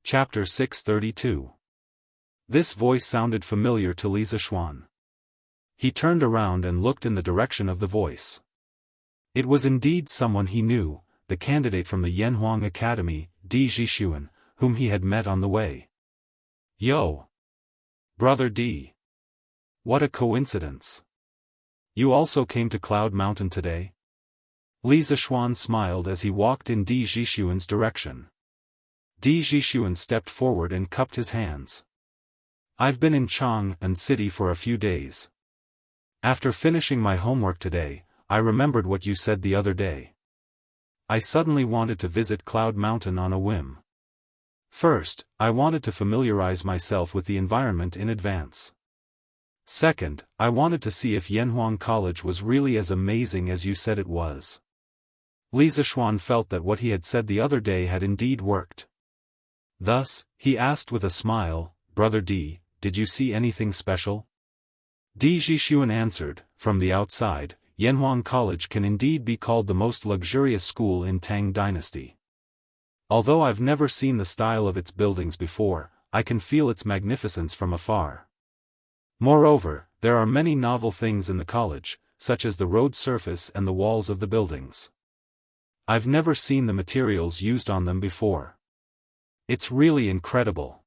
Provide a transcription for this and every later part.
Chapter 632. This voice sounded familiar to Li Zishuan. He turned around and looked in the direction of the voice. It was indeed someone he knew, the candidate from the Yanhuang Academy, Di Zhishuan, whom he had met on the way. Yo! Brother Di! What a coincidence! You also came to Cloud Mountain today? Li Zishuan smiled as he walked in Di Zhishuan's direction. Di Zhishuan stepped forward and cupped his hands. I've been in Chang'an City for a few days. After finishing my homework today, I remembered what you said the other day. I suddenly wanted to visit Cloud Mountain on a whim. First, I wanted to familiarize myself with the environment in advance. Second, I wanted to see if Yanhuang College was really as amazing as you said it was. Li Zishuan felt that what he had said the other day had indeed worked. Thus, he asked with a smile, Brother Di, did you see anything special? Di Zhishuan answered, from the outside, Yanhuang College can indeed be called the most luxurious school in Tang Dynasty. Although I've never seen the style of its buildings before, I can feel its magnificence from afar. Moreover, there are many novel things in the college, such as the road surface and the walls of the buildings. I've never seen the materials used on them before. It's really incredible.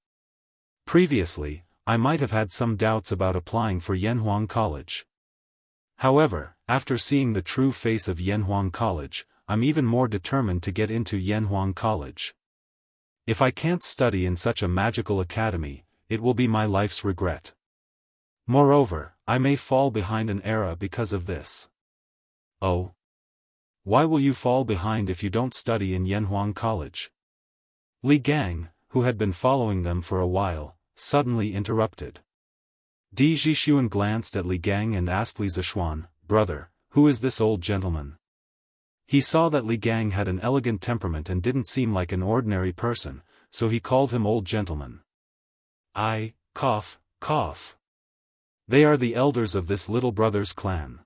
Previously, I might have had some doubts about applying for Yanhuang College. However, after seeing the true face of Yanhuang College, I'm even more determined to get into Yanhuang College. If I can't study in such a magical academy, it will be my life's regret. Moreover, I may fall behind an era because of this. Oh? Why will you fall behind if you don't study in Yanhuang College? Li Gang, who had been following them for a while, suddenly interrupted. Di Zhishuan glanced at Li Gang and asked Li Zishuan, Brother, who is this old gentleman? He saw that Li Gang had an elegant temperament and didn't seem like an ordinary person, so he called him old gentleman. Cough. They are the elders of this little brother's clan.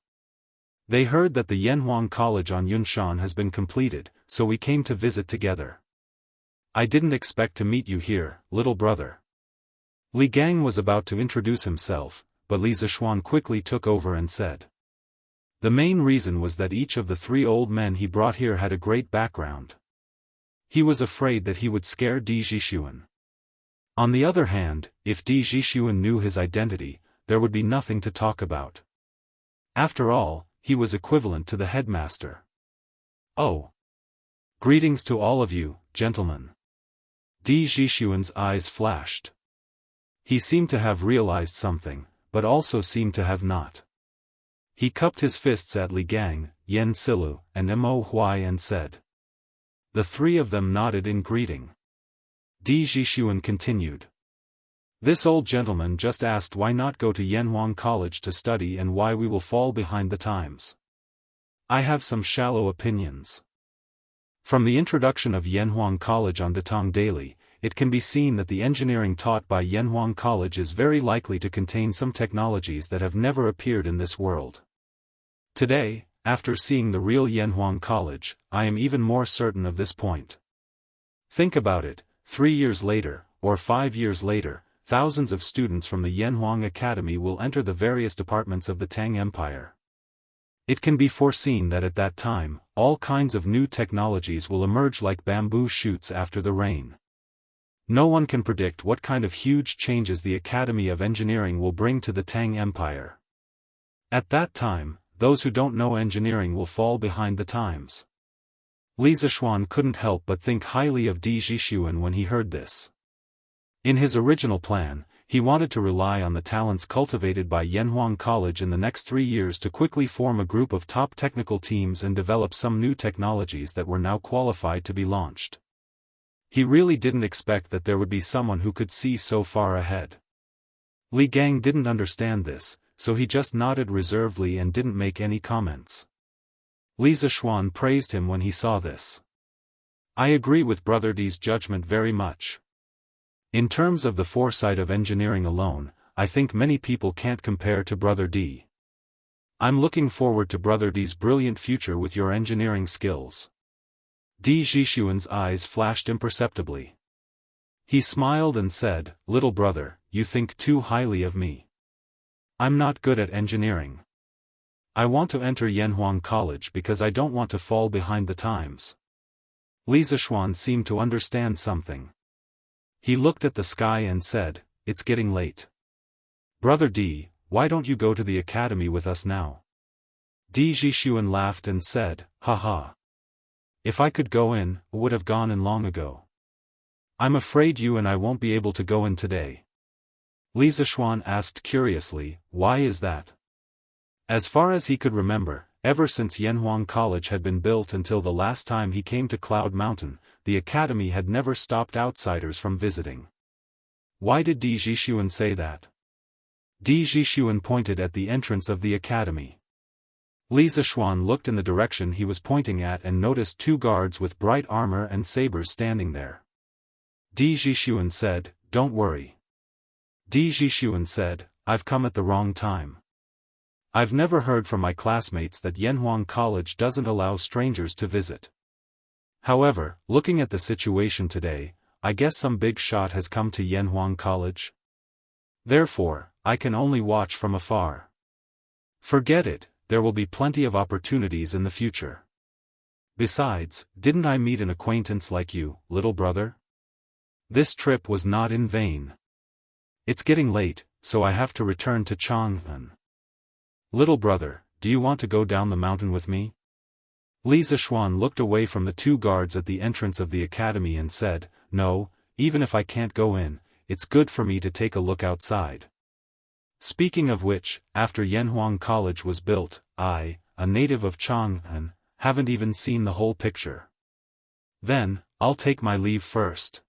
They heard that the Yanhuang College on Yunshan has been completed, so we came to visit together. I didn't expect to meet you here, little brother. Li Gang was about to introduce himself, but Li Zishuan quickly took over and said. The main reason was that each of the three old men he brought here had a great background. He was afraid that he would scare Di Zhishuan. On the other hand, if Di Zhishuan knew his identity, there would be nothing to talk about. After all, he was equivalent to the headmaster. Oh! Greetings to all of you, gentlemen. Di Zhishuan's eyes flashed. He seemed to have realized something, but also seemed to have not. He cupped his fists at Li Gang, Yen Silu, and Mo Huai and said. The three of them nodded in greeting. Di Zhishuan continued. This old gentleman just asked why not go to Yanhuang College to study and why we will fall behind the times. I have some shallow opinions. From the introduction of Yanhuang College on Datong Daily, it can be seen that the engineering taught by Yanhuang College is very likely to contain some technologies that have never appeared in this world. Today, after seeing the real Yanhuang College, I am even more certain of this point. Think about it, 3 years later, or 5 years later, thousands of students from the Yanhuang Academy will enter the various departments of the Tang Empire. It can be foreseen that at that time, all kinds of new technologies will emerge like bamboo shoots after the rain. No one can predict what kind of huge changes the Academy of Engineering will bring to the Tang Empire. At that time, those who don't know engineering will fall behind the times. Li Zishuan couldn't help but think highly of Di Zhishuan when he heard this. In his original plan, he wanted to rely on the talents cultivated by Yanhuang College in the next 3 years to quickly form a group of top technical teams and develop some new technologies that were now qualified to be launched. He really didn't expect that there would be someone who could see so far ahead. Li Gang didn't understand this, so he just nodded reservedly and didn't make any comments. Li Zishuan praised him when he saw this. I agree with Brother Di's judgment very much. In terms of the foresight of engineering alone, I think many people can't compare to Brother Di. I'm looking forward to Brother Di's brilliant future with your engineering skills. Di Zhishuan's eyes flashed imperceptibly. He smiled and said, "Little brother, you think too highly of me. I'm not good at engineering. I want to enter Yanhuang College because I don't want to fall behind the times." Li Zishuan seemed to understand something. He looked at the sky and said, "It's getting late. Brother Di, why don't you go to the academy with us now?" Di Zhishuan laughed and said, "Ha ha. If I could go in, I would have gone in long ago. I'm afraid you and I won't be able to go in today." Li Zishuan asked curiously, "Why is that?" As far as he could remember, ever since Yanhuang College had been built until the last time he came to Cloud Mountain, the academy had never stopped outsiders from visiting. Why did Di Zhishuan say that? Di Zhishuan pointed at the entrance of the academy. Li Zishuan looked in the direction he was pointing at and noticed 2 guards with bright armor and sabers standing there. Di Zhishuan said, "Don't worry." Di Zhishuan said, "I've come at the wrong time. I've never heard from my classmates that Yanhuang College doesn't allow strangers to visit. However, looking at the situation today, I guess some big shot has come to Yanhuang College. Therefore, I can only watch from afar. Forget it, there will be plenty of opportunities in the future. Besides, didn't I meet an acquaintance like you, little brother? This trip was not in vain. It's getting late, so I have to return to Chang'an. Little brother, do you want to go down the mountain with me?" Li Zishuan looked away from the 2 guards at the entrance of the academy and said, "No, even if I can't go in, it's good for me to take a look outside. Speaking of which, after Yanhuang College was built, I, a native of Chang'an, haven't even seen the whole picture. Then, I'll take my leave first."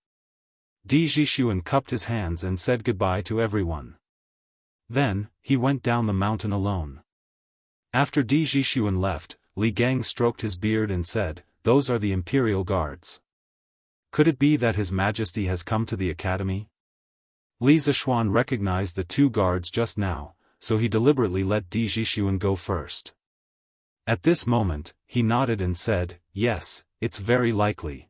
Di Zhishuan cupped his hands and said goodbye to everyone. Then, he went down the mountain alone. After Di Zhishuan left, Li Gang stroked his beard and said, "Those are the Imperial Guards. Could it be that His Majesty has come to the academy?" Li Zishuan recognized the 2 guards just now, so he deliberately let Di Zhishuan go first. At this moment, he nodded and said, "Yes, it's very likely.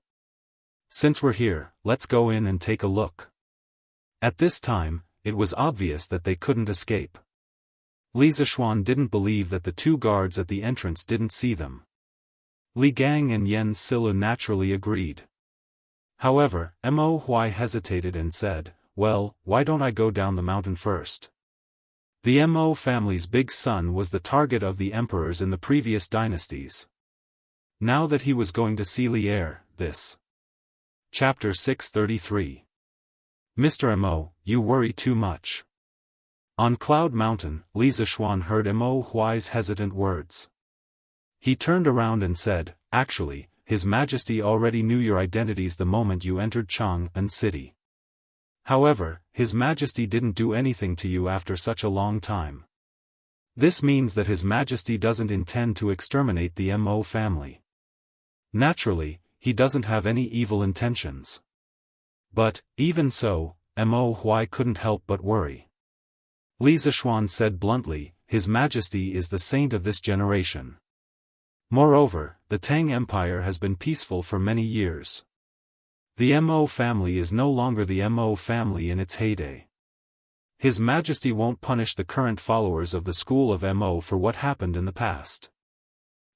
Since we're here, let's go in and take a look." At this time, it was obvious that they couldn't escape. Li Zishuan didn't believe that the 2 guards at the entrance didn't see them. Li Gang and Yen Silu naturally agreed. However, Mo Huai hesitated and said, "Well, why don't I go down the mountain first?" The Mo family's big son was the target of the emperors in the previous dynasties. Now that he was going to see Li Er, this. Chapter 633. Mr. Mo, you worry too much. On Cloud Mountain, Li Zishuan heard Mo Huai's hesitant words. He turned around and said, "Actually, His Majesty already knew your identities the moment you entered Chang'an City. However, His Majesty didn't do anything to you after such a long time. This means that His Majesty doesn't intend to exterminate the Mo family. Naturally, he doesn't have any evil intentions. But, even so, Mo Huai couldn't help but worry." Li Zishuan said bluntly, "His Majesty is the saint of this generation. Moreover, the Tang Empire has been peaceful for many years. The Mo family is no longer the Mo family in its heyday. His Majesty won't punish the current followers of the school of Mo for what happened in the past.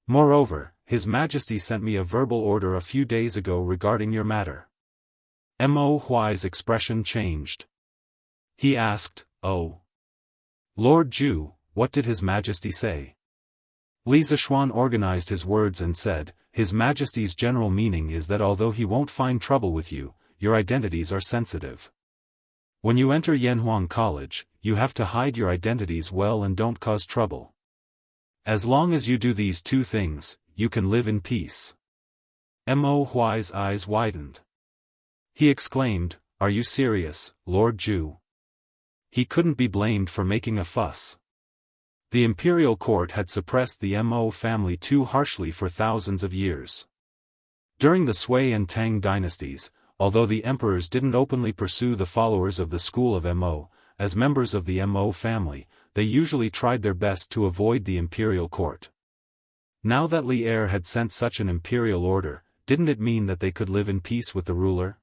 Moreover, His Majesty sent me a verbal order a few days ago regarding your matter." Mo Huai's expression changed. He asked, "Oh. Lord Zhu, what did His Majesty say?" Li Zishuan organized his words and said, "His Majesty's general meaning is that although he won't find trouble with you, your identities are sensitive. When you enter Yanhuang College, you have to hide your identities well and don't cause trouble. As long as you do these 2 things, you can live in peace." Mo Huai's eyes widened. He exclaimed, "Are you serious, Lord Zhu?" He couldn't be blamed for making a fuss. The imperial court had suppressed the Mo family too harshly for thousands of years. During the Sui and Tang dynasties, although the emperors didn't openly pursue the followers of the school of Mo, as members of the Mo family, they usually tried their best to avoid the imperial court. Now that Li Er had sent such an imperial order, didn't it mean that they could live in peace with the ruler?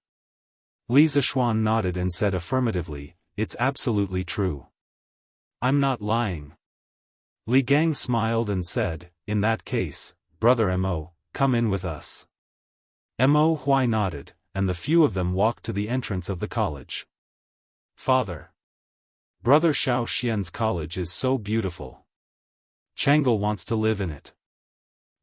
Li Zishuan nodded and said affirmatively, "It's absolutely true. I'm not lying." Li Gang smiled and said, "In that case, Brother Mo, come in with us." Mo Huai nodded, and the few of them walked to the entrance of the college. "Father. Brother Xiao Xian's college is so beautiful. Chang'e wants to live in it."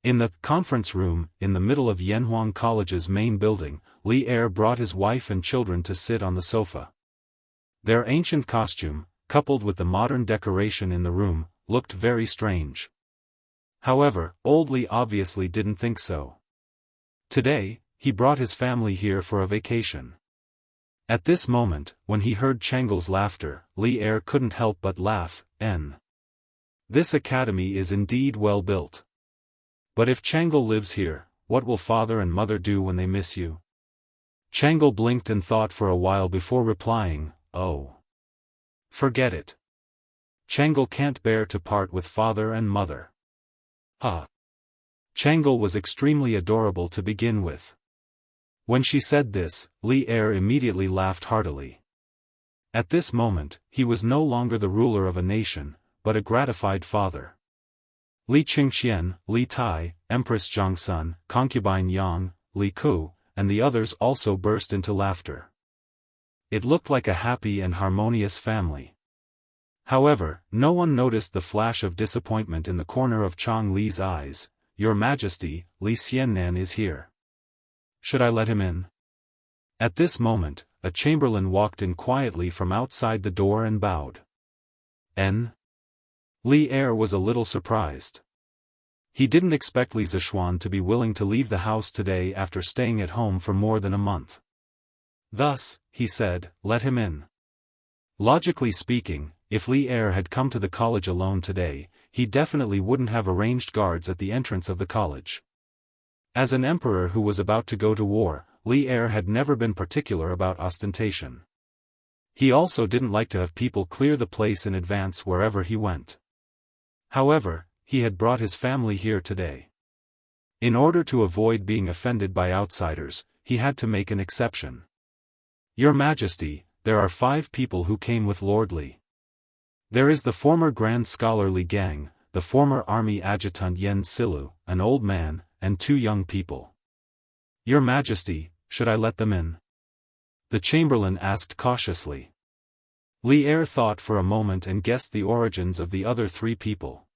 In the conference room, in the middle of Yanhuang College's main building, Li Er brought his wife and children to sit on the sofa. Their ancient costume, coupled with the modern decoration in the room, looked very strange. However, old Li obviously didn't think so. Today, he brought his family here for a vacation. At this moment, when he heard Chang'e's laughter, Li Er couldn't help but laugh. This academy is indeed well built. But if Chang'e lives here, what will father and mother do when they miss you? Chang'e blinked and thought for a while before replying, "Oh. Forget it. Chang'e can't bear to part with father and mother." Chang'e was extremely adorable to begin with. When she said this, Li Er immediately laughed heartily. At this moment, he was no longer the ruler of a nation, but a gratified father. Li Qingxian, Li Tai, Empress Zhangsun, concubine Yang, Li Ku, and the others also burst into laughter. It looked like a happy and harmonious family. However, no one noticed the flash of disappointment in the corner of Chang Li's eyes. "Your Majesty, Li Xiannan is here. Should I let him in?" At this moment, a chamberlain walked in quietly from outside the door and bowed. Li Er was a little surprised. He didn't expect Li Zishuan to be willing to leave the house today after staying at home for more than a month. Thus, he said, "Let him in." Logically speaking, if Li Er had come to the college alone today, he definitely wouldn't have arranged guards at the entrance of the college. As an emperor who was about to go to war, Li Er had never been particular about ostentation. He also didn't like to have people clear the place in advance wherever he went. However, he had brought his family here today. In order to avoid being offended by outsiders, he had to make an exception. "Your Majesty, there are 5 people who came with Lord Li. There is the former Grand Scholar Li Gang, the former Army Adjutant Yen Silu, an old man, and 2 young people. Your Majesty, should I let them in?" The chamberlain asked cautiously. Li Er thought for a moment and guessed the origins of the other 3 people.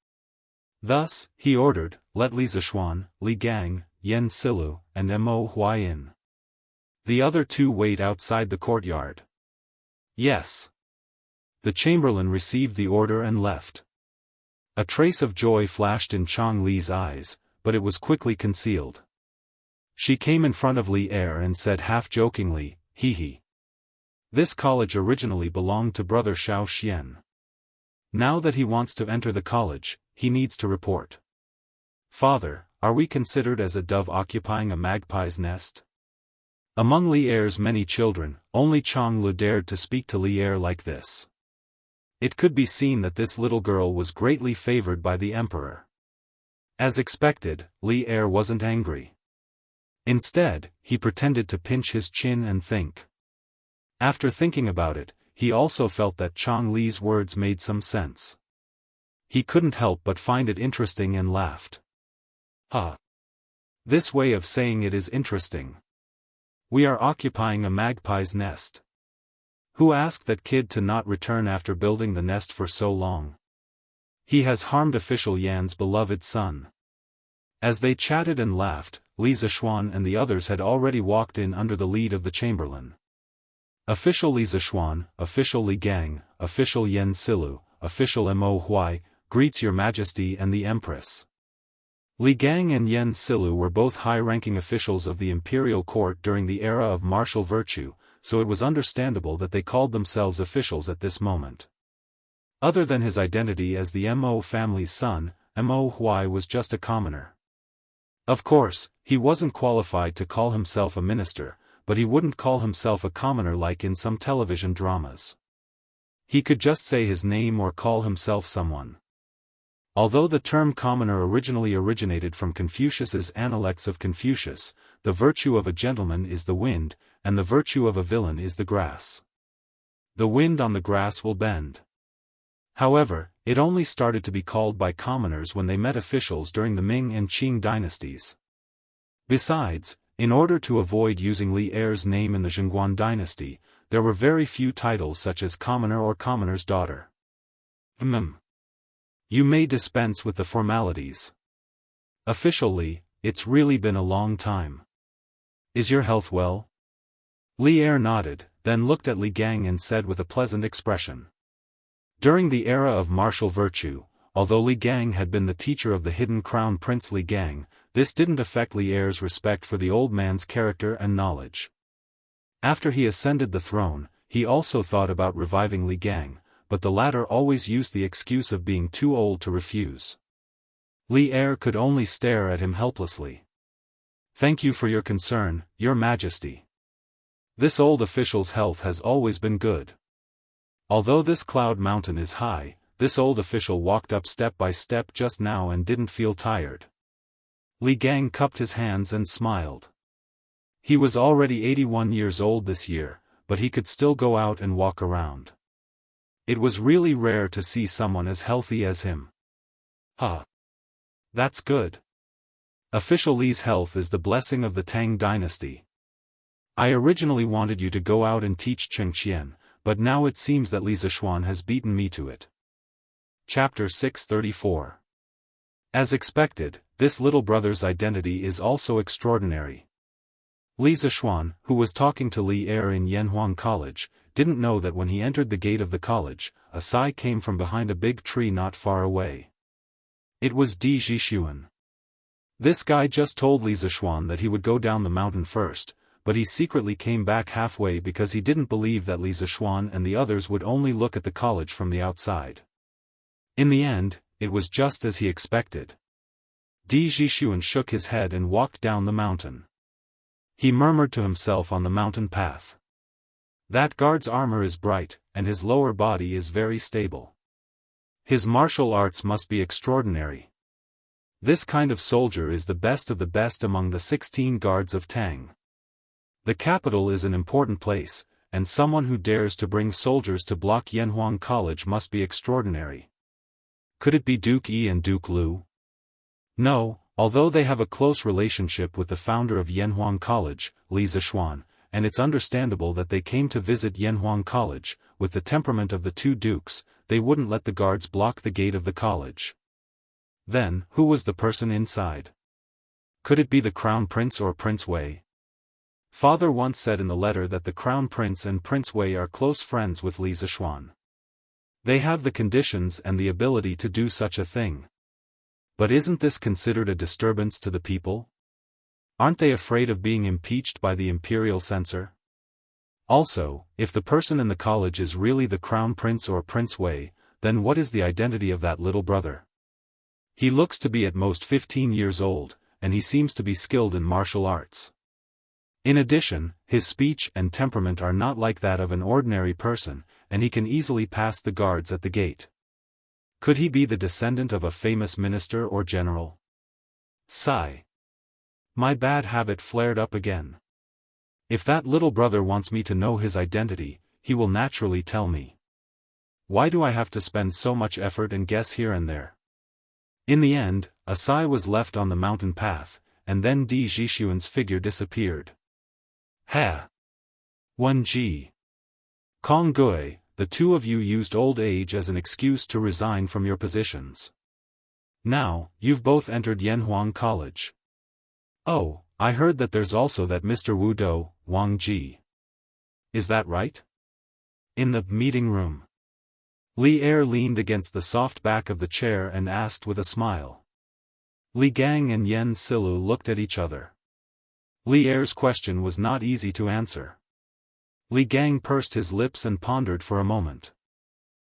Thus, he ordered, "Let Li Zishuan, Li Gang, Yen Silu, and Mo Huai in. The other 2 wait outside the courtyard." "Yes." The chamberlain received the order and left. A trace of joy flashed in Chang Li's eyes, but it was quickly concealed. She came in front of Li Er and said half-jokingly, "Hee. This college originally belonged to Brother Xiao Xian. Now that he wants to enter the college, he needs to report. Father, are we considered as a dove occupying a magpie's nest?" Among Li Er's many children, only Chang Lu dared to speak to Li Er like this. It could be seen that this little girl was greatly favored by the emperor. As expected, Li Er wasn't angry. Instead, he pretended to pinch his chin and think. After thinking about it, he also felt that Chang Li's words made some sense. He couldn't help but find it interesting and laughed. This way of saying it is interesting. We are occupying a magpie's nest. Who asked that kid to not return after building the nest for so long? He has harmed official Yan's beloved son. As they chatted and laughed, Li Zishuan and the others had already walked in under the lead of the chamberlain. Official Li Zishuan, Official Li Gang, Official Yen Silu, Official Mo Huai, greets Your Majesty and the Empress. Li Gang and Yen Silu were both high-ranking officials of the imperial court during the era of martial virtue, so it was understandable that they called themselves officials at this moment. Other than his identity as the Mo family's son, Mo Huai was just a commoner. Of course, he wasn't qualified to call himself a minister, but he wouldn't call himself a commoner like in some television dramas. He could just say his name or call himself someone. Although the term commoner originally originated from Confucius's Analects of Confucius, the virtue of a gentleman is the wind, and the virtue of a villain is the grass. The wind on the grass will bend. However, it only started to be called by commoners when they met officials during the Ming and Qing dynasties. Besides, in order to avoid using Li Er's name in the Zhengguan dynasty, there were very few titles such as commoner or commoner's daughter. You may dispense with the formalities. Officially, it's really been a long time. Is your health well? Li Er nodded, then looked at Li Gang and said with a pleasant expression. During the era of martial virtue, although Li Gang had been the teacher of the hidden crown prince Li Gang, this didn't affect Li Er's respect for the old man's character and knowledge. After he ascended the throne, he also thought about reviving Li Gang, but the latter always used the excuse of being too old to refuse. Li Er could only stare at him helplessly. Thank you for your concern, Your Majesty. This old official's health has always been good. Although this cloud mountain is high, this old official walked up step by step just now and didn't feel tired. Li Gang cupped his hands and smiled. He was already 81 years old this year, but he could still go out and walk around. It was really rare to see someone as healthy as him. That's good. Official Li's health is the blessing of the Tang dynasty. I originally wanted you to go out and teach Chengqian, but now it seems that Li Zishuan has beaten me to it. Chapter 634. As expected, this little brother's identity is also extraordinary. Li Zishuan, who was talking to Li Er in Yanhuang College, didn't know that when he entered the gate of the college, a sigh came from behind a big tree not far away. It was Di Zhishuan. This guy just told Li Zishuan that he would go down the mountain first, but he secretly came back halfway because he didn't believe that Li Zishuan and the others would only look at the college from the outside. In the end, it was just as he expected. Di Zhishuan shook his head and walked down the mountain. He murmured to himself on the mountain path. That guard's armor is bright, and his lower body is very stable. His martial arts must be extraordinary. This kind of soldier is the best of the best among the 16 guards of Tang. The capital is an important place, and someone who dares to bring soldiers to block Yanhuang College must be extraordinary. Could it be Duke Yi and Duke Lu? No, although they have a close relationship with the founder of Yanhuang College, Li Zishuan, and it's understandable that they came to visit Yanhuang College. With the temperament of the two dukes, they wouldn't let the guards block the gate of the college. Then, who was the person inside? Could it be the Crown Prince or Prince Wei? Father once said in the letter that the Crown Prince and Prince Wei are close friends with Li Zishuan. They have the conditions and the ability to do such a thing. But isn't this considered a disturbance to the people? Aren't they afraid of being impeached by the imperial censor? Also, if the person in the college is really the Crown Prince or Prince Wei, then what is the identity of that little brother? He looks to be at most 15 years old, and he seems to be skilled in martial arts. In addition, his speech and temperament are not like that of an ordinary person, and he can easily pass the guards at the gate. Could he be the descendant of a famous minister or general? Sigh. My bad habit flared up again. If that little brother wants me to know his identity, he will naturally tell me. Why do I have to spend so much effort and guess here and there? In the end, a sigh was left on the mountain path, and then Di Zhishuan's figure disappeared. Ha! Wen Ji. Kong Gui, the two of you used old age as an excuse to resign from your positions. Now, you've both entered Yanhuang College. Oh, I heard that there's also that Mr. Wu Dou, Wang Ji. Is that right? In the meeting room. Li Er leaned against the soft back of the chair and asked with a smile. Li Gang and Yen Silu looked at each other. Li Er's question was not easy to answer. Li Gang pursed his lips and pondered for a moment.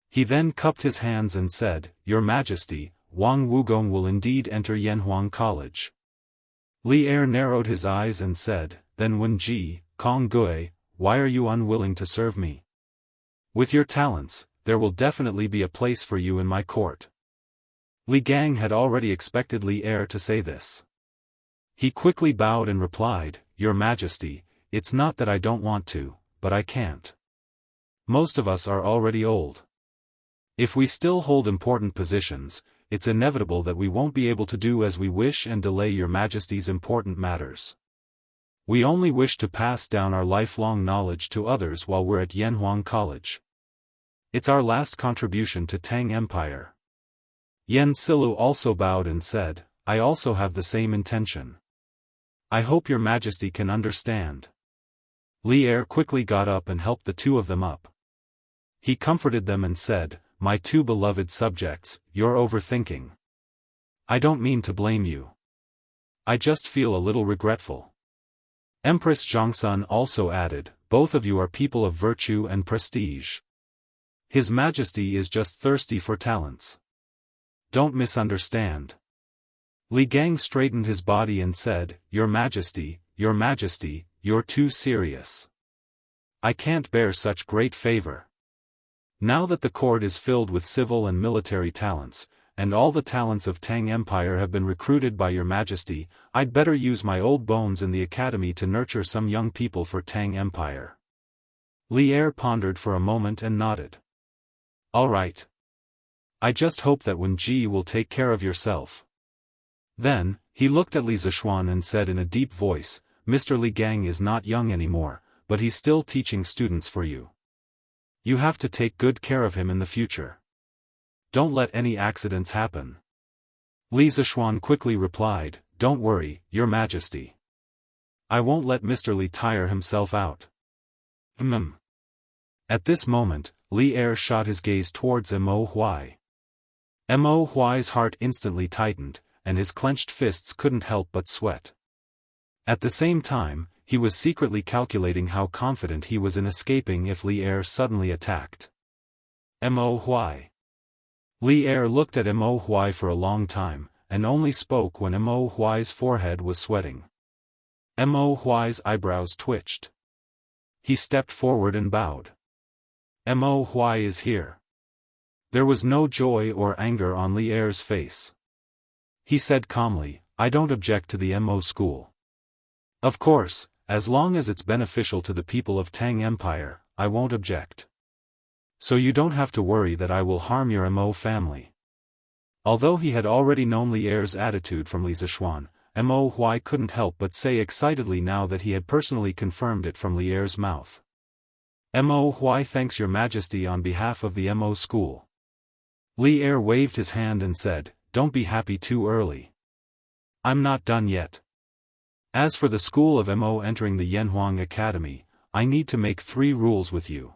He then cupped his hands and said, Your Majesty, Wang Wugong will indeed enter Yanhuang College. Li Er narrowed his eyes and said, Then Wen Ji, Kong Gui, why are you unwilling to serve me? With your talents, there will definitely be a place for you in my court. Li Gang had already expected Li Er to say this. He quickly bowed and replied, Your Majesty, it's not that I don't want to, but I can't. Most of us are already old. If we still hold important positions, it's inevitable that we won't be able to do as we wish and delay your Majesty's important matters. We only wish to pass down our lifelong knowledge to others while we're at Yanhuang College. It's our last contribution to Tang Empire. Yen Silu also bowed and said, I also have the same intention. I hope your Majesty can understand. Li Er quickly got up and helped the two of them up. He comforted them and said, My two beloved subjects, you're overthinking. I don't mean to blame you. I just feel a little regretful. Empress Zhongsun also added, both of you are people of virtue and prestige. His Majesty is just thirsty for talents. Don't misunderstand. Li Gang straightened his body and said, Your Majesty, you're too serious. I can't bear such great favor. Now that the court is filled with civil and military talents, and all the talents of Tang Empire have been recruited by your Majesty, I'd better use my old bones in the academy to nurture some young people for Tang Empire. Li Er pondered for a moment and nodded. All right. I just hope that Wen Ji will take care of yourself. Then, he looked at Li Zishuan and said in a deep voice, Mr. Li Gang is not young anymore, but he's still teaching students for you. You have to take good care of him in the future. Don't let any accidents happen. Li Zishuan quickly replied, Don't worry, Your Majesty. I won't let Mr. Li tire himself out. At this moment, Li Er shot his gaze towards Mo Huai. Mo Huai's heart instantly tightened, and his clenched fists couldn't help but sweat. At the same time, he was secretly calculating how confident he was in escaping if Li Er suddenly attacked. Mo Huai. Li Er looked at Mo Huai for a long time, and only spoke when Mo Huai's forehead was sweating. Mo Huai's eyebrows twitched. He stepped forward and bowed. Mo Huai is here. There was no joy or anger on Li Er's face. He said calmly, I don't object to the Mo school. Of course, as long as it's beneficial to the people of Tang Empire, I won't object. So you don't have to worry that I will harm your Mo family. Although he had already known Li Er's attitude from Li Zishuan, Mo Huai couldn't help but say excitedly now that he had personally confirmed it from Li Er's mouth. Mo Huai thanks your Majesty on behalf of the Mo school. Li Er waved his hand and said, Don't be happy too early. I'm not done yet. As for the school of Mo entering the Yanhuang Academy, I need to make 3 rules with you.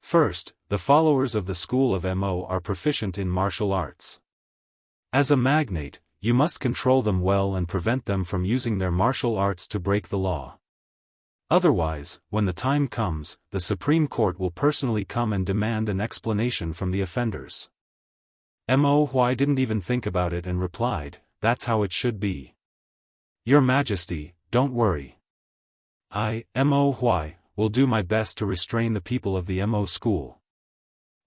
First, the followers of the school of Mo are proficient in martial arts. As a magnate, you must control them well and prevent them from using their martial arts to break the law. Otherwise, when the time comes, the Supreme Court will personally come and demand an explanation from the offenders. Mo Huai didn't even think about it and replied, That's how it should be. Your Majesty, don't worry. I, Mo Huai, will do my best to restrain the people of the Mo school.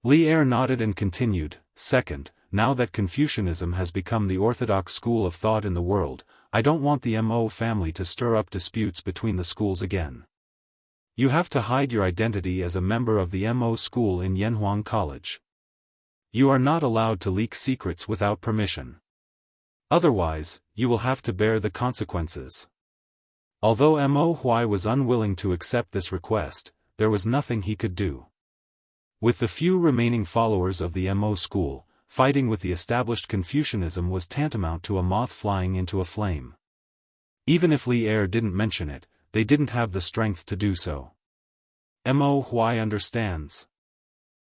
Li Er nodded and continued, Second, now that Confucianism has become the orthodox school of thought in the world, I don't want the Mo family to stir up disputes between the schools again. You have to hide your identity as a member of the Mo school in Yanhuang College. You are not allowed to leak secrets without permission. Otherwise, you will have to bear the consequences. Although Mo Huai was unwilling to accept this request, there was nothing he could do. With the few remaining followers of the Mo school, fighting with the established Confucianism was tantamount to a moth flying into a flame. Even if Li Er didn't mention it, they didn't have the strength to do so. Mo Huai understands.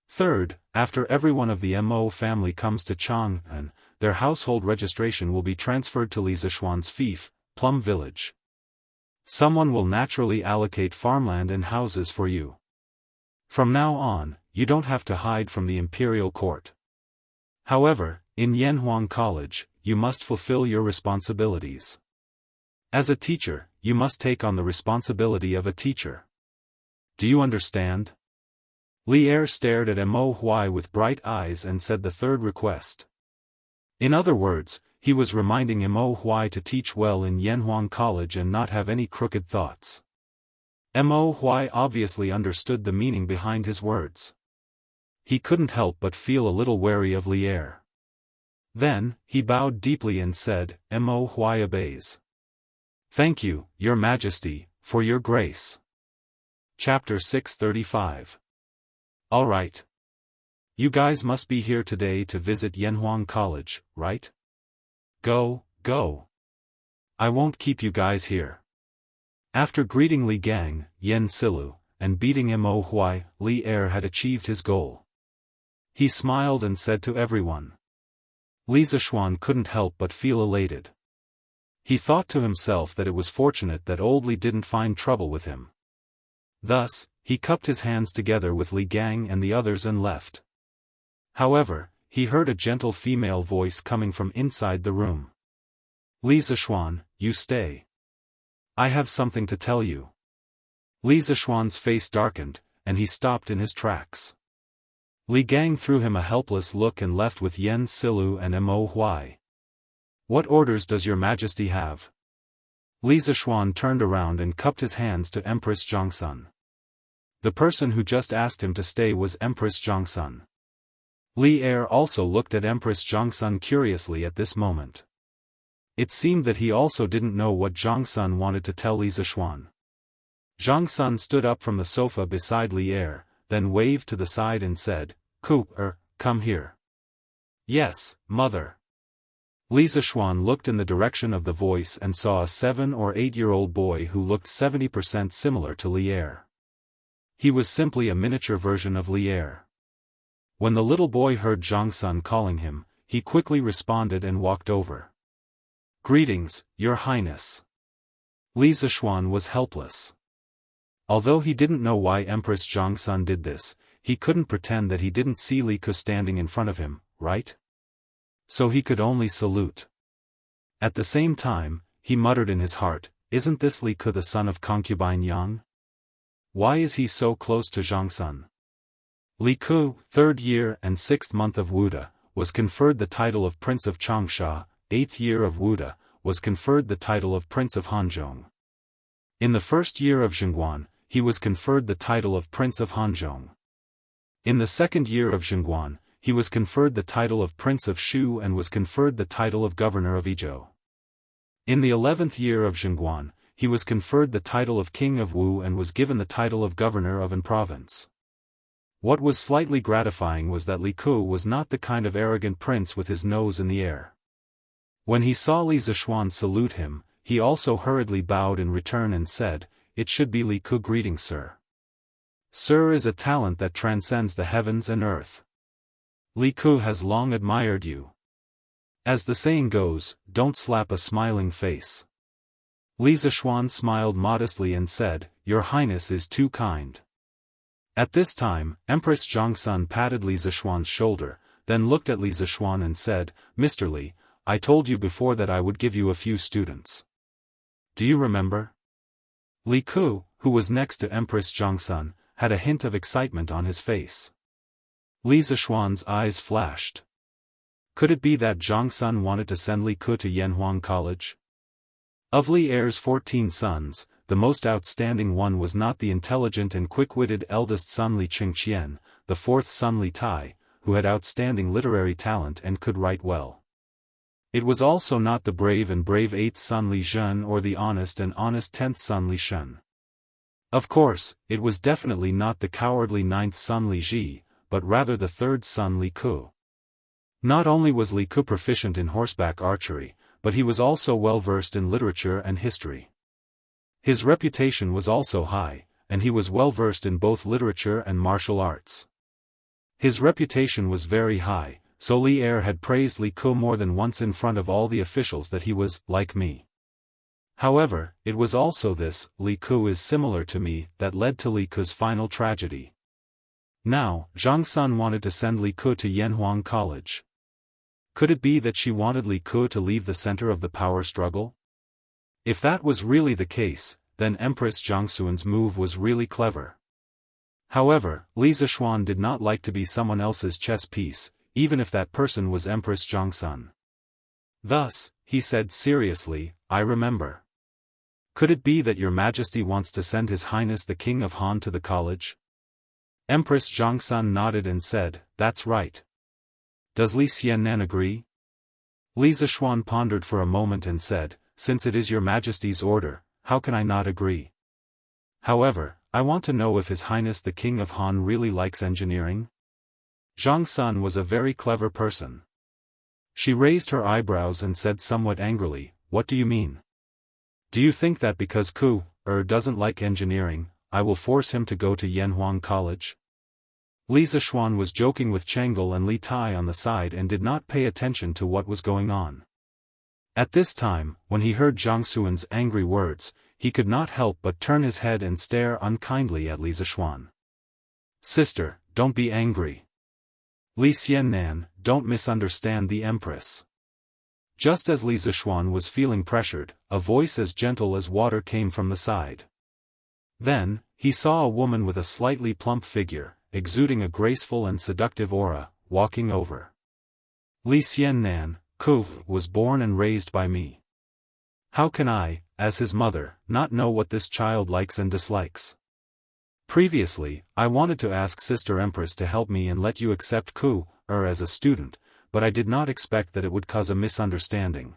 Third, after everyone of the Mo family comes to Chang'an, their household registration will be transferred to Li Zishuan's fief, Plum Village. Someone will naturally allocate farmland and houses for you. From now on, you don't have to hide from the imperial court. However, in Yanhuang College, you must fulfill your responsibilities. As a teacher, you must take on the responsibility of a teacher. Do you understand? Li Er stared at Mo Huai with bright eyes and said the third request. In other words, he was reminding Mo Huai to teach well in Yanhuang College and not have any crooked thoughts. Mo Huai obviously understood the meaning behind his words. He couldn't help but feel a little wary of Li Er. Then, he bowed deeply and said, Mo Huai obeys. Thank you, Your Majesty, for your grace. Chapter 635. All right. You guys must be here today to visit Yanhuang College, right? Go. I won't keep you guys here. After greeting Li Gang, Yen Silu, and beating Mo Huai, Li Er had achieved his goal. He smiled and said to everyone. Li Zishuan couldn't help but feel elated. He thought to himself that it was fortunate that old Li didn't find trouble with him. Thus, he cupped his hands together with Li Gang and the others and left. However, he heard a gentle female voice coming from inside the room. Li Zishuan, you stay. I have something to tell you. Li Zishuan's face darkened, and he stopped in his tracks. Li Gang threw him a helpless look and left with Yen Silu and Mo Huai. What orders does your majesty have? Li Zishuan turned around and cupped his hands to Empress Zhongsun. The person who just asked him to stay was Empress Zhongsun. Li Er also looked at Empress Zhongsun curiously at this moment. It seemed that he also didn't know what Zhongsun wanted to tell Li Zishuan. Zhongsun stood up from the sofa beside Li Er, then waved to the side and said, come here. Yes, mother. Li Zishuan looked in the direction of the voice and saw a 7 or 8-year-old boy who looked 70% similar to Li Er. He was simply a miniature version of Li Er. When the little boy heard Zhongsun calling him, he quickly responded and walked over. Greetings, Your Highness. Li Zishuan was helpless. Although he didn't know why Empress Zhongsun did this, he couldn't pretend that he didn't see Li Ke standing in front of him, right? So he could only salute. At the same time, he muttered in his heart, isn't this Li Ke the son of concubine Yang? Why is he so close to Zhongsun? Li Ke, 3rd year and 6th month of Wuda, was conferred the title of Prince of Changsha. 8th year of Wuda, was conferred the title of Prince of Hanzhong. In the 1st year of Zhengguan, he was conferred the title of Prince of Hanzhong. In the 2nd year of Zhengguan, he was conferred the title of Prince of Shu and was conferred the title of Governor of Izhou. In the 11th year of Zhengguan, he was conferred the title of King of Wu and was given the title of Governor of an province. What was slightly gratifying was that Li Ke was not the kind of arrogant prince with his nose in the air. When he saw Li Zishuan salute him, he also hurriedly bowed in return and said, it should be Li Ke. Greetings, sir. Sir is a talent that transcends the heavens and earth. Li Ke has long admired you. As the saying goes, don't slap a smiling face. Li Zishuan smiled modestly and said, Your Highness is too kind. At this time, Empress Zhongsun patted Li Zishuan's shoulder, then looked at Li Zishuan and said, Mr. Li, I told you before that I would give you a few students. Do you remember? Li Ke, who was next to Empress Zhongsun, had a hint of excitement on his face. Li Zishuan's eyes flashed. Could it be that Zhongsun wanted to send Li Ke to Yanhuang College? Of Li Er's 14 sons, the most outstanding one was not the intelligent and quick-witted eldest son Li Qingqian, the 4th son Li Tai, who had outstanding literary talent and could write well. It was also not the brave 8th son Li Zhen or the honest 10th son Li Shen. Of course, it was definitely not the cowardly 9th son Li Ji, but rather the 3rd son Li Ke. Not only was Li Ke proficient in horseback archery, but he was also well versed in literature and history. His reputation was also high, and he was well versed in both literature and martial arts. His reputation was very high, so Li Er had praised Li Ke more than once in front of all the officials that he was, like me. However, it was also this, Li Ke is similar to me, that led to Li Ke's final tragedy. Now, Zhongsun wanted to send Li Ke to Yanhuang College. Could it be that she wanted Li Ke to leave the center of the power struggle? If that was really the case, then Empress Zhongsun's move was really clever. However, Li Zishuan did not like to be someone else's chess piece, even if that person was Empress Zhongsun. Thus, he said seriously, I remember. Could it be that your majesty wants to send His Highness the King of Han to the college? Empress Zhongsun nodded and said, that's right. Does Li Xiannan agree? Li Zishuan pondered for a moment and said, since it is your majesty's order, how can I not agree? However, I want to know if His Highness the King of Han really likes engineering? Zhongsun was a very clever person. She raised her eyebrows and said somewhat angrily, what do you mean? Do you think that because doesn't like engineering, I will force him to go to Yanhuang College? Li Zishuan was joking with Chengel and Li Tai on the side and did not pay attention to what was going on. At this time, when he heard Zhang Xuan's angry words, he could not help but turn his head and stare unkindly at Li Zishuan. Sister, don't be angry. Li Xiannan, don't misunderstand the Empress. Just as Li Zishuan was feeling pressured, a voice as gentle as water came from the side. Then, he saw a woman with a slightly plump figure, exuding a graceful and seductive aura, walking over. Li Xiannan, was born and raised by me. How can I, as his mother, not know what this child likes and dislikes? Previously, I wanted to ask Sister Empress to help me and let you accept as a student, but I did not expect that it would cause a misunderstanding.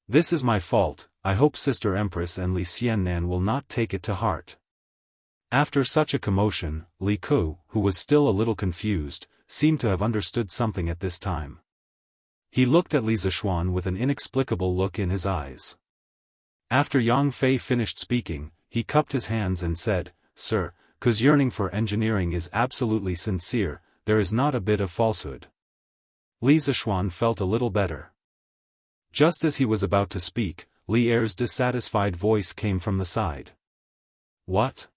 This is my fault. I hope Sister Empress and Li Xiannan will not take it to heart. After such a commotion, Li Ku, who was still a little confused, seemed to have understood something at this time. He looked at Li Zishuan with an inexplicable look in his eyes. After Yang Fei finished speaking, he cupped his hands and said, Sir, Ku's yearning for engineering is absolutely sincere, there is not a bit of falsehood. Li Zishuan felt a little better. Just as he was about to speak, Li Er's dissatisfied voice came from the side. What?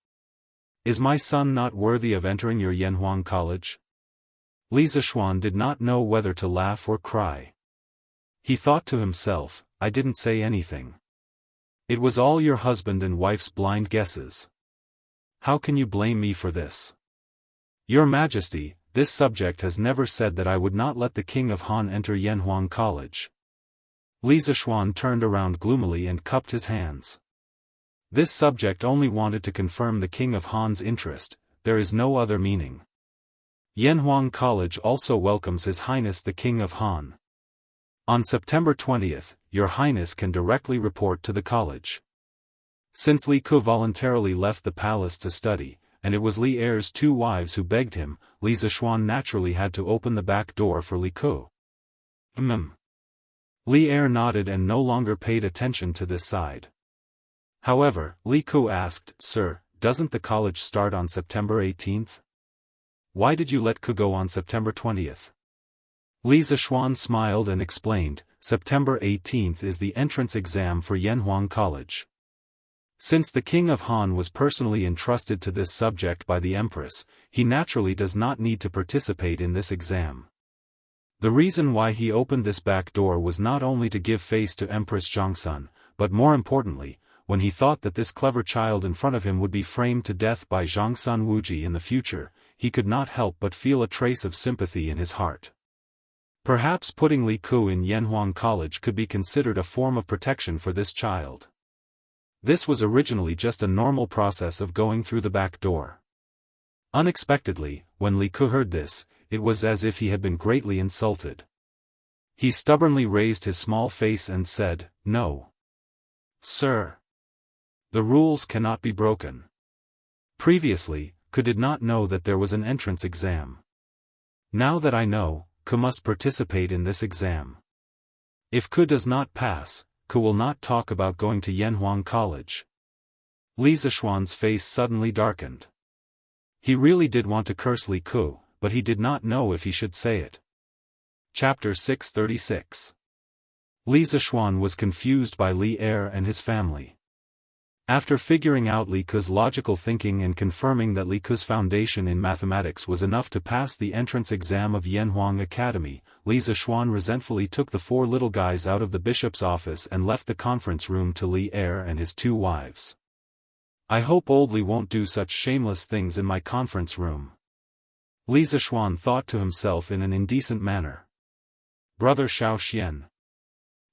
Is my son not worthy of entering your Yanhuang College? Li Zishuan did not know whether to laugh or cry. He thought to himself, I didn't say anything. It was all your husband and wife's blind guesses. How can you blame me for this? Your Majesty, this subject has never said that I would not let the King of Han enter Yanhuang College. Li Zishuan turned around gloomily and cupped his hands. This subject only wanted to confirm the King of Han's interest, there is no other meaning. Yanhuang College also welcomes His Highness the King of Han. On September 20th, Your Highness can directly report to the college. Since Li Ku voluntarily left the palace to study, and it was Li Er's two wives who begged him, Li Zishuan naturally had to open the back door for Li Ku. Li Er nodded and no longer paid attention to this side. However, Li Ku asked, Sir, doesn't the college start on September 18th? Why did you let Ku go on September 20th? Li Zishuan smiled and explained, September 18th is the entrance exam for Yanhuang College. Since the King of Han was personally entrusted to this subject by the Empress, he naturally does not need to participate in this exam. The reason why he opened this back door was not only to give face to Empress Zhongsun, but more importantly, when he thought that this clever child in front of him would be framed to death by Zhongsun Wuji in the future, he could not help but feel a trace of sympathy in his heart. Perhaps putting Li Ku in Yanhuang College could be considered a form of protection for this child. This was originally just a normal process of going through the back door. Unexpectedly, when Li Ku heard this, it was as if he had been greatly insulted. He stubbornly raised his small face and said, No. Sir. The rules cannot be broken. Previously, Ku did not know that there was an entrance exam. Now that I know, Ku must participate in this exam. If Ku does not pass, Ku will not talk about going to Yanhuang College. Li Zishuan's face suddenly darkened. He really did want to curse Li Ku, but he did not know if he should say it. Chapter 636. Li Zishuan was confused by Li Er and his family. After figuring out Li Ku's logical thinking and confirming that Li Ku's foundation in mathematics was enough to pass the entrance exam of Yanhuang Academy, Li Zishuan resentfully took the four little guys out of the bishop's office and left the conference room to Li Er and his two wives. I hope old Li won't do such shameless things in my conference room. Li Zishuan thought to himself in an indecent manner. Brother Xiao Xian.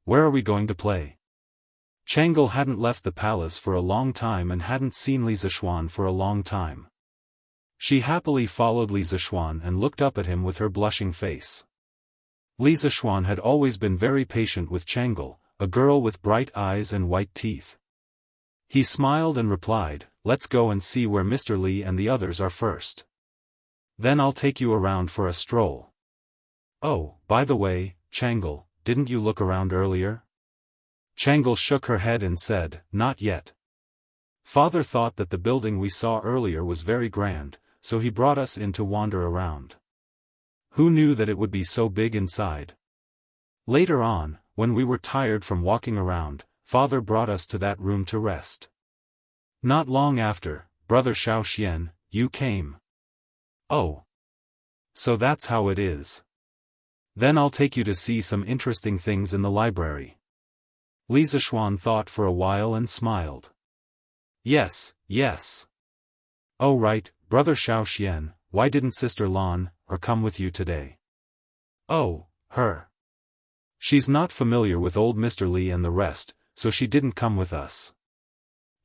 Where are we going to play? Chang'e hadn't left the palace for a long time and hadn't seen Li Zishuan for a long time. She happily followed Li Zishuan and looked up at him with her blushing face. Li Zishuan had always been very patient with Chang'e, a girl with bright eyes and white teeth. He smiled and replied, "Let's go and see where Mr. Li and the others are first. Then I'll take you around for a stroll." "Oh, by the way, Chang'e, didn't you look around earlier?" Chang'e shook her head and said, "Not yet. Father thought that the building we saw earlier was very grand, so he brought us in to wander around. Who knew that it would be so big inside? Later on, when we were tired from walking around, Father brought us to that room to rest. Not long after, Brother Xiao, you came." "Oh. So that's how it is. Then I'll take you to see some interesting things in the library." Li Zishuan thought for a while and smiled. "Yes, yes. Oh right, Brother Xiao, why didn't Sister Lan come with you today?" "Oh, her. She's not familiar with old Mr. Li and the rest, so she didn't come with us.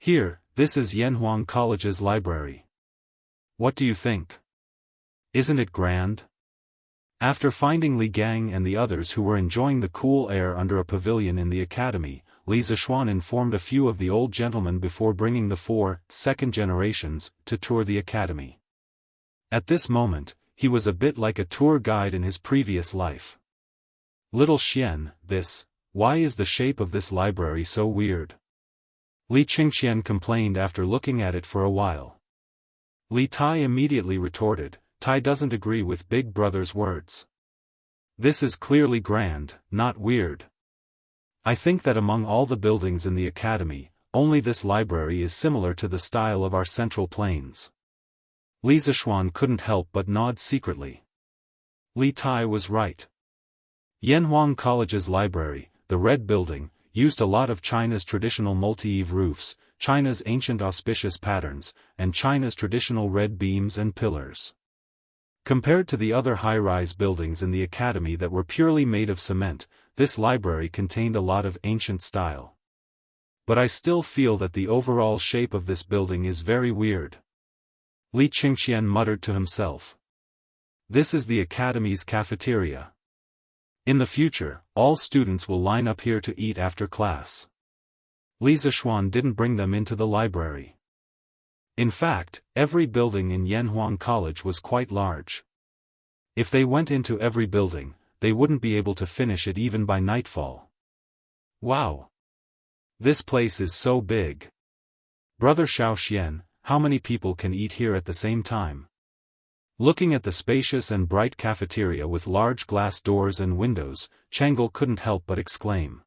Here, this is Yanhuang College's library. What do you think? Isn't it grand?" After finding Li Gang and the others who were enjoying the cool air under a pavilion in the academy, Li Zishuan informed a few of the old gentlemen before bringing the 4 second generations to tour the academy. At this moment, he was a bit like a tour guide in his previous life. "Little Xian, why is the shape of this library so weird?" Li Qingxian complained after looking at it for a while. Li Tai immediately retorted, "Tai doesn't agree with Big Brother's words. This is clearly grand, not weird. I think that among all the buildings in the academy, only this library is similar to the style of our central plains." Li Zishuan couldn't help but nod secretly. Li Tai was right. Yanhuang College's library, the red building, used a lot of China's traditional multi-eave roofs, China's ancient auspicious patterns, and China's traditional red beams and pillars. Compared to the other high-rise buildings in the academy that were purely made of cement, this library contained a lot of ancient style. But I still feel that the overall shape of this building is very weird. Li Qingxian muttered to himself. This is the academy's cafeteria. In the future, all students will line up here to eat after class. Li Zishuan didn't bring them into the library. In fact, every building in Yanhuang College was quite large. If they went into every building, they wouldn't be able to finish it even by nightfall. Wow! This place is so big. Brother Xiao, how many people can eat here at the same time? Looking at the spacious and bright cafeteria with large glass doors and windows, Chang'e couldn't help but exclaim.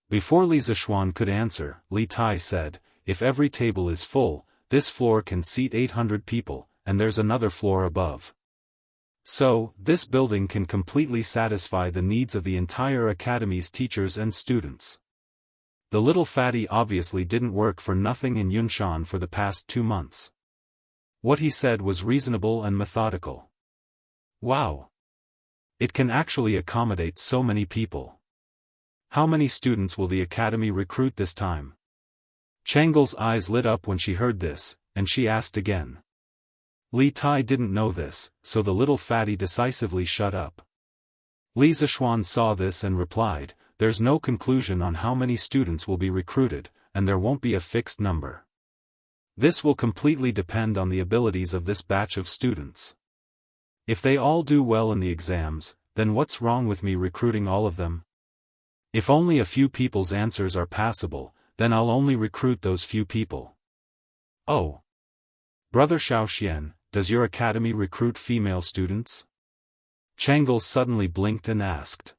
Before Li Zishuan could answer, Li Tai said, "If every table is full, this floor can seat 800 people, and there's another floor above. So, this building can completely satisfy the needs of the entire academy's teachers and students." The little fatty obviously didn't work for nothing in Yunshan for the past 2 months. What he said was reasonable and methodical. Wow! It can actually accommodate so many people. How many students will the academy recruit this time? Chang'e's eyes lit up when she heard this, and she asked again. Li Tai didn't know this, so the little fatty decisively shut up. Li Zishuan saw this and replied, "There's no conclusion on how many students will be recruited, and there won't be a fixed number. This will completely depend on the abilities of this batch of students. If they all do well in the exams, then what's wrong with me recruiting all of them? If only a few people's answers are passable, then I'll only recruit those few people." "Oh. Brother Xiao, does your academy recruit female students?" Chang'e suddenly blinked and asked.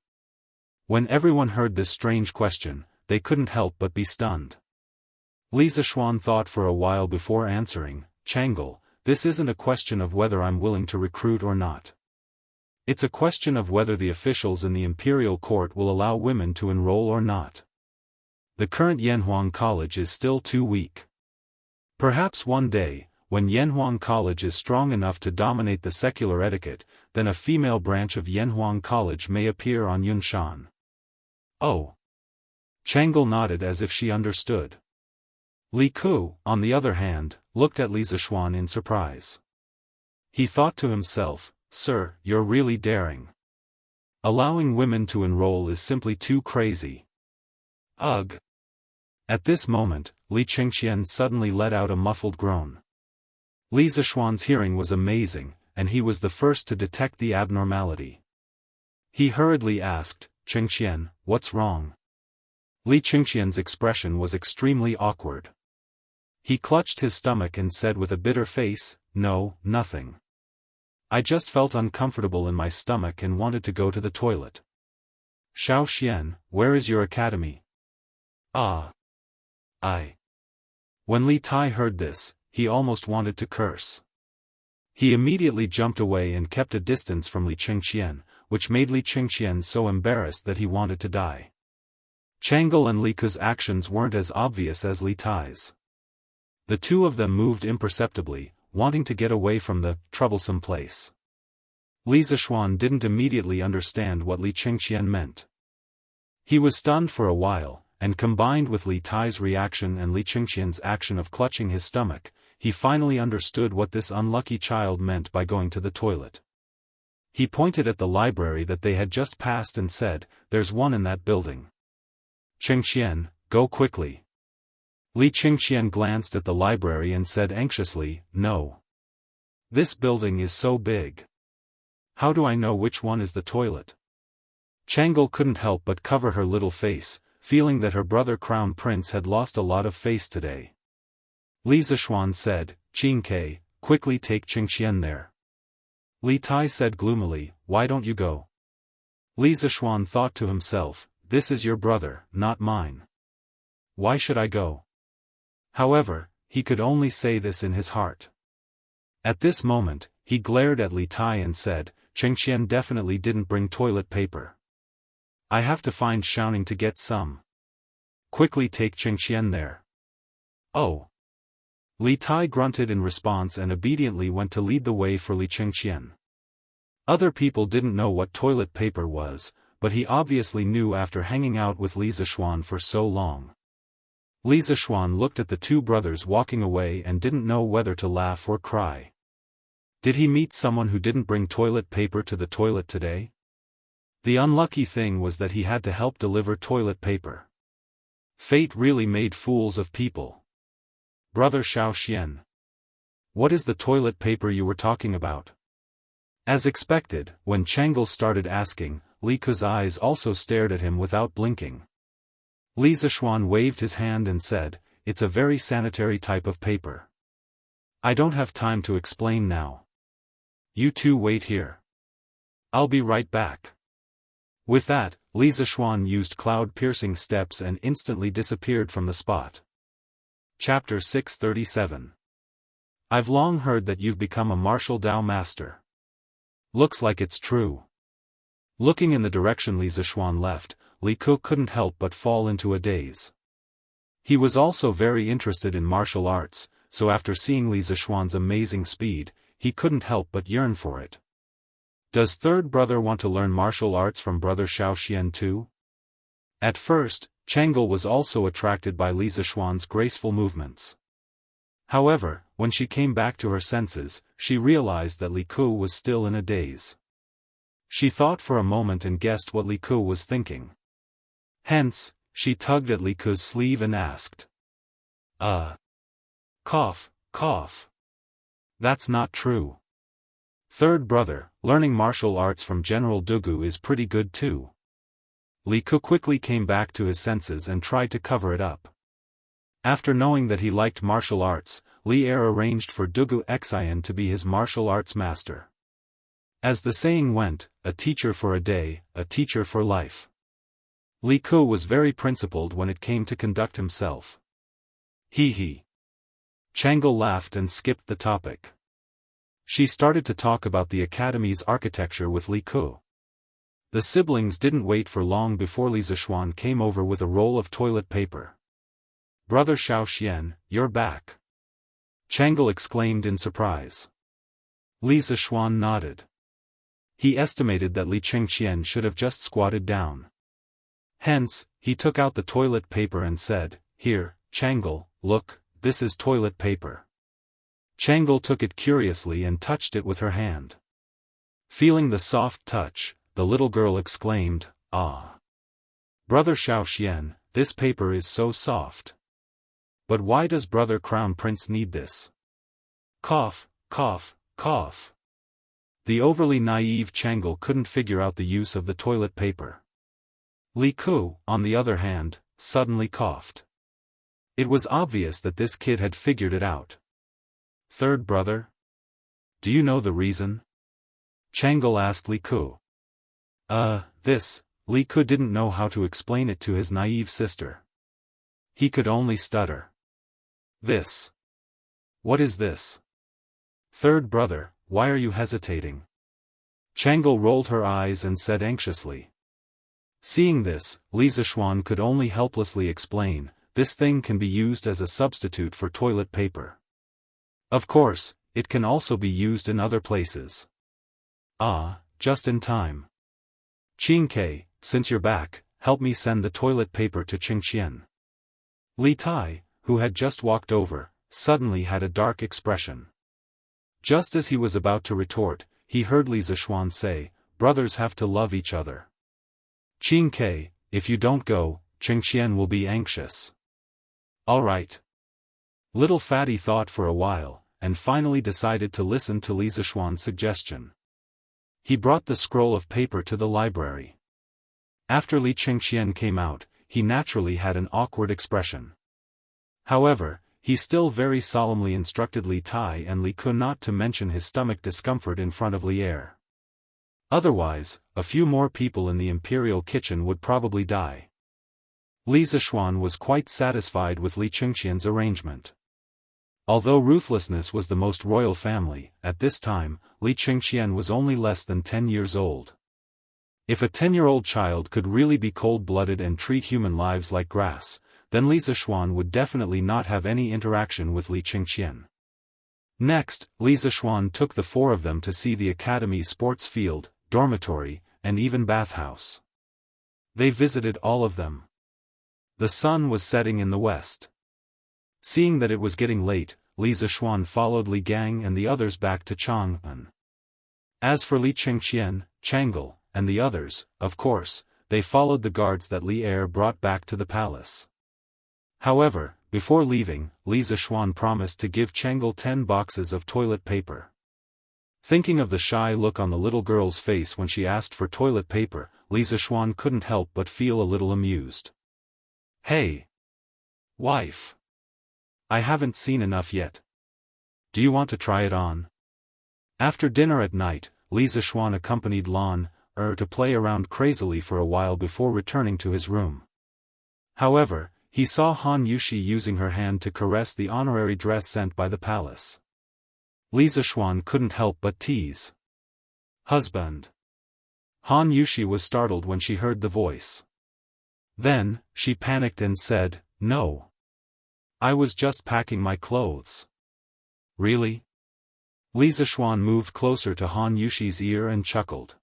When everyone heard this strange question, they couldn't help but be stunned. Li Zishuan thought for a while before answering, "Chang'e, this isn't a question of whether I'm willing to recruit or not. It's a question of whether the officials in the imperial court will allow women to enroll or not. The current Yanhuang College is still too weak. Perhaps one day, when Yanhuang College is strong enough to dominate the secular etiquette, then a female branch of Yanhuang College may appear on Yunshan." "Oh. Changel nodded as if she understood. Li Ku, on the other hand, looked at Li Zishuan in surprise. He thought to himself, "Sir, you're really daring. Allowing women to enroll is simply too crazy." Ugh! At this moment, Li Chengxian suddenly let out a muffled groan. Li Zishuan's hearing was amazing, and he was the first to detect the abnormality. He hurriedly asked, "Chengxian, what's wrong?" Li Chengxian's expression was extremely awkward. He clutched his stomach and said with a bitter face, "No, nothing. I just felt uncomfortable in my stomach and wanted to go to the toilet." "Xiao Xian, where is your academy?" "Ah. When Li Tai heard this, he almost wanted to curse. He immediately jumped away and kept a distance from Li Chengxian, which made Li Chengxian so embarrassed that he wanted to die. Changel and Li Ke's actions weren't as obvious as Li Tai's. The two of them moved imperceptibly, wanting to get away from the troublesome place. Li Zishuan didn't immediately understand what Li Chengxian meant. He was stunned for a while, and combined with Li Tai's reaction and Li Chengxian's action of clutching his stomach, he finally understood what this unlucky child meant by going to the toilet. He pointed at the library that they had just passed and said, "There's one in that building. Chengxian, go quickly." Li Chengxian glanced at the library and said anxiously, "No. This building is so big. How do I know which one is the toilet?" Changel couldn't help but cover her little face, feeling that her brother Crown Prince had lost a lot of face today. Li Zishuan said, "Qingke, quickly take Chengxian there." Li Tai said gloomily, "Why don't you go?" Li Zishuan thought to himself, "This is your brother, not mine. Why should I go?" However, he could only say this in his heart. At this moment, he glared at Li Tai and said, "Chengxian definitely didn't bring toilet paper. I have to find Xiaoning to get some. Quickly take Chengxian there." "Oh." Li Tai grunted in response and obediently went to lead the way for Li Chengxian. Other people didn't know what toilet paper was, but he obviously knew after hanging out with Li Zishuan for so long. Li Zishuan looked at the two brothers walking away and didn't know whether to laugh or cry. Did he meet someone who didn't bring toilet paper to the toilet today? The unlucky thing was that he had to help deliver toilet paper. Fate really made fools of people. "Brother Xiao Xian. What is the toilet paper you were talking about?" As expected, when Changel started asking, Li Ke's eyes also stared at him without blinking. Li Zishuan waved his hand and said, "It's a very sanitary type of paper. I don't have time to explain now. You two wait here. I'll be right back." With that, Li Zishuan used cloud-piercing steps and instantly disappeared from the spot. Chapter 637. I've long heard that you've become a martial Dao master. Looks like it's true. Looking in the direction Li Zishuan left, Li Ke couldn't help but fall into a daze. He was also very interested in martial arts, so after seeing Li Zishuan's amazing speed, he couldn't help but yearn for it. Does third brother want to learn martial arts from brother Xiao Xian too? At first, Changel was also attracted by Li Zishuan's graceful movements. However, when she came back to her senses, she realized that Li Ke was still in a daze. She thought for a moment and guessed what Li Ke was thinking. Hence, she tugged at Li Ke's sleeve and asked. Cough, cough. That's not true. Third brother, learning martial arts from General Dugu is pretty good too." Li Ke quickly came back to his senses and tried to cover it up. After knowing that he liked martial arts, Li Er arranged for Dugu Xian to be his martial arts master. As the saying went, a teacher for a day, a teacher for life. Li Ke was very principled when it came to conduct himself. He. Changel laughed and skipped the topic. She started to talk about the academy's architecture with Li Ke. The siblings didn't wait for long before Li Zishuan came over with a roll of toilet paper. "Brother Xiao Xian, you're back." Changel exclaimed in surprise. Li Zishuan nodded. He estimated that Li Chengxian should have just squatted down. Hence, he took out the toilet paper and said, "Here, Changle, look, this is toilet paper." Changle took it curiously and touched it with her hand. Feeling the soft touch, the little girl exclaimed, "Ah! Brother Xiaoxian, this paper is so soft. But why does Brother Crown Prince need this?" Cough, cough, cough. The overly naive Changle couldn't figure out the use of the toilet paper. Li Ku, on the other hand, suddenly coughed. It was obvious that this kid had figured it out. "Third brother? Do you know the reason?" Changle asked Li Ku. Li Ku didn't know how to explain it to his naive sister. He could only stutter. "This. What is this? Third brother, why are you hesitating?" Changle rolled her eyes and said anxiously. Seeing this, Li Zishuan could only helplessly explain, "This thing can be used as a substitute for toilet paper. Of course, it can also be used in other places." "Ah, just in time. Qingke, since you're back, help me send the toilet paper to Qingxian." Li Tai, who had just walked over, suddenly had a dark expression. Just as he was about to retort, he heard Li Zishuan say, "Brothers have to love each other. Qingke, if you don't go, Qingxian will be anxious." "All right." Little Fatty thought for a while, and finally decided to listen to Li Zishuan's suggestion. He brought the scroll of paper to the library. After Li Qingxian came out, he naturally had an awkward expression. However, he still very solemnly instructed Li Tai and Li Ku not to mention his stomach discomfort in front of Li Er. Otherwise, a few more people in the imperial kitchen would probably die. Li Zishuan was quite satisfied with Li Qingxian's arrangement. Although ruthlessness was the most royal family, at this time, Li Qingxian was only less than 10 years old. If a 10-year-old child could really be cold-blooded and treat human lives like grass, then Li Zishuan would definitely not have any interaction with Li Qingxian. Next, Li Zishuan took the four of them to see the academy's sports field, dormitory, and even bathhouse. They visited all of them. The sun was setting in the west. Seeing that it was getting late, Li Zishuan followed Li Gang and the others back to Chang'an. As for Li Qingxian, Changle, and the others, of course, they followed the guards that Li Er brought back to the palace. However, before leaving, Li Zishuan promised to give Changle 10 boxes of toilet paper. Thinking of the shy look on the little girl's face when she asked for toilet paper, Li Zishuan couldn't help but feel a little amused. "Hey! Wife! I haven't seen enough yet. Do you want to try it on?" After dinner at night, Li Zishuan accompanied Lan Er to play around crazily for a while before returning to his room. However, he saw Han Yushi using her hand to caress the honorary dress sent by the palace. Li Zishuan couldn't help but tease. "Husband." Han Yushi was startled when she heard the voice. Then, she panicked and said, "No. I was just packing my clothes." "Really?" Li Zishuan moved closer to Han Yushi's ear and chuckled.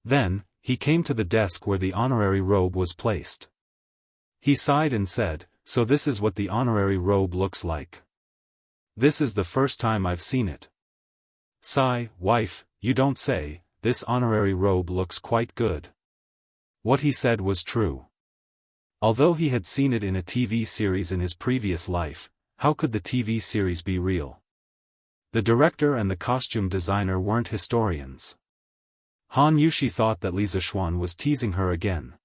Then, he came to the desk where the honorary robe was placed. He sighed and said, "So this is what the honorary robe looks like. This is the first time I've seen it." "Sigh, wife, you don't say, this honorary robe looks quite good." What he said was true. Although he had seen it in a TV series in his previous life, how could the TV series be real? The director and the costume designer weren't historians. Han Yushi thought that Li Zishuan was teasing her again.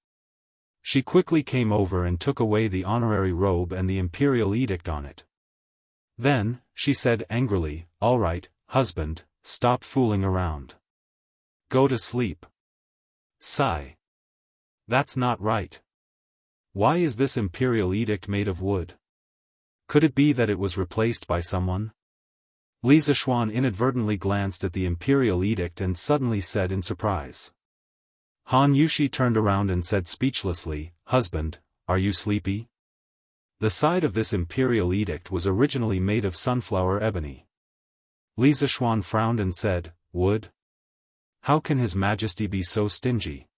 She quickly came over and took away the honorary robe and the imperial edict on it. Then, she said angrily, "All right, husband, stop fooling around. Go to sleep." Sigh. That's not right. Why is this imperial edict made of wood? Could it be that it was replaced by someone? Li Zishuan inadvertently glanced at the imperial edict and suddenly said in surprise. Han Yushi turned around and said speechlessly, "Husband, are you sleepy?" The side of this imperial edict was originally made of sunflower ebony. Li Zishuan frowned and said, "Wood? How can His Majesty be so stingy?"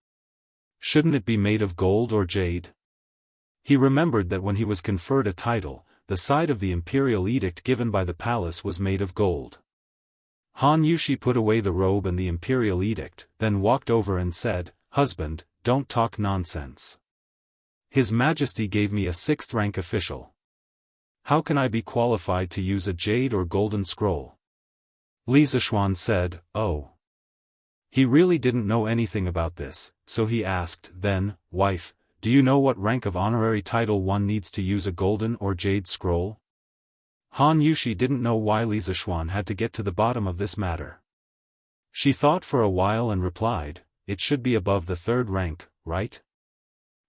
shouldn't it be made of gold or jade? He remembered that when he was conferred a title, the side of the imperial edict given by the palace was made of gold. Han Yushi put away the robe and the imperial edict, then walked over and said, "Husband, don't talk nonsense. His Majesty gave me a 6th rank official. How can I be qualified to use a jade or golden scroll?" Li Zishuan said, "Oh." He really didn't know anything about this, so he asked, "Then, wife, do you know what rank of honorary title one needs to use a golden or jade scroll?" Han Yushi didn't know why Li Zishuan had to get to the bottom of this matter. She thought for a while and replied, "It should be above the 3rd rank, right?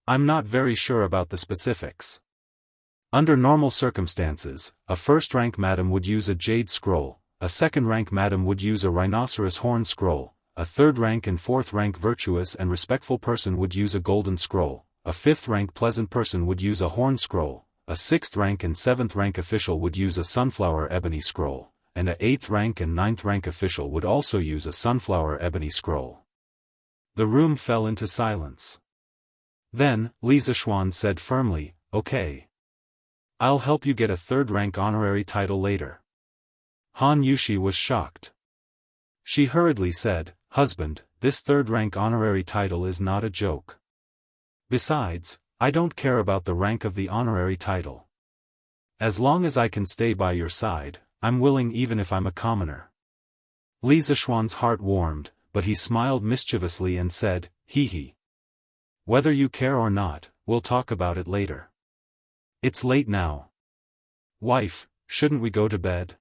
I'm not very sure about the specifics. Under normal circumstances, a 1st rank madam would use a jade scroll, a 2nd rank madam would use a rhinoceros horn scroll, a 3rd rank and 4th rank virtuous and respectful person would use a golden scroll, a 5th rank pleasant person would use a horn scroll, a 6th rank and 7th rank official would use a sunflower ebony scroll, and a 8th rank and 9th rank official would also use a sunflower ebony scroll." The room fell into silence. Then, Li Zishuan said firmly, "Okay. I'll help you get a 3rd rank honorary title later." Han Yushi was shocked. She hurriedly said, "Husband, this 3rd rank honorary title is not a joke. Besides, I don't care about the rank of the honorary title. As long as I can stay by your side, I'm willing even if I'm a commoner." Li Zishuan's heart warmed, but he smiled mischievously and said, "Hee hee. Whether you care or not, we'll talk about it later. It's late now. Wife, shouldn't we go to bed?"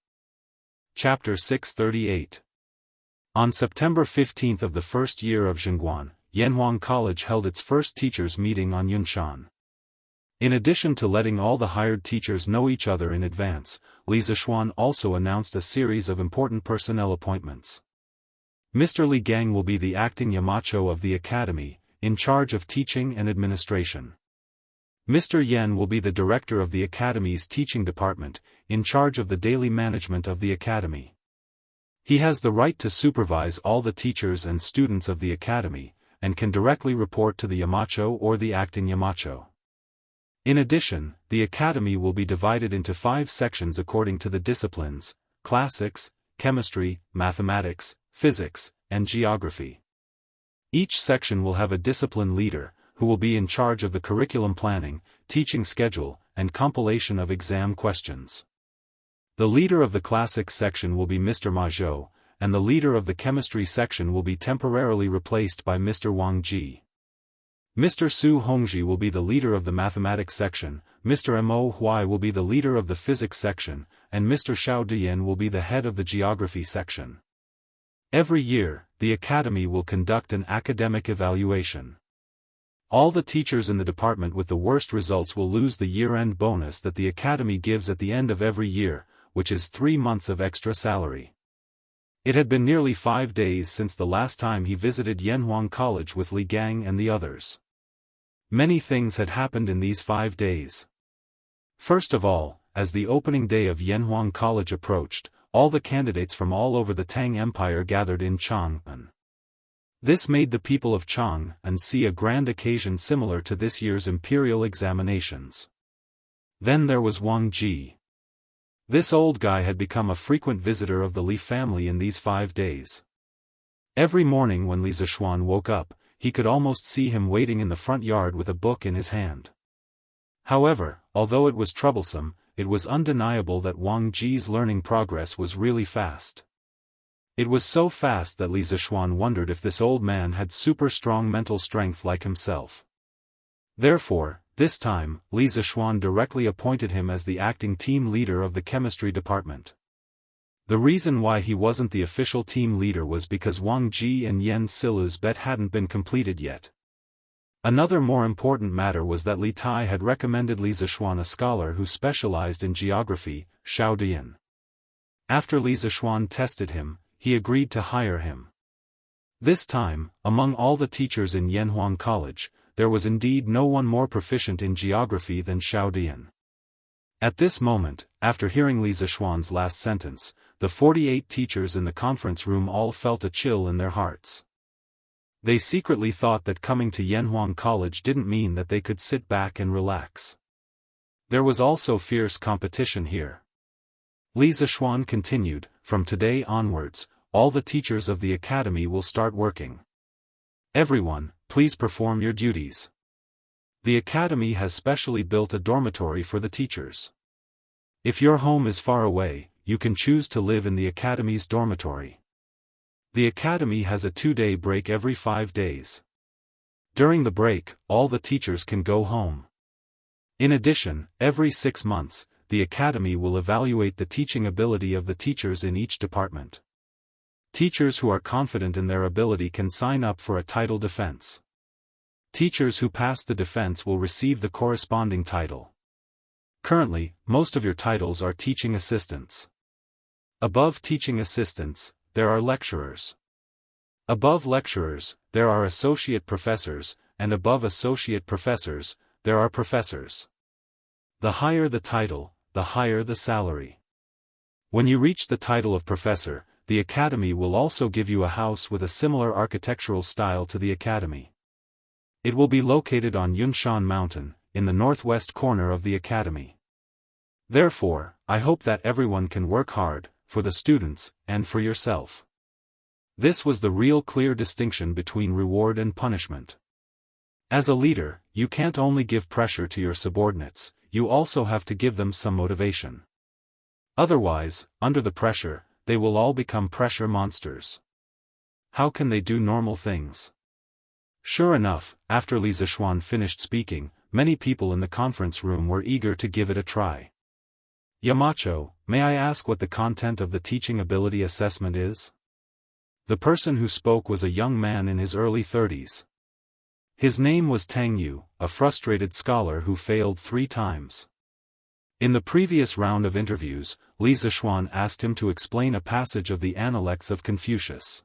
Chapter 638. On September 15th of the 1st year of Zhengguan, Yanhuang College held its first teachers' meeting on Yunshan. In addition to letting all the hired teachers know each other in advance, Li Zishuan also announced a series of important personnel appointments. Mr. Li Gang will be the acting Yamacho of the academy, in charge of teaching and administration. Mr. Yen will be the director of the academy's teaching department, in charge of the daily management of the academy. He has the right to supervise all the teachers and students of the academy, and can directly report to the Yamacho or the acting Yamacho. In addition, the academy will be divided into 5 sections according to the disciplines: classics, chemistry, mathematics, physics, and geography. Each section will have a discipline leader, who will be in charge of the curriculum planning, teaching schedule, and compilation of exam questions. The leader of the classics section will be Mr. Ma Zhou, and the leader of the chemistry section will be temporarily replaced by Mr. Wang Ji. Mr. Su Hongji will be the leader of the mathematics section, Mr. Mo Huai will be the leader of the physics section, and Mr. Xiao Diyan will be the head of the geography section. Every year, the academy will conduct an academic evaluation. All the teachers in the department with the worst results will lose the year-end bonus that the academy gives at the end of every year, which is 3 months of extra salary. It had been nearly 5 days since the last time he visited Yanhuang College with Li Gang and the others. Many things had happened in these 5 days. First of all, as the opening day of Yanhuang College approached, all the candidates from all over the Tang Empire gathered in Chang'an. This made the people of Chang'an see a grand occasion similar to this year's imperial examinations. Then there was Wang Ji. This old guy had become a frequent visitor of the Li family in these 5 days. Every morning when Li Zishuan woke up, he could almost see him waiting in the front yard with a book in his hand. However, although it was troublesome, it was undeniable that Wang Ji's learning progress was really fast. It was so fast that Li Zishuan wondered if this old man had super strong mental strength like himself. Therefore, this time, Li Zishuan directly appointed him as the acting team leader of the chemistry department. The reason why he wasn't the official team leader was because Wang Ji and Yen Silu's bet hadn't been completed yet. Another more important matter was that Li Tai had recommended Li Zishuan a scholar who specialized in geography, Xiao Diyan. After Li Zishuan tested him, he agreed to hire him. This time, among all the teachers in Yanhuang College, there was indeed no one more proficient in geography than Xiao Diyan. At this moment, after hearing Li Zishuan's last sentence, the 48 teachers in the conference room all felt a chill in their hearts. They secretly thought that coming to Yanhuang College didn't mean that they could sit back and relax. There was also fierce competition here. Li Zishuan continued, "From today onwards, all the teachers of the academy will start working. Everyone, please perform your duties. The academy has specially built a dormitory for the teachers. If your home is far away, you can choose to live in the academy's dormitory. The academy has a 2-day break every 5 days. During the break, all the teachers can go home. In addition, every 6 months, the academy will evaluate the teaching ability of the teachers in each department. Teachers who are confident in their ability can sign up for a title defense. Teachers who pass the defense will receive the corresponding title. Currently, most of your titles are teaching assistants. Above teaching assistants, there are lecturers. Above lecturers, there are associate professors, and above associate professors, there are professors. The higher the title, the higher the salary. When you reach the title of professor, the academy will also give you a house with a similar architectural style to the academy. It will be located on Yunshan Mountain, in the northwest corner of the academy. Therefore, I hope that everyone can work hard, for the students, and for yourself." This was the real clear distinction between reward and punishment. As a leader, you can't only give pressure to your subordinates, you also have to give them some motivation. Otherwise, under the pressure, they will all become pressure monsters. How can they do normal things? Sure enough, after Li Zishuan finished speaking, many people in the conference room were eager to give it a try. "Yamacho, may I ask what the content of the teaching ability assessment is?" The person who spoke was a young man in his early 30s. His name was Tang Yu, a frustrated scholar who failed 3 times. In the previous round of interviews, Li Zishuan asked him to explain a passage of the Analects of Confucius.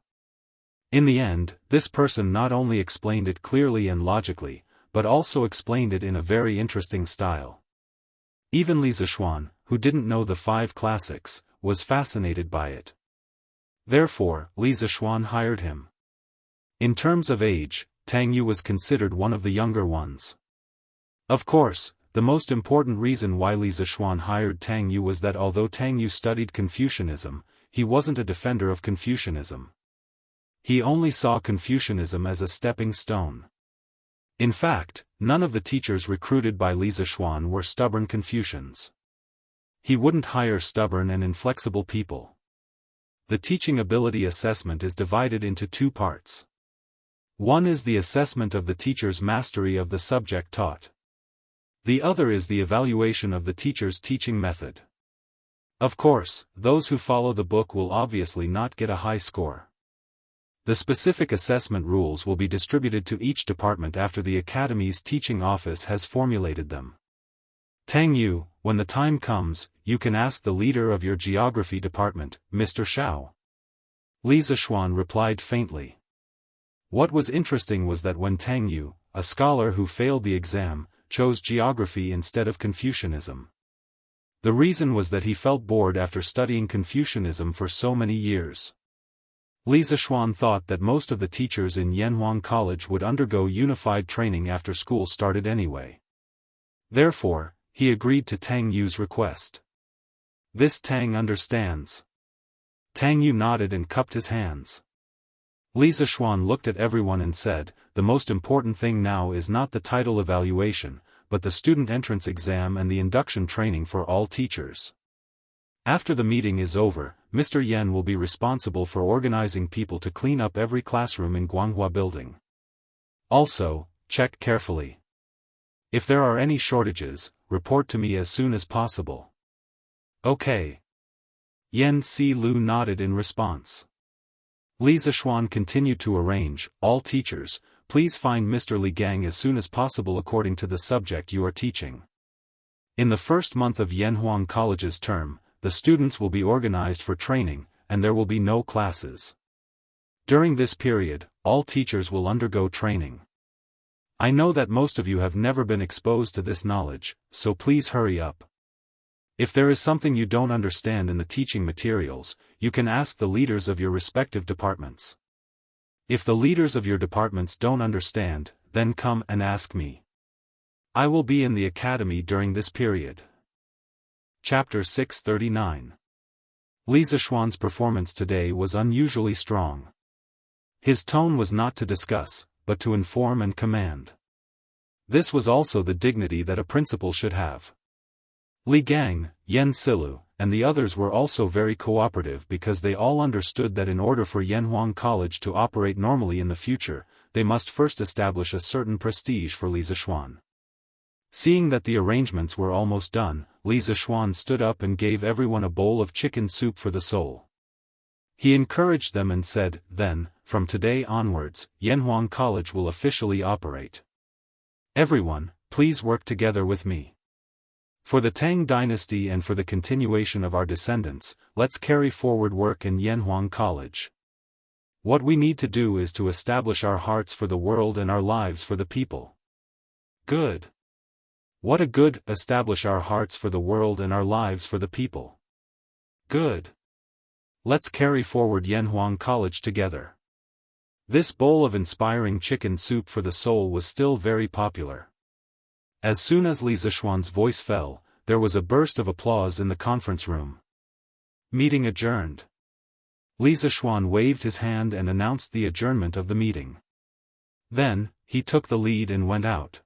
In the end, this person not only explained it clearly and logically, but also explained it in a very interesting style. Even Li Zishuan, who didn't know the 5 classics, was fascinated by it. Therefore, Li Zishuan hired him. In terms of age, Tang Yu was considered one of the younger ones. Of course, the most important reason why Li Zishuan hired Tang Yu was that although Tang Yu studied Confucianism, he wasn't a defender of Confucianism. He only saw Confucianism as a stepping stone. In fact, none of the teachers recruited by Li Zishuan were stubborn Confucians. He wouldn't hire stubborn and inflexible people. The teaching ability assessment is divided into 2 parts. One is the assessment of the teacher's mastery of the subject taught. The other is the evaluation of the teacher's teaching method. Of course, those who follow the book will obviously not get a high score. The specific assessment rules will be distributed to each department after the Academy's teaching office has formulated them. Tang Yu, when the time comes, you can ask the leader of your geography department, Mr. Shao. Li Zishuan replied faintly. What was interesting was that when Tang Yu, a scholar who failed the exam, chose geography instead of Confucianism. The reason was that he felt bored after studying Confucianism for so many years. Li Zishuan thought that most of the teachers in Yanhuang College would undergo unified training after school started anyway. Therefore, he agreed to Tang Yu's request. This Tang understands. Tang Yu nodded and cupped his hands. Li Zishuan looked at everyone and said, "The most important thing now is not the title evaluation, but the student entrance exam and the induction training for all teachers. After the meeting is over, Mr. Yen will be responsible for organizing people to clean up every classroom in Guanghua building. Also, check carefully. If there are any shortages, report to me as soon as possible." Okay. Yen Si Lu nodded in response. Li Zishuan continued to arrange, "All teachers, please find Mr. Li Gang as soon as possible according to the subject you are teaching. In the first month of Yanhuang College's term, the students will be organized for training, and there will be no classes. During this period, all teachers will undergo training. I know that most of you have never been exposed to this knowledge, so please hurry up. If there is something you don't understand in the teaching materials, you can ask the leaders of your respective departments. If the leaders of your departments don't understand, then come and ask me. I will be in the academy during this period. Chapter 639. Li Zishuan's performance today was unusually strong. His tone was not to discuss, but to inform and command. This was also the dignity that a principal should have. Li Gang, Yen Silu, and the others were also very cooperative because they all understood that in order for Yanhuang College to operate normally in the future, they must first establish a certain prestige for Li Zishuan. Seeing that the arrangements were almost done, Li Zishuan stood up and gave everyone a bowl of chicken soup for the soul. He encouraged them and said, "Then, from today onwards, Yanhuang College will officially operate. Everyone, please work together with me. For the Tang dynasty and for the continuation of our descendants, let's carry forward work in Yanhuang College. What we need to do is to establish our hearts for the world and our lives for the people." Good. What a good, establish our hearts for the world and our lives for the people. Good. Let's carry forward Yanhuang College together. This bowl of inspiring chicken soup for the soul was still very popular. As soon as Li Zishuan's voice fell, there was a burst of applause in the conference room. Meeting adjourned. Li Zishuan waved his hand and announced the adjournment of the meeting. Then, he took the lead and went out.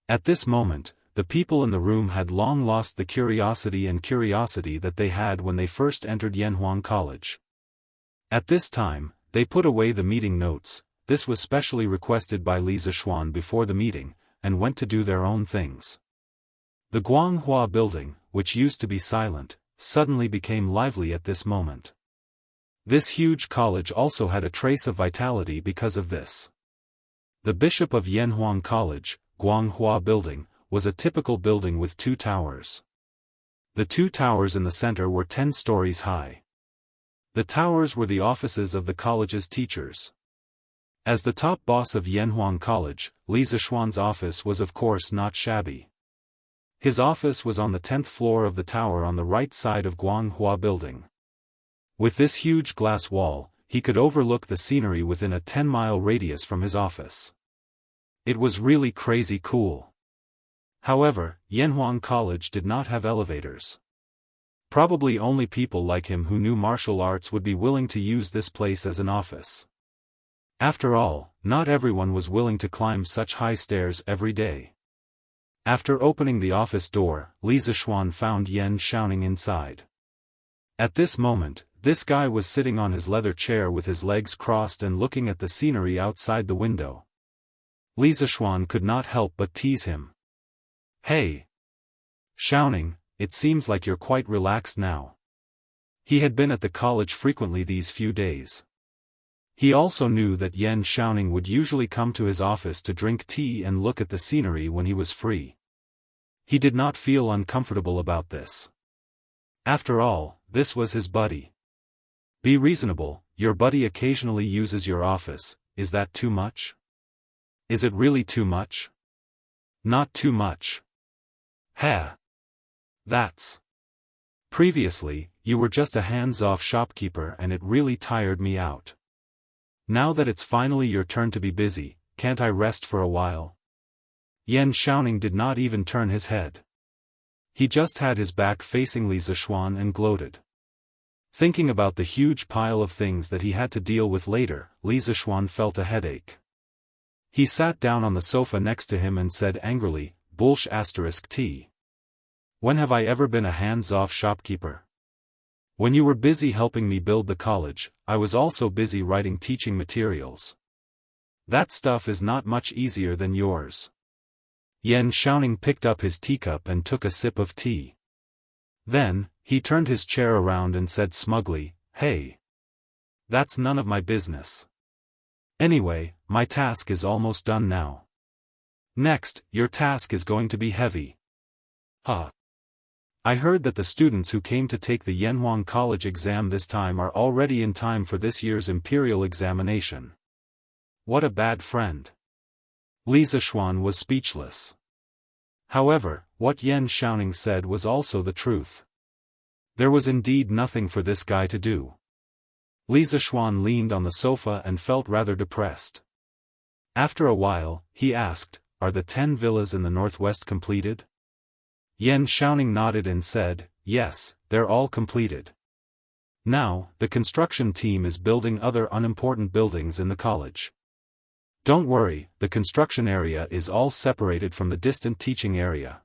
At this moment, the people in the room had long lost the curiosity that they had when they first entered Yanhuang College. At this time, they put away the meeting notes. This was specially requested by Li Zishuan before the meeting, and went to do their own things. The Guanghua building, which used to be silent, suddenly became lively at this moment. This huge college also had a trace of vitality because of this. The bishop of Yanhuang College, Guanghua building, was a typical building with 2 towers. The 2 towers in the center were 10 stories high. The towers were the offices of the college's teachers. As the top boss of Yanhuang College, Li Zishuan's office was of course not shabby. His office was on the 10th floor of the tower on the right side of Guanghua building. With this huge glass wall, he could overlook the scenery within a 10-mile radius from his office. It was really crazy cool. However, Yanhuang College did not have elevators. Probably only people like him who knew martial arts would be willing to use this place as an office. After all, not everyone was willing to climb such high stairs every day. After opening the office door, Li Zishuan found Yen Xianxia inside. At this moment, this guy was sitting on his leather chair with his legs crossed and looking at the scenery outside the window. Li Zishuan could not help but tease him. "Hey, Xianxia, it seems like you're quite relaxed now." He had been at the college frequently these few days. He also knew that Yen Xianxia would usually come to his office to drink tea and look at the scenery when he was free. He did not feel uncomfortable about this. After all, this was his buddy. Be reasonable, your buddy occasionally uses your office, is that too much? Is it really too much? Not too much. Heh. That's. Previously, you were just a hands-off shopkeeper and it really tired me out. Now that it's finally your turn to be busy, can't I rest for a while? Yen Xianxia did not even turn his head. He just had his back facing Li Zishuan and gloated. Thinking about the huge pile of things that he had to deal with later, Li Zishuan felt a headache. He sat down on the sofa next to him and said angrily, "T. When have I ever been a hands-off shopkeeper? When you were busy helping me build the college, I was also busy writing teaching materials. That stuff is not much easier than yours." Yen Xianxia picked up his teacup and took a sip of tea. Then, he turned his chair around and said smugly, "Hey. That's none of my business. Anyway, my task is almost done now. Next, your task is going to be heavy." "Huh. I heard that the students who came to take the Yanhuang College exam this time are already in time for this year's imperial examination. What a bad friend." Li Zishuan was speechless. However, what Yen Xianxia said was also the truth. There was indeed nothing for this guy to do. Li Zishuan leaned on the sofa and felt rather depressed. After a while, he asked, "Are the 10 villas in the northwest completed?" Yan Xiaoning nodded and said, "Yes, they're all completed. Now, the construction team is building other unimportant buildings in the college. Don't worry, the construction area is all separated from the distant teaching area.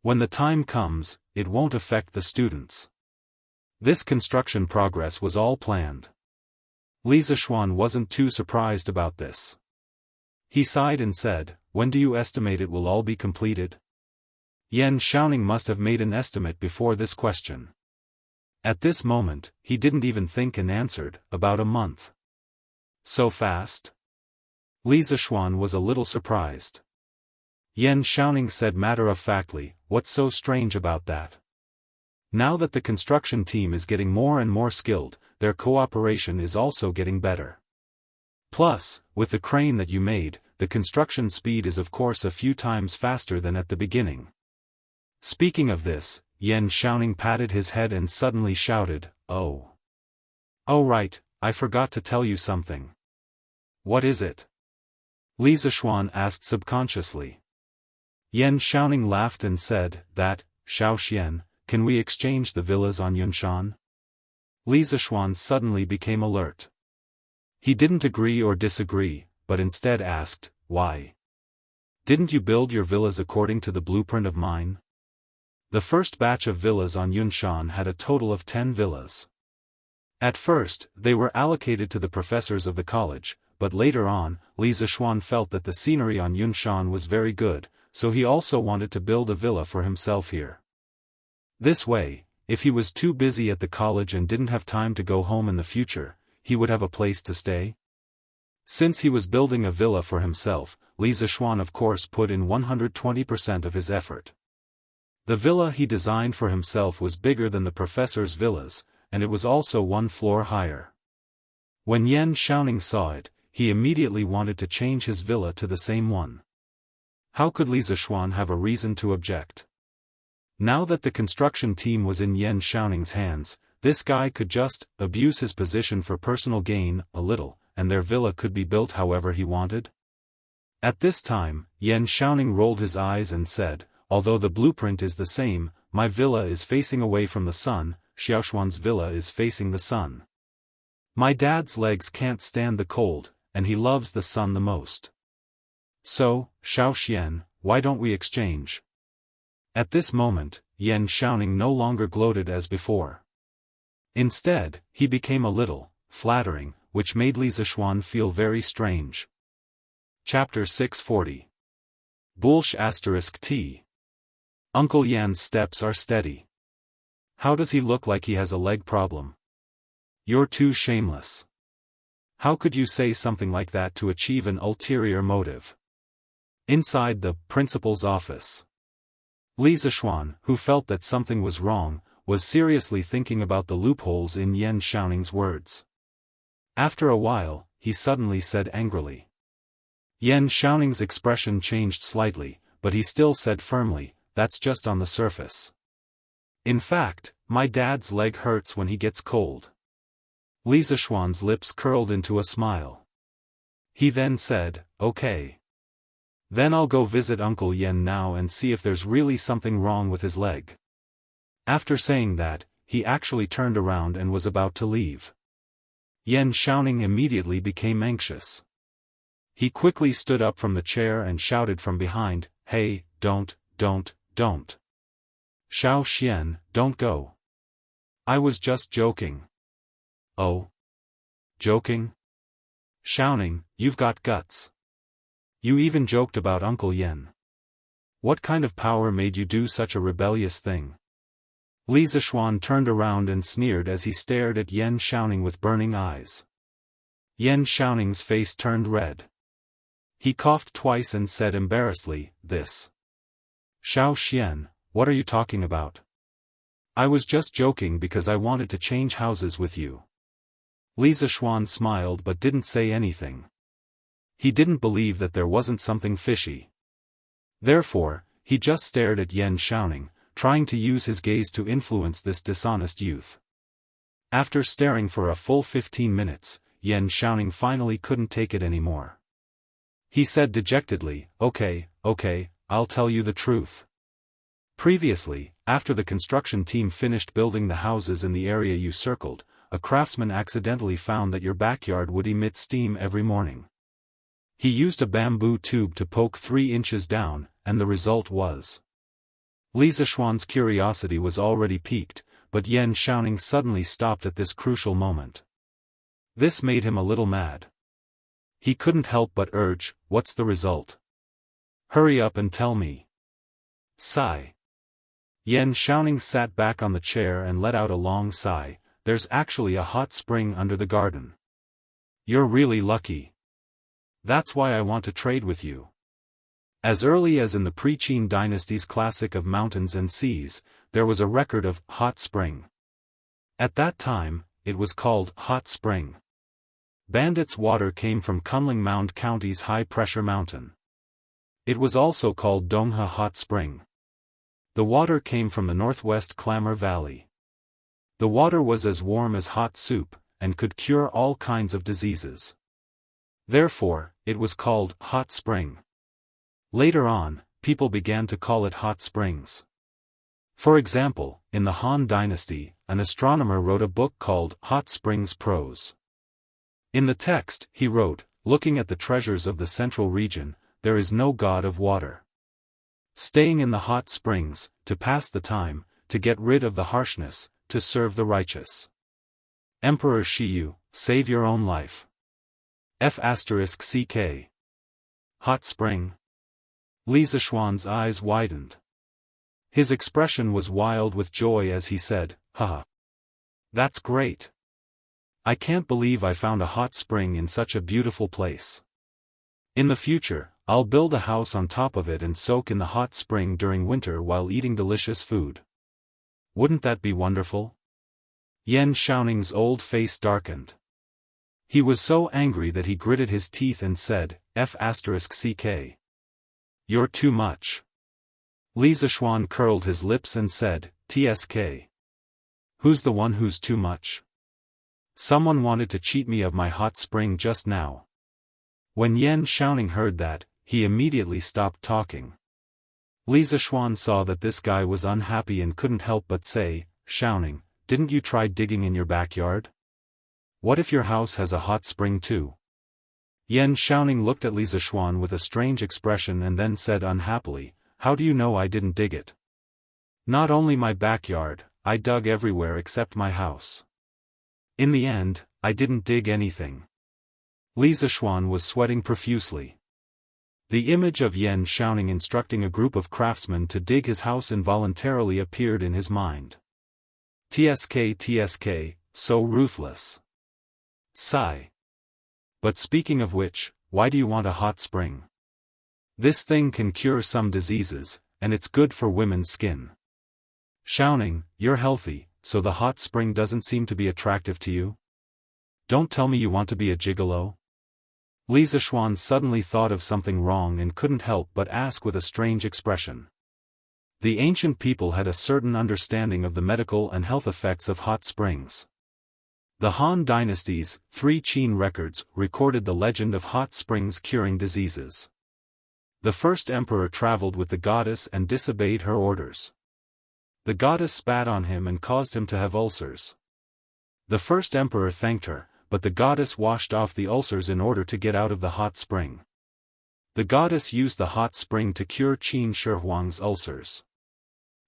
When the time comes, it won't affect the students." This construction progress was all planned. Li Zishuan wasn't too surprised about this. He sighed and said, "When do you estimate it will all be completed?" Yan Xiaoning must have made an estimate before this question. At this moment, he didn't even think and answered, "About a month." So fast? Li Zishuan was a little surprised. Yan Xiaoning said matter-of-factly, "What's so strange about that? Now that the construction team is getting more and more skilled, their cooperation is also getting better. Plus, with the crane that you made, the construction speed is of course a few times faster than at the beginning." Speaking of this, Yan Xiaoning patted his head and suddenly shouted, "Oh! Oh right, I forgot to tell you something." "What is it?" Li Zishuan asked subconsciously. Yan Xiaoning laughed and said, "That, Xiao Xian, can we exchange the villas on Yunshan?" Li Zishuan suddenly became alert. He didn't agree or disagree, but instead asked, "Why? Didn't you build your villas according to the blueprint of mine?" The first batch of villas on Yunshan had a total of 10 villas. At first, they were allocated to the professors of the college, but later on, Li Zishuan felt that the scenery on Yunshan was very good, so he also wanted to build a villa for himself here. This way, if he was too busy at the college and didn't have time to go home in the future, he would have a place to stay. Since he was building a villa for himself, Li Zishuan of course put in 120% of his effort. The villa he designed for himself was bigger than the professor's villas, and it was also 1 floor higher. When Yan Xiaoning saw it, he immediately wanted to change his villa to the same one. How could Li Zishuan have a reason to object? Now that the construction team was in Yan Xiaoning's hands, this guy could just abuse his position for personal gain a little, and their villa could be built however he wanted. At this time, Yan Xiaoning rolled his eyes and said, "Although the blueprint is the same, my villa is facing away from the sun, Xiaoshuan's villa is facing the sun. My dad's legs can't stand the cold, and he loves the sun the most. So, Xiao Xian, why don't we exchange?" At this moment, Yan Xiaoning no longer gloated as before. Instead, he became a little flattering, which made Li Zishuan feel very strange. Chapter 640. Bulsh *T. Uncle Yan's steps are steady. How does he look like he has a leg problem? You're too shameless. How could you say something like that to achieve an ulterior motive? Inside the principal's office, Li Zishuan, who felt that something was wrong, was seriously thinking about the loopholes in Yan Xiaoning's words. After a while, he suddenly said angrily. Yan Xiaoning's expression changed slightly, but he still said firmly, "That's just on the surface. In fact, my dad's leg hurts when he gets cold." Li Zishuan's lips curled into a smile. He then said, "Okay. Then I'll go visit Uncle Yan now and see if there's really something wrong with his leg." After saying that, he actually turned around and was about to leave. Yan Xiaoning immediately became anxious. He quickly stood up from the chair and shouted from behind, "Hey, don't. Xiao Xian, don't go. I was just joking." "Oh? Joking? Xiaoning, you've got guts. You even joked about Uncle Yan. What kind of power made you do such a rebellious thing?" Li Zishuan turned around and sneered as he stared at Yan Xiaoning with burning eyes. Yan Xiaoning's face turned red. He coughed twice and said embarrassedly, "This. Xiao Xian, what are you talking about? I was just joking because I wanted to change houses with you." Li Zishuan smiled but didn't say anything. He didn't believe that there wasn't something fishy. Therefore, he just stared at Yan Xiaoning, trying to use his gaze to influence this dishonest youth. After staring for a full 15 minutes, Yan Xiaoning finally couldn't take it anymore. He said dejectedly, okay, I'll tell you the truth. Previously, after the construction team finished building the houses in the area you circled, a craftsman accidentally found that your backyard would emit steam every morning. He used a bamboo tube to poke 3 inches down, and the result was. Li Zishuan's curiosity was already piqued, but Yan Xiaoning suddenly stopped at this crucial moment. This made him a little mad. He couldn't help but urge, what's the result? Hurry up and tell me. Sigh. Yan Xiaoning sat back on the chair and let out a long sigh. There's actually a hot spring under the garden. You're really lucky. That's why I want to trade with you. As early as in the pre-Qin dynasty's classic of mountains and seas, there was a record of hot spring. At that time, it was called hot spring. Bandit's water came from Kunling Mound County's high-pressure mountain. It was also called Donghe Hot Spring. The water came from the northwest Clamor Valley. The water was as warm as hot soup, and could cure all kinds of diseases. Therefore, it was called hot spring. Later on, people began to call it hot springs. For example, in the Han Dynasty, an astronomer wrote a book called Hot Springs Prose. In the text, he wrote, looking at the treasures of the central region, there is no god of water. Staying in the hot springs, to pass the time, to get rid of the harshness, to serve the righteous. Emperor Shiyu, save your own life. F***ck. Hot spring. Li Zishuan's eyes widened. His expression was wild with joy as he said, haha. That's great. I can't believe I found a hot spring in such a beautiful place. In the future, I'll build a house on top of it and soak in the hot spring during winter while eating delicious food. Wouldn't that be wonderful? Yan Xiaoning's old face darkened. He was so angry that he gritted his teeth and said, F***ck. You're too much. Li Zishuan curled his lips and said, TSK. Who's the one who's too much? Someone wanted to cheat me of my hot spring just now. When Yan Xiaoning heard that, he immediately stopped talking. Li Zishuan saw that this guy was unhappy and couldn't help but say, Xiaoning, didn't you try digging in your backyard? What if your house has a hot spring too? Yan Xiaoning looked at Li Zishuan with a strange expression and then said unhappily, how do you know I didn't dig it? Not only my backyard, I dug everywhere except my house. In the end, I didn't dig anything. Li Zishuan was sweating profusely. The image of Yan Xiaoning instructing a group of craftsmen to dig his house involuntarily appeared in his mind. TSK, so ruthless. Sigh. But speaking of which, why do you want a hot spring? This thing can cure some diseases, and it's good for women's skin. Xiaoning, you're healthy, so the hot spring doesn't seem to be attractive to you? Don't tell me you want to be a gigolo? Li Zishuan suddenly thought of something wrong and couldn't help but ask with a strange expression. The ancient people had a certain understanding of the medical and health effects of hot springs. The Han Dynasty's 3 Qin records recorded the legend of hot springs curing diseases. The first emperor traveled with the goddess and disobeyed her orders. The goddess spat on him and caused him to have ulcers. The first emperor thanked her, but the goddess washed off the ulcers in order to get out of the hot spring. The goddess used the hot spring to cure Qin Shi Huang's ulcers.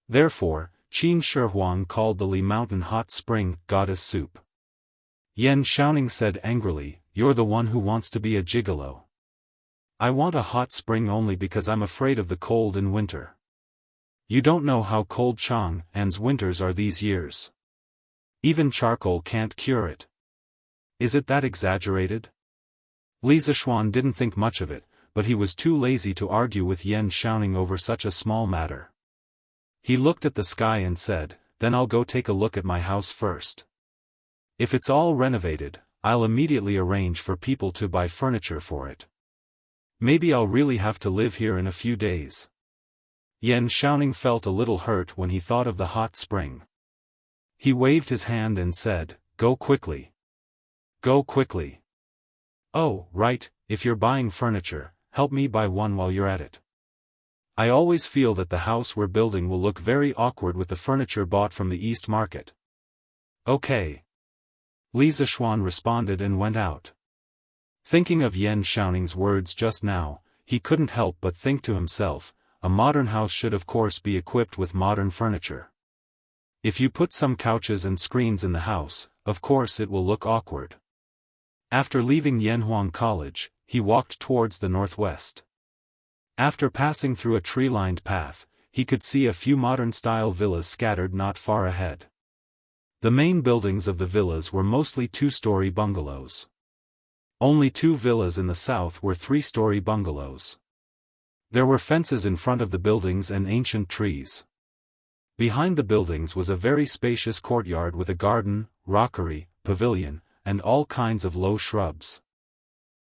Therefore, Qin Shi Huang called the Li Mountain hot spring goddess soup. Yan Xiaoning said angrily, you're the one who wants to be a gigolo. I want a hot spring only because I'm afraid of the cold in winter. You don't know how cold Chang'an's winters are these years. Even charcoal can't cure it. Is it that exaggerated? Li Zishuan didn't think much of it, but he was too lazy to argue with Yan Xiaoning over such a small matter. He looked at the sky and said, then I'll go take a look at my house first. If it's all renovated, I'll immediately arrange for people to buy furniture for it. Maybe I'll really have to live here in a few days. Yan Xiaoning felt a little hurt when he thought of the hot spring. He waved his hand and said, go quickly. Go quickly. Oh, right, if you're buying furniture, help me buy one while you're at it. I always feel that the house we're building will look very awkward with the furniture bought from the East Market. Okay. Li Zishuan responded and went out. Thinking of Yan Xiaoning's words just now, he couldn't help but think to himself, a modern house should of course be equipped with modern furniture. If you put some couches and screens in the house, of course it will look awkward. After leaving Yanhuang College, he walked towards the northwest. After passing through a tree-lined path, he could see a few modern-style villas scattered not far ahead. The main buildings of the villas were mostly two-story bungalows. Only 2 villas in the south were 3-story bungalows. There were fences in front of the buildings and ancient trees. Behind the buildings was a very spacious courtyard with a garden, rockery, pavilion, and all kinds of low shrubs.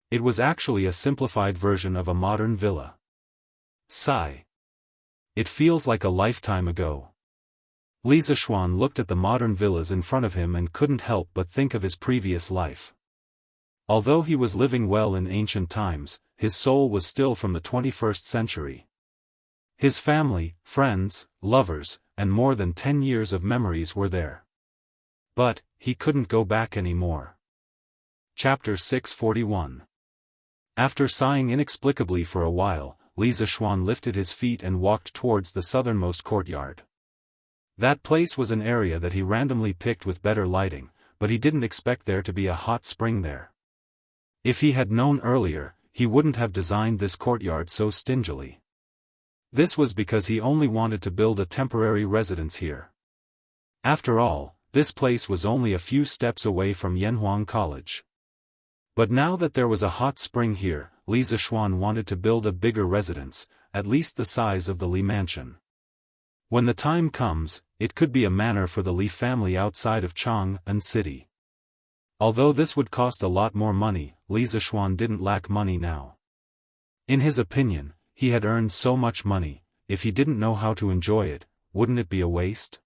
It was actually a simplified version of a modern villa. Sigh. It feels like a lifetime ago. Li Zishuan looked at the modern villas in front of him and couldn't help but think of his previous life. Although he was living well in ancient times, his soul was still from the 21st century. His family, friends, lovers, and more than 10 years of memories were there. But, he couldn't go back anymore. Chapter 641. After sighing inexplicably for a while, Li Zishuan lifted his feet and walked towards the southernmost courtyard. That place was an area that he randomly picked with better lighting, but he didn't expect there to be a hot spring there. If he had known earlier, he wouldn't have designed this courtyard so stingily. This was because he only wanted to build a temporary residence here. After all, this place was only a few steps away from Yanhuang College. But now that there was a hot spring here, Li Zishuan wanted to build a bigger residence, at least the size of the Li mansion. When the time comes, it could be a manor for the Li family outside of Chang'an City. Although this would cost a lot more money, Li Zishuan didn't lack money now. In his opinion, he had earned so much money, if he didn't know how to enjoy it, wouldn't it be a waste?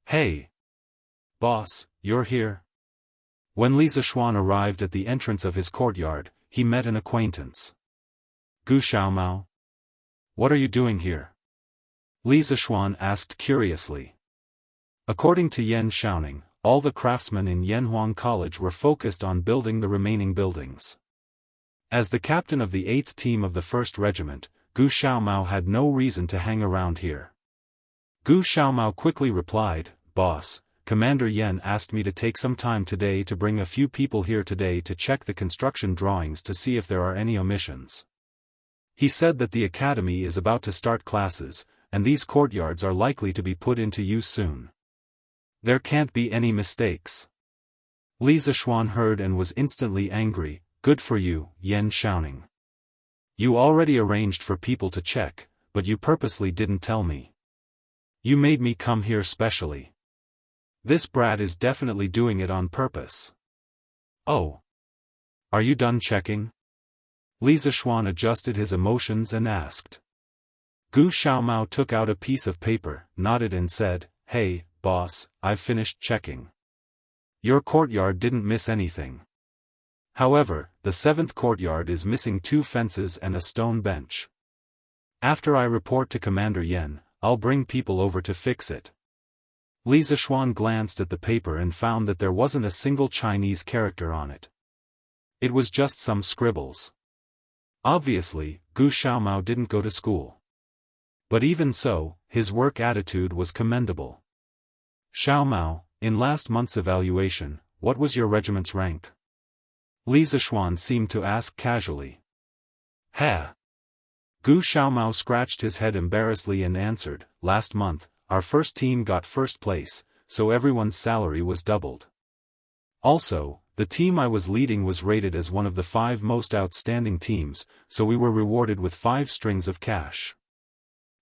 Hey! Boss, you're here? When Li Zishuan arrived at the entrance of his courtyard, he met an acquaintance. Gu Xiaomao? What are you doing here? Li Zishuan asked curiously. According to Yan Xiaoning, all the craftsmen in Yanhuang College were focused on building the remaining buildings. As the captain of the 8th team of the 1st Regiment, Gu Xiaomao had no reason to hang around here. Gu Xiaomao quickly replied, Boss, Commander Yan asked me to take some time today to bring a few people here today to check the construction drawings to see if there are any omissions. He said that the academy is about to start classes, and these courtyards are likely to be put into use soon. There can't be any mistakes. Li Zishuan heard and was instantly angry. Good for you, Yan Xiaoning. You already arranged for people to check, but you purposely didn't tell me. You made me come here specially. This brat is definitely doing it on purpose. Oh. Are you done checking? Li Zishuan adjusted his emotions and asked. Gu Xiaomao took out a piece of paper, nodded and said, Hey, boss, I've finished checking. Your courtyard didn't miss anything. However, the 7th courtyard is missing 2 fences and a stone bench. After I report to Commander Yan, I'll bring people over to fix it. Li Zishuan glanced at the paper and found that there wasn't a single Chinese character on it. It was just some scribbles. Obviously, Gu Xiaomao didn't go to school. But even so, his work attitude was commendable. Xiaomao, in last month's evaluation, what was your regiment's rank? Li Zishuan seemed to ask casually. Ha! Gu Xiaomao scratched his head embarrassedly and answered, Last month, our first team got first place, so everyone's salary was doubled. Also, the team I was leading was rated as one of the 5 most outstanding teams, so we were rewarded with 5 strings of cash.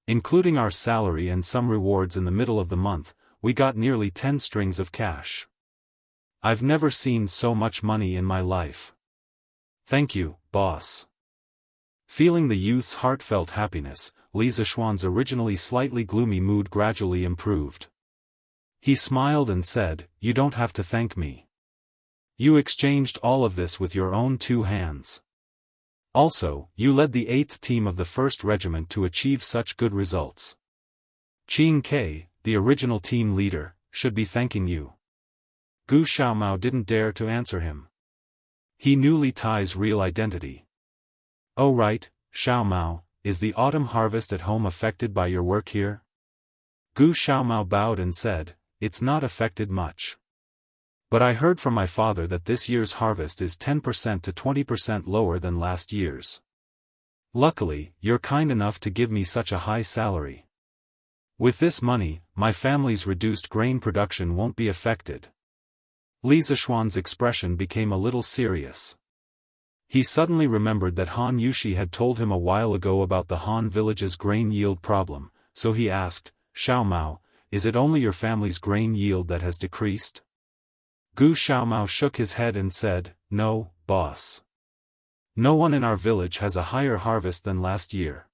Including our salary and some rewards in the middle of the month, we got nearly 10 strings of cash. I've never seen so much money in my life. Thank you, boss. Feeling the youth's heartfelt happiness, Li Zishuan's originally slightly gloomy mood gradually improved. He smiled and said, "You don't have to thank me. You exchanged all of this with your own 2 hands. Also, you led the 8th team of the 1st Regiment to achieve such good results. Qing Ke, the original team leader, should be thanking you." Gu Xiaomao didn't dare to answer him. He knew Li Tai's real identity. "Oh right, Xiaomao, is the autumn harvest at home affected by your work here?" Gu Xiaomao bowed and said, "It's not affected much. But I heard from my father that this year's harvest is 10% to 20% lower than last year's. Luckily, you're kind enough to give me such a high salary. With this money, my family's reduced grain production won't be affected." Li Zishuan's expression became a little serious. He suddenly remembered that Han Yushi had told him a while ago about the Han village's grain yield problem, so he asked, "Xiaomao, is it only your family's grain yield that has decreased?" Gu Xiaomao shook his head and said, "No, boss. No one in our village has a higher harvest than last year.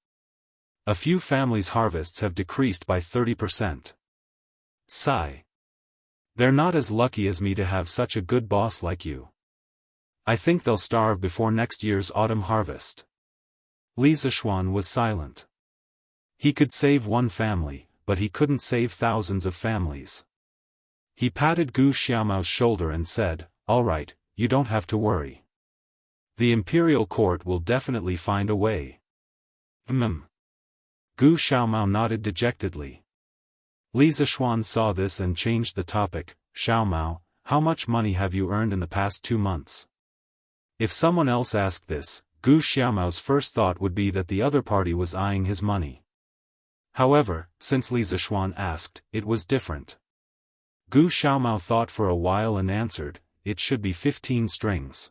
A few families' harvests have decreased by 30%. Sigh. They're not as lucky as me to have such a good boss like you. I think they'll starve before next year's autumn harvest." Li Zishuan was silent. He could save one family, but he couldn't save thousands of families. He patted Gu Xiaomao's shoulder and said, "All right, you don't have to worry. The imperial court will definitely find a way." Gu Xiaomao nodded dejectedly. Li Zishuan saw this and changed the topic. "Xiaomao, how much money have you earned in the past 2 months?" If someone else asked this, Gu Xiaomao's first thought would be that the other party was eyeing his money. However, since Li Zishuan asked, it was different. Gu Xiaomao thought for a while and answered, "It should be 15 strings."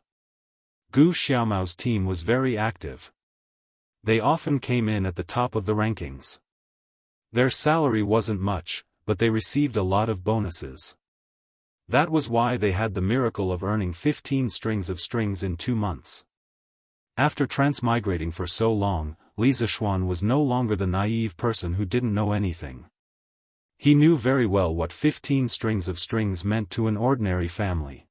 Gu Xiaomao's team was very active. They often came in at the top of the rankings. Their salary wasn't much, but they received a lot of bonuses. That was why they had the miracle of earning 15 strings of strings in 2 months. After transmigrating for so long, Li Zishuan was no longer the naive person who didn't know anything. He knew very well what 15 strings of strings meant to an ordinary family.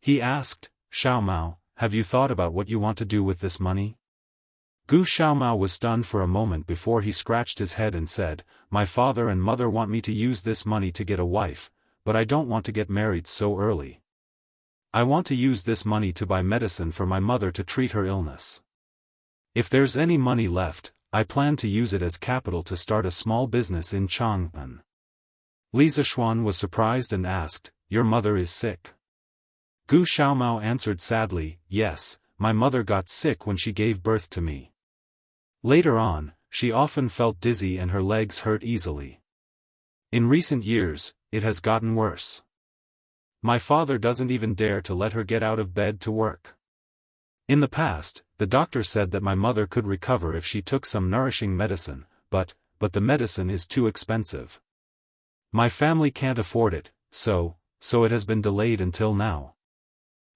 He asked, "Xiaomao, have you thought about what you want to do with this money?" Gu Xiaomao was stunned for a moment before he scratched his head and said, "My father and mother want me to use this money to get a wife, but I don't want to get married so early. I want to use this money to buy medicine for my mother to treat her illness. If there's any money left, I plan to use it as capital to start a small business in Chang'an." Li Zishuan was surprised and asked, "Your mother is sick?" Gu Xiaomao answered sadly, "Yes, my mother got sick when she gave birth to me. Later on, she often felt dizzy and her legs hurt easily. In recent years, it has gotten worse. My father doesn't even dare to let her get out of bed to work. In the past, the doctor said that my mother could recover if she took some nourishing medicine, but the medicine is too expensive. My family can't afford it, so it has been delayed until now.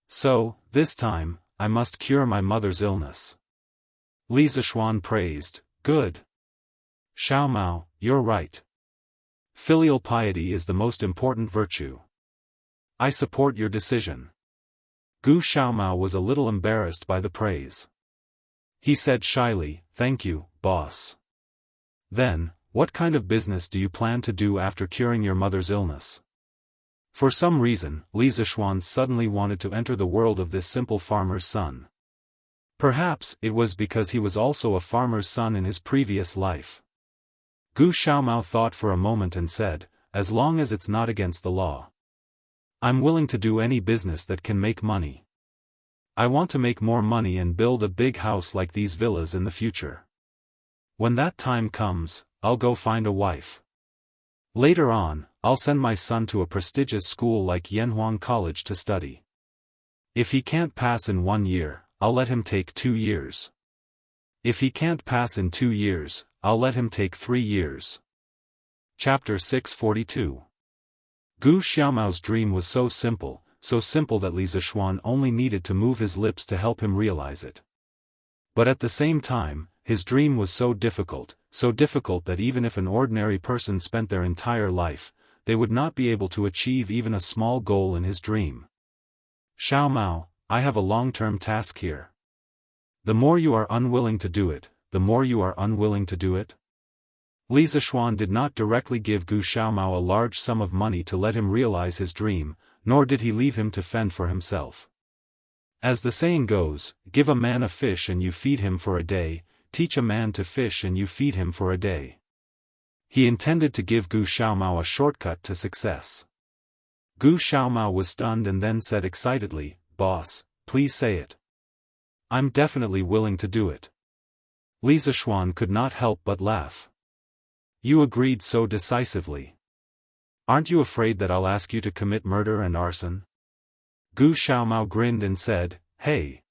So, this time, I must cure my mother's illness." Li Zishuan praised, "Good. Xiaomao, you're right. Filial piety is the most important virtue. I support your decision." Gu Xiaomao was a little embarrassed by the praise. He said shyly, "Thank you, boss. Then, what kind of business do you plan to do after curing your mother's illness?" For some reason, Li Zishuan suddenly wanted to enter the world of this simple farmer's son. Perhaps it was because he was also a farmer's son in his previous life. Gu Xiaomao thought for a moment and said, "As long as it's not against the law. I'm willing to do any business that can make money. I want to make more money and build a big house like these villas in the future. When that time comes, I'll go find a wife. Later on, I'll send my son to a prestigious school like Yanhuang College to study. If he can't pass in 1 year, I'll let him take 2 years. If he can't pass in 2 years, I'll let him take 3 years." Chapter 642. Gu Xiaomao's dream was so simple that Li Zishuan only needed to move his lips to help him realize it. But at the same time, his dream was so difficult that even if an ordinary person spent their entire life, they would not be able to achieve even a small goal in his dream. Xiao Mao, I have a long-term task here. The more you are unwilling to do it, the more you are unwilling to do it. Li Zishuan did not directly give Gu Xiaomao a large sum of money to let him realize his dream, nor did he leave him to fend for himself. As the saying goes, give a man a fish and you feed him for a day, teach a man to fish and you feed him for a day. He intended to give Gu Xiaomao a shortcut to success. Gu Xiaomao was stunned and then said excitedly, "Boss, please say it. I'm definitely willing to do it." Li Zishuan could not help but laugh. "You agreed so decisively. Aren't you afraid that I'll ask you to commit murder and arson?" Gu Xiaomao grinned and said, "Hey,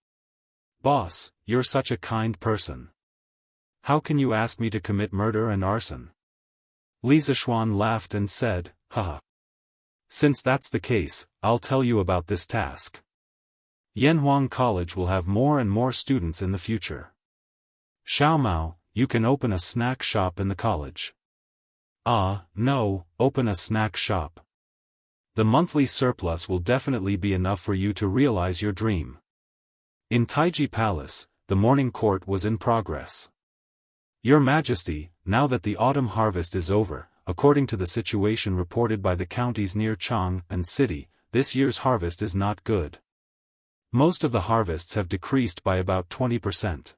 boss, you're such a kind person. How can you ask me to commit murder and arson?" Li Zishuan laughed and said, "Haha. Since that's the case, I'll tell you about this task. Yanhuang College will have more and more students in the future. Xiao Mao, you can open a snack shop in the college." No, open a snack shop. The monthly surplus will definitely be enough for you to realize your dream. In Taiji Palace, the morning court was in progress. "Your Majesty, now that the autumn harvest is over, according to the situation reported by the counties near Chang and City, this year's harvest is not good. Most of the harvests have decreased by about 20%.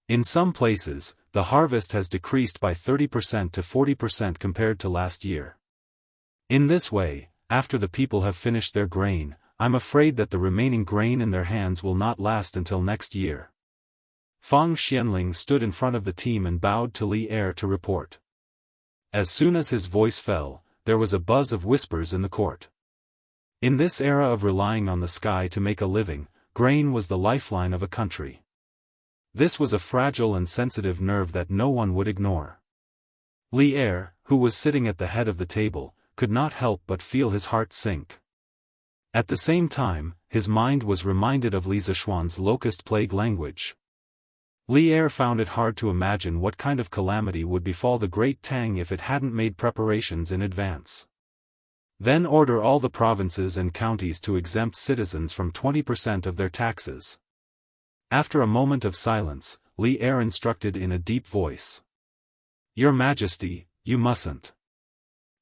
In some places, the harvest has decreased by 30% to 40% compared to last year. In this way, after the people have finished their grain, I'm afraid that the remaining grain in their hands will not last until next year." Fang Xianling stood in front of the team and bowed to Li Er to report. As soon as his voice fell, there was a buzz of whispers in the court. In this era of relying on the sky to make a living, grain was the lifeline of a country. This was a fragile and sensitive nerve that no one would ignore. Li Er, who was sitting at the head of the table, could not help but feel his heart sink. At the same time, his mind was reminded of Li Zishuan's locust plague language. Li Er found it hard to imagine what kind of calamity would befall the Great Tang if it hadn't made preparations in advance. Then order all the provinces and counties to exempt citizens from 20% of their taxes. After a moment of silence, Li Er instructed in a deep voice. "Your Majesty, you mustn't."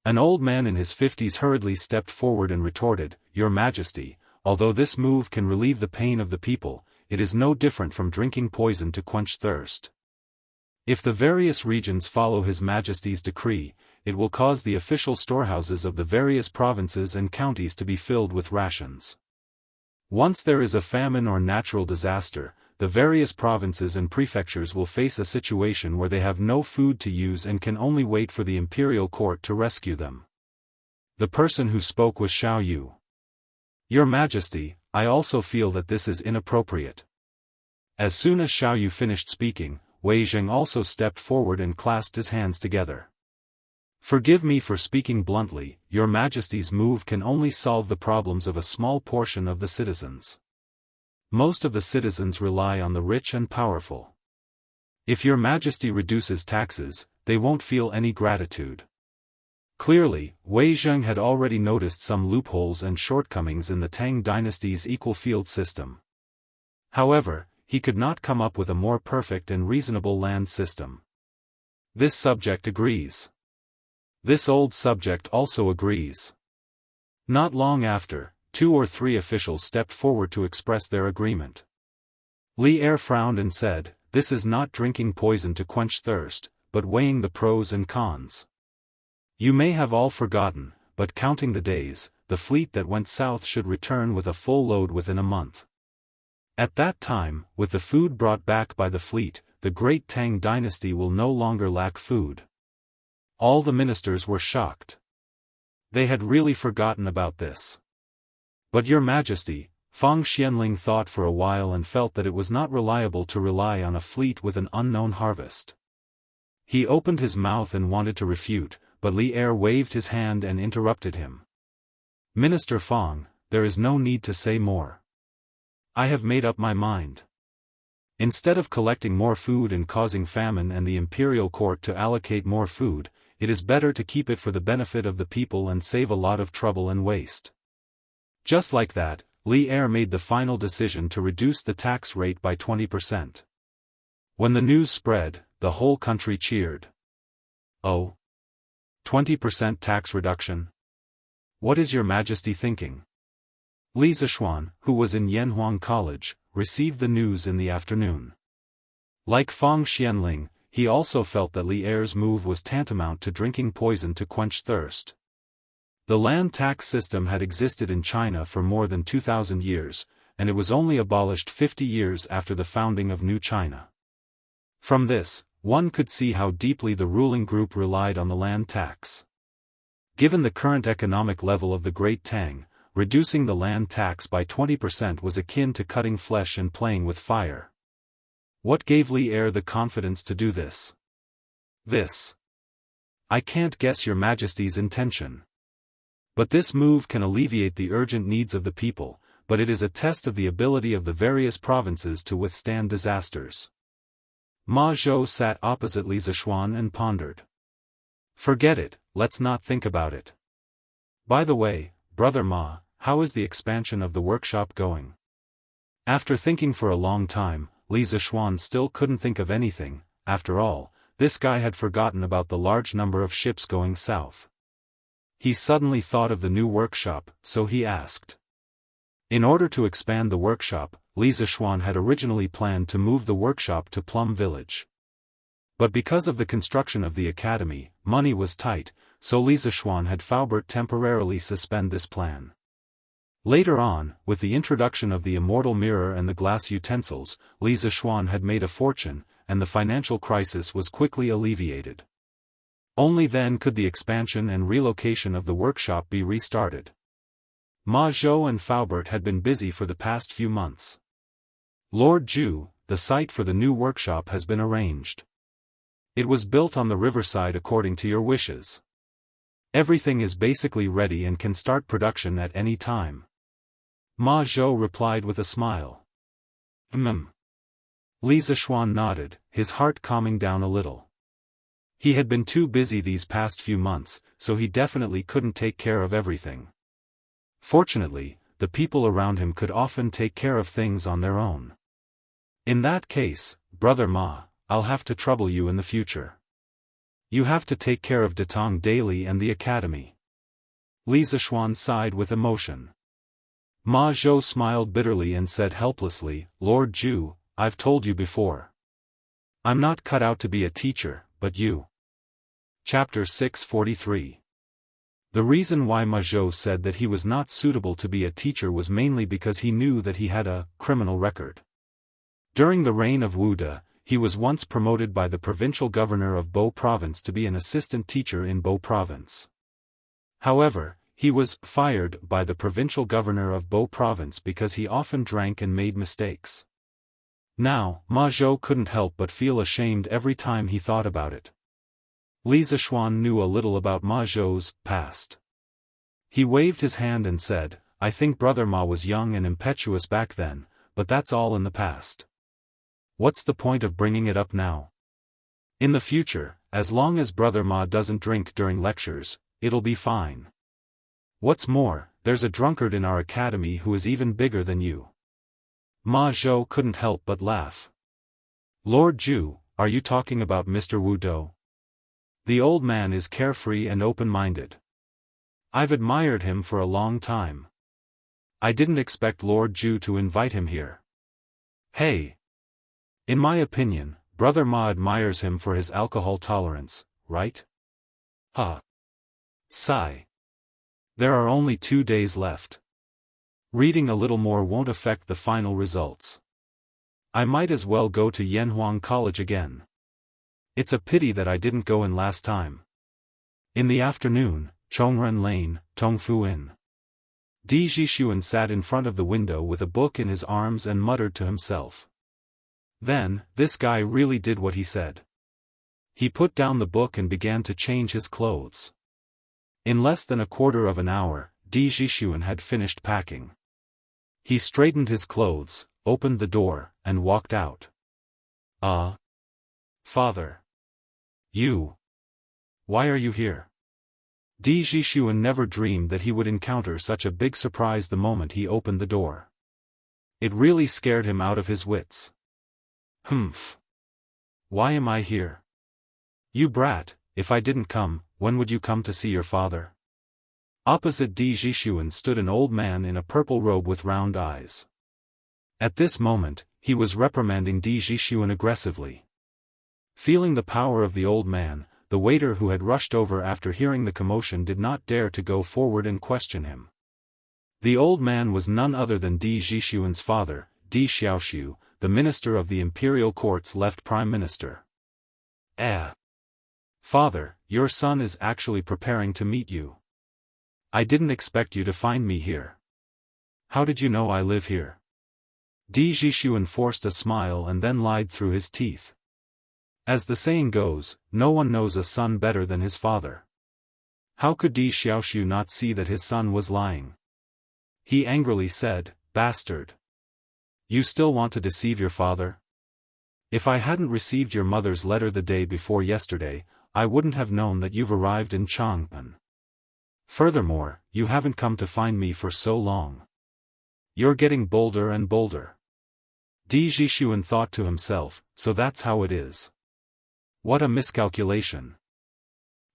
An old man in his 50s hurriedly stepped forward and retorted, "Your Majesty, although this move can relieve the pain of the people, it is no different from drinking poison to quench thirst. If the various regions follow His Majesty's decree, it will cause the official storehouses of the various provinces and counties to be filled with rations. Once there is a famine or natural disaster, the various provinces and prefectures will face a situation where they have no food to use and can only wait for the imperial court to rescue them." The person who spoke was Xiao Yu. "Your Majesty, I also feel that this is inappropriate." As soon as Xiao Yu finished speaking, Wei Zheng also stepped forward and clasped his hands together. "Forgive me for speaking bluntly, Your Majesty's move can only solve the problems of a small portion of the citizens. Most of the citizens rely on the rich and powerful. If Your Majesty reduces taxes, they won't feel any gratitude." Clearly, Wei Zheng had already noticed some loopholes and shortcomings in the Tang dynasty's equal field system. However, he could not come up with a more perfect and reasonable land system. This subject agrees. This old subject also agrees. Not long after, 2 or 3 officials stepped forward to express their agreement. Li Er frowned and said, "This is not drinking poison to quench thirst, but weighing the pros and cons. You may have all forgotten, but counting the days, the fleet that went south should return with a full load within a month. At that time, with the food brought back by the fleet, the great Tang dynasty will no longer lack food." All the ministers were shocked. They had really forgotten about this. "But Your Majesty," Fang Xianling thought for a while and felt that it was not reliable to rely on a fleet with an unknown harvest. He opened his mouth and wanted to refute, but Li Er waved his hand and interrupted him. "Minister Fang, there is no need to say more. I have made up my mind. Instead of collecting more food and causing famine and the imperial court to allocate more food, it is better to keep it for the benefit of the people and save a lot of trouble and waste. Just like that, Li Er made the final decision to reduce the tax rate by 20%. When the news spread, the whole country cheered. Oh? 20% tax reduction? What is your Majesty thinking? Li Zishuan, who was in Yanhuang College, received the news in the afternoon. Like Fang Xianling, he also felt that Li Er's move was tantamount to drinking poison to quench thirst. The land tax system had existed in China for more than 2,000 years, and it was only abolished 50 years after the founding of New China. From this, one could see how deeply the ruling group relied on the land tax. Given the current economic level of the Great Tang, reducing the land tax by 20% was akin to cutting flesh and playing with fire. What gave Li Er the confidence to do this? This. I can't guess your Majesty's intention. But this move can alleviate the urgent needs of the people, but it is a test of the ability of the various provinces to withstand disasters. Ma Zhou sat opposite Li Zishuan and pondered. Forget it, let's not think about it. By the way, Brother Ma, how is the expansion of the workshop going? After thinking for a long time, Li Zishuan still couldn't think of anything. After all, this guy had forgotten about the large number of ships going south. He suddenly thought of the new workshop, so he asked. In order to expand the workshop, Li Zishuan had originally planned to move the workshop to Plum Village. But because of the construction of the academy, money was tight, so Li Zishuan had Faubert temporarily suspend this plan. Later on, with the introduction of the Immortal mirror and the glass utensils, Li Zishuan had made a fortune, and the financial crisis was quickly alleviated. Only then could the expansion and relocation of the workshop be restarted. Ma Zhou and Faubert had been busy for the past few months. Lord Zhu, the site for the new workshop has been arranged. It was built on the riverside according to your wishes. Everything is basically ready and can start production at any time. Ma Zhou replied with a smile. Li Zishuan nodded, his heart calming down a little. He had been too busy these past few months, so he definitely couldn't take care of everything. Fortunately, the people around him could often take care of things on their own. In that case, Brother Ma, I'll have to trouble you in the future. You have to take care of Datong daily and the academy. Li Zishuan sighed with emotion. Ma Zhou smiled bitterly and said helplessly, Lord Zhu, I've told you before. I'm not cut out to be a teacher, but you. Chapter 643. The reason why Ma Zhou said that he was not suitable to be a teacher was mainly because he knew that he had a criminal record. During the reign of Wu De, he was once promoted by the provincial governor of Bo Province to be an assistant teacher in Bo Province. However, he was fired by the provincial governor of Bo Province because he often drank and made mistakes. Now, Ma Zhou couldn't help but feel ashamed every time he thought about it. Li Zishuan knew a little about Ma Zhou's past. He waved his hand and said, I think Brother Ma was young and impetuous back then, but that's all in the past. What's the point of bringing it up now? In the future, as long as Brother Ma doesn't drink during lectures, it'll be fine. What's more, there's a drunkard in our academy who is even bigger than you. Ma Zhou couldn't help but laugh. Lord Zhu, are you talking about Mr. Wu De? The old man is carefree and open-minded. I've admired him for a long time. I didn't expect Lord Zhu to invite him here. Hey! In my opinion, Brother Ma admires him for his alcohol tolerance, right? Sigh. There are only 2 days left. Reading a little more won't affect the final results. I might as well go to Yanhuang College again. It's a pity that I didn't go in last time. In the afternoon, Chongren Lane, Tongfu Inn. Di Jixuan sat in front of the window with a book in his arms and muttered to himself. Then, this guy really did what he said. He put down the book and began to change his clothes. In less than a quarter of an hour, Di Jixuan had finished packing. He straightened his clothes, opened the door, and walked out. Father. You. Why are you here? Di Zhishuan never dreamed that he would encounter such a big surprise the moment he opened the door. It really scared him out of his wits. Humph. Why am I here? You brat, if I didn't come, when would you come to see your father? Opposite Di Zhishuan stood an old man in a purple robe with round eyes. At this moment, he was reprimanding Di Zhishuan aggressively. Feeling the power of the old man, the waiter who had rushed over after hearing the commotion did not dare to go forward and question him. The old man was none other than Di Zhishuan's father, Di Xiaoxiu, the minister of the imperial court's left prime minister. Father, your son is actually preparing to meet you. I didn't expect you to find me here. How did you know I live here? Di Zhishuan forced a smile and then lied through his teeth. As the saying goes, no one knows a son better than his father. How could Di Xiaoxiu not see that his son was lying? He angrily said, "Bastard! You still want to deceive your father? If I hadn't received your mother's letter the day before yesterday, I wouldn't have known that you've arrived in Chang'an. Furthermore, you haven't come to find me for so long. You're getting bolder and bolder." Di Zhishuan thought to himself, so that's how it is. What a miscalculation.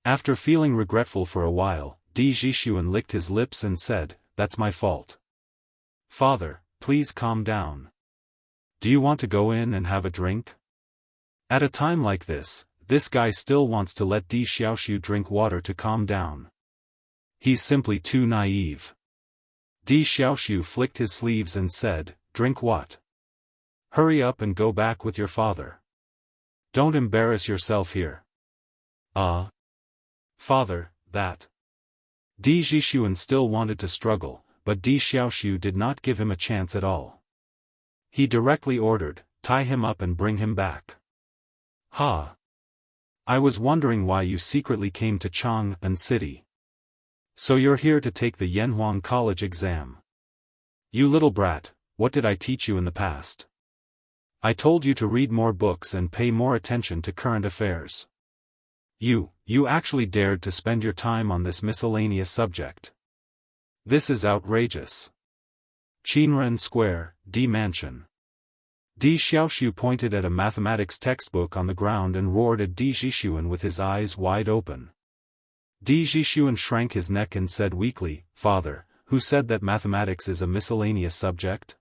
After feeling regretful for a while, Di Zhishuan licked his lips and said, "That's my fault. Father, please calm down. Do you want to go in and have a drink?" At a time like this guy still wants to let Di Xiaoxiu drink water to calm down. He's simply too naive. Di Xiaoxiu flicked his sleeves and said, "Drink what? Hurry up and go back with your father. Don't embarrass yourself here." Father, that. Di Zhishuan still wanted to struggle, but Di Xiaoxiu did not give him a chance at all. He directly ordered, "Tie him up and bring him back." "Ha! I was wondering why you secretly came to Chang'an City. So you're here to take the Yanhuang College exam. You little brat, what did I teach you in the past? I told you to read more books and pay more attention to current affairs. You actually dared to spend your time on this miscellaneous subject. This is outrageous. Qinren Square, D Mansion." Di Xiaoxiu pointed at a mathematics textbook on the ground and roared at Di Zhishuan with his eyes wide open. Di Zhishuan shrank his neck and said weakly, "Father, who said that mathematics is a miscellaneous subject?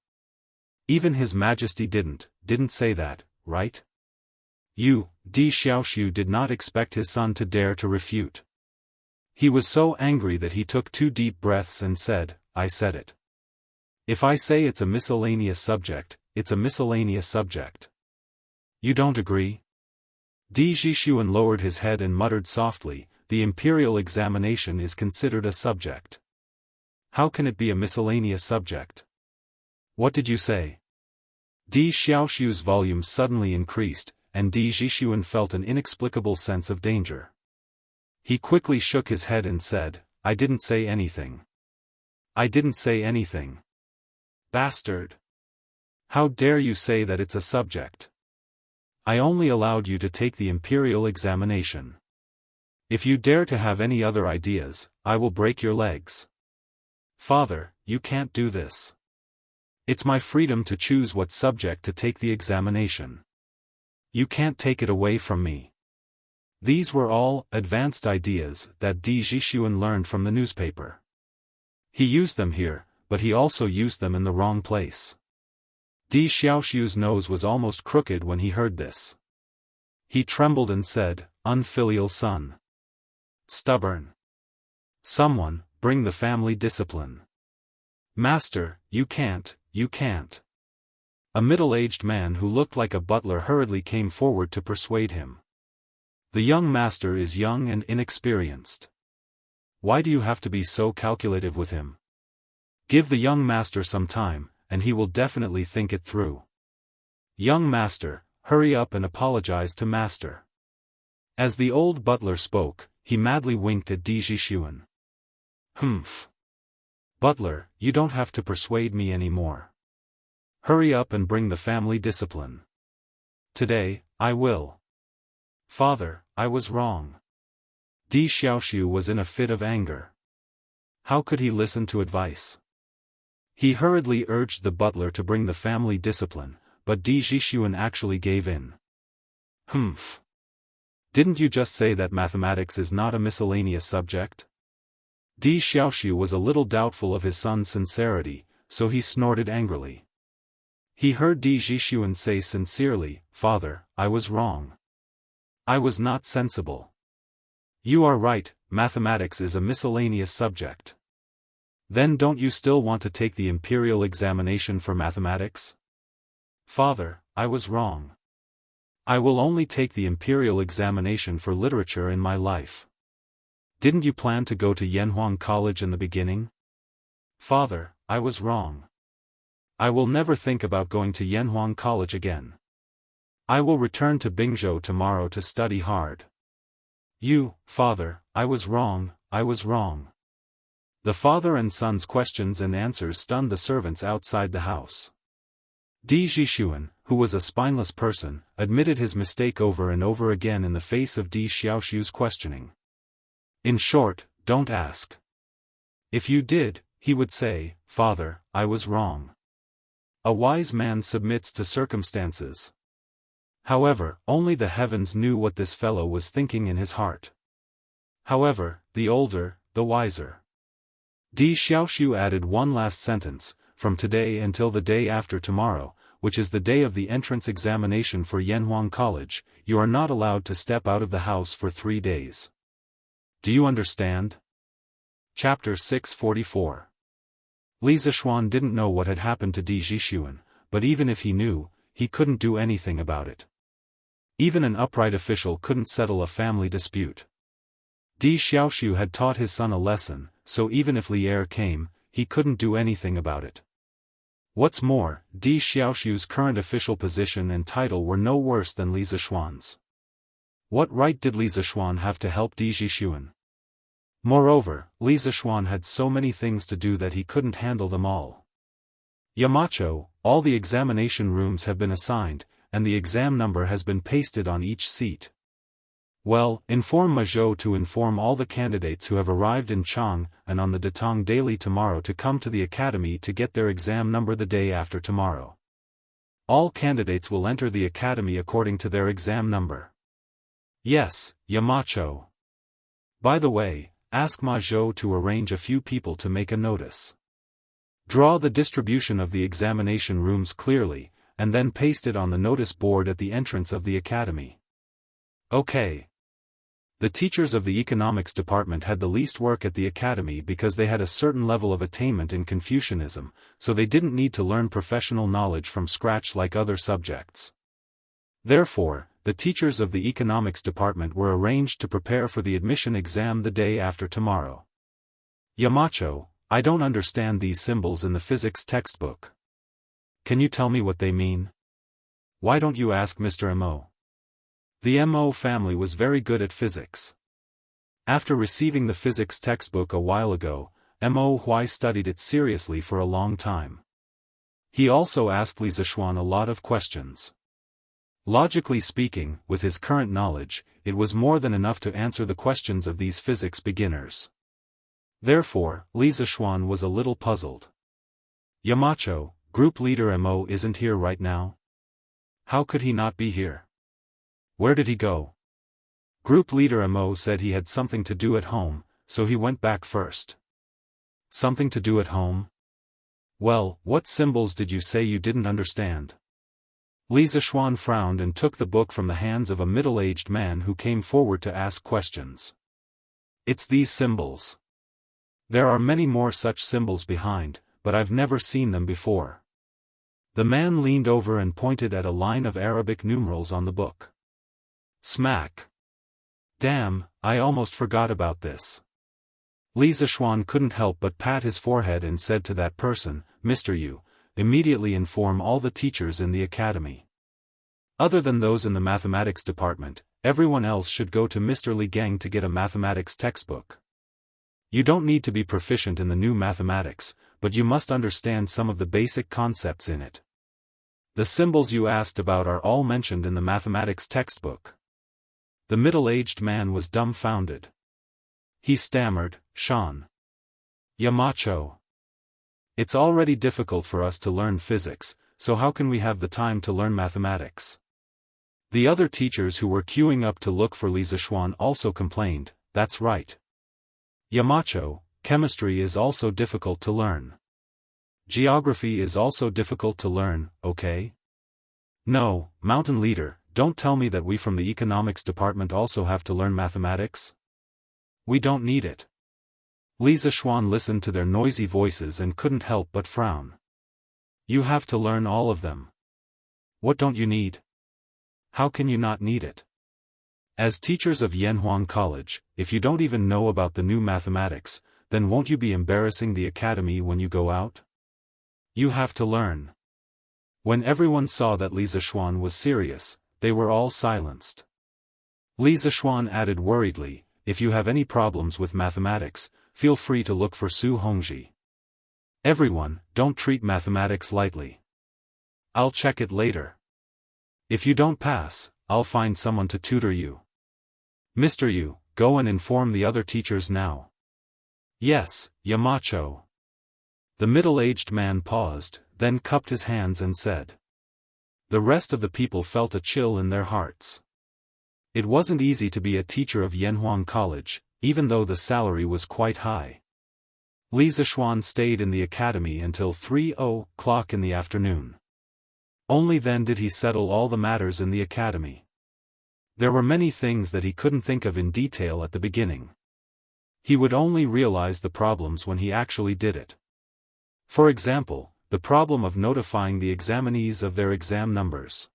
Even His Majesty didn't say that, right?" Di Xiaoxiu did not expect his son to dare to refute. He was so angry that he took 2 deep breaths and said, "I said it. If I say it's a miscellaneous subject, it's a miscellaneous subject. You don't agree?" Di Zhishuan lowered his head and muttered softly, "The imperial examination is considered a subject. How can it be a miscellaneous subject? What did you say?" Di Xiaoxiu's volume suddenly increased, and Di Zhishuan felt an inexplicable sense of danger. He quickly shook his head and said, "I didn't say anything. I didn't say anything. Bastard! How dare you say that it's a subject? I only allowed you to take the imperial examination. If you dare to have any other ideas, I will break your legs. Father, you can't do this. It's my freedom to choose what subject to take the examination. You can't take it away from me." These were all advanced ideas that Di Zhishuan learned from the newspaper. He used them here, but he also used them in the wrong place. Di Xiaoxiu's nose was almost crooked when he heard this. He trembled and said, "Unfilial son. Stubborn. Someone, bring the family discipline. Master, you can't. A middle-aged man who looked like a butler hurriedly came forward to persuade him. "The young master is young and inexperienced. Why do you have to be so calculative with him? Give the young master some time, and he will definitely think it through. Young master, hurry up and apologize to master." As the old butler spoke, he madly winked at Di Zhishuan. "Humph. Butler, you don't have to persuade me anymore. Hurry up and bring the family discipline. Today, I will. Father, I was wrong." Di Xiaoxiu was in a fit of anger. How could he listen to advice? He hurriedly urged the butler to bring the family discipline, but Di Zhixuan actually gave in. Humph. Didn't you just say that mathematics is not a miscellaneous subject? Di Xiaoxiu was a little doubtful of his son's sincerity, so he snorted angrily. He heard Di Zhixuan say sincerely, "Father, I was wrong. I was not sensible. You are right, mathematics is a miscellaneous subject. Then don't you still want to take the imperial examination for mathematics?" "Father, I was wrong. I will only take the imperial examination for literature in my life." "Didn't you plan to go to Yanhuang College in the beginning?" "Father, I was wrong. I will never think about going to Yanhuang College again. I will return to Bingzhou tomorrow to study hard." Father, I was wrong, I was wrong." The father and son's questions and answers stunned the servants outside the house. Di Zhixuan, who was a spineless person, admitted his mistake over and over again in the face of Di Xiaoxiu's questioning. In short, don't ask. If you did, he would say, "Father, I was wrong." A wise man submits to circumstances. However, only the heavens knew what this fellow was thinking in his heart. However, the older, the wiser. Di Xiaoxiu added one last sentence: "From today until the day after tomorrow, which is the day of the entrance examination for Yanhuang College, you are not allowed to step out of the house for 3 days. Do you understand?" Chapter 644. Li Zishuan didn't know what had happened to Di Zhixuan, but even if he knew, he couldn't do anything about it. Even an upright official couldn't settle a family dispute. Di Xiaoxiu had taught his son a lesson, so even if Li Er came, he couldn't do anything about it. What's more, Di Xiaoxiu's current official position and title were no worse than Li Zishuan's. What right did Li Zishuan have to help Di Zhixuan? Moreover, Li Zishuan had so many things to do that he couldn't handle them all. "Yamacho, all the examination rooms have been assigned, and the exam number has been pasted on each seat. Well, inform Mazhou to inform all the candidates who have arrived in Chang and on the Datong Daily tomorrow to come to the academy to get their exam number the day after tomorrow. All candidates will enter the academy according to their exam number." "Yes, Yamacho. By the way, ask Mazhou to arrange a few people to make a notice. Draw the distribution of the examination rooms clearly, and then paste it on the notice board at the entrance of the academy." Okay. The teachers of the economics department had the least work at the academy because they had a certain level of attainment in Confucianism, so they didn't need to learn professional knowledge from scratch like other subjects. Therefore, the teachers of the economics department were arranged to prepare for the admission exam the day after tomorrow. "Yamacho, I don't understand these symbols in the physics textbook. Can you tell me what they mean? Why don't you ask Mr. Mo?" The Mo family was very good at physics. After receiving the physics textbook a while ago, Mo Huai studied it seriously for a long time. He also asked Li Zishuan a lot of questions. Logically speaking, with his current knowledge, it was more than enough to answer the questions of these physics beginners. Therefore, Li Zishuan was a little puzzled. "Yamacho, group leader Mo isn't here right now? How could he not be here? Where did he go?" Group leader Mo said he had something to do at home, so he went back first. "Something to do at home? Well, what symbols did you say you didn't understand?" Li Zishuan frowned and took the book from the hands of a middle-aged man who came forward to ask questions. "It's these symbols. There are many more such symbols behind, but I've never seen them before." The man leaned over and pointed at a line of Arabic numerals on the book. Smack. "Damn, I almost forgot about this." Li Zishuan couldn't help but pat his forehead and said to that person, "Mr. Yu, immediately inform all the teachers in the academy. Other than those in the mathematics department, everyone else should go to Mr. Li Gang to get a mathematics textbook. You don't need to be proficient in the new mathematics, but you must understand some of the basic concepts in it. The symbols you asked about are all mentioned in the mathematics textbook." The middle-aged man was dumbfounded. He stammered, Shan. Yamacho. It's already difficult for us to learn physics, so how can we have the time to learn mathematics? The other teachers who were queuing up to look for Li Zishuan also complained, that's right. Yamacho, chemistry is also difficult to learn. Geography is also difficult to learn, okay? No, Mountain Leader, don't tell me that we from the economics department also have to learn mathematics. We don't need it. Li Zishuan listened to their noisy voices and couldn't help but frown. You have to learn all of them. What don't you need? How can you not need it? As teachers of Yanhuang College, if you don't even know about the new mathematics, then won't you be embarrassing the academy when you go out? You have to learn. When everyone saw that Li Zishuan was serious, they were all silenced. Li Zishuan added worriedly, if you have any problems with mathematics, feel free to look for Su Hongji. Everyone, don't treat mathematics lightly. I'll check it later. If you don't pass, I'll find someone to tutor you. Mr. Yu, go and inform the other teachers now. Yes, Yamacho. The middle-aged man paused, then cupped his hands and said. The rest of the people felt a chill in their hearts. It wasn't easy to be a teacher of Yanhuang College, even though the salary was quite high. Li Zishuan stayed in the academy until 3:00 in the afternoon. Only then did he settle all the matters in the academy. There were many things that he couldn't think of in detail at the beginning. He would only realize the problems when he actually did it. For example, the problem of notifying the examinees of their exam numbers.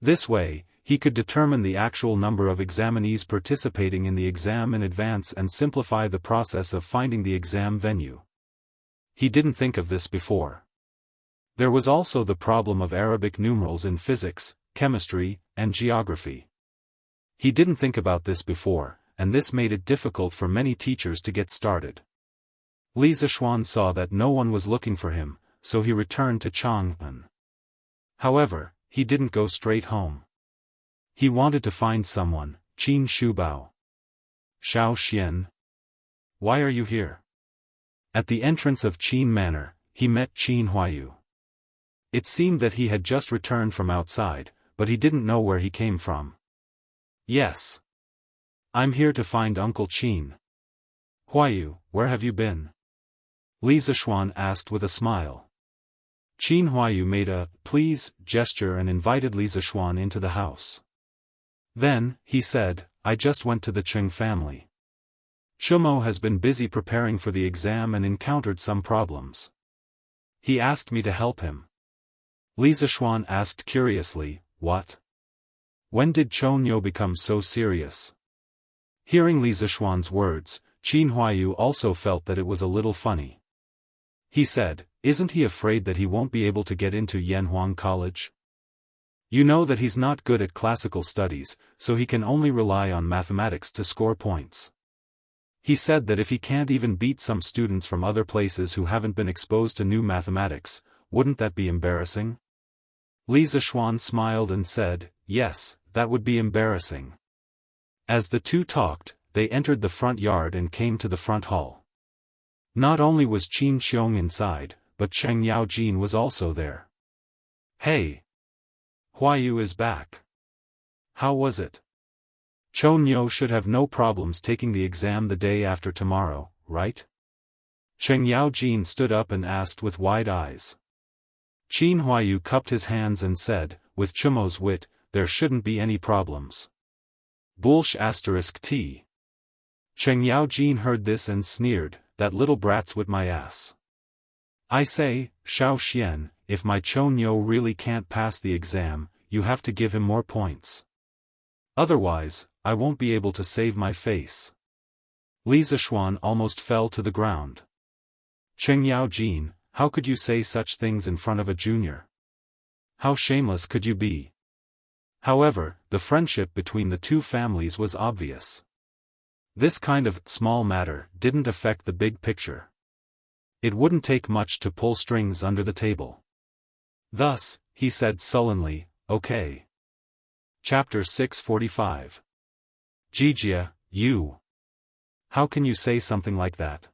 This way, he could determine the actual number of examinees participating in the exam in advance and simplify the process of finding the exam venue. He didn't think of this before. There was also the problem of Arabic numerals in physics, chemistry, and geography. He didn't think about this before, and this made it difficult for many teachers to get started. Li Zishuan saw that no one was looking for him, so he returned to Chang'an. However, he didn't go straight home. He wanted to find someone, Qin Shubao. Xiao Xian. Why are you here? At the entrance of Qin Manor, he met Qin Huayu. It seemed that he had just returned from outside, but he didn't know where he came from. Yes. I'm here to find Uncle Qin. Huayu, where have you been? Li Zishuan asked with a smile. Qin Huayu made a please gesture and invited Li Zishuan into the house. Then, he said, I just went to the Cheng family. Chumo has been busy preparing for the exam and encountered some problems. He asked me to help him. Li Zishuan asked curiously, what? When did Chonyo become so serious? Hearing Li Zishuan's words, Qin Huayu also felt that it was a little funny. He said, isn't he afraid that he won't be able to get into Yanhuang College? You know that he's not good at classical studies, so he can only rely on mathematics to score points. He said that if he can't even beat some students from other places who haven't been exposed to new mathematics, wouldn't that be embarrassing? Li Zishuan smiled and said, yes, that would be embarrassing. As the two talked, they entered the front yard and came to the front hall. Not only was Qin Xiong inside, but Cheng Yaojin was also there. Hey! Huayu is back. How was it? Chonyo should have no problems taking the exam the day after tomorrow, right? Cheng Yaojin stood up and asked with wide eyes. Qin Huayu cupped his hands and said, with Chumo's wit, there shouldn't be any problems. Bullsh *t. Cheng Yaojin heard this and sneered, that little brat's with my ass. I say, Xiao Xian, if my Chonyo really can't pass the exam, you have to give him more points. Otherwise, I won't be able to save my face. Li Zishuan almost fell to the ground. Cheng Yaojin, how could you say such things in front of a junior? How shameless could you be? However, the friendship between the two families was obvious. This kind of small matter didn't affect the big picture. It wouldn't take much to pull strings under the table. Thus, he said sullenly, okay. Chapter 645. Jijia, you. How can you say something like that?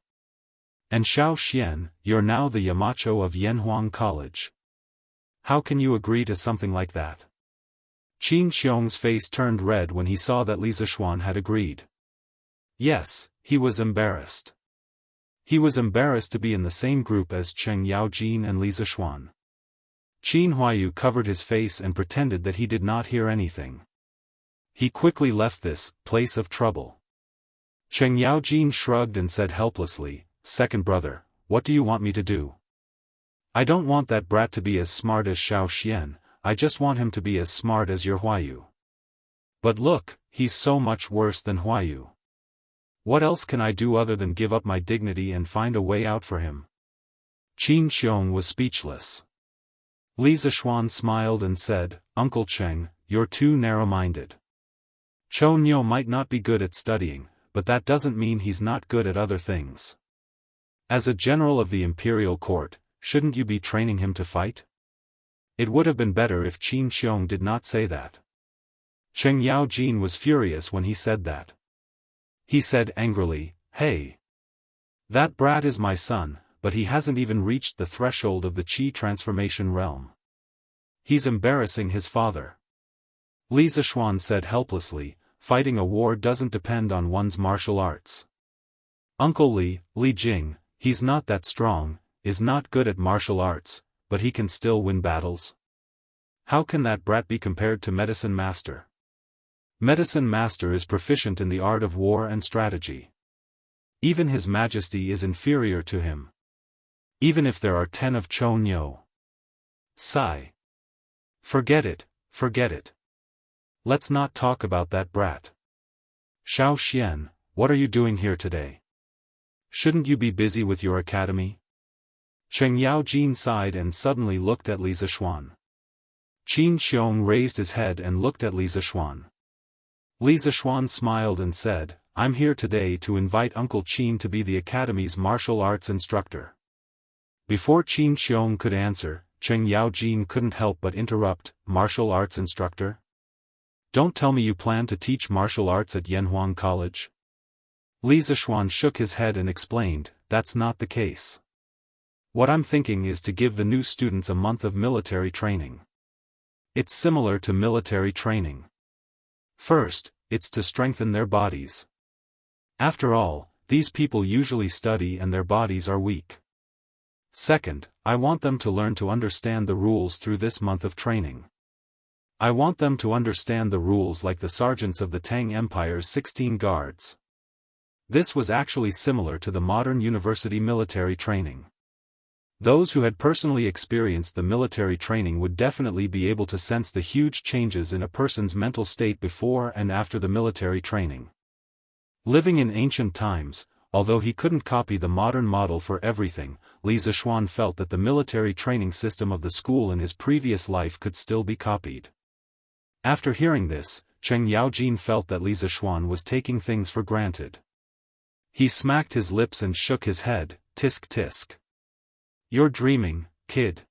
And Xiao Xian, you're now the Yamacho of Yanhuang College. How can you agree to something like that? Qin Xiong's face turned red when he saw that Li Zishuan had agreed. Yes, he was embarrassed. He was embarrassed to be in the same group as Cheng Yaojin and Li Zishuan. Qin Huayu covered his face and pretended that he did not hear anything. He quickly left this place of trouble. Cheng Yaojin shrugged and said helplessly, "Second brother, what do you want me to do? I don't want that brat to be as smart as Xiao Xian, I just want him to be as smart as your Huayu. But look, he's so much worse than Huayu. What else can I do other than give up my dignity and find a way out for him?" Qin Xiong was speechless. Li Zishuan smiled and said, "Uncle Cheng, you're too narrow-minded. Chou Niu might not be good at studying, but that doesn't mean he's not good at other things. As a general of the imperial court, shouldn't you be training him to fight?" It would have been better if Qin Xiong did not say that. Cheng Yaojin was furious when he said that. He said angrily, "Hey! That brat is my son, but he hasn't even reached the threshold of the Qi transformation realm. He's embarrassing his father." Li Zishuan said helplessly, "Fighting a war doesn't depend on one's martial arts. Uncle Li Jing, he's not that strong, is not good at martial arts, but he can still win battles. How can that brat be compared to Medicine Master? Medicine Master is proficient in the art of war and strategy. Even His Majesty is inferior to him. Even if there are 10 of Chou Niu. Sigh. Forget it, forget it. Let's not talk about that brat. Xiao Xian, what are you doing here today? Shouldn't you be busy with your academy?" Cheng Yaojin sighed and suddenly looked at Li Zishuan. Qin Xiong raised his head and looked at Li Zishuan. Li Zishuan smiled and said, "I'm here today to invite Uncle Qin to be the academy's martial arts instructor." Before Qin Xiong could answer, Cheng Yaojin couldn't help but interrupt, "Martial arts instructor? Don't tell me you plan to teach martial arts at Yanhuang College?" Li Zishuan shook his head and explained, "That's not the case. What I'm thinking is to give the new students a month of military training. It's similar to military training. First, it's to strengthen their bodies. After all, these people usually study and their bodies are weak. Second, I want them to learn to understand the rules through this month of training. I want them to understand the rules like the sergeants of the Tang Empire's 16 guards." This was actually similar to the modern university military training. Those who had personally experienced the military training would definitely be able to sense the huge changes in a person's mental state before and after the military training. Living in ancient times, although he couldn't copy the modern model for everything, Li Zishuan felt that the military training system of the school in his previous life could still be copied. After hearing this, Cheng Yaojin felt that Li Zishuan was taking things for granted. He smacked his lips and shook his head, "Tisk tisk. You're dreaming, kid.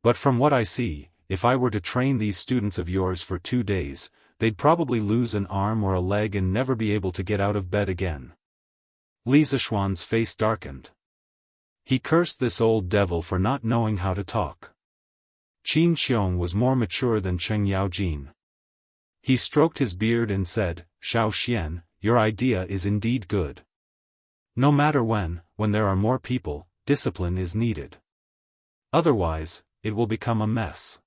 But from what I see, if I were to train these students of yours for 2 days, they'd probably lose an arm or a leg and never be able to get out of bed again." Li Zishuan's face darkened. He cursed this old devil for not knowing how to talk. Qin Xiong was more mature than Cheng Yaojin. He stroked his beard and said, "Xiao Xian, your idea is indeed good. No matter when there are more people, discipline is needed. Otherwise, it will become a mess.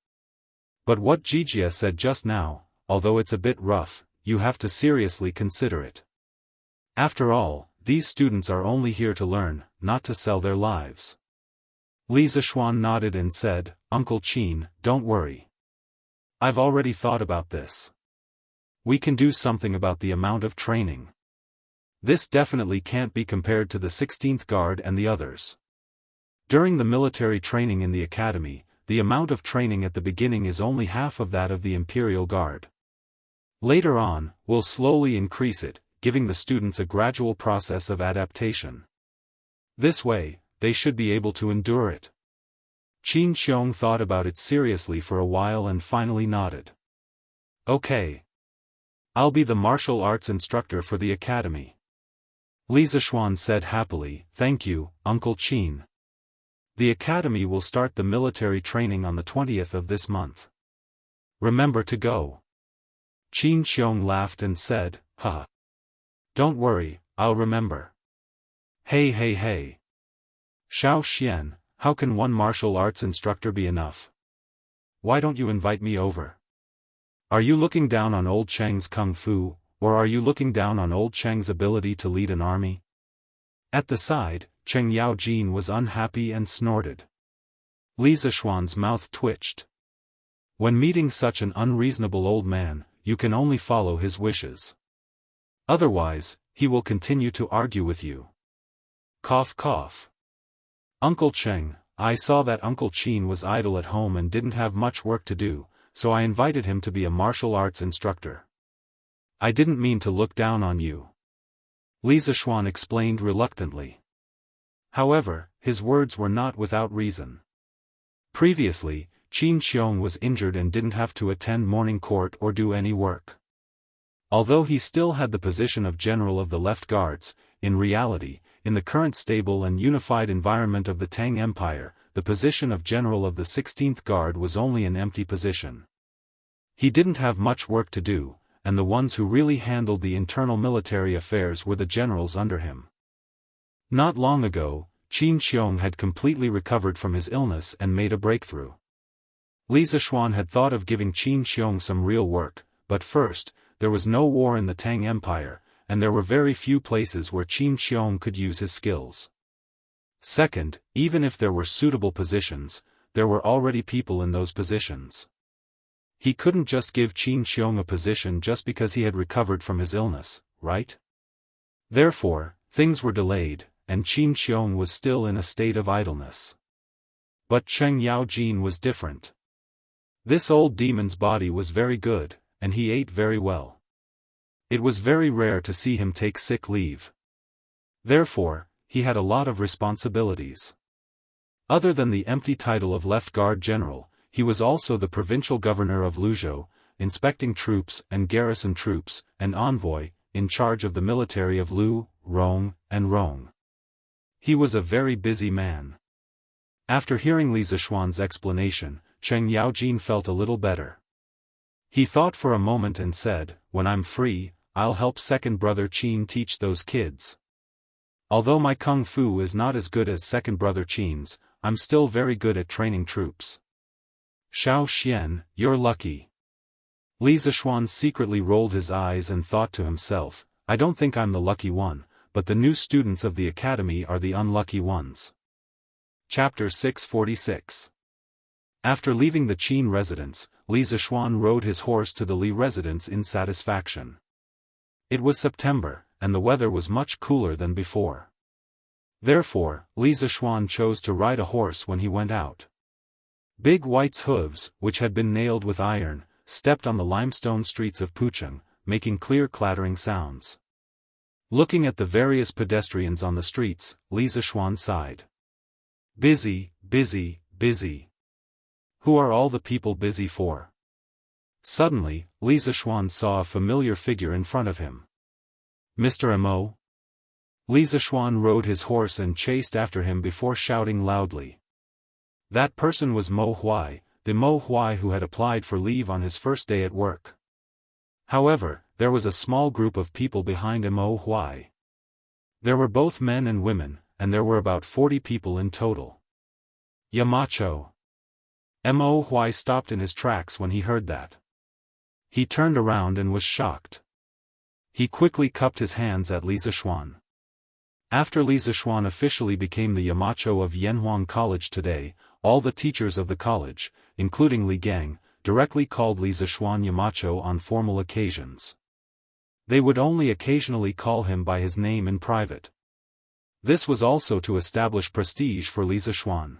But what Jijia said just now, although it's a bit rough, you have to seriously consider it. After all, these students are only here to learn, not to sell their lives." Li Zishuan nodded and said, "Uncle Qin, don't worry. I've already thought about this. We can do something about the amount of training. This definitely can't be compared to the 16th Guard and the others. During the military training in the academy, the amount of training at the beginning is only half of that of the Imperial Guard. Later on, we'll slowly increase it, giving the students a gradual process of adaptation. This way, they should be able to endure it." Qin Xiong thought about it seriously for a while and finally nodded. "Okay. I'll be the martial arts instructor for the academy. Li Zishuan said happily, "Thank you, Uncle Qin. The academy will start the military training on the 20th of this month. Remember to go." Qin Xiong laughed and said, "Haha. Don't worry, I'll remember." Hey hey hey. Xiao Xian, how can one martial arts instructor be enough? Why don't you invite me over? Are you looking down on old Cheng's kung fu, or are you looking down on old Cheng's ability to lead an army? At the side, Cheng Yaojin was unhappy and snorted. Li Zishuan's mouth twitched. When meeting such an unreasonable old man, you can only follow his wishes. Otherwise, he will continue to argue with you. Cough cough. Uncle Cheng, I saw that Uncle Qin was idle at home and didn't have much work to do, so I invited him to be a martial arts instructor. I didn't mean to look down on you. Li Zishuan explained reluctantly. However, his words were not without reason. Previously, Qin Xiong was injured and didn't have to attend morning court or do any work. Although he still had the position of General of the Left Guards, in reality, in the current stable and unified environment of the Tang Empire, the position of General of the 16th Guard was only an empty position. He didn't have much work to do, and the ones who really handled the internal military affairs were the generals under him. Not long ago, Qin Xiong had completely recovered from his illness and made a breakthrough. Li Zishuan had thought of giving Qin Xiong some real work, but first, there was no war in the Tang Empire, and there were very few places where Qin Xiong could use his skills. Second, even if there were suitable positions, there were already people in those positions. He couldn't just give Qin Xiong a position just because he had recovered from his illness, right? Therefore, things were delayed, and Qin Xiong was still in a state of idleness. But Cheng Yaojin was different. This old demon's body was very good, and he ate very well. It was very rare to see him take sick leave. Therefore, he had a lot of responsibilities. Other than the empty title of Left Guard General, he was also the provincial governor of Luzhou, inspecting troops and garrison troops, and envoy, in charge of the military of Lu, Rong, and Rong. He was a very busy man. After hearing Li Zishuan's explanation, Cheng Yaojin felt a little better. He thought for a moment and said, "When I'm free, I'll help second brother Qin teach those kids. Although my kung fu is not as good as second brother Qin's, I'm still very good at training troops." Xiao Xian, you're lucky. Li Zishuan secretly rolled his eyes and thought to himself, I don't think I'm the lucky one, but the new students of the academy are the unlucky ones. Chapter 646. After leaving the Qin residence, Li Zishuan rode his horse to the Li residence in satisfaction. It was September, and the weather was much cooler than before. Therefore, Li Zishuan chose to ride a horse when he went out. Big White's hooves, which had been nailed with iron, stepped on the limestone streets of Pucheng, making clear clattering sounds. Looking at the various pedestrians on the streets, Li Zishuan sighed. Busy, busy, busy. Who are all the people busy for? Suddenly, Li Zishuan saw a familiar figure in front of him. Mr. Mo? Li Zishuan rode his horse and chased after him before shouting loudly. That person was Mo Huai, the Mo Huai who had applied for leave on his first day at work. However, there was a small group of people behind Mo Huai. There were both men and women, and there were about 40 people in total. Yamacho. Mo Huai stopped in his tracks when he heard that. He turned around and was shocked. He quickly cupped his hands at Li Zishuan. After Li Zishuan officially became the Yamacho of Yanhuang College today, all the teachers of the college, including Li Gang, directly called Li Zishuan Yamacho on formal occasions. They would only occasionally call him by his name in private. This was also to establish prestige for Li Zishuan.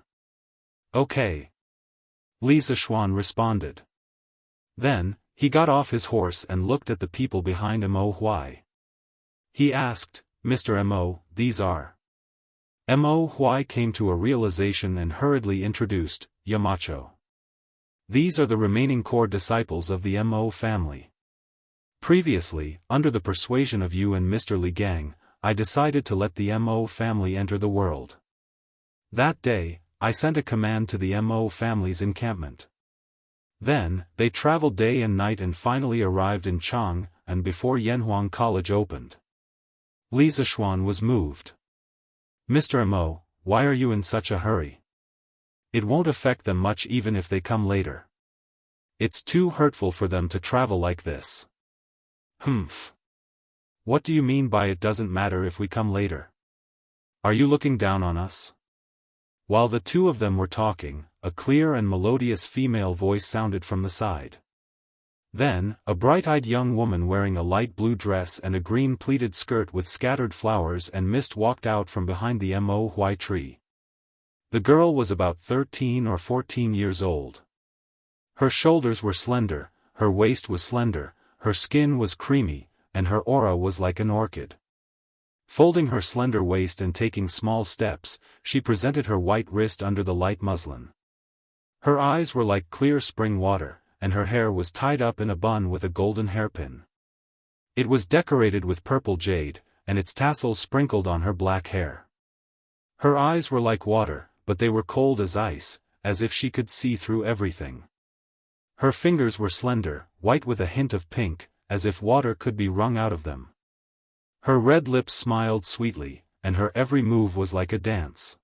Okay. Li Zishuan responded. Then, he got off his horse and looked at the people behind Mo Huai. He asked, Mr. Mo, these are. Mo Huai came to a realization and hurriedly introduced, Yamacho. These are the remaining core disciples of the Mo family. Previously, under the persuasion of you and Mr. Li Gang, I decided to let the Mo family enter the world. That day, I sent a command to the Mo family's encampment. Then, they traveled day and night and finally arrived in Chang, and before Yanhuang College opened. Li Zishuan was moved. Mr. Mo, why are you in such a hurry? It won't affect them much even if they come later. It's too hurtful for them to travel like this. Humph. What do you mean by it doesn't matter if we come later? Are you looking down on us? While the two of them were talking, a clear and melodious female voice sounded from the side. Then, a bright-eyed young woman wearing a light blue dress and a green pleated skirt with scattered flowers and mist walked out from behind the Mo Huai tree. The girl was about 13 or 14 years old. Her shoulders were slender, her waist was slender, her skin was creamy, and her aura was like an orchid. Folding her slender waist and taking small steps, she presented her white wrist under the light muslin. Her eyes were like clear spring water, and her hair was tied up in a bun with a golden hairpin. It was decorated with purple jade, and its tassels sprinkled on her black hair. Her eyes were like water, but they were cold as ice, as if she could see through everything. Her fingers were slender, white with a hint of pink, as if water could be wrung out of them. Her red lips smiled sweetly, and her every move was like a dance.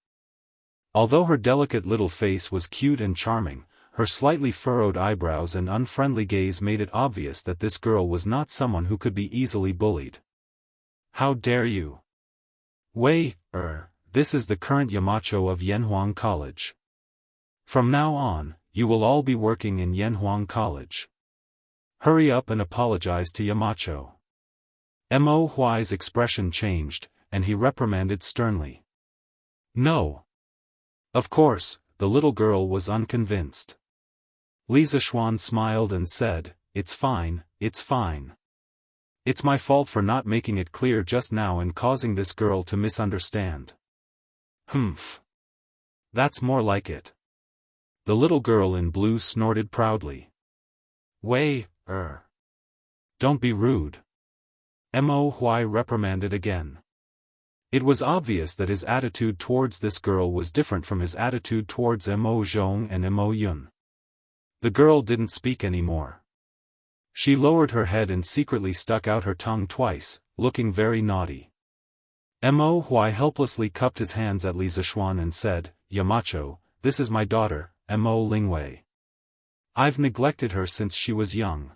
Although her delicate little face was cute and charming, her slightly furrowed eyebrows and unfriendly gaze made it obvious that this girl was not someone who could be easily bullied. How dare you? Wei, this is the current Yamacho of Yanhuang College. From now on, you will all be working in Yanhuang College. Hurry up and apologize to Yamacho. Mo Huai's expression changed, and he reprimanded sternly. No. Of course, the little girl was unconvinced. Li Zishuan smiled and said, It's fine, it's fine. It's my fault for not making it clear just now and causing this girl to misunderstand. Humph. That's more like it. The little girl in blue snorted proudly. Wei, don't be rude. Mo Huai reprimanded again. It was obvious that his attitude towards this girl was different from his attitude towards Mo Zhong and Mo Yun. The girl didn't speak anymore. She lowered her head and secretly stuck out her tongue twice, looking very naughty. Mo Huai helplessly cupped his hands at Li Zishuan and said, Yamacho, this is my daughter, Mo Lingwei. I've neglected her since she was young.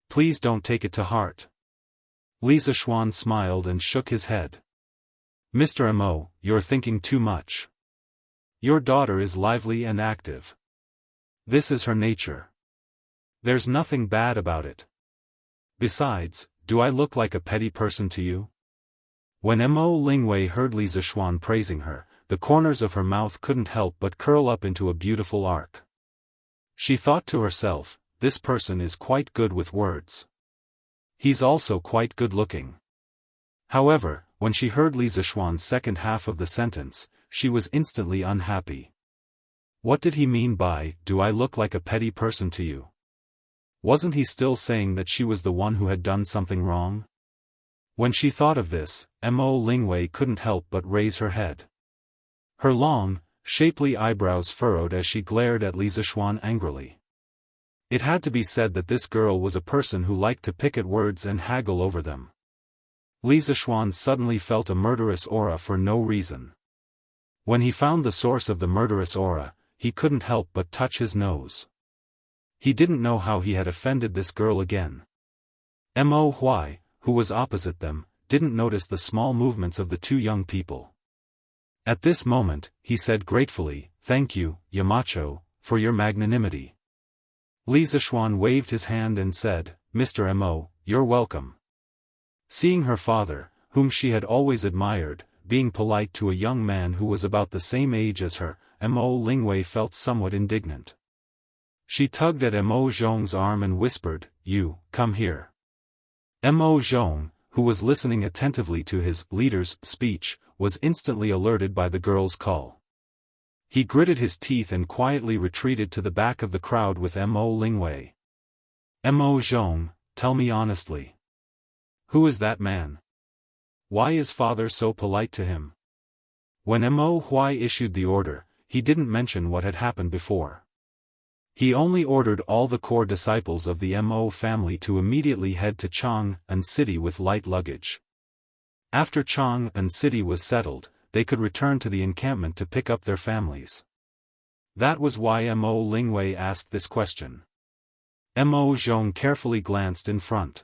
Please don't take it to heart. Li Zishuan smiled and shook his head. Mr. Mo, you're thinking too much. Your daughter is lively and active. This is her nature. There's nothing bad about it. Besides, do I look like a petty person to you? When Mo Lingwei heard Li Zishuan praising her, the corners of her mouth couldn't help but curl up into a beautiful arc. She thought to herself, this person is quite good with words. He's also quite good-looking. However, when she heard Li Zishuan's second half of the sentence, she was instantly unhappy. What did he mean by, do I look like a petty person to you? Wasn't he still saying that she was the one who had done something wrong? When she thought of this, Mo Lingwei couldn't help but raise her head. Her long, shapely eyebrows furrowed as she glared at Li Zishuan angrily. It had to be said that this girl was a person who liked to pick at words and haggle over them. Li Zishuan suddenly felt a murderous aura for no reason. When he found the source of the murderous aura, he couldn't help but touch his nose. He didn't know how he had offended this girl again. Mo Huai, who was opposite them, didn't notice the small movements of the two young people. At this moment, he said gratefully, Thank you, Yamacho, for your magnanimity. Li Zishuan waved his hand and said, Mr. Mo, you're welcome. Seeing her father, whom she had always admired, being polite to a young man who was about the same age as her, Mo Lingwei felt somewhat indignant. She tugged at Mo Zhong's arm and whispered, You, come here. Mo Zhong, who was listening attentively to his leader's speech, was instantly alerted by the girl's call. He gritted his teeth and quietly retreated to the back of the crowd with Mo Lingwei. Mo Zhong, tell me honestly. Who is that man? Why is father so polite to him? When Mo Huai issued the order, he didn't mention what had happened before. He only ordered all the core disciples of the Mo family to immediately head to Chang'an City with light luggage. After Chang'an City was settled, they could return to the encampment to pick up their families. That was why Mo Lingwei asked this question. Mo Zhong carefully glanced in front.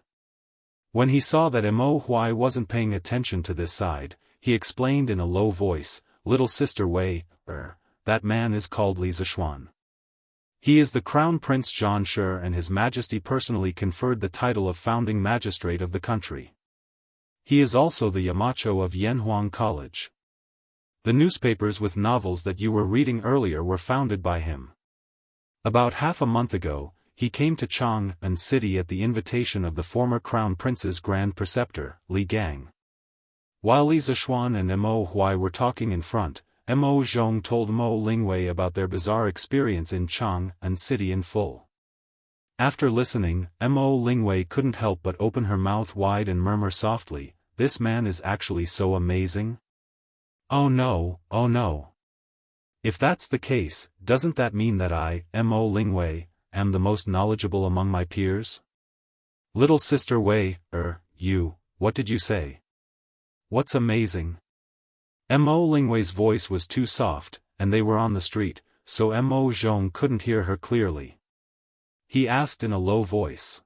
When he saw that Mo Huai wasn't paying attention to this side, he explained in a low voice, "Little sister Wei, that man is called Li Zishuan. He is the Crown Prince Jianghu and His Majesty personally conferred the title of founding magistrate of the country. He is also the Yamacho of Yanhuang College. The newspapers with novels that you were reading earlier were founded by him. About half a month ago, he came to Chang'an City at the invitation of the former Crown Prince's Grand Preceptor, Li Gang." While Li Zishuan and Mo Huai were talking in front, Mo Zhong told Mo Lingwei about their bizarre experience in Chang'an City in full. After listening, Mo Lingwei couldn't help but open her mouth wide and murmur softly, "This man is actually so amazing? Oh no, oh no. If that's the case, doesn't that mean that I, Mo Lingwei, am the most knowledgeable among my peers?" "Little sister Wei, what did you say? What's amazing?" Mo Lingwei's voice was too soft, and they were on the street, so Mo Zhong couldn't hear her clearly. He asked in a low voice.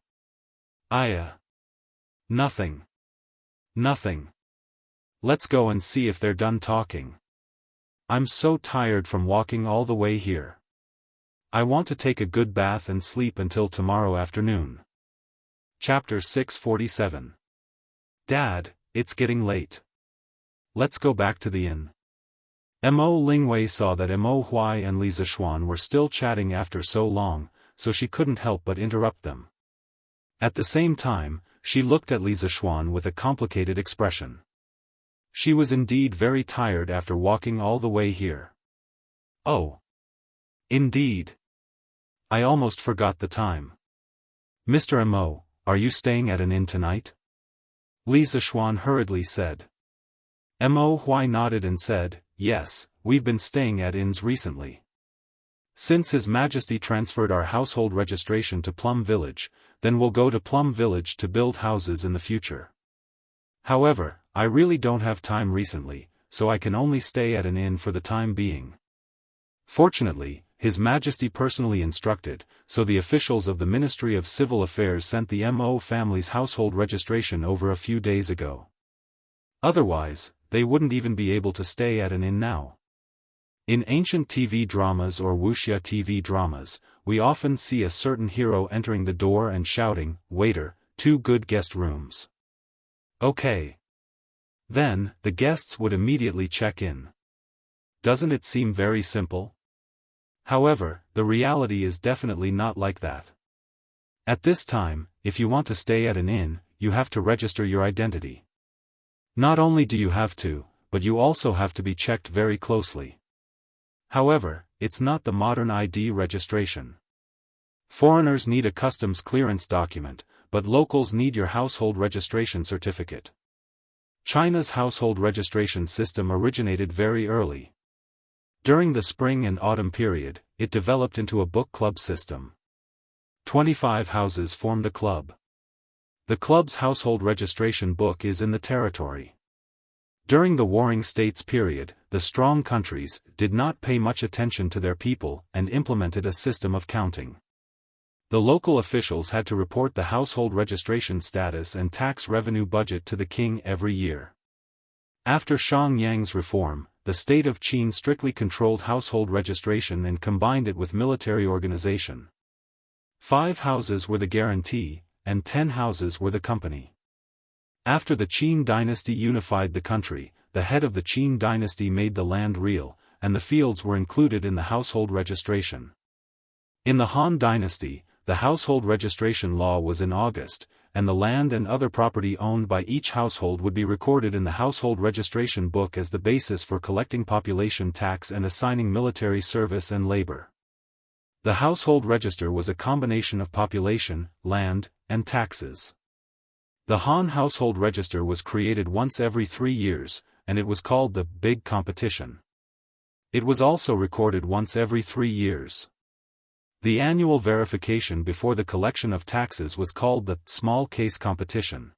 Nothing. Nothing. Let's go and see if they're done talking. I'm so tired from walking all the way here. I want to take a good bath and sleep until tomorrow afternoon. Chapter 647. Dad, it's getting late. Let's go back to the inn. Mo Lingwei saw that Mo Huai and Li Zishuan were still chatting after so long, so she couldn't help but interrupt them. At the same time, she looked at Li Zishuan with a complicated expression. She was indeed very tired after walking all the way here. Oh. Indeed. I almost forgot the time. Mr. Mo, are you staying at an inn tonight? Li Zishuan hurriedly said. Mo Huai nodded and said, "Yes, we've been staying at inns recently. Since His Majesty transferred our household registration to Plum Village, then we'll go to Plum Village to build houses in the future. However, I really don't have time recently, so I can only stay at an inn for the time being. Fortunately, His Majesty personally instructed, so the officials of the Ministry of Civil Affairs sent the Mo family's household registration over a few days ago. Otherwise, they wouldn't even be able to stay at an inn now. In ancient TV dramas or wuxia TV dramas, we often see a certain hero entering the door and shouting, 'Waiter, 2 good guest rooms.' Okay. Then, the guests would immediately check in. Doesn't it seem very simple? However, the reality is definitely not like that. At this time, if you want to stay at an inn, you have to register your identity. Not only do you have to, but you also have to be checked very closely. However, it's not the modern ID registration. Foreigners need a customs clearance document, but locals need your household registration certificate. China's household registration system originated very early. During the spring and autumn period, it developed into a book club system. 25 houses formed a club. The club's household registration book is in the territory. During the Warring States period, the strong countries did not pay much attention to their people and implemented a system of counting. The local officials had to report the household registration status and tax revenue budget to the king every year. After Shang Yang's reform, the state of Qin strictly controlled household registration and combined it with military organization. 5 houses were the guarantee, and 10 houses were the company. After the Qin dynasty unified the country, the head of the Qin dynasty made the land real, and the fields were included in the household registration. In the Han dynasty, the household registration law was in August, and the land and other property owned by each household would be recorded in the household registration book as the basis for collecting population tax and assigning military service and labor. The household register was a combination of population, land, and taxes. The Han household register was created once every 3 years, and it was called the Big Competition. It was also recorded once every 3 years. The annual verification before the collection of taxes was called the Small Case Competition.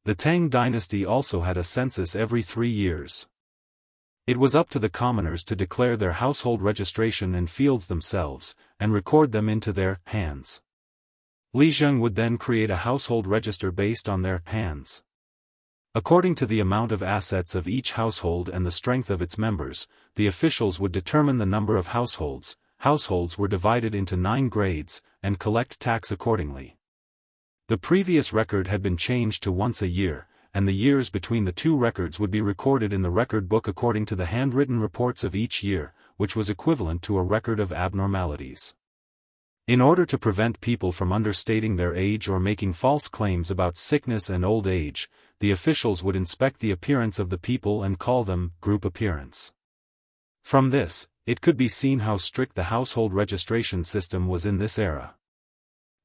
The Tang dynasty also had a census every 3 years. It was up to the commoners to declare their household registration and fields themselves, and record them into their hands. Li Zheng would then create a household register based on their hands. According to the amount of assets of each household and the strength of its members, the officials would determine the number of households. Households were divided into 9 grades, and collect tax accordingly. The previous record had been changed to once a year, and the years between the 2 records would be recorded in the record book according to the handwritten reports of each year, which was equivalent to a record of abnormalities. In order to prevent people from understating their age or making false claims about sickness and old age, the officials would inspect the appearance of the people and call them group appearance. From this, it could be seen how strict the household registration system was in this era.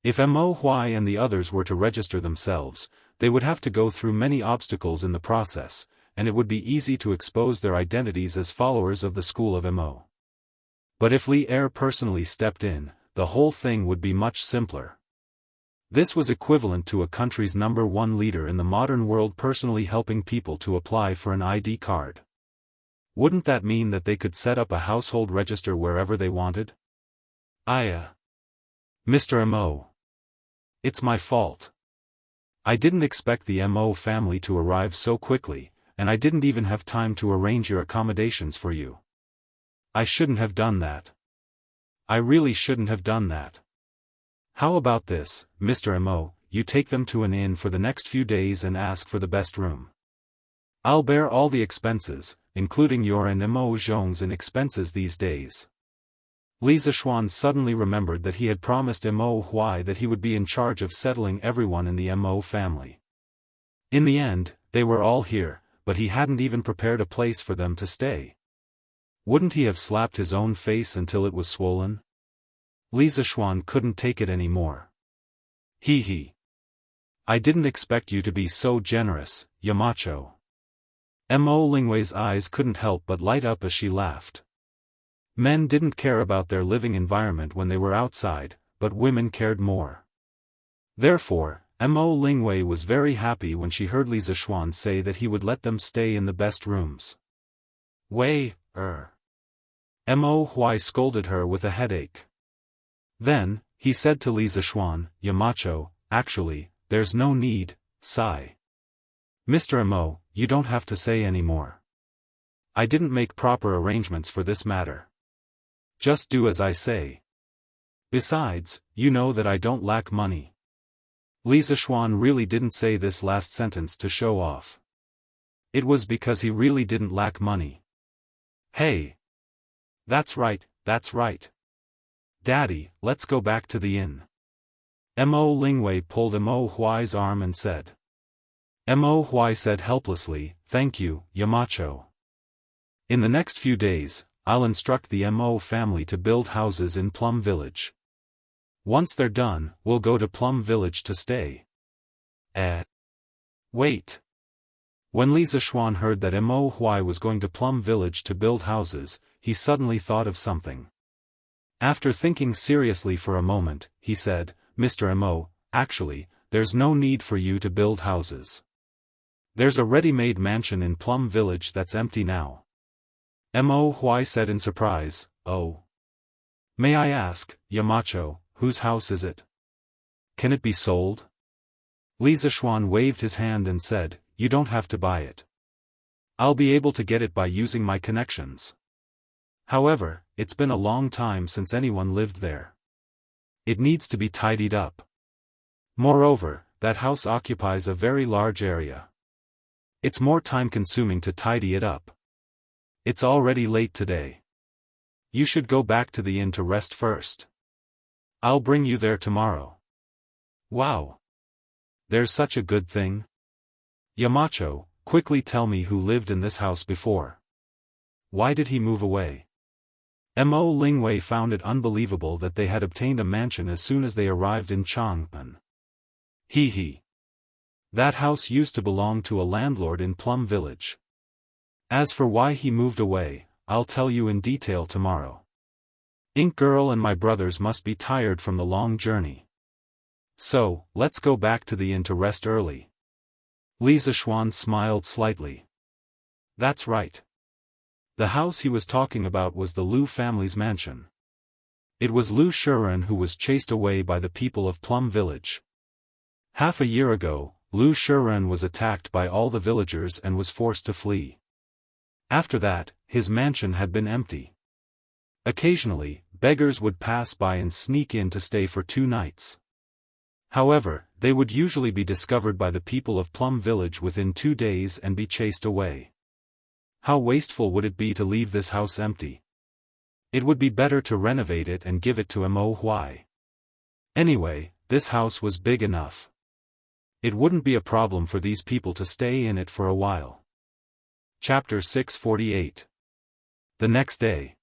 If Mo Huai and the others were to register themselves, they would have to go through many obstacles in the process, and it would be easy to expose their identities as followers of the school of Mo. But if Li Er personally stepped in, the whole thing would be much simpler. This was equivalent to a country's #1 leader in the modern world personally helping people to apply for an ID card. Wouldn't that mean that they could set up a household register wherever they wanted? Mr. Mo. It's my fault. I didn't expect the Mo family to arrive so quickly, and I didn't even have time to arrange your accommodations for you. I shouldn't have done that. I really shouldn't have done that. How about this, Mr. Mo, you take them to an inn for the next few days and ask for the best room. I'll bear all the expenses, including your and Mo Zhong's expenses these days. Li Zishuan suddenly remembered that he had promised Mo Huai that he would be in charge of settling everyone in the Mo family. In the end, they were all here, but he hadn't even prepared a place for them to stay. Wouldn't he have slapped his own face until it was swollen? Li Zishuan couldn't take it anymore. He. I didn't expect you to be so generous, Yamacho. Mo Lingwei's eyes couldn't help but light up as she laughed. Men didn't care about their living environment when they were outside, but women cared more. Therefore, Mo Lingwei was very happy when she heard Li Zishuan say that he would let them stay in the best rooms. Mo Huai scolded her with a headache. Then, he said to Li Zishuan, Yamacho, actually, there's no need, sigh. Mr. Mo, you don't have to say any more. I didn't make proper arrangements for this matter. Just do as I say. Besides, you know that I don't lack money. Li Zishuan really didn't say this last sentence to show off. It was because he really didn't lack money. Hey! That's right, that's right. Daddy, let's go back to the inn. Mo Lingwei pulled Mo Huai's arm and said. Mo Huai said helplessly, thank you, Yamacho. In the next few days, I'll instruct the Mo family to build houses in Plum Village. Once they're done, we'll go to Plum Village to stay. Wait. When Li Zishuan heard that Mo Huai was going to Plum Village to build houses, he suddenly thought of something. After thinking seriously for a moment, he said, Mr. Mo, actually, there's no need for you to build houses. There's a ready-made mansion in Plum Village that's empty now. Mo Huai said in surprise, oh. May I ask, Yamacho, whose house is it? Can it be sold? Li Zishuan waved his hand and said, you don't have to buy it. I'll be able to get it by using my connections. However, it's been a long time since anyone lived there. It needs to be tidied up. Moreover, that house occupies a very large area. It's more time-consuming to tidy it up. It's already late today. You should go back to the inn to rest first. I'll bring you there tomorrow. Wow! There's such a good thing. Yamacho, quickly tell me who lived in this house before. Why did he move away? Mo Lingwei found it unbelievable that they had obtained a mansion as soon as they arrived in Chang'an. He. That house used to belong to a landlord in Plum Village. As for why he moved away, I'll tell you in detail tomorrow. Ink Girl and my brothers must be tired from the long journey. So, let's go back to the inn to rest early. Lisa Xuan smiled slightly. That's right. The house he was talking about was the Liu family's mansion. It was Liu Shiren who was chased away by the people of Plum Village. Half a year ago, Liu Shiren was attacked by all the villagers and was forced to flee. After that, his mansion had been empty. Occasionally, beggars would pass by and sneak in to stay for 2 nights. However, they would usually be discovered by the people of Plum Village within 2 days and be chased away. How wasteful would it be to leave this house empty? It would be better to renovate it and give it to Mo Huai. Anyway, this house was big enough. It wouldn't be a problem for these people to stay in it for a while. Chapter 648. The next day.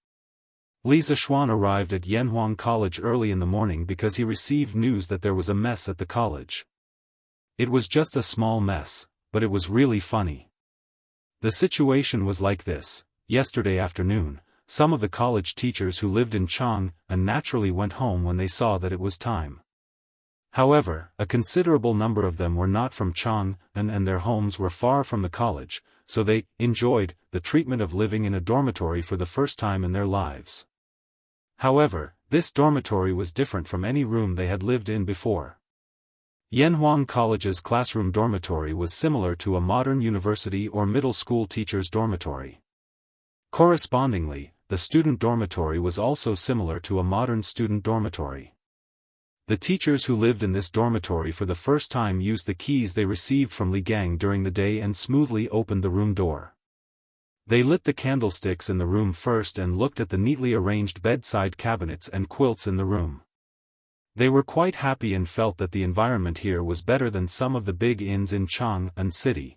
Li Zishuan arrived at Yanhuang College early in the morning because he received news that there was a mess at the college. It was just a small mess, but it was really funny. The situation was like this: yesterday afternoon, some of the college teachers who lived in Chang'an naturally went home when they saw that it was time. However, a considerable number of them were not from Chang'an and their homes were far from the college, so they enjoyed the treatment of living in a dormitory for the first time in their lives. However, this dormitory was different from any room they had lived in before. Yanhuang College's classroom dormitory was similar to a modern university or middle school teacher's dormitory. Correspondingly, the student dormitory was also similar to a modern student dormitory. The teachers who lived in this dormitory for the first time used the keys they received from Li Gang during the day and smoothly opened the room door. They lit the candlesticks in the room first and looked at the neatly arranged bedside cabinets and quilts in the room. They were quite happy and felt that the environment here was better than some of the big inns in Chang'an City.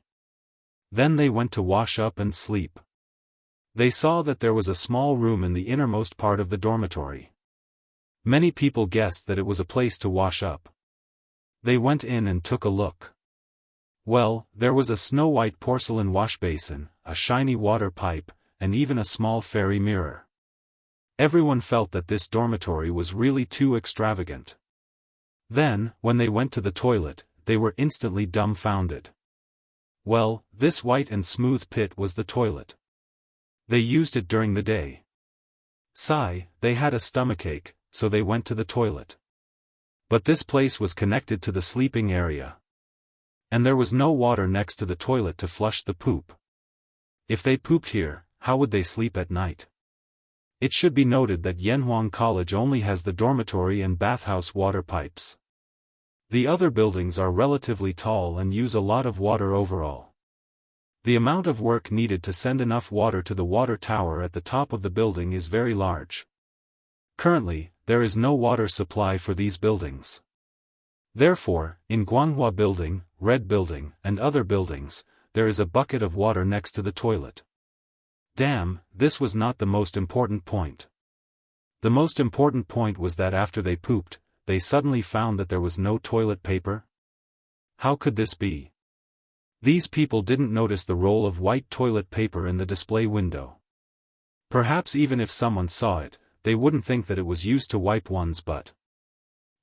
Then they went to wash up and sleep. They saw that there was a small room in the innermost part of the dormitory. Many people guessed that it was a place to wash up. They went in and took a look. Well, there was a snow-white porcelain wash basin, a shiny water pipe, and even a small fairy mirror. Everyone felt that this dormitory was really too extravagant. Then, when they went to the toilet, they were instantly dumbfounded. Well, this white and smooth pit was the toilet. They used it during the day. They had a stomachache, so they went to the toilet. But this place was connected to the sleeping area. And there was no water next to the toilet to flush the poop. If they pooped here, how would they sleep at night? It should be noted that Yanhuang College only has the dormitory and bathhouse water pipes. The other buildings are relatively tall and use a lot of water overall. The amount of work needed to send enough water to the water tower at the top of the building is very large. Currently, there is no water supply for these buildings. Therefore, in Guanghua Building, Red Building, and other buildings, there is a bucket of water next to the toilet. Damn, this was not the most important point. The most important point was that after they pooped, they suddenly found that there was no toilet paper. How could this be? These people didn't notice the roll of white toilet paper in the display window. Perhaps even if someone saw it, they wouldn't think that it was used to wipe one's butt.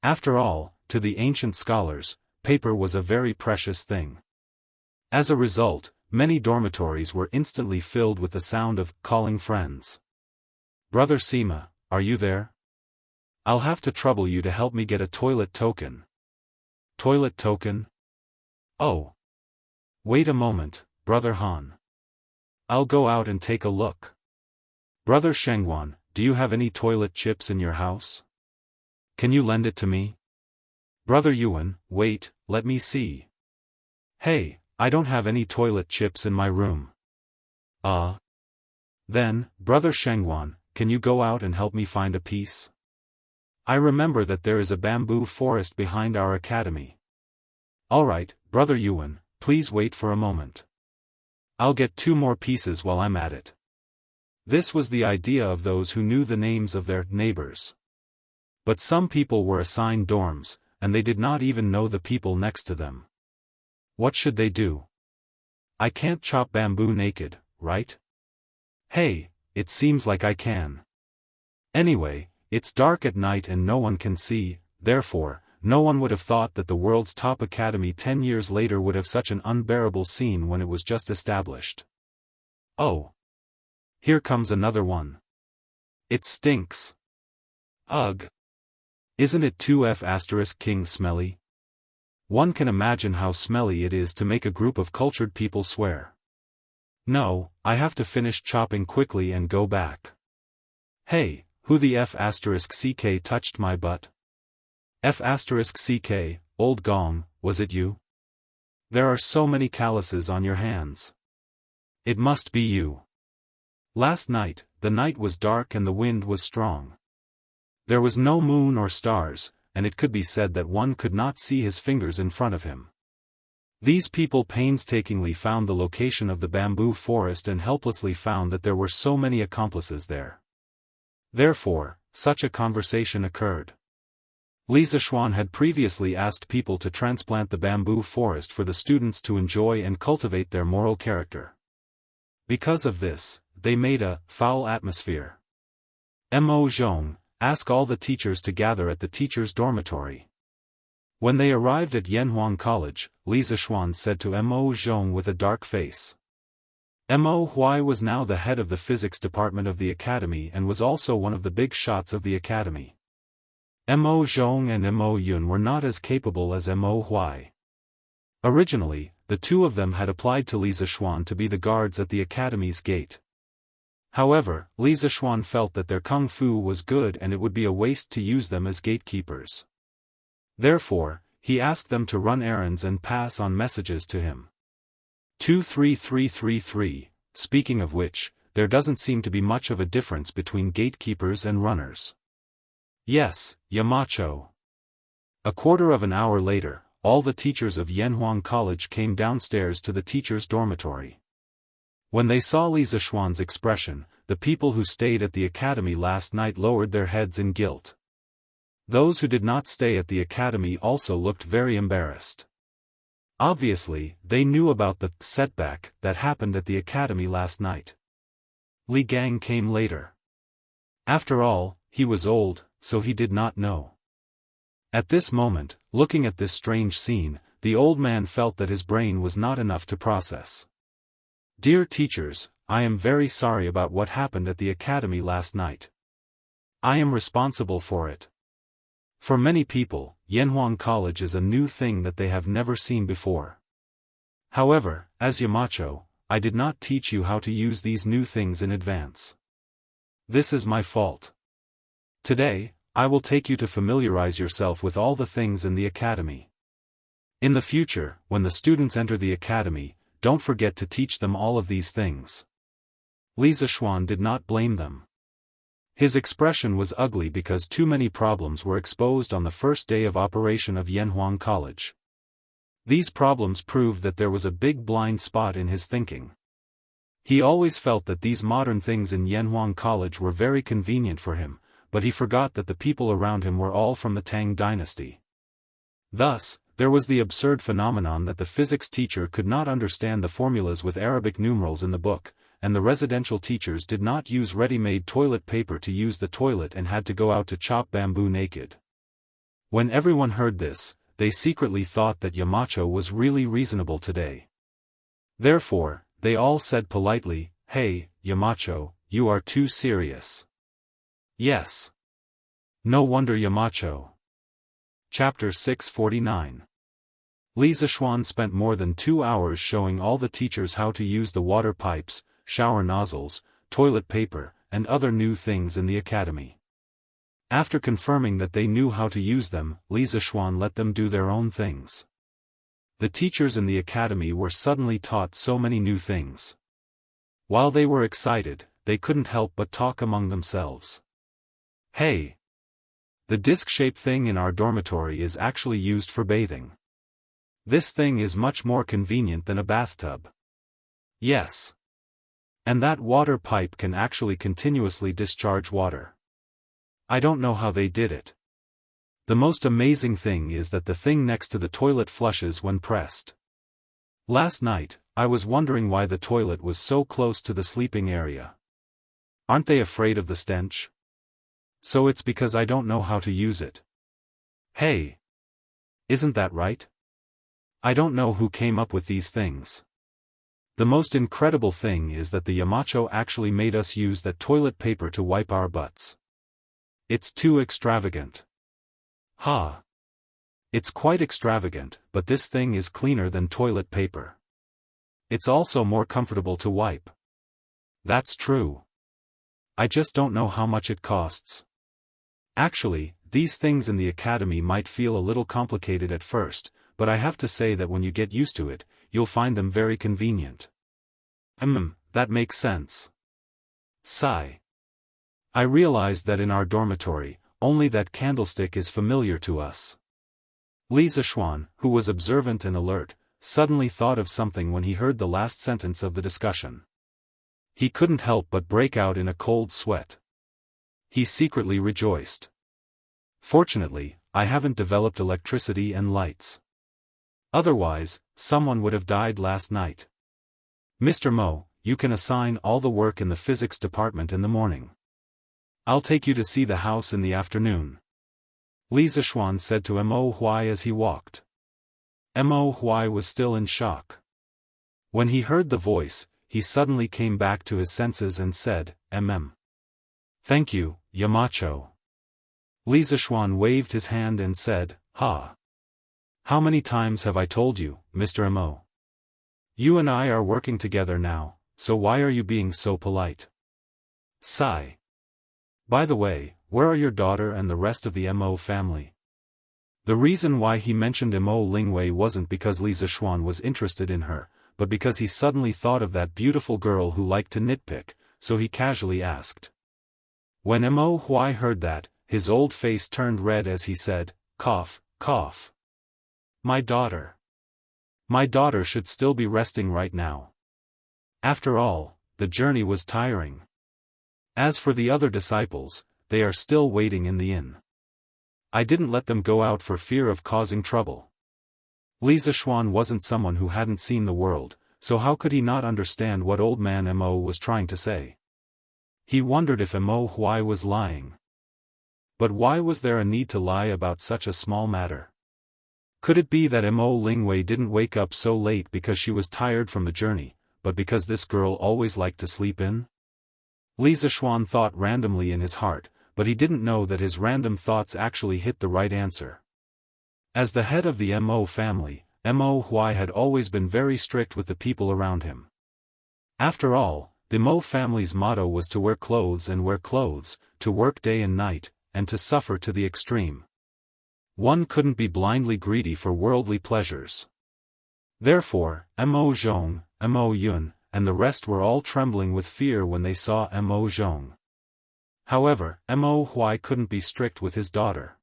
After all, to the ancient scholars, paper was a very precious thing. As a result, many dormitories were instantly filled with the sound of calling friends. Brother Sima, are you there? I'll have to trouble you to help me get a toilet token. Toilet token? Oh. Wait a moment, Brother Han. I'll go out and take a look. Brother Shengguan, do you have any toilet chips in your house? Can you lend it to me? Brother Yuan, wait, let me see. Hey, I don't have any toilet chips in my room. Then, Brother Shengguan, can you go out and help me find a piece? I remember that there is a bamboo forest behind our academy. Alright, Brother Yuan, please wait for a moment. I'll get 2 more pieces while I'm at it. This was the idea of those who knew the names of their neighbors. But some people were assigned dorms, and they did not even know the people next to them. What should they do? I can't chop bamboo naked, right? Hey, it seems like I can. Anyway, it's dark at night and no one can see, therefore, no one would have thought that the world's top academy 10 years later would have such an unbearable scene when it was just established. Oh. Here comes another one. It stinks. Ugh. Isn't it 2F** king smelly? One can imagine how smelly it is to make a group of cultured people swear. No, I have to finish chopping quickly and go back. Hey, who the F*** touched my butt? F***, old gong, was it you? There are so many calluses on your hands. It must be you. Last night, the night was dark and the wind was strong. There was no moon or stars, and it could be said that one could not see his fingers in front of him. These people painstakingly found the location of the bamboo forest and helplessly found that there were so many accomplices there. Therefore, such a conversation occurred. Li Zishuan had previously asked people to transplant the bamboo forest for the students to enjoy and cultivate their moral character. Because of this, they made a foul atmosphere. Mo Zhong, ask all the teachers to gather at the teachers' dormitory. When they arrived at Yanhuang College, Li Zishuan said to Mo Zhong with a dark face. Mo Huai was now the head of the physics department of the academy and was also one of the big shots of the academy. Mo Zhong and Mo Yun were not as capable as Mo Huai. Originally, the two of them had applied to Li Zishuan to be the guards at the academy's gate. However, Li Zishuan felt that their kung fu was good and it would be a waste to use them as gatekeepers. Therefore, he asked them to run errands and pass on messages to him. 23333, speaking of which, there doesn't seem to be much of a difference between gatekeepers and runners. Yes, Yamacho. A quarter of an hour later, all the teachers of Yanhuang College came downstairs to the teachers' dormitory. When they saw Li Zishuan's expression, the people who stayed at the academy last night lowered their heads in guilt. Those who did not stay at the academy also looked very embarrassed. Obviously, they knew about the setback that happened at the academy last night. Li Gang came later. After all, he was old, so he did not know. At this moment, looking at this strange scene, the old man felt that his brain was not enough to process. Dear teachers, I am very sorry about what happened at the academy last night. I am responsible for it. For many people, Yanhuang College is a new thing that they have never seen before. However, as Yamacho, I did not teach you how to use these new things in advance. This is my fault. Today, I will take you to familiarize yourself with all the things in the academy. In the future, when the students enter the academy, don't forget to teach them all of these things. Li Zishuan did not blame them. His expression was ugly because too many problems were exposed on the first day of operation of Yanhuang College. These problems proved that there was a big blind spot in his thinking. He always felt that these modern things in Yanhuang College were very convenient for him, but he forgot that the people around him were all from the Tang dynasty. Thus, there was the absurd phenomenon that the physics teacher could not understand the formulas with Arabic numerals in the book, and the residential teachers did not use ready-made toilet paper to use the toilet and had to go out to chop bamboo naked. When everyone heard this, they secretly thought that Yamacho was really reasonable today. Therefore, they all said politely, "Hey, Yamacho, you are too serious." Yes. No wonder Yamacho. Chapter 649. Li Zishuan spent more than 2 hours showing all the teachers how to use the water pipes, shower nozzles, toilet paper, and other new things in the academy. After confirming that they knew how to use them, Li Zishuan let them do their own things. The teachers in the academy were suddenly taught so many new things. While they were excited, they couldn't help but talk among themselves. Hey! The disc-shaped thing in our dormitory is actually used for bathing. This thing is much more convenient than a bathtub. Yes. And that water pipe can actually continuously discharge water. I don't know how they did it. The most amazing thing is that the thing next to the toilet flushes when pressed. Last night, I was wondering why the toilet was so close to the sleeping area. Aren't they afraid of the stench? So it's because I don't know how to use it. Hey! Isn't that right? I don't know who came up with these things. The most incredible thing is that the Yamacho actually made us use that toilet paper to wipe our butts. It's too extravagant. Ha! It's quite extravagant, but this thing is cleaner than toilet paper. It's also more comfortable to wipe. That's true. I just don't know how much it costs. Actually, these things in the academy might feel a little complicated at first, but I have to say that when you get used to it, you'll find them very convenient. That makes sense. Sigh. I realized that in our dormitory, only that candlestick is familiar to us. Li Zishuan, who was observant and alert, suddenly thought of something when he heard the last sentence of the discussion. He couldn't help but break out in a cold sweat. He secretly rejoiced. Fortunately, I haven't developed electricity and lights. Otherwise, someone would have died last night. Mr. Mo, you can assign all the work in the physics department in the morning. I'll take you to see the house in the afternoon. Li Zishuan said to Mo Huai as he walked. Mo Huai was still in shock. When he heard the voice, he suddenly came back to his senses and said, Thank you, Yamacho. Li Zishuan waved his hand and said, Ha! How many times have I told you, Mr. Mo? You and I are working together now, so why are you being so polite? Sigh. By the way, where are your daughter and the rest of the Mo family? The reason why he mentioned Mo Lingwei wasn't because Li Zishuan was interested in her, but because he suddenly thought of that beautiful girl who liked to nitpick, so he casually asked. When Mo Huai heard that, his old face turned red as he said, cough, cough. My daughter. My daughter should still be resting right now. After all, the journey was tiring. As for the other disciples, they are still waiting in the inn. I didn't let them go out for fear of causing trouble. Li Zishuan wasn't someone who hadn't seen the world, so how could he not understand what old man Mo was trying to say? He wondered if Mo Huai was lying. But why was there a need to lie about such a small matter? Could it be that Mo Lingwei didn't wake up so late because she was tired from the journey, but because this girl always liked to sleep in? Li Zishuan thought randomly in his heart, but he didn't know that his random thoughts actually hit the right answer. As the head of the Mo family, Mo Huai had always been very strict with the people around him. After all, the Mo family's motto was to wear clothes and wear clothes, to work day and night, and to suffer to the extreme. One couldn't be blindly greedy for worldly pleasures. Therefore, Mo Zhong, Mo Yun, and the rest were all trembling with fear when they saw Mo Zhong. However, Mo Huai couldn't be strict with his daughter.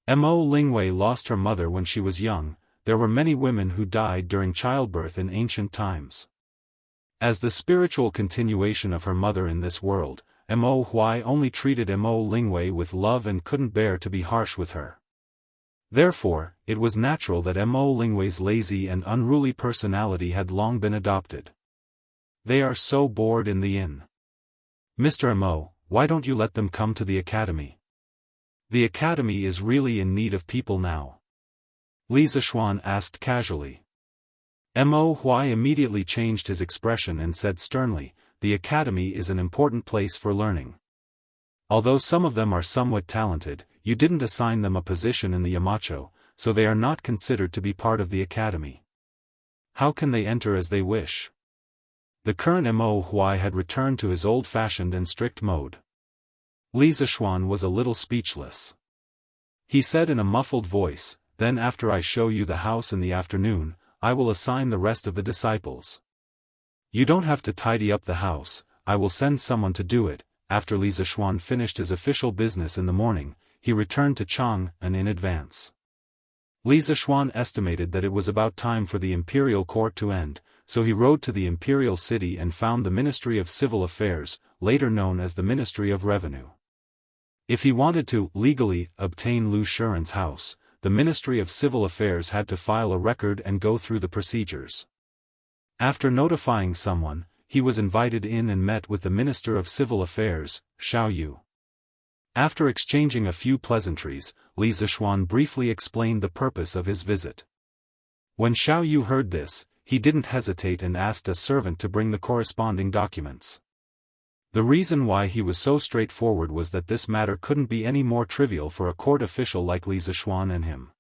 Mo Lingwei lost her mother when she was young. There were many women who died during childbirth in ancient times. As the spiritual continuation of her mother in this world, Mo Huai only treated Mo Lingwei with love and couldn't bear to be harsh with her. Therefore, it was natural that Mo Lingwei's lazy and unruly personality had long been adopted. They are so bored in the inn. Mr. Mo, why don't you let them come to the academy? The academy is really in need of people now. Li Zishuan asked casually. Mo Huai immediately changed his expression and said sternly, the academy is an important place for learning. Although some of them are somewhat talented, you didn't assign them a position in the Yamacho, so they are not considered to be part of the academy. How can they enter as they wish? The current Mo Huai had returned to his old-fashioned and strict mode. Li Zishuan was a little speechless. He said in a muffled voice, then after I show you the house in the afternoon, I will assign the rest of the disciples. You don't have to tidy up the house, I will send someone to do it. After Li Zishuan finished his official business in the morning, he returned to Chang'an in advance. Li Zishuan estimated that it was about time for the imperial court to end, so he rode to the imperial city and found the Ministry of Civil Affairs, later known as the Ministry of Revenue. If he wanted to legally obtain Lu Shuren's house, the Ministry of Civil Affairs had to file a record and go through the procedures. After notifying someone, he was invited in and met with the Minister of Civil Affairs, Xiao Yu. After exchanging a few pleasantries, Li Zishuan briefly explained the purpose of his visit. When Xiao Yu heard this, he didn't hesitate and asked a servant to bring the corresponding documents. The reason why he was so straightforward was that this matter couldn't be any more trivial for a court official like Li Zishuan and him.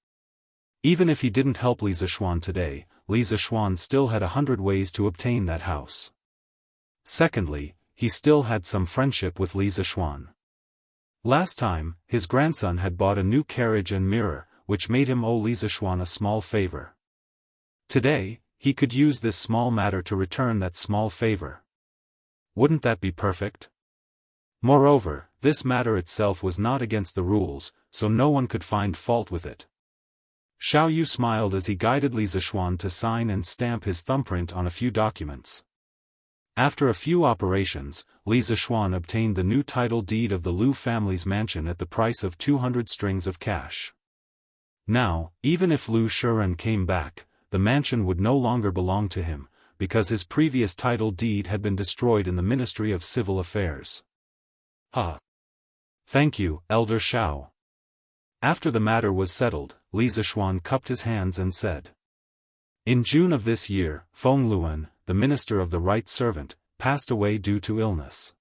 Even if he didn't help Li Zishuan today, Li Zishuan still had 100 ways to obtain that house. Secondly, he still had some friendship with Li Zishuan. Last time, his grandson had bought a new carriage and mirror, which made him owe Li Zishuan a small favor. Today, he could use this small matter to return that small favor. Wouldn't that be perfect? Moreover, this matter itself was not against the rules, so no one could find fault with it. Xiao Yu smiled as he guided Li Zishuan to sign and stamp his thumbprint on a few documents. After a few operations, Li Zishuan obtained the new title deed of the Liu family's mansion at the price of 200 strings of cash. Now, even if Liu Shiren came back, the mansion would no longer belong to him, because his previous title deed had been destroyed in the Ministry of Civil Affairs. Thank you, Elder Xiao. After the matter was settled, Li Zishuan cupped his hands and said. In June of this year, Feng Luan, the Minister of the Right Servant, passed away due to illness.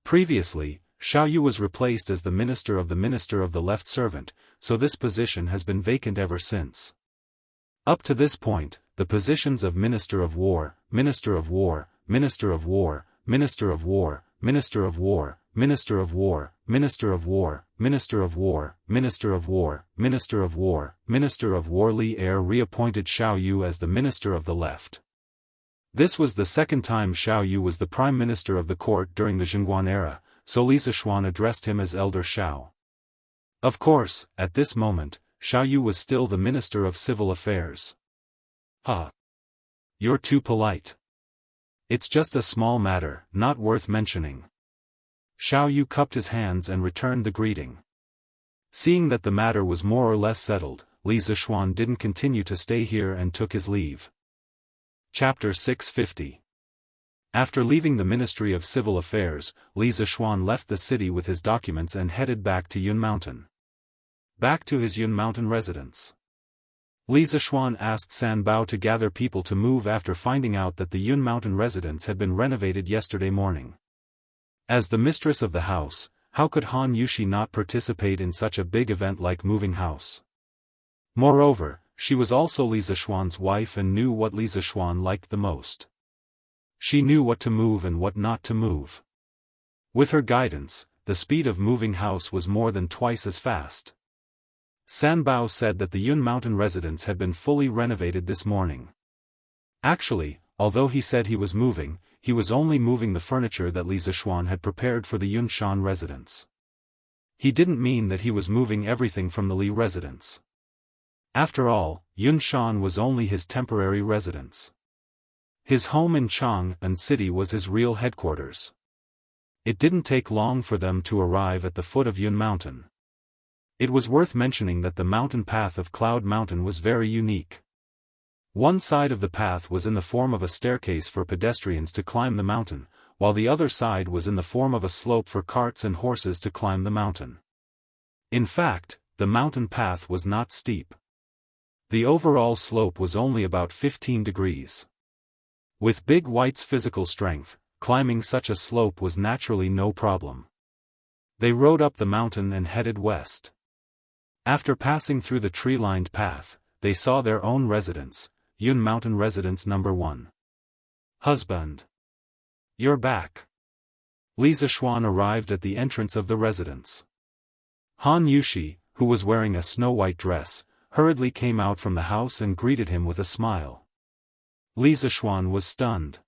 Previously, Xiao Yu was replaced as the Minister of the Left Servant, so this position has been vacant ever since. Up to this point, the positions of Minister of War, Minister of War, Minister of War, Minister of War, Minister of War, Minister of War, Minister of War, Minister of War, Minister of War, Minister of War, Minister of War Li Er reappointed Xiao Yu as the Minister of the Left. This was the second time Xiao Yu was the Prime Minister of the court during the Zhengguan era, so Li Zishuan addressed him as Elder Xiao. Of course, at this moment, Xiao Yu was still the Minister of Civil Affairs. You're too polite. It's just a small matter, not worth mentioning. Xiao Yu cupped his hands and returned the greeting. Seeing that the matter was more or less settled, Li Zishuan didn't continue to stay here and took his leave. Chapter 650. After leaving the Ministry of Civil Affairs, Li Zishuan left the city with his documents and headed back to Yun Mountain. Back to his Yun Mountain residence. Li Zishuan asked San Bao to gather people to move after finding out that the Yun Mountain residence had been renovated yesterday morning. As the mistress of the house, how could Han Yushi not participate in such a big event like moving house? Moreover, she was also Li Zishuan's wife and knew what Li Zishuan liked the most. She knew what to move and what not to move. With her guidance, the speed of moving house was more than twice as fast. San Bao said that the Yun Mountain residence had been fully renovated this morning. Actually, although he said he was only moving the furniture that Li Zishuan had prepared for the Yun Shan residence. He didn't mean that he was moving everything from the Li residence. After all, Yun Shan was only his temporary residence. His home in Chang'an City was his real headquarters. It didn't take long for them to arrive at the foot of Yun Mountain. It was worth mentioning that the mountain path of Cloud Mountain was very unique. One side of the path was in the form of a staircase for pedestrians to climb the mountain, while the other side was in the form of a slope for carts and horses to climb the mountain. In fact, the mountain path was not steep. The overall slope was only about 15 degrees. With Big White's physical strength, climbing such a slope was naturally no problem. They rode up the mountain and headed west. After passing through the tree-lined path, they saw their own residence, Yun Mountain Residence No. 1. Husband. You're back. Li Zishuan arrived at the entrance of the residence. Han Yushi, who was wearing a snow-white dress, hurriedly came out from the house and greeted him with a smile. Li Zishuan was stunned.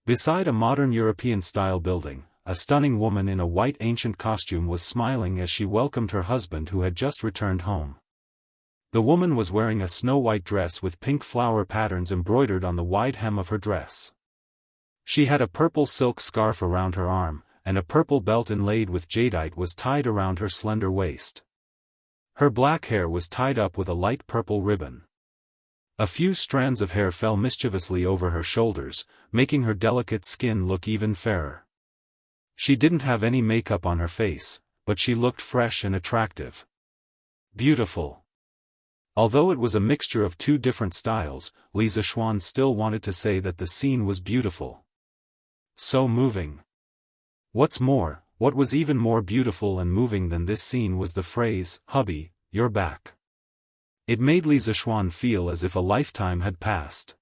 Beside a modern European-style building, a stunning woman in a white ancient costume was smiling as she welcomed her husband who had just returned home. The woman was wearing a snow-white dress with pink flower patterns embroidered on the wide hem of her dress. She had a purple silk scarf around her arm, and a purple belt inlaid with jadeite was tied around her slender waist. Her black hair was tied up with a light purple ribbon. A few strands of hair fell mischievously over her shoulders, making her delicate skin look even fairer. She didn't have any makeup on her face, but she looked fresh and attractive. Beautiful. Although it was a mixture of two different styles, Li Zixuan still wanted to say that the scene was beautiful. So moving. What's more, what was even more beautiful and moving than this scene was the phrase, "Hubby, you're back." It made Li Zixuan feel as if a lifetime had passed.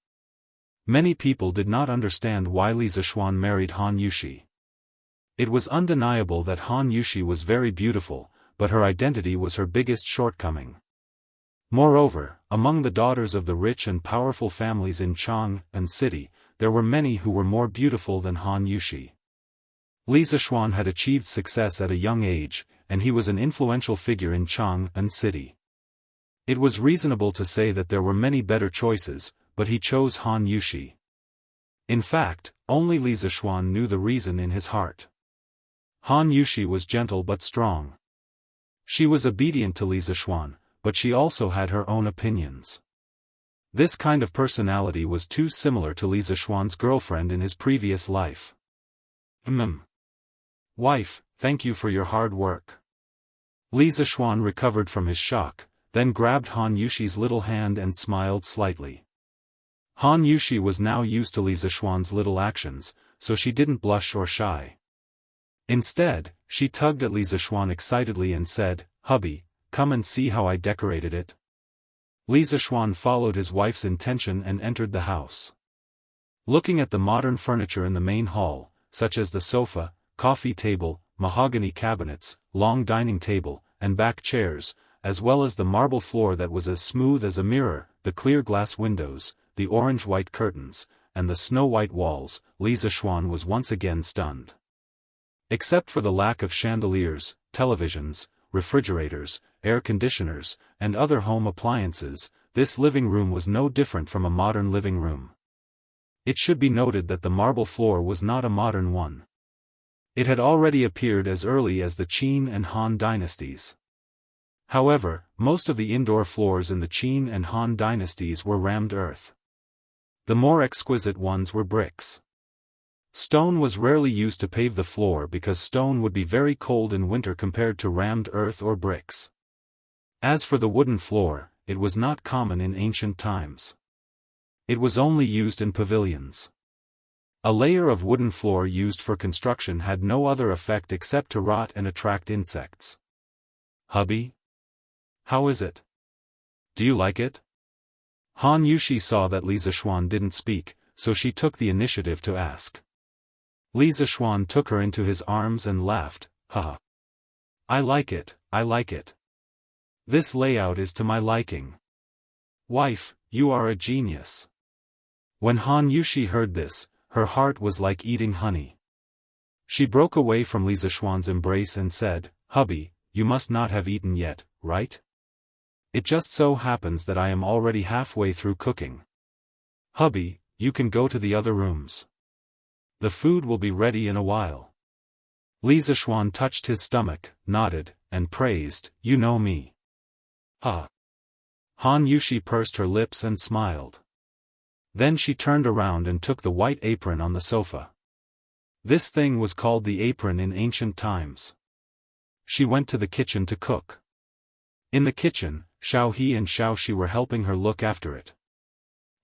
Many people did not understand why Li Zixuan married Han Yushi. It was undeniable that Han Yushi was very beautiful, but her identity was her biggest shortcoming. Moreover, among the daughters of the rich and powerful families in Jianghu city, there were many who were more beautiful than Han Yushi. Li Zixuan had achieved success at a young age, and he was an influential figure in Jianghu city. It was reasonable to say that there were many better choices, but he chose Han Yushi. In fact, only Li Zixuan knew the reason in his heart. Han Yushi was gentle but strong. She was obedient to Li Zixuan, but she also had her own opinions. This kind of personality was too similar to Li Zixuan's girlfriend in his previous life. Wife, thank you for your hard work. Li Zixuan recovered from his shock, then grabbed Han Yushi's little hand and smiled slightly. Han Yushi was now used to Li Zixuan's little actions, so she didn't blush or shy. Instead, she tugged at Li Zixuan excitedly and said, "Hubby, come and see how I decorated it." Li Zixuan followed his wife's intention and entered the house. Looking at the modern furniture in the main hall, such as the sofa, coffee table, mahogany cabinets, long dining table, and back chairs, as well as the marble floor that was as smooth as a mirror, the clear glass windows, the orange-white curtains, and the snow-white walls, Li Zixuan was once again stunned. Except for the lack of chandeliers, televisions, refrigerators, air conditioners, and other home appliances, this living room was no different from a modern living room. It should be noted that the marble floor was not a modern one. It had already appeared as early as the Qin and Han dynasties. However, most of the indoor floors in the Qin and Han dynasties were rammed earth. The more exquisite ones were bricks. Stone was rarely used to pave the floor because stone would be very cold in winter compared to rammed earth or bricks. As for the wooden floor, it was not common in ancient times. It was only used in pavilions. A layer of wooden floor used for construction had no other effect except to rot and attract insects. "Hubby? How is it? Do you like it?" Han Yushi saw that Li Zixuan didn't speak, so she took the initiative to ask. Li Zixuan took her into his arms and laughed, "Haha. I like it, I like it. This layout is to my liking. Wife, you are a genius." When Han Yushi heard this, her heart was like eating honey. She broke away from Li Zixuan's embrace and said, "Hubby, you must not have eaten yet, right? It just so happens that I am already halfway through cooking. Hubby, you can go to the other rooms. The food will be ready in a while." Li Zixuan touched his stomach, nodded, and praised, "You know me." "Ah." Han Yushi pursed her lips and smiled. Then she turned around and took the white apron on the sofa. This thing was called the apron in ancient times. She went to the kitchen to cook. In the kitchen, Xiao He and Xiao Shi were helping her look after it.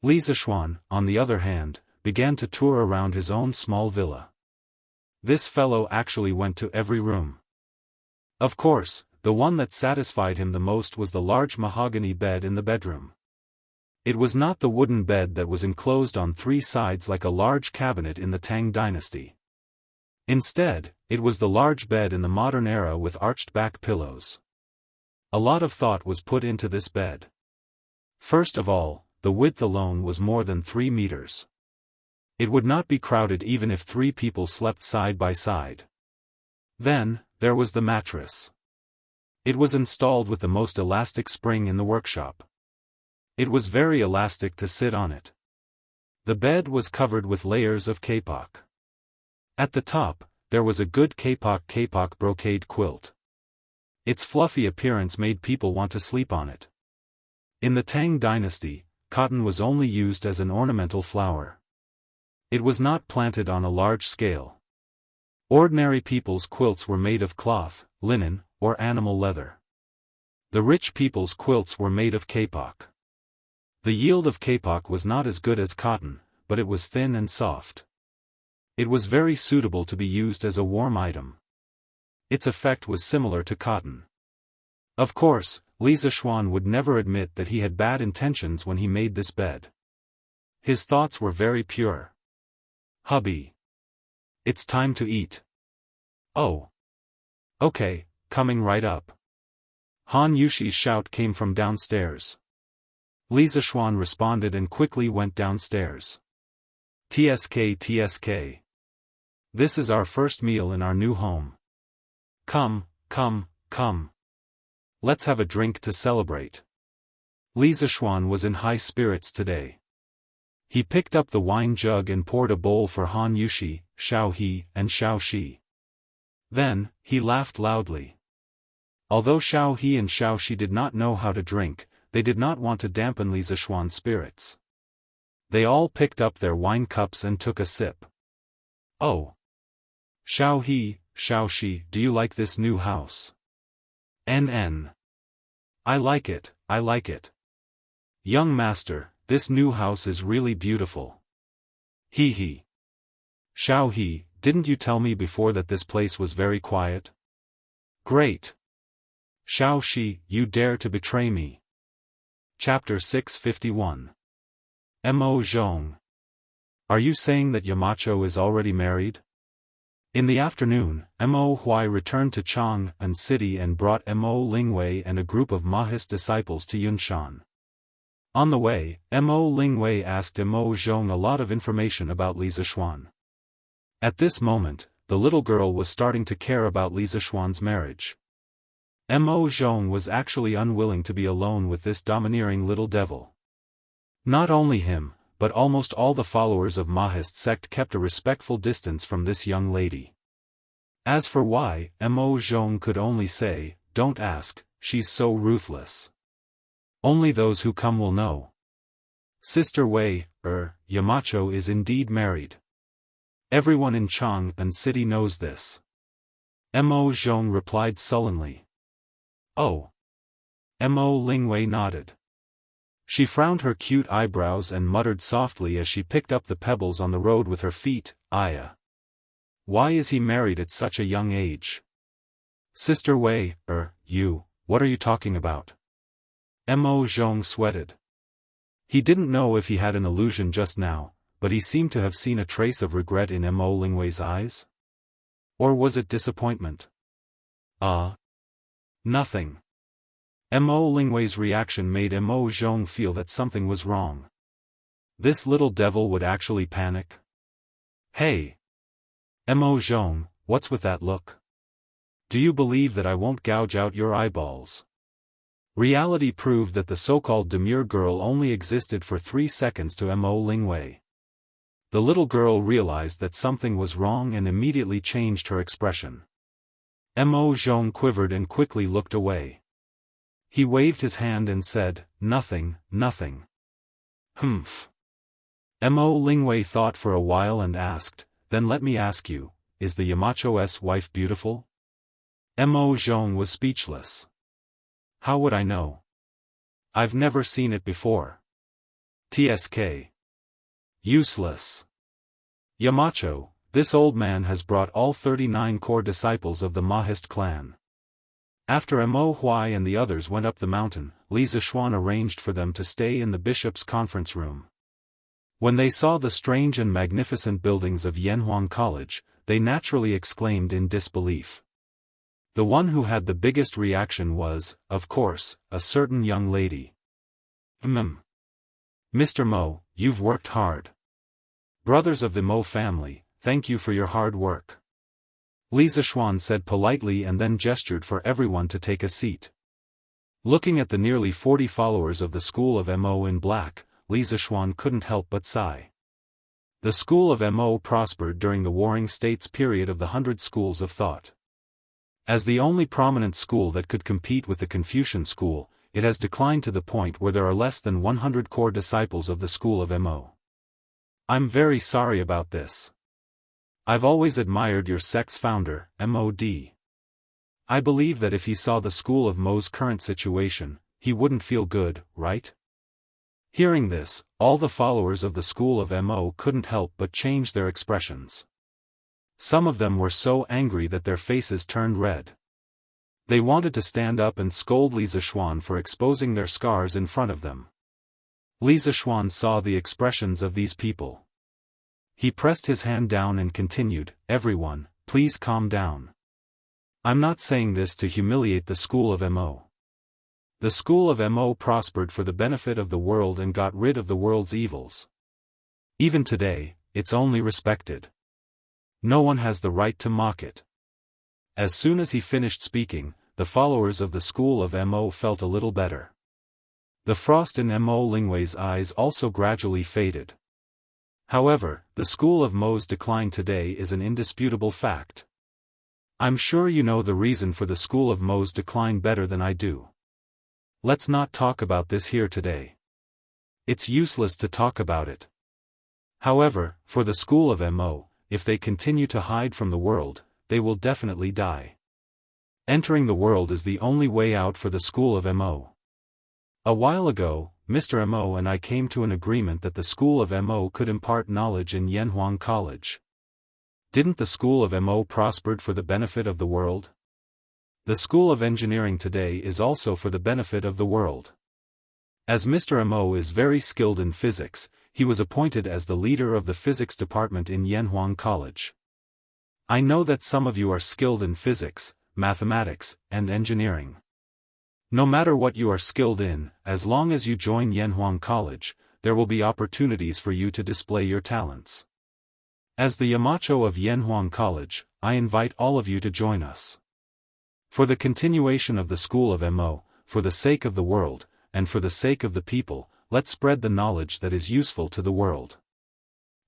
Li Zixuan, on the other hand, began to tour around his own small villa. This fellow actually went to every room. Of course, the one that satisfied him the most was the large mahogany bed in the bedroom. It was not the wooden bed that was enclosed on three sides like a large cabinet in the Tang dynasty. Instead, it was the large bed in the modern era with arched back pillows. A lot of thought was put into this bed. First of all, the width alone was more than 3 meters. It would not be crowded even if 3 people slept side by side. Then, there was the mattress. It was installed with the most elastic spring in the workshop. It was very elastic to sit on it. The bed was covered with layers of kapok. At the top, there was a good kapok brocade quilt. Its fluffy appearance made people want to sleep on it. In the Tang dynasty, cotton was only used as an ornamental flower. It was not planted on a large scale. Ordinary people's quilts were made of cloth, linen, or animal leather. The rich people's quilts were made of kapok. The yield of kapok was not as good as cotton, but it was thin and soft. It was very suitable to be used as a warm item. Its effect was similar to cotton. Of course, Li Zishuan would never admit that he had bad intentions when he made this bed. His thoughts were very pure. Hubby. It's time to eat. Oh. Okay, coming right up. Han Yushi's shout came from downstairs. Li Zishuan responded and quickly went downstairs. TSK. This is our first meal in our new home. Come. Let's have a drink to celebrate. Li Zishuan was in high spirits today. He picked up the wine jug and poured a bowl for Han Yushi, Xiao He, and Xiao Shi. Then, he laughed loudly. Although Xiao He and Xiao Shi did not know how to drink, they did not want to dampen Li Zishuan's spirits. They all picked up their wine cups and took a sip. Oh. Xiao He, Xiao Shi, do you like this new house? NN. I like it. Young master, this new house is really beautiful. He. Xiao He, didn't you tell me before that this place was very quiet? Great. Xiao Shi, you dare to betray me. Chapter 651. Mo Zhong. Are you saying that Yamacho is already married? In the afternoon, Mo Huai returned to Chang'an City and brought Mo Lingwei and a group of Mahist disciples to Yunshan. On the way, Mo Lingwei asked Mo Zhong a lot of information about Li Zishuan. At this moment, the little girl was starting to care about Li Zishuan's marriage. Mo Zhong was actually unwilling to be alone with this domineering little devil. Not only him, but almost all the followers of Mahist sect kept a respectful distance from this young lady. As for why, Mo Zhong could only say, don't ask, she's so ruthless. Only those who come will know. Sister Wei, Yamacho is indeed married. Everyone in Chang'an City knows this. Mo Zhong replied sullenly. Oh. Mo Lingwei nodded. She frowned her cute eyebrows and muttered softly as she picked up the pebbles on the road with her feet, Aya. Why is he married at such a young age? Sister Wei, what are you talking about? Mo Zhong sweated. He didn't know if he had an illusion just now, but he seemed to have seen a trace of regret in Mo Lingwei's eyes. Or was it disappointment? Nothing. Mo Lingwei's reaction made Mo Zhong feel that something was wrong. This little devil would actually panic. Hey! Mo Zhong, what's with that look? Do you believe that I won't gouge out your eyeballs? Reality proved that the so-called demure girl only existed for 3 seconds to Mo Lingwei. The little girl realized that something was wrong and immediately changed her expression. Mo Zhong quivered and quickly looked away. He waved his hand and said, nothing. Humph. Mo Lingwei thought for a while and asked, then let me ask you, is the Yamacho's wife beautiful? Mo Zhong was speechless. How would I know? I've never seen it before. TSK. Useless. Yamacho, this old man has brought all 39 core disciples of the Mahist clan. After Mo Huai and the others went up the mountain, Li Zishuan arranged for them to stay in the bishop's conference room. When they saw the strange and magnificent buildings of Yanhuang College, they naturally exclaimed in disbelief. The one who had the biggest reaction was, of course, a certain young lady. Mr. Mo, you've worked hard. Brothers of the Mo family, thank you for your hard work. Li Zishuan said politely and then gestured for everyone to take a seat. Looking at the nearly 40 followers of the school of Mo in black, Li Zishuan couldn't help but sigh. The school of Mo prospered during the Warring States period of the 100 schools of thought. As the only prominent school that could compete with the Confucian school, it has declined to the point where there are less than 100 core disciples of the school of Mo. I'm very sorry about this. I've always admired your sect's founder, Mod. I believe that if he saw the school of Mo's current situation, he wouldn't feel good, right? Hearing this, all the followers of the school of Mo couldn't help but change their expressions. Some of them were so angry that their faces turned red. They wanted to stand up and scold Li Zishuan for exposing their scars in front of them. Li Zishuan saw the expressions of these people. He pressed his hand down and continued, "Everyone, please calm down. I'm not saying this to humiliate the school of Mo. The school of Mo prospered for the benefit of the world and got rid of the world's evils. Even today, it's only respected. No one has the right to mock it." As soon as he finished speaking, the followers of the school of Mo felt a little better. The frost in Mo Lingwei's eyes also gradually faded. However, the school of Mo's decline today is an indisputable fact. I'm sure you know the reason for the school of Mo's decline better than I do. Let's not talk about this here today. It's useless to talk about it. However, for the school of Mo, if they continue to hide from the world, they will definitely die. Entering the world is the only way out for the school of Mo. A while ago, Mr. Mo and I came to an agreement that the school of Mo could impart knowledge in Yanhuang College. Didn't the school of Mo prospered for the benefit of the world? The school of engineering today is also for the benefit of the world. As Mr. Mo is very skilled in physics, he was appointed as the leader of the physics department in Yanhuang College. I know that some of you are skilled in physics, mathematics, and engineering. No matter what you are skilled in, as long as you join Yanhuang College, there will be opportunities for you to display your talents. As the Yamacho of Yanhuang College, I invite all of you to join us. For the continuation of the school of Mo, for the sake of the world, and for the sake of the people, let's spread the knowledge that is useful to the world.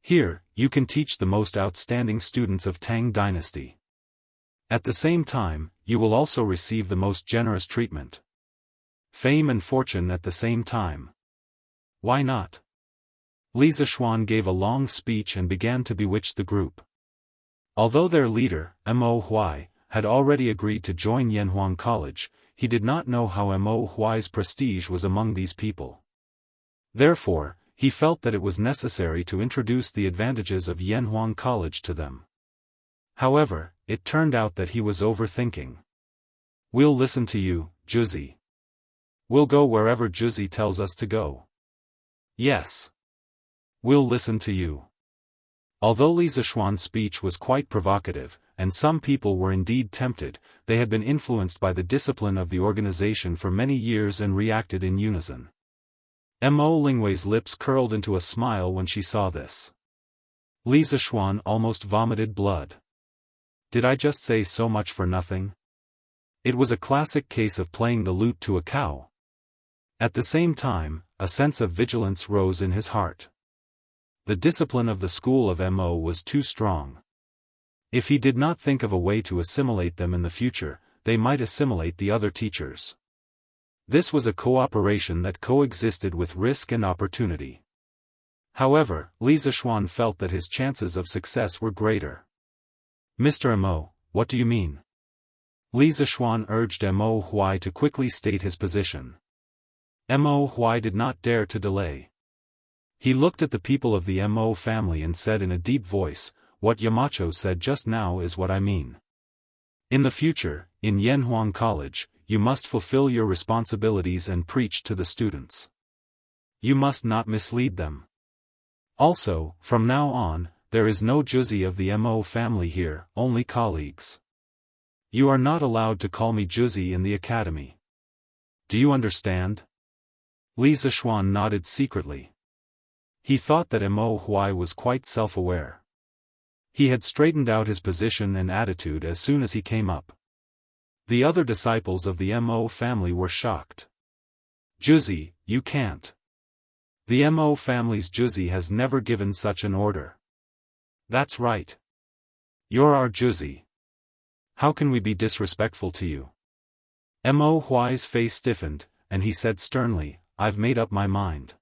Here, you can teach the most outstanding students of Tang Dynasty. At the same time, you will also receive the most generous treatment. Fame and fortune at the same time. Why not? Li Zishuan gave a long speech and began to bewitch the group. Although their leader, Mo Huai, had already agreed to join Yanhuang College, he did not know how Mo Huai's prestige was among these people. Therefore, he felt that it was necessary to introduce the advantages of Yanhuang College to them. However, it turned out that he was overthinking. We'll listen to you, Juzi. We'll go wherever Juzi tells us to go. Yes. We'll listen to you. Although Li Zishuan's speech was quite provocative, and some people were indeed tempted, they had been influenced by the discipline of the organization for many years and reacted in unison. Mo Lingwei's lips curled into a smile when she saw this. Li Zishuan almost vomited blood. Did I just say so much for nothing? It was a classic case of playing the lute to a cow. At the same time, a sense of vigilance rose in his heart. The discipline of the school of Mo was too strong. If he did not think of a way to assimilate them in the future, they might assimilate the other teachers. This was a cooperation that coexisted with risk and opportunity. However, Li Zishuan felt that his chances of success were greater. Mr. Mo, what do you mean? Li Zishuan urged Mo Huai to quickly state his position. Mo Huai did not dare to delay. He looked at the people of the Mo family and said in a deep voice, "What Yamacho said just now is what I mean. In the future, in Yanhuang College, you must fulfill your responsibilities and preach to the students. You must not mislead them. Also, from now on, there is no Juzi of the Mo family here, only colleagues. You are not allowed to call me Juzi in the academy. Do you understand?" Li Zishuan nodded secretly. He thought that Mo Huai was quite self-aware. He had straightened out his position and attitude as soon as he came up. The other disciples of the Mo family were shocked. "Juzi, you can't. The Mo family's Juzi has never given such an order." "That's right. You're our Juzi. How can we be disrespectful to you?" Mo Huai's face stiffened, and he said sternly, "I've made up my mind.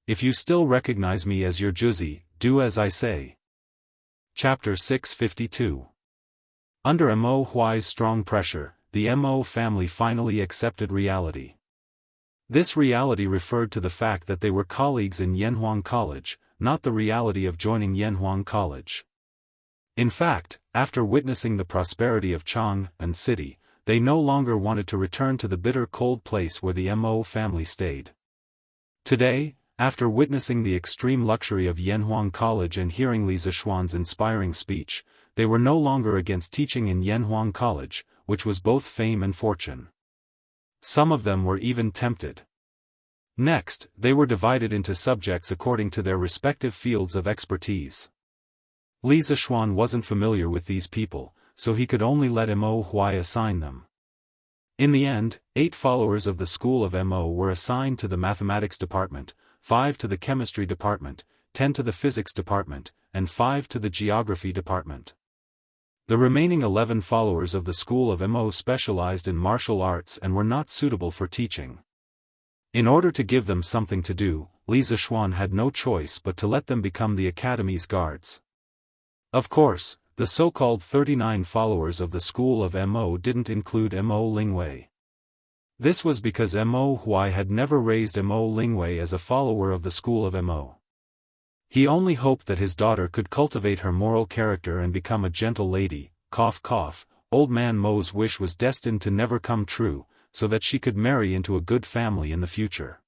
If you still recognize me as your Juzi, do as I say." Chapter 652. Under Mo Huai's strong pressure, the Mo family finally accepted reality. This reality referred to the fact that they were colleagues in Yanhuang College, not the reality of joining Yanhuang College. In fact, after witnessing the prosperity of Chang and city, they no longer wanted to return to the bitter cold place where the Mo family stayed. Today, after witnessing the extreme luxury of Yanhuang College and hearing Li Zishuan's inspiring speech, they were no longer against teaching in Yanhuang College, which was both fame and fortune. Some of them were even tempted. Next, they were divided into subjects according to their respective fields of expertise. Li Zishuan wasn't familiar with these people, so he could only let Mo Huai assign them. In the end, 8 followers of the school of Mo were assigned to the mathematics department, 5 to the chemistry department, 10 to the physics department, and 5 to the geography department. The remaining 11 followers of the school of Mo specialized in martial arts and were not suitable for teaching. In order to give them something to do, Li Zishuan had no choice but to let them become the academy's guards. Of course, the so-called 39 followers of the school of Mo didn't include Mo Lingwei. This was because Mo Huai had never raised Mo Lingwei as a follower of the school of Mo. He only hoped that his daughter could cultivate her moral character and become a gentle lady. Cough cough. Old man Mo's wish was destined to never come true, so that she could marry into a good family in the future.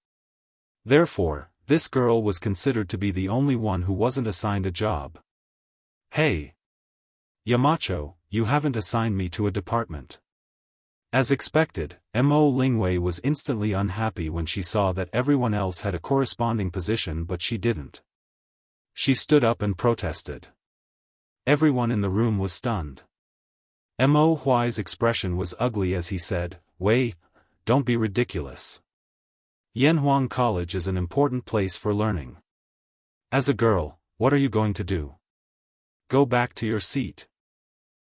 Therefore, this girl was considered to be the only one who wasn't assigned a job. "Hey! Yamacho, you haven't assigned me to a department." As expected, Mo Lingwei was instantly unhappy when she saw that everyone else had a corresponding position but she didn't. She stood up and protested. Everyone in the room was stunned. Mo Huai's expression was ugly as he said, "Wei, don't be ridiculous. Yanhuang College is an important place for learning. As a girl, what are you going to do? Go back to your seat."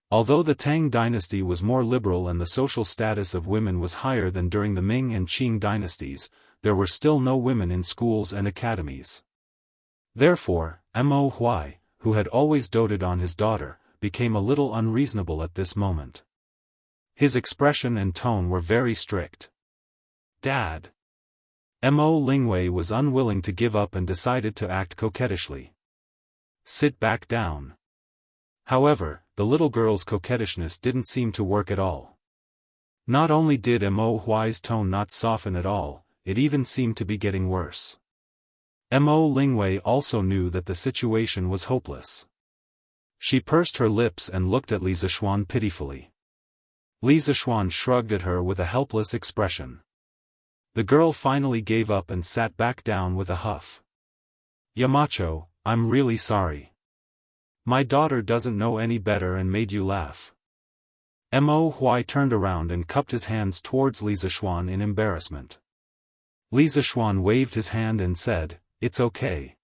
Although the Tang dynasty was more liberal and the social status of women was higher than during the Ming and Qing dynasties, there were still no women in schools and academies. Therefore, Mo Huai, who had always doted on his daughter, became a little unreasonable at this moment. His expression and tone were very strict. "Dad." Mo Lingwei was unwilling to give up and decided to act coquettishly. "Sit back down." However, the little girl's coquettishness didn't seem to work at all. Not only did Mo Huai's tone not soften at all, it even seemed to be getting worse. Mo Lingwei also knew that the situation was hopeless. She pursed her lips and looked at Li Zishuan pitifully. Li Zishuan shrugged at her with a helpless expression. The girl finally gave up and sat back down with a huff. "Yamacho, I'm really sorry. My daughter doesn't know any better and made you laugh." Mo Huai turned around and cupped his hands towards Li Zishuan in embarrassment. Li Zishuan waved his hand and said, "It's okay."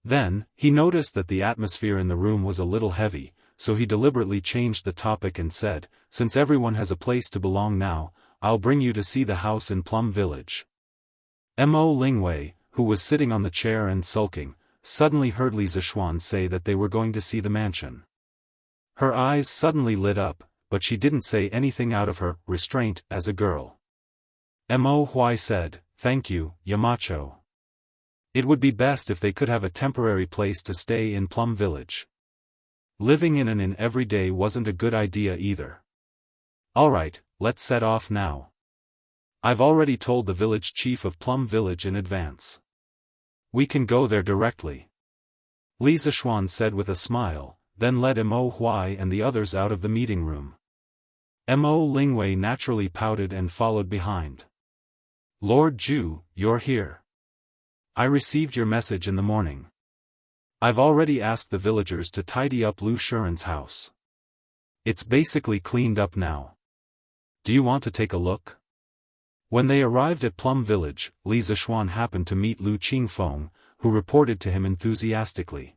Then, he noticed that the atmosphere in the room was a little heavy, so he deliberately changed the topic and said, "Since everyone has a place to belong now, I'll bring you to see the house in Plum Village." Mo Lingwei, who was sitting on the chair and sulking, suddenly heard Li Zishuan say that they were going to see the mansion. Her eyes suddenly lit up, but she didn't say anything out of her restraint as a girl. Mo Huai said, "Thank you, Yamacho. It would be best if they could have a temporary place to stay in Plum Village. Living in an inn every day wasn't a good idea either. Alright, let's set off now. I've already told the village chief of Plum Village in advance. We can go there directly." Li Zishuan said with a smile, then led Mo Huai and the others out of the meeting room. Mo Lingwei naturally pouted and followed behind. "Lord Zhu, you're here. I received your message in the morning. I've already asked the villagers to tidy up Lu Shuren's house. It's basically cleaned up now. Do you want to take a look?" When they arrived at Plum Village, Li Zishuan happened to meet Lu Qingfeng, who reported to him enthusiastically.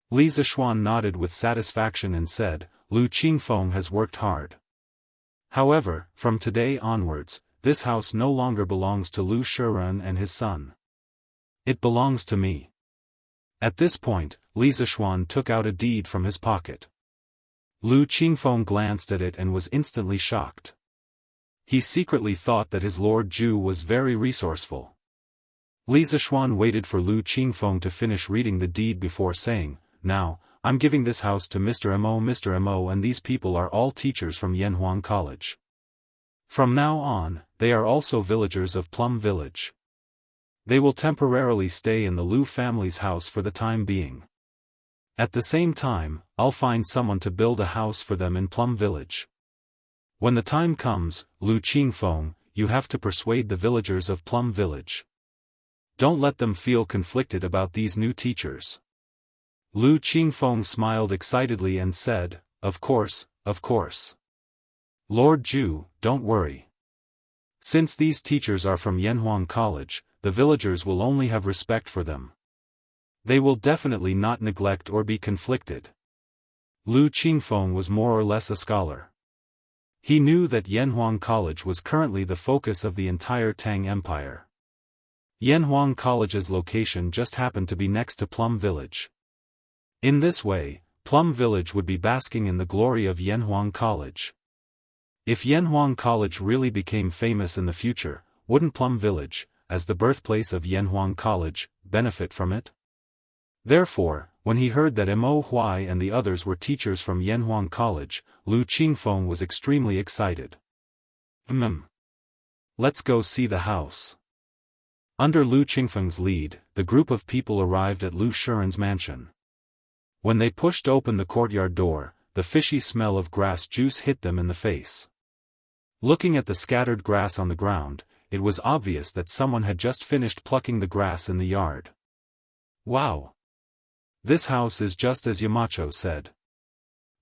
Li Zishuan nodded with satisfaction and said, "Lu Qingfeng has worked hard. However, from today onwards, this house no longer belongs to Lu Shiren and his son. It belongs to me. At this point, Li Zishuan took out a deed from his pocket. Lu Qingfeng glanced at it and was instantly shocked. He secretly thought that his Lord Zhu was very resourceful. Li Zishuan waited for Lu Qingfeng to finish reading the deed before saying, "Now, I'm giving this house to Mr. Mo, and these people are all teachers from Yanhuang College. From now on, they are also villagers of Plum Village. They will temporarily stay in the Lu family's house for the time being. At the same time, I'll find someone to build a house for them in Plum Village. When the time comes, Lu Qingfeng, you have to persuade the villagers of Plum Village. Don't let them feel conflicted about these new teachers." Lu Qingfeng smiled excitedly and said, Of course, of course. Lord Zhu, don't worry. Since these teachers are from Yanhuang College, the villagers will only have respect for them. They will definitely not neglect or be conflicted." Lu Qingfeng was more or less a scholar. He knew that Yanhuang College was currently the focus of the entire Tang Empire. Yanhuang College's location just happened to be next to Plum Village. In this way, Plum Village would be basking in the glory of Yanhuang College. If Yanhuang College really became famous in the future, wouldn't Plum Village, as the birthplace of Yanhuang College, benefit from it? Therefore, when he heard that Mo Huai and the others were teachers from Yanhuang College, Lu Qingfeng was extremely excited. Let's go see the house." Under Lu Qingfeng's lead, the group of people arrived at Lu Shiren's mansion. When they pushed open the courtyard door, the fishy smell of grass juice hit them in the face. Looking at the scattered grass on the ground, it was obvious that someone had just finished plucking the grass in the yard. "Wow! This house is just as Yamacho said.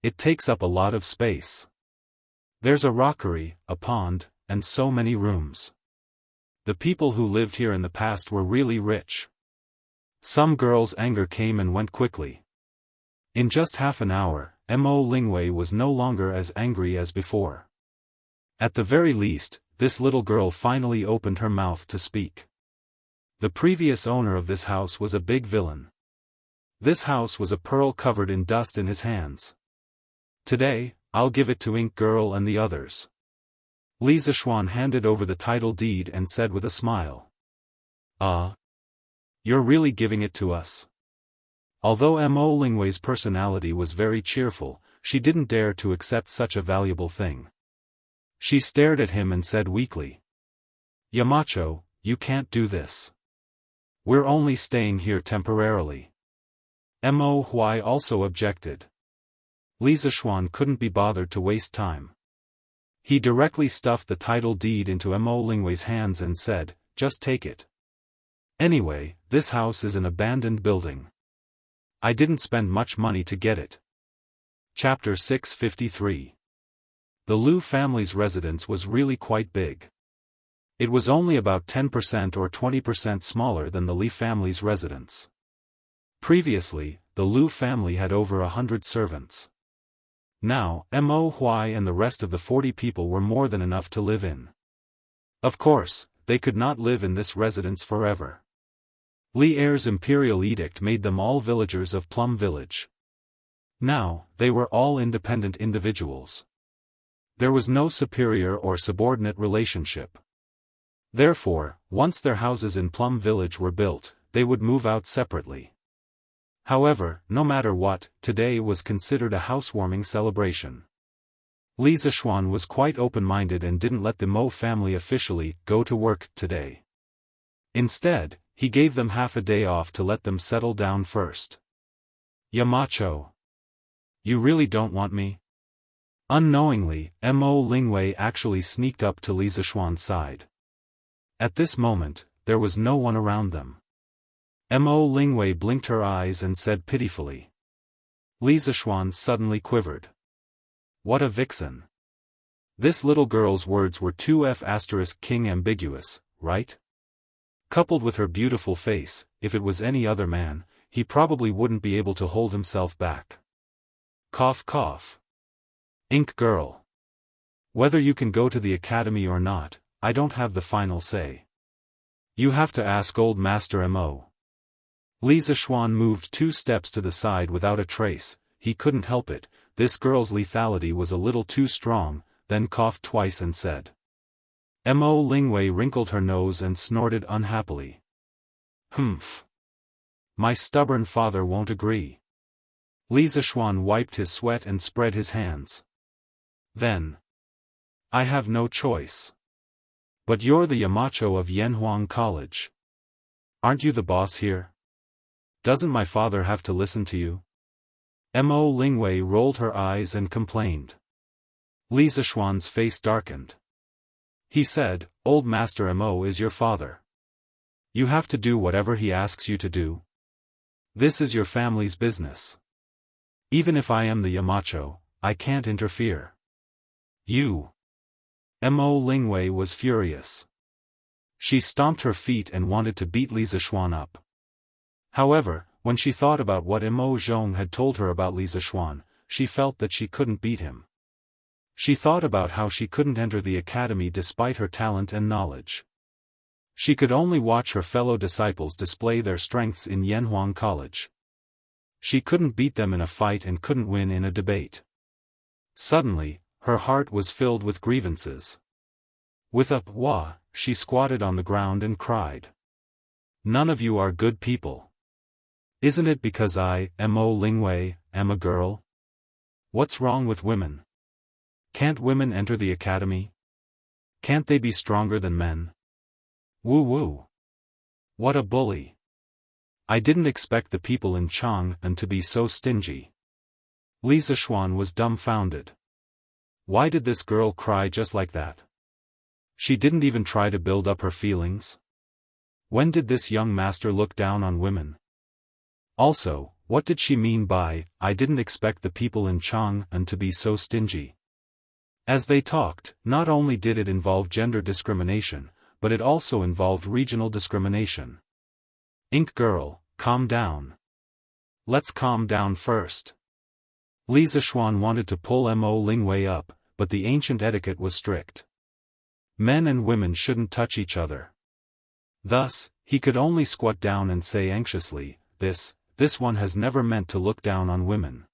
It takes up a lot of space. There's a rockery, a pond, and so many rooms. The people who lived here in the past were really rich." Some girls' anger came and went quickly. In just half an hour, Mo Lingwei was no longer as angry as before. At the very least, this little girl finally opened her mouth to speak. The previous owner of this house was a big villain. This house was a pearl covered in dust in his hands. Today, I'll give it to Ink Girl and the others. Li Zishuan handed over the title deed and said with a smile. You're really giving it to us? Although Mo Lingwei's personality was very cheerful, she didn't dare to accept such a valuable thing. She stared at him and said weakly, "Yamacho, you can't do this. We're only staying here temporarily." Mo Huai also objected. Li Zishuan couldn't be bothered to waste time. He directly stuffed the title deed into Mo Lingwei's hands and said, "Just take it. Anyway, this house is an abandoned building. I didn't spend much money to get it." Chapter 653. The Lu family's residence was really quite big. It was only about 10% or 20% smaller than the Li family's residence. Previously, the Lu family had over 100 servants. Now, Mo Huai and the rest of the 40 people were more than enough to live in. Of course, they could not live in this residence forever. Li Er's imperial edict made them all villagers of Plum Village. Now, they were all independent individuals. There was no superior or subordinate relationship. Therefore, once their houses in Plum Village were built, they would move out separately. However, no matter what, today was considered a housewarming celebration. Li Zishuan was quite open-minded and didn't let the Mo family officially go to work today. Instead, he gave them half a day off to let them settle down first. "Yamacho. You really don't want me?" Unknowingly, Mo Lingwei actually sneaked up to Li Zishuan's side. At this moment, there was no one around them. Mo Lingwei blinked her eyes and said pitifully. Li Zishuan suddenly quivered. What a vixen. This little girl's words were too *king ambiguous, right? Coupled with her beautiful face, if it was any other man, he probably wouldn't be able to hold himself back. Cough cough. Ink Girl. Whether you can go to the academy or not, I don't have the final say. You have to ask old Master Mo. Li Zishuan moved 2 steps to the side without a trace. He couldn't help it, this girl's lethality was a little too strong, then coughed twice and said. Mo Lingwei wrinkled her nose and snorted unhappily. Humph. My stubborn father won't agree. Li Zishuan wiped his sweat and spread his hands. Then. I have no choice. But you're the Yamacho of Yanhuang College. Aren't you the boss here? Doesn't my father have to listen to you? Mo Lingwei rolled her eyes and complained. Li Zishuan's face darkened. He said, Old Master Mo is your father. You have to do whatever he asks you to do. This is your family's business. Even if I am the Yamacho, I can't interfere. You. Mo Lingwei was furious. She stomped her feet and wanted to beat Li Zishuan up. However, when she thought about what Mo Zhong had told her about Li Zishuan, she felt that she couldn't beat him. She thought about how she couldn't enter the academy despite her talent and knowledge. She could only watch her fellow disciples display their strengths in Yanhuang College. She couldn't beat them in a fight and couldn't win in a debate. Suddenly, her heart was filled with grievances. With a wah, she squatted on the ground and cried. None of you are good people. Isn't it because I, Mo Lingwei, am a girl? What's wrong with women? Can't women enter the academy? Can't they be stronger than men? Woo-woo. What a bully. I didn't expect the people in Chang'an to be so stingy. Li Zishuan was dumbfounded. Why did this girl cry just like that? She didn't even try to build up her feelings. When did this young master look down on women? Also, what did she mean by, I didn't expect the people in Chang'an to be so stingy? As they talked, not only did it involve gender discrimination, but it also involved regional discrimination. Ink girl, calm down. Let's calm down first. Li Zishuan wanted to pull Mo Lingwei up, but the ancient etiquette was strict. Men and women shouldn't touch each other. Thus, he could only squat down and say anxiously, this one has never meant to look down on women.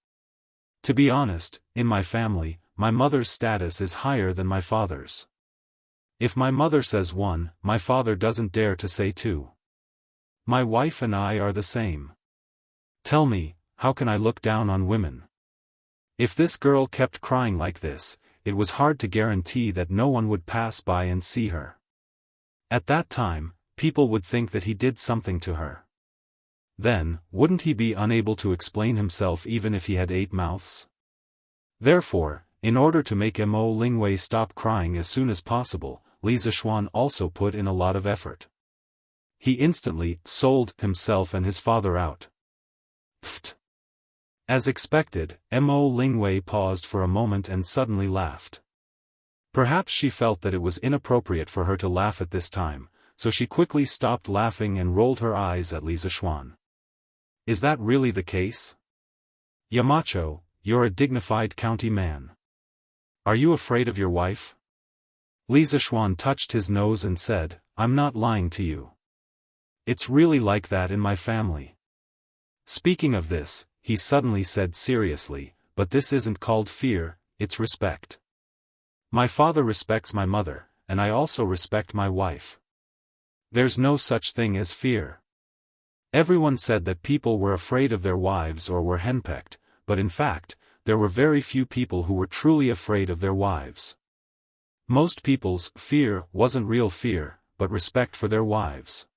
To be honest, in my family, my mother's status is higher than my father's. If my mother says 1, my father doesn't dare to say 2. My wife and I are the same. Tell me, how can I look down on women? If this girl kept crying like this, it was hard to guarantee that no one would pass by and see her. At that time, people would think that he did something to her. Then, wouldn't he be unable to explain himself even if he had 8 mouths? Therefore, in order to make Mo Lingwei stop crying as soon as possible, Li Zishuan also put in a lot of effort. He instantly sold himself and his father out. Pfft. As expected, Mo Lingwei paused for a moment and suddenly laughed. Perhaps she felt that it was inappropriate for her to laugh at this time, so she quickly stopped laughing and rolled her eyes at Li Zishuan. Is that really the case? Yamacho, you're a dignified county man. Are you afraid of your wife? Li Zishuan touched his nose and said, I'm not lying to you. It's really like that in my family. Speaking of this, he suddenly said seriously, but this isn't called fear, it's respect. My father respects my mother, and I also respect my wife. There's no such thing as fear. Everyone said that people were afraid of their wives or were henpecked, but in fact, there were very few people who were truly afraid of their wives. Most people's fear wasn't real fear, but respect for their wives.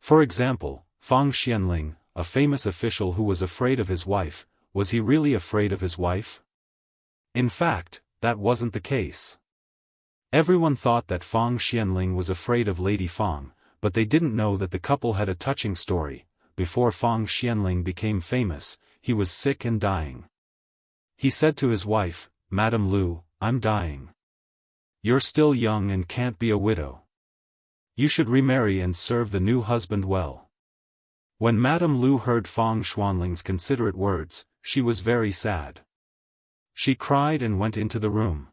For example, Fang Xianling, a famous official who was afraid of his wife, was he really afraid of his wife? In fact, that wasn't the case. Everyone thought that Fang Xianling was afraid of Lady Fang, but they didn't know that the couple had a touching story. Before Fang Xianling became famous, he was sick and dying. He said to his wife, Madam Lu, I'm dying. You're still young and can't be a widow. You should remarry and serve the new husband well. When Madam Lu heard Fang Xianling's considerate words, she was very sad. She cried and went into the room.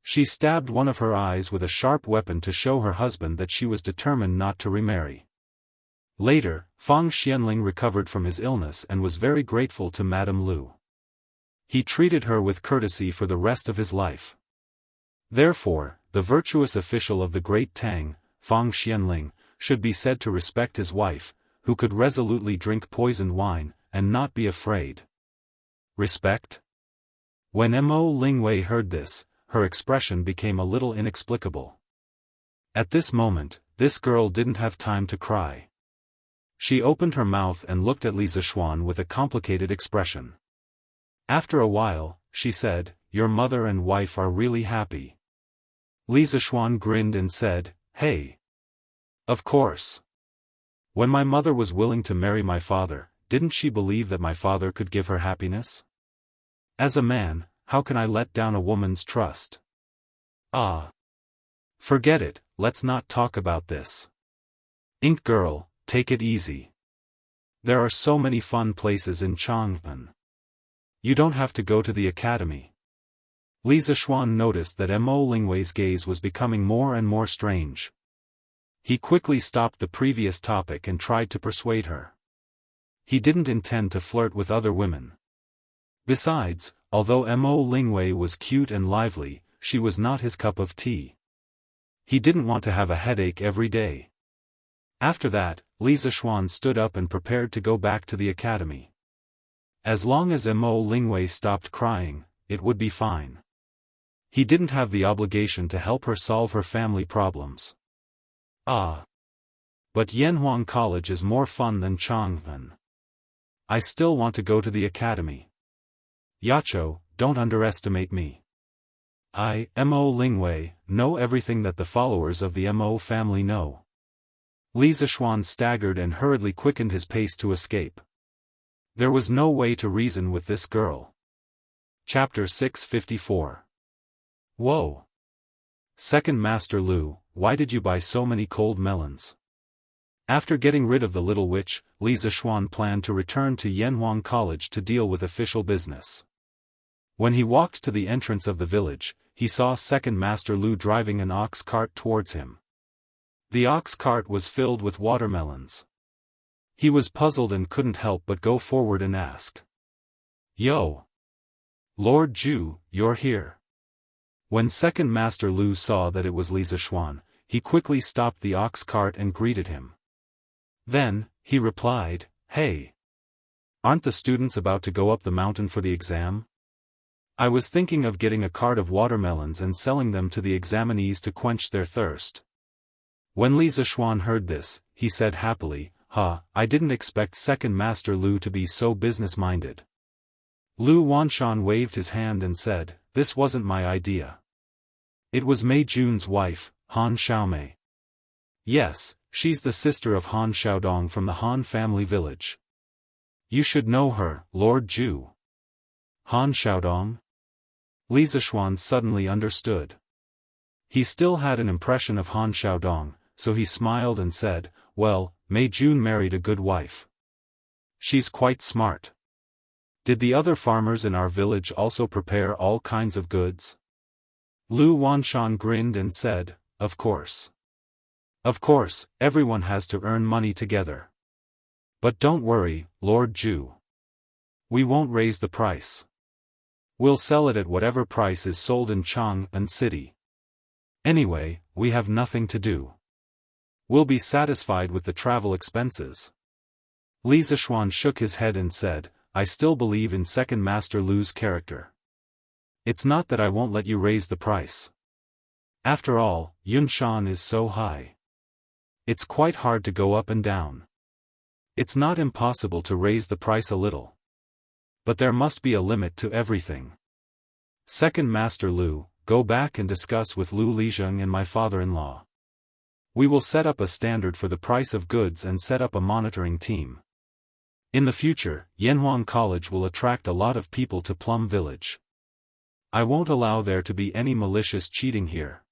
She stabbed one of her eyes with a sharp weapon to show her husband that she was determined not to remarry. Later, Fang Xianling recovered from his illness and was very grateful to Madame Lu. He treated her with courtesy for the rest of his life. Therefore, the virtuous official of the Great Tang, Fang Xianling, should be said to respect his wife, who could resolutely drink poisoned wine, and not be afraid. Respect? When Mo Lingwei heard this, her expression became a little inexplicable. At this moment, this girl didn't have time to cry. She opened her mouth and looked at Li Zishuan with a complicated expression. After a while, she said, "Your mother and wife are really happy." Li Zishuan grinned and said, "Hey. Of course. When my mother was willing to marry my father, didn't she believe that my father could give her happiness? As a man, how can I let down a woman's trust? Ah. Forget it, let's not talk about this. Ink girl, take it easy. There are so many fun places in Chang'an. You don't have to go to the academy." Li Zishuan noticed that Mo Lingwei's gaze was becoming more and more strange. He quickly stopped the previous topic and tried to persuade her. He didn't intend to flirt with other women. Besides, although Mo Lingwei was cute and lively, she was not his cup of tea. He didn't want to have a headache every day. After that, Li Zishuan stood up and prepared to go back to the academy. As long as Mo Lingwei stopped crying, it would be fine. He didn't have the obligation to help her solve her family problems. Ah. But Yanhuang College is more fun than Chang'an. I still want to go to the academy. Yacho, don't underestimate me. I, Mo Lingwei, know everything that the followers of the Mo family know. Li Zishuan staggered and hurriedly quickened his pace to escape. There was no way to reason with this girl. Chapter 654. Whoa! Second Master Lu, why did you buy so many cold melons? After getting rid of the little witch, Li Zishuan planned to return to Yanhuang College to deal with official business. When he walked to the entrance of the village, he saw Second Master Lu driving an ox cart towards him. The ox cart was filled with watermelons. He was puzzled and couldn't help but go forward and ask. "Yo! Lord Zhu, you're here." When Second Master Lu saw that it was Li Zishuan, he quickly stopped the ox cart and greeted him. Then, he replied, "Hey! Aren't the students about to go up the mountain for the exam? I was thinking of getting a cart of watermelons and selling them to the examinees to quench their thirst." When Li Zishuan heard this, he said happily, I didn't expect Second Master Lu to be so business-minded." Lu Wanshan waved his hand and said, "This wasn't my idea. It was Mei Jun's wife, Han Xiaomei. Yes, she's the sister of Han Xiaodong from the Han family village. You should know her, Lord Zhu." Han Xiaodong? Li Zishuan suddenly understood. He still had an impression of Han Xiaodong, so he smiled and said, "Well, Mei Jun married a good wife. She's quite smart. Did the other farmers in our village also prepare all kinds of goods?" Lu Wanshan grinned and said, "Of course. Of course, everyone has to earn money together. But don't worry, Lord Zhu. We won't raise the price. We'll sell it at whatever price is sold in Chang'an City. Anyway, we have nothing to do. We'll be satisfied with the travel expenses." Li Zishuan shook his head and said, "I still believe in Second Master Lu's character. It's not that I won't let you raise the price. After all, Yunshan is so high. It's quite hard to go up and down. It's not impossible to raise the price a little. But there must be a limit to everything. Second Master Lu, go back and discuss with Lu Lizheng and my father-in-law. We will set up a standard for the price of goods and set up a monitoring team. In the future, Yanhuang College will attract a lot of people to Plum Village. I won't allow there to be any malicious cheating here."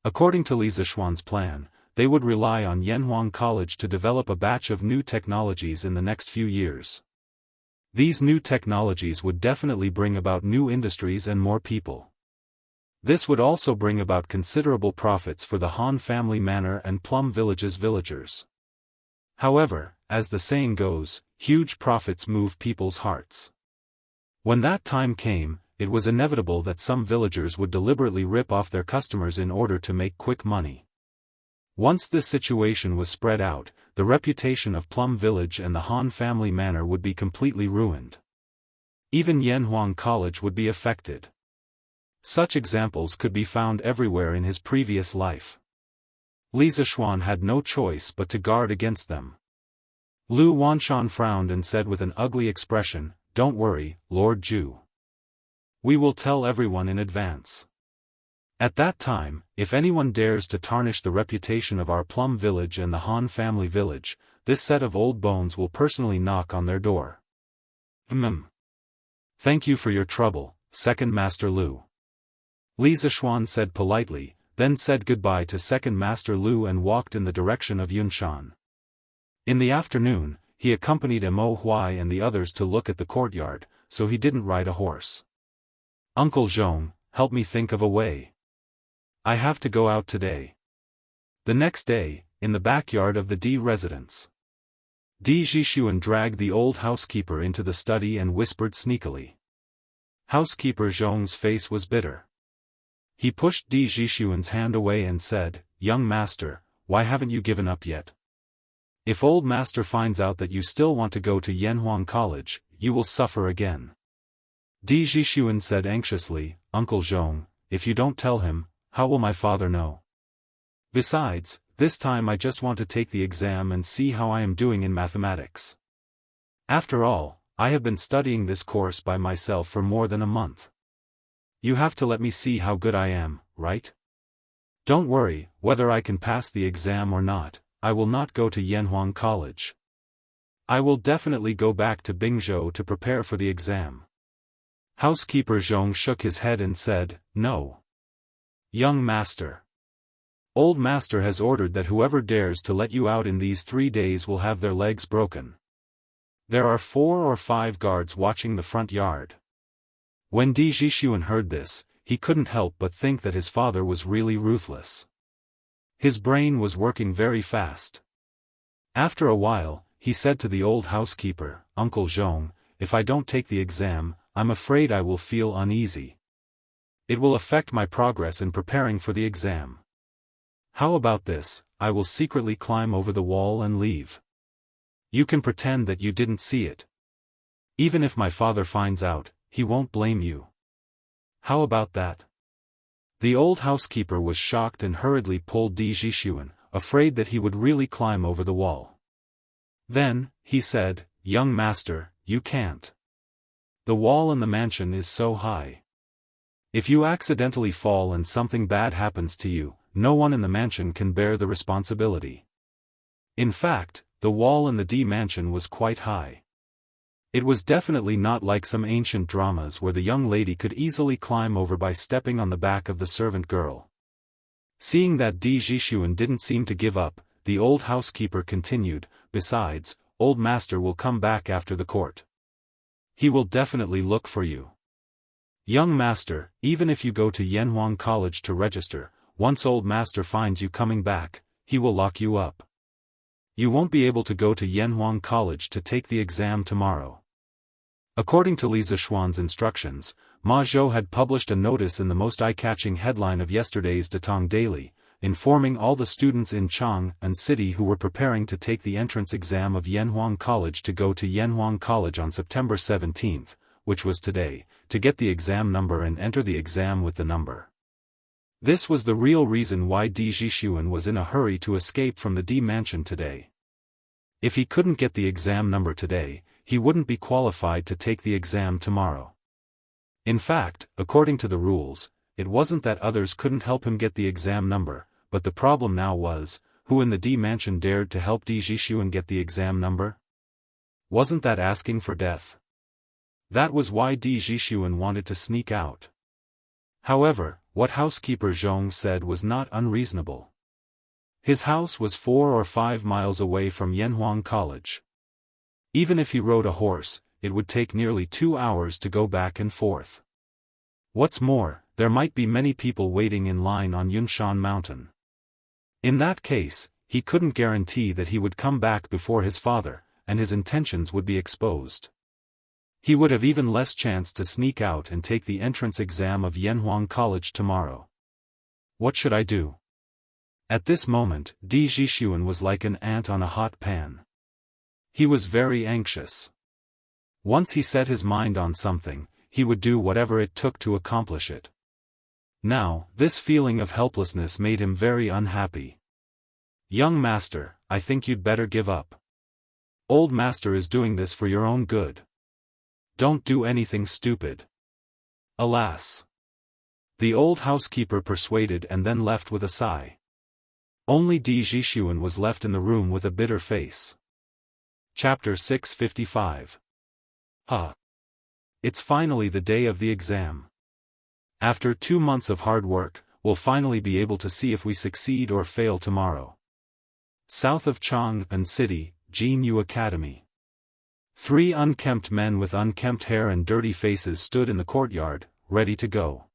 According to Li Zishuan's plan, they would rely on Yanhuang College to develop a batch of new technologies in the next few years. These new technologies would definitely bring about new industries and more people. This would also bring about considerable profits for the Han family manor and Plum Village's villagers. However, as the saying goes, huge profits move people's hearts. When that time came, it was inevitable that some villagers would deliberately rip off their customers in order to make quick money. Once this situation was spread out, the reputation of Plum Village and the Han family manor would be completely ruined. Even Yanhuang College would be affected. Such examples could be found everywhere in his previous life. Li Zishuan had no choice but to guard against them. Lu Wanshan frowned and said with an ugly expression, "Don't worry, Lord Zhu. We will tell everyone in advance. At that time, if anyone dares to tarnish the reputation of our Plum Village and the Han family village, this set of old bones will personally knock on their door." Thank you for your trouble, Second Master Lu. Li Zishuan said politely, then said goodbye to Second Master Lu and walked in the direction of Yunshan. In the afternoon, he accompanied Mo Huai and the others to look at the courtyard, so he didn't ride a horse. "Uncle Zhong, help me think of a way. I have to go out today." The next day, in the backyard of the D residence, Di Zhishuan dragged the old housekeeper into the study and whispered sneakily. Housekeeper Zhong's face was bitter. He pushed Di Zhishuan's hand away and said, "Young master, why haven't you given up yet? If old master finds out that you still want to go to Yanhuang College, you will suffer again." Di Zhishuan said anxiously, "Uncle Zhong, if you don't tell him, how will my father know? Besides, this time I just want to take the exam and see how I am doing in mathematics. After all, I have been studying this course by myself for more than a month. You have to let me see how good I am, right? Don't worry, whether I can pass the exam or not, I will not go to Yanhuang College. I will definitely go back to Bingzhou to prepare for the exam." Housekeeper Zhong shook his head and said, "No. Young master. Old master has ordered that whoever dares to let you out in these 3 days will have their legs broken. There are 4 or 5 guards watching the front yard." When Di Zhishuan heard this, he couldn't help but think that his father was really ruthless. His brain was working very fast. After a while, he said to the old housekeeper, "Uncle Zhong, if I don't take the exam, I'm afraid I will feel uneasy. It will affect my progress in preparing for the exam. How about this, I will secretly climb over the wall and leave. You can pretend that you didn't see it. Even if my father finds out, he won't blame you. How about that?" The old housekeeper was shocked and hurriedly pulled Di Zhishuan, afraid that he would really climb over the wall. Then, he said, "Young master, you can't. The wall in the mansion is so high. If you accidentally fall and something bad happens to you, no one in the mansion can bear the responsibility." In fact, the wall in the D mansion was quite high. It was definitely not like some ancient dramas where the young lady could easily climb over by stepping on the back of the servant girl. Seeing that Di Zhishuan didn't seem to give up, the old housekeeper continued, "Besides, old master will come back after the court. He will definitely look for you. Young master, even if you go to Yanhuang College to register, once old master finds you coming back, he will lock you up. You won't be able to go to Yanhuang College to take the exam tomorrow." According to Li Zishuan's instructions, Ma Zhou had published a notice in the most eye-catching headline of yesterday's Datong Daily, informing all the students in Chang and City who were preparing to take the entrance exam of Yanhuang College to go to Yanhuang College on September 17th, which was today, to get the exam number and enter the exam with the number. This was the real reason why Di Zhishuan was in a hurry to escape from the D mansion today. If he couldn't get the exam number today, he wouldn't be qualified to take the exam tomorrow. In fact, according to the rules, it wasn't that others couldn't help him get the exam number, but the problem now was, who in the D mansion dared to help Di Zhishuan get the exam number? Wasn't that asking for death? That was why Di Zhishuan wanted to sneak out. However, what housekeeper Zhong said was not unreasonable. His house was 4 or 5 miles away from Yanhuang College. Even if he rode a horse, it would take nearly 2 hours to go back and forth. What's more, there might be many people waiting in line on Yunshan Mountain. In that case, he couldn't guarantee that he would come back before his father, and his intentions would be exposed. He would have even less chance to sneak out and take the entrance exam of Yanhuang College tomorrow. What should I do? At this moment, Di Zhixuan was like an ant on a hot pan. He was very anxious. Once he set his mind on something, he would do whatever it took to accomplish it. Now, this feeling of helplessness made him very unhappy. Young master, I think you'd better give up. Old master is doing this for your own good. Don't do anything stupid. Alas. The old housekeeper persuaded and then left with a sigh. Only Di Zhixuan was left in the room with a bitter face. Chapter 655. It's finally the day of the exam. After 2 months of hard work, we'll finally be able to see if we succeed or fail tomorrow. South of Chang'an City, Jianghu Academy. 3 unkempt men with unkempt hair and dirty faces stood in the courtyard, ready to go.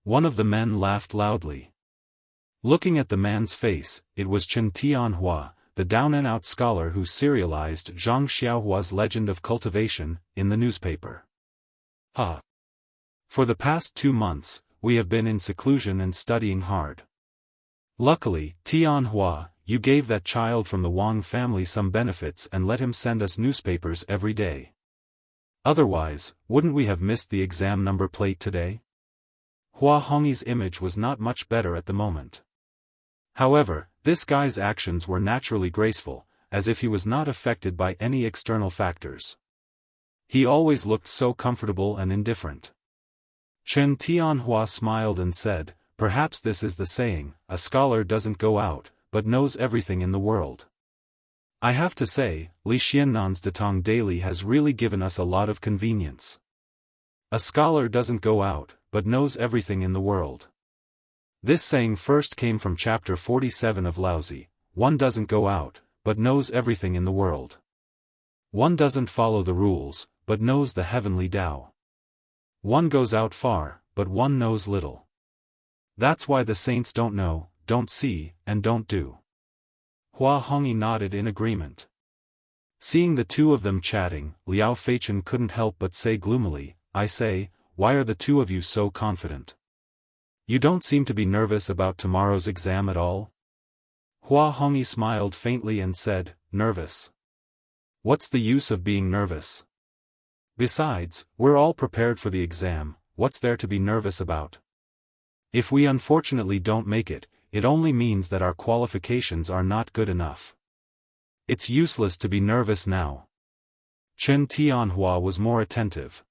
One of the men laughed loudly. Looking at the man's face, it was Chen Tianhua, the down-and-out scholar who serialized Zhang Xiaohua's Legend of Cultivation in the newspaper. For the past 2 months, we have been in seclusion and studying hard. Luckily, Tianhua, you gave that child from the Wang family some benefits and let him send us newspapers every day. Otherwise, wouldn't we have missed the exam number plate today? Hua Hongyi's image was not much better at the moment. However, this guy's actions were naturally graceful, as if he was not affected by any external factors. He always looked so comfortable and indifferent. Chen Tianhua smiled and said, perhaps this is the saying, a scholar doesn't go out, but knows everything in the world. I have to say, Li Xiannan's Datong Daily has really given us a lot of convenience. A scholar doesn't go out, but knows everything in the world. This saying first came from chapter 47 of Laozi. One doesn't go out, but knows everything in the world. One doesn't follow the rules, but knows the heavenly Tao. One goes out far, but one knows little. That's why the saints don't know, don't see, and don't do. Hua Hongyi nodded in agreement. Seeing the two of them chatting, Liao Feichen couldn't help but say gloomily, I say, why are the two of you so confident? You don't seem to be nervous about tomorrow's exam at all? Hua Hongyi smiled faintly and said, nervous? What's the use of being nervous? Besides, we're all prepared for the exam, what's there to be nervous about? If we unfortunately don't make it, it only means that our qualifications are not good enough. It's useless to be nervous now. Chen Tianhua was more attentive.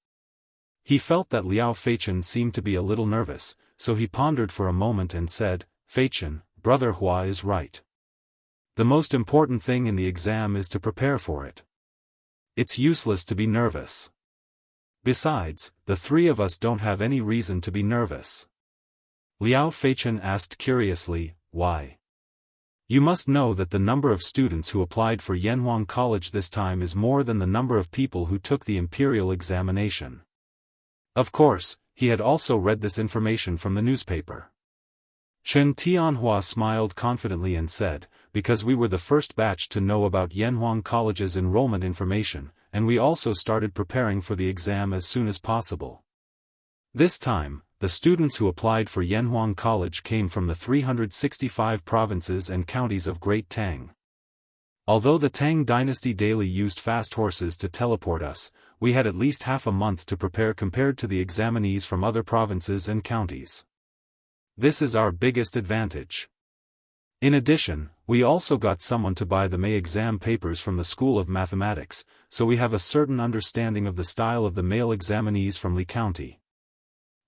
He felt that Liao Feichen seemed to be a little nervous, so he pondered for a moment and said, Feichen, Brother Hua is right. The most important thing in the exam is to prepare for it. It's useless to be nervous. Besides, the 3 of us don't have any reason to be nervous. Liao Feichen asked curiously, why? You must know that the number of students who applied for Yanhuang College this time is more than the number of people who took the imperial examination. Of course, he had also read this information from the newspaper. Chen Tianhua smiled confidently and said, because we were the first batch to know about Yanhuang College's enrollment information, and we also started preparing for the exam as soon as possible. This time, the students who applied for Yanhuang College came from the 365 provinces and counties of Great Tang. Although the Tang dynasty daily used fast horses to teleport us, we had at least half a month to prepare compared to the examinees from other provinces and counties. This is our biggest advantage. In addition, we also got someone to buy the May exam papers from the School of Mathematics, so we have a certain understanding of the style of the male examinees from Li County.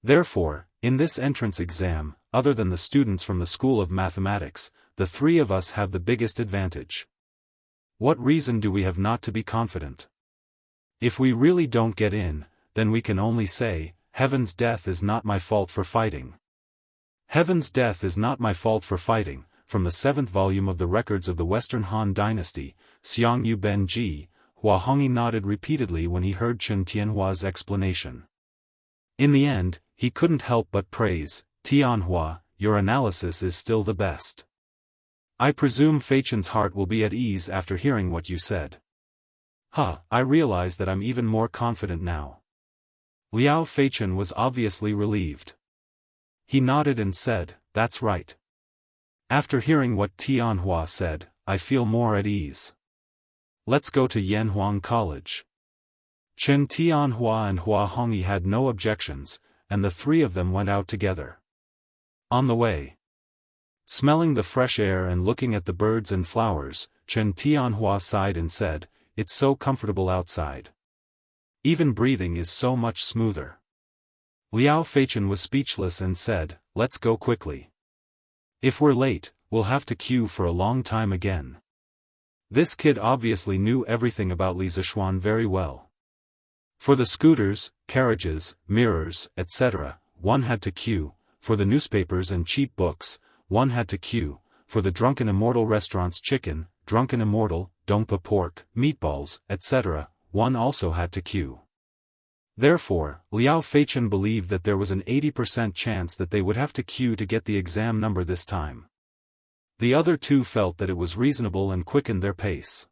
Therefore, in this entrance exam, other than the students from the School of Mathematics, the 3 of us have the biggest advantage. What reason do we have not to be confident? If we really don't get in, then we can only say, Heaven's death is not my fault for fighting. Heaven's death is not my fault for fighting. From the 7th volume of the Records of the Western Han Dynasty, Xiangyu Ben Ji, Hua Hongyi nodded repeatedly when he heard Chen Tianhua's explanation. In the end, he couldn't help but praise, Tianhua, your analysis is still the best. I presume Feichen's heart will be at ease after hearing what you said. I realize that I'm even more confident now. Liao Feichen was obviously relieved. He nodded and said, that's right. After hearing what Tianhua said, I feel more at ease. Let's go to Yanhuang College. Chen Tianhua and Hua Hongyi had no objections, and the three of them went out together. On the way, smelling the fresh air and looking at the birds and flowers, Chen Tianhua sighed and said, it's so comfortable outside. Even breathing is so much smoother. Liao Feichen was speechless and said, let's go quickly. If we're late, we'll have to queue for a long time again. This kid obviously knew everything about Li Zishuan very well. For the scooters, carriages, mirrors, etc., one had to queue. For the newspapers and cheap books, one had to queue. For the Drunken Immortal restaurant's chicken, Drunken Immortal, Dongpa pork, meatballs, etc., one also had to queue. Therefore, Liao Feichen believed that there was an 80% chance that they would have to queue to get the exam number this time. The other two felt that it was reasonable and quickened their pace.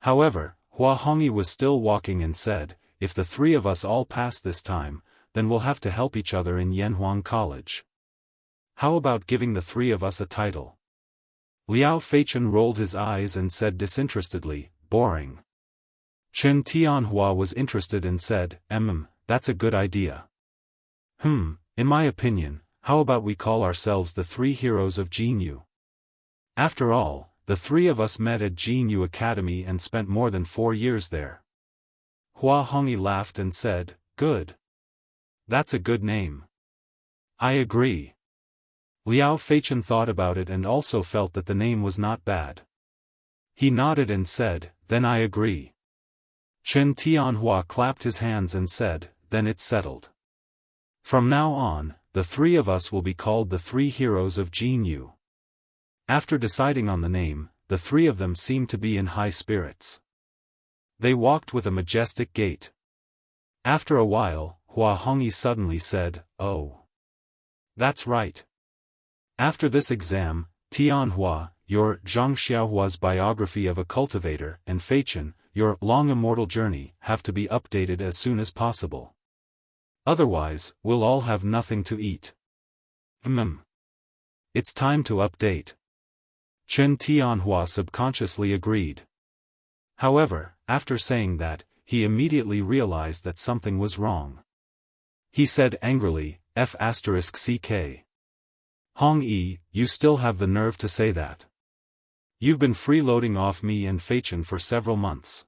However, Hua Hongyi was still walking and said, if the three of us all pass this time, then we'll have to help each other in Yanhuang College. How about giving the three of us a title? Liao Feichen rolled his eyes and said disinterestedly, boring. Chen Tianhua was interested and said, that's a good idea. In my opinion, how about we call ourselves the three heroes of Jianghu? After all, the three of us met at Jianghu Academy and spent more than 4 years there. Hua Hongyi laughed and said, good. That's a good name. I agree. Liao Feichen thought about it and also felt that the name was not bad. He nodded and said, then I agree. Chen Tianhua clapped his hands and said, then it's settled. From now on, the three of us will be called the three heroes of Jianghu. After deciding on the name, the three of them seemed to be in high spirits. They walked with a majestic gait. After a while, Hua Hongyi suddenly said, oh. That's right. After this exam, Tianhua, your Zhang Xiaohua's biography of a cultivator, and Feichen, your long immortal journey, have to be updated as soon as possible. Otherwise, we'll all have nothing to eat. It's time to update. Chen Tianhua subconsciously agreed. However, after saying that, he immediately realized that something was wrong. He said angrily, F***ck. Hongyi, you still have the nerve to say that. You've been freeloading off me and Feichen for several months.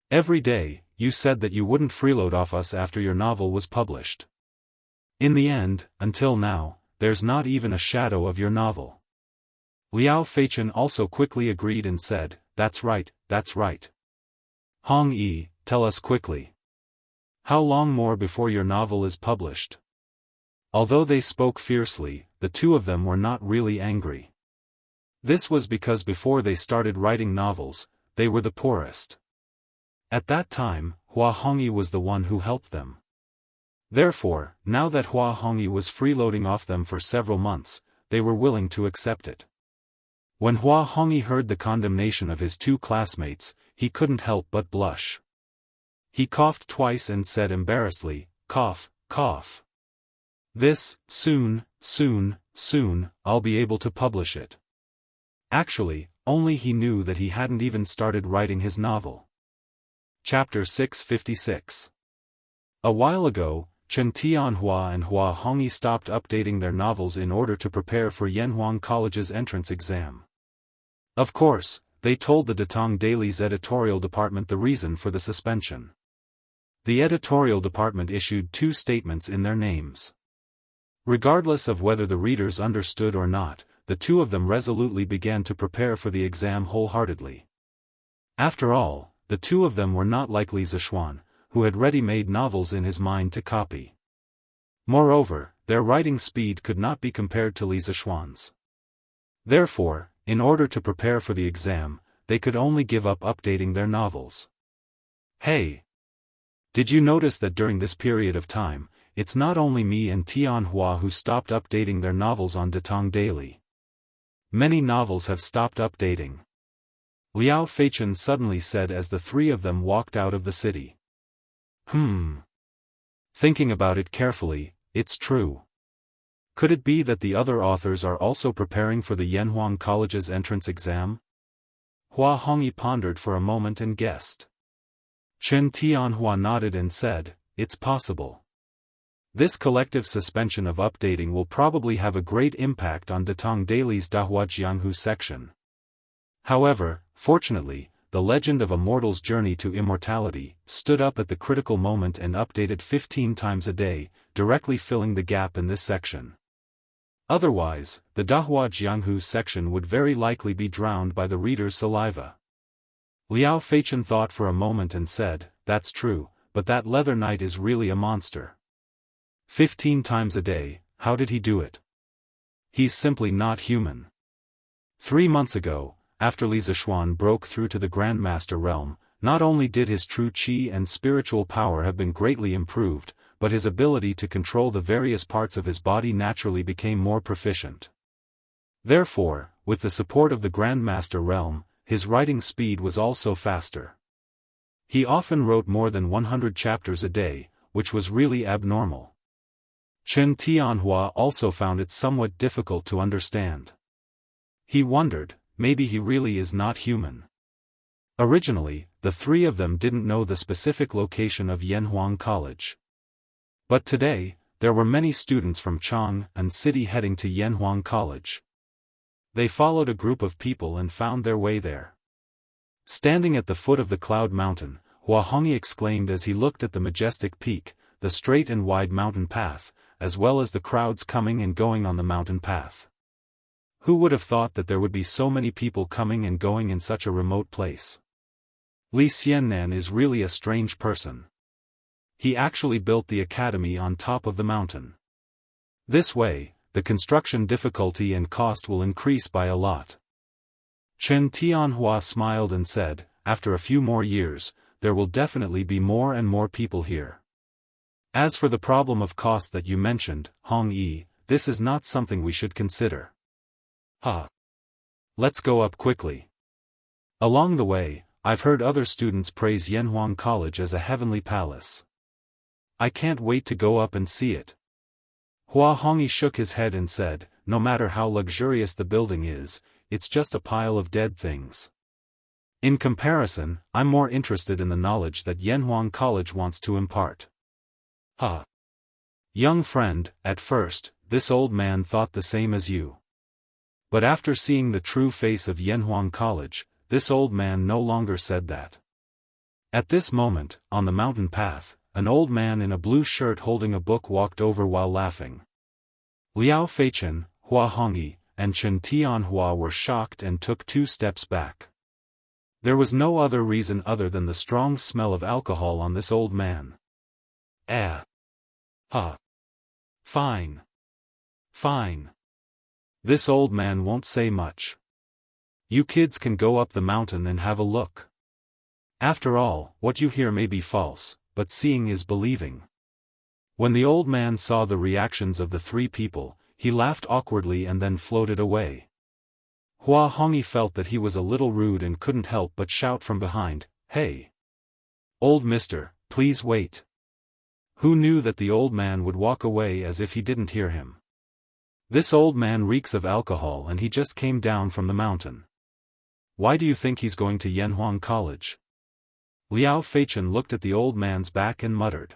Every day, you said that you wouldn't freeload off us after your novel was published. In the end, until now, there's not even a shadow of your novel. Liao Feichen also quickly agreed and said, that's right, that's right. Hongyi, tell us quickly. How long more before your novel is published? Although they spoke fiercely, the two of them were not really angry. This was because before they started writing novels, they were the poorest. At that time, Hua Hongyi was the one who helped them. Therefore, now that Hua Hongyi was freeloading off them for several months, they were willing to accept it. When Hua Hongyi heard the condemnation of his two classmates, he couldn't help but blush. He coughed twice and said embarrassedly, cough, cough. This, soon, I'll be able to publish it. Actually, only he knew that he hadn't even started writing his novel. Chapter 656. A while ago, Chen Tianhua and Hua Hongyi stopped updating their novels in order to prepare for Yanhuang College's entrance exam. Of course, they told the Datong Daily's editorial department the reason for the suspension. The editorial department issued 2 statements in their names. Regardless of whether the readers understood or not, the two of them resolutely began to prepare for the exam wholeheartedly. After all, the two of them were not like Li Zishuan, who had ready-made novels in his mind to copy. Moreover, their writing speed could not be compared to Li Zishuan's. Therefore, in order to prepare for the exam, they could only give up updating their novels. Hey! Did you notice that during this period of time, it's not only me and Tianhua who stopped updating their novels on Datong Daily. Many novels have stopped updating. Liao Feichen suddenly said as the three of them walked out of the city. Thinking about it carefully, it's true. Could it be that the other authors are also preparing for the Yanhuang College's entrance exam? Hua Hongyi pondered for a moment and guessed. Chen Tianhua nodded and said, it's possible. This collective suspension of updating will probably have a great impact on Datong Daily's Dahua Jianghu section. However, fortunately, the legend of Immortal's journey to immortality stood up at the critical moment and updated 15 times a day, directly filling the gap in this section. Otherwise, the Dahua Jianghu section would very likely be drowned by the reader's saliva. Liao Feichen thought for a moment and said, that's true, but that leather knight is really a monster. 15 times a day, how did he do it? He's simply not human. 3 months ago, after Li Zishuan broke through to the Grandmaster realm, not only did his true qi and spiritual power have been greatly improved, but his ability to control the various parts of his body naturally became more proficient. Therefore, with the support of the Grandmaster realm, his writing speed was also faster. He often wrote more than 100 chapters a day, which was really abnormal. Chen Tianhua also found it somewhat difficult to understand. He wondered, maybe he really is not human. Originally, the three of them didn't know the specific location of Yanhuang College. But today, there were many students from Chang'an City heading to Yanhuang College. They followed a group of people and found their way there. Standing at the foot of the Cloud Mountain, Hua Hongyi exclaimed as he looked at the majestic peak, the straight and wide mountain path, as well as the crowds coming and going on the mountain path. Who would have thought that there would be so many people coming and going in such a remote place? Li Xiannan is really a strange person. He actually built the academy on top of the mountain. This way, the construction difficulty and cost will increase by a lot. Chen Tianhua smiled and said, after a few more years, there will definitely be more and more people here. As for the problem of cost that you mentioned, Hong Yi, this is not something we should consider. Let's go up quickly. Along the way, I've heard other students praise Yanhuang College as a heavenly palace. I can't wait to go up and see it. Hua Hongyi shook his head and said, no matter how luxurious the building is, it's just a pile of dead things. In comparison, I'm more interested in the knowledge that Yanhuang College wants to impart. Young friend, at first, this old man thought the same as you. But after seeing the true face of Yanhuang College, this old man no longer said that. At this moment, on the mountain path, an old man in a blue shirt holding a book walked over while laughing. Liao Feichen, Hua Hongyi, and Chen Tianhua were shocked and took 2 steps back. There was no other reason other than the strong smell of alcohol on this old man. Fine. This old man won't say much. You kids can go up the mountain and have a look. After all, what you hear may be false, but seeing is believing. When the old man saw the reactions of the 3 people, he laughed awkwardly and then floated away. Hua Hongyi felt that he was a little rude and couldn't help but shout from behind, "Hey! Old mister, please wait." Who knew that the old man would walk away as if he didn't hear him? This old man reeks of alcohol and he just came down from the mountain. Why do you think he's going to Yanhuang College? Liao Feichen looked at the old man's back and muttered.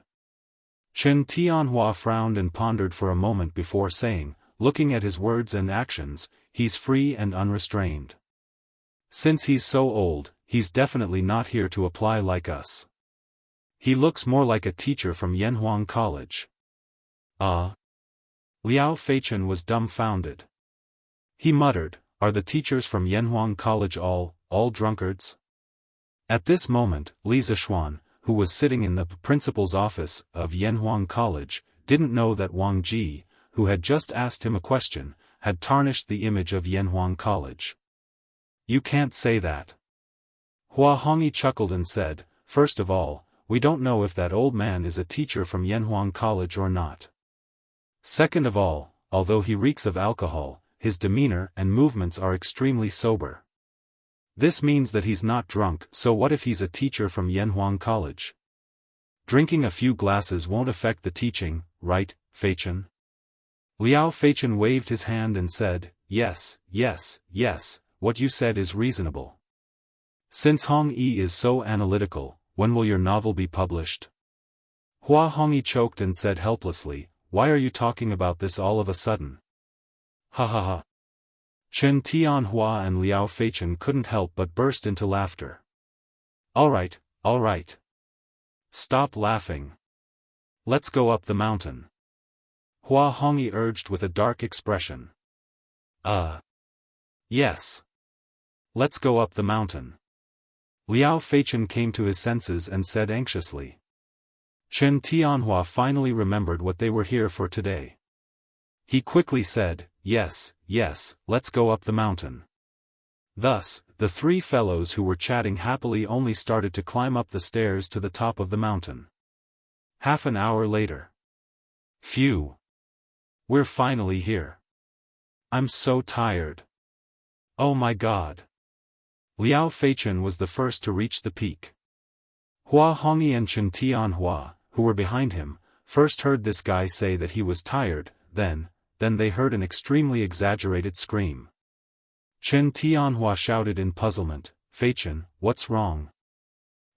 Chen Tianhua frowned and pondered for a moment before saying, looking at his words and actions, he's free and unrestrained. Since he's so old, he's definitely not here to apply like us. He looks more like a teacher from Yanhuang College. Liao Feichen was dumbfounded. He muttered, are the teachers from Yanhuang College all drunkards? At this moment, Li Zishuan, who was sitting in the principal's office of Yanhuang College, didn't know that Wang Ji, who had just asked him a question, had tarnished the image of Yanhuang College. You can't say that. Hua Hongyi chuckled and said, first of all, we don't know if that old man is a teacher from Yanhuang College or not. Second of all, although he reeks of alcohol, his demeanor and movements are extremely sober. This means that he's not drunk, so what if he's a teacher from Yanhuang College? Drinking a few glasses won't affect the teaching, right, Feichen? Liao Feichen waved his hand and said, yes, yes, yes, what you said is reasonable. Since Hong Yi is so analytical, when will your novel be published? Hua Hongyi choked and said helplessly, why are you talking about this all of a sudden? Ha ha ha. Chen Tianhua and Liao Feichen couldn't help but burst into laughter. All right. Stop laughing. Let's go up the mountain. Hua Hongyi urged with a dark expression. Yes. Let's go up the mountain. Liao Feichen came to his senses and said anxiously. Chen Tianhua finally remembered what they were here for today. He quickly said, yes, let's go up the mountain. Thus, the three fellows who were chatting happily only started to climb up the stairs to the top of the mountain. Half an hour later. Phew. We're finally here. I'm so tired. Oh my god. Liao Feichen was the first to reach the peak. Hua Hongyi and Chen Tianhua, who were behind him, first heard this guy say that he was tired, then they heard an extremely exaggerated scream. Chen Tianhua shouted in puzzlement, Feichen, what's wrong?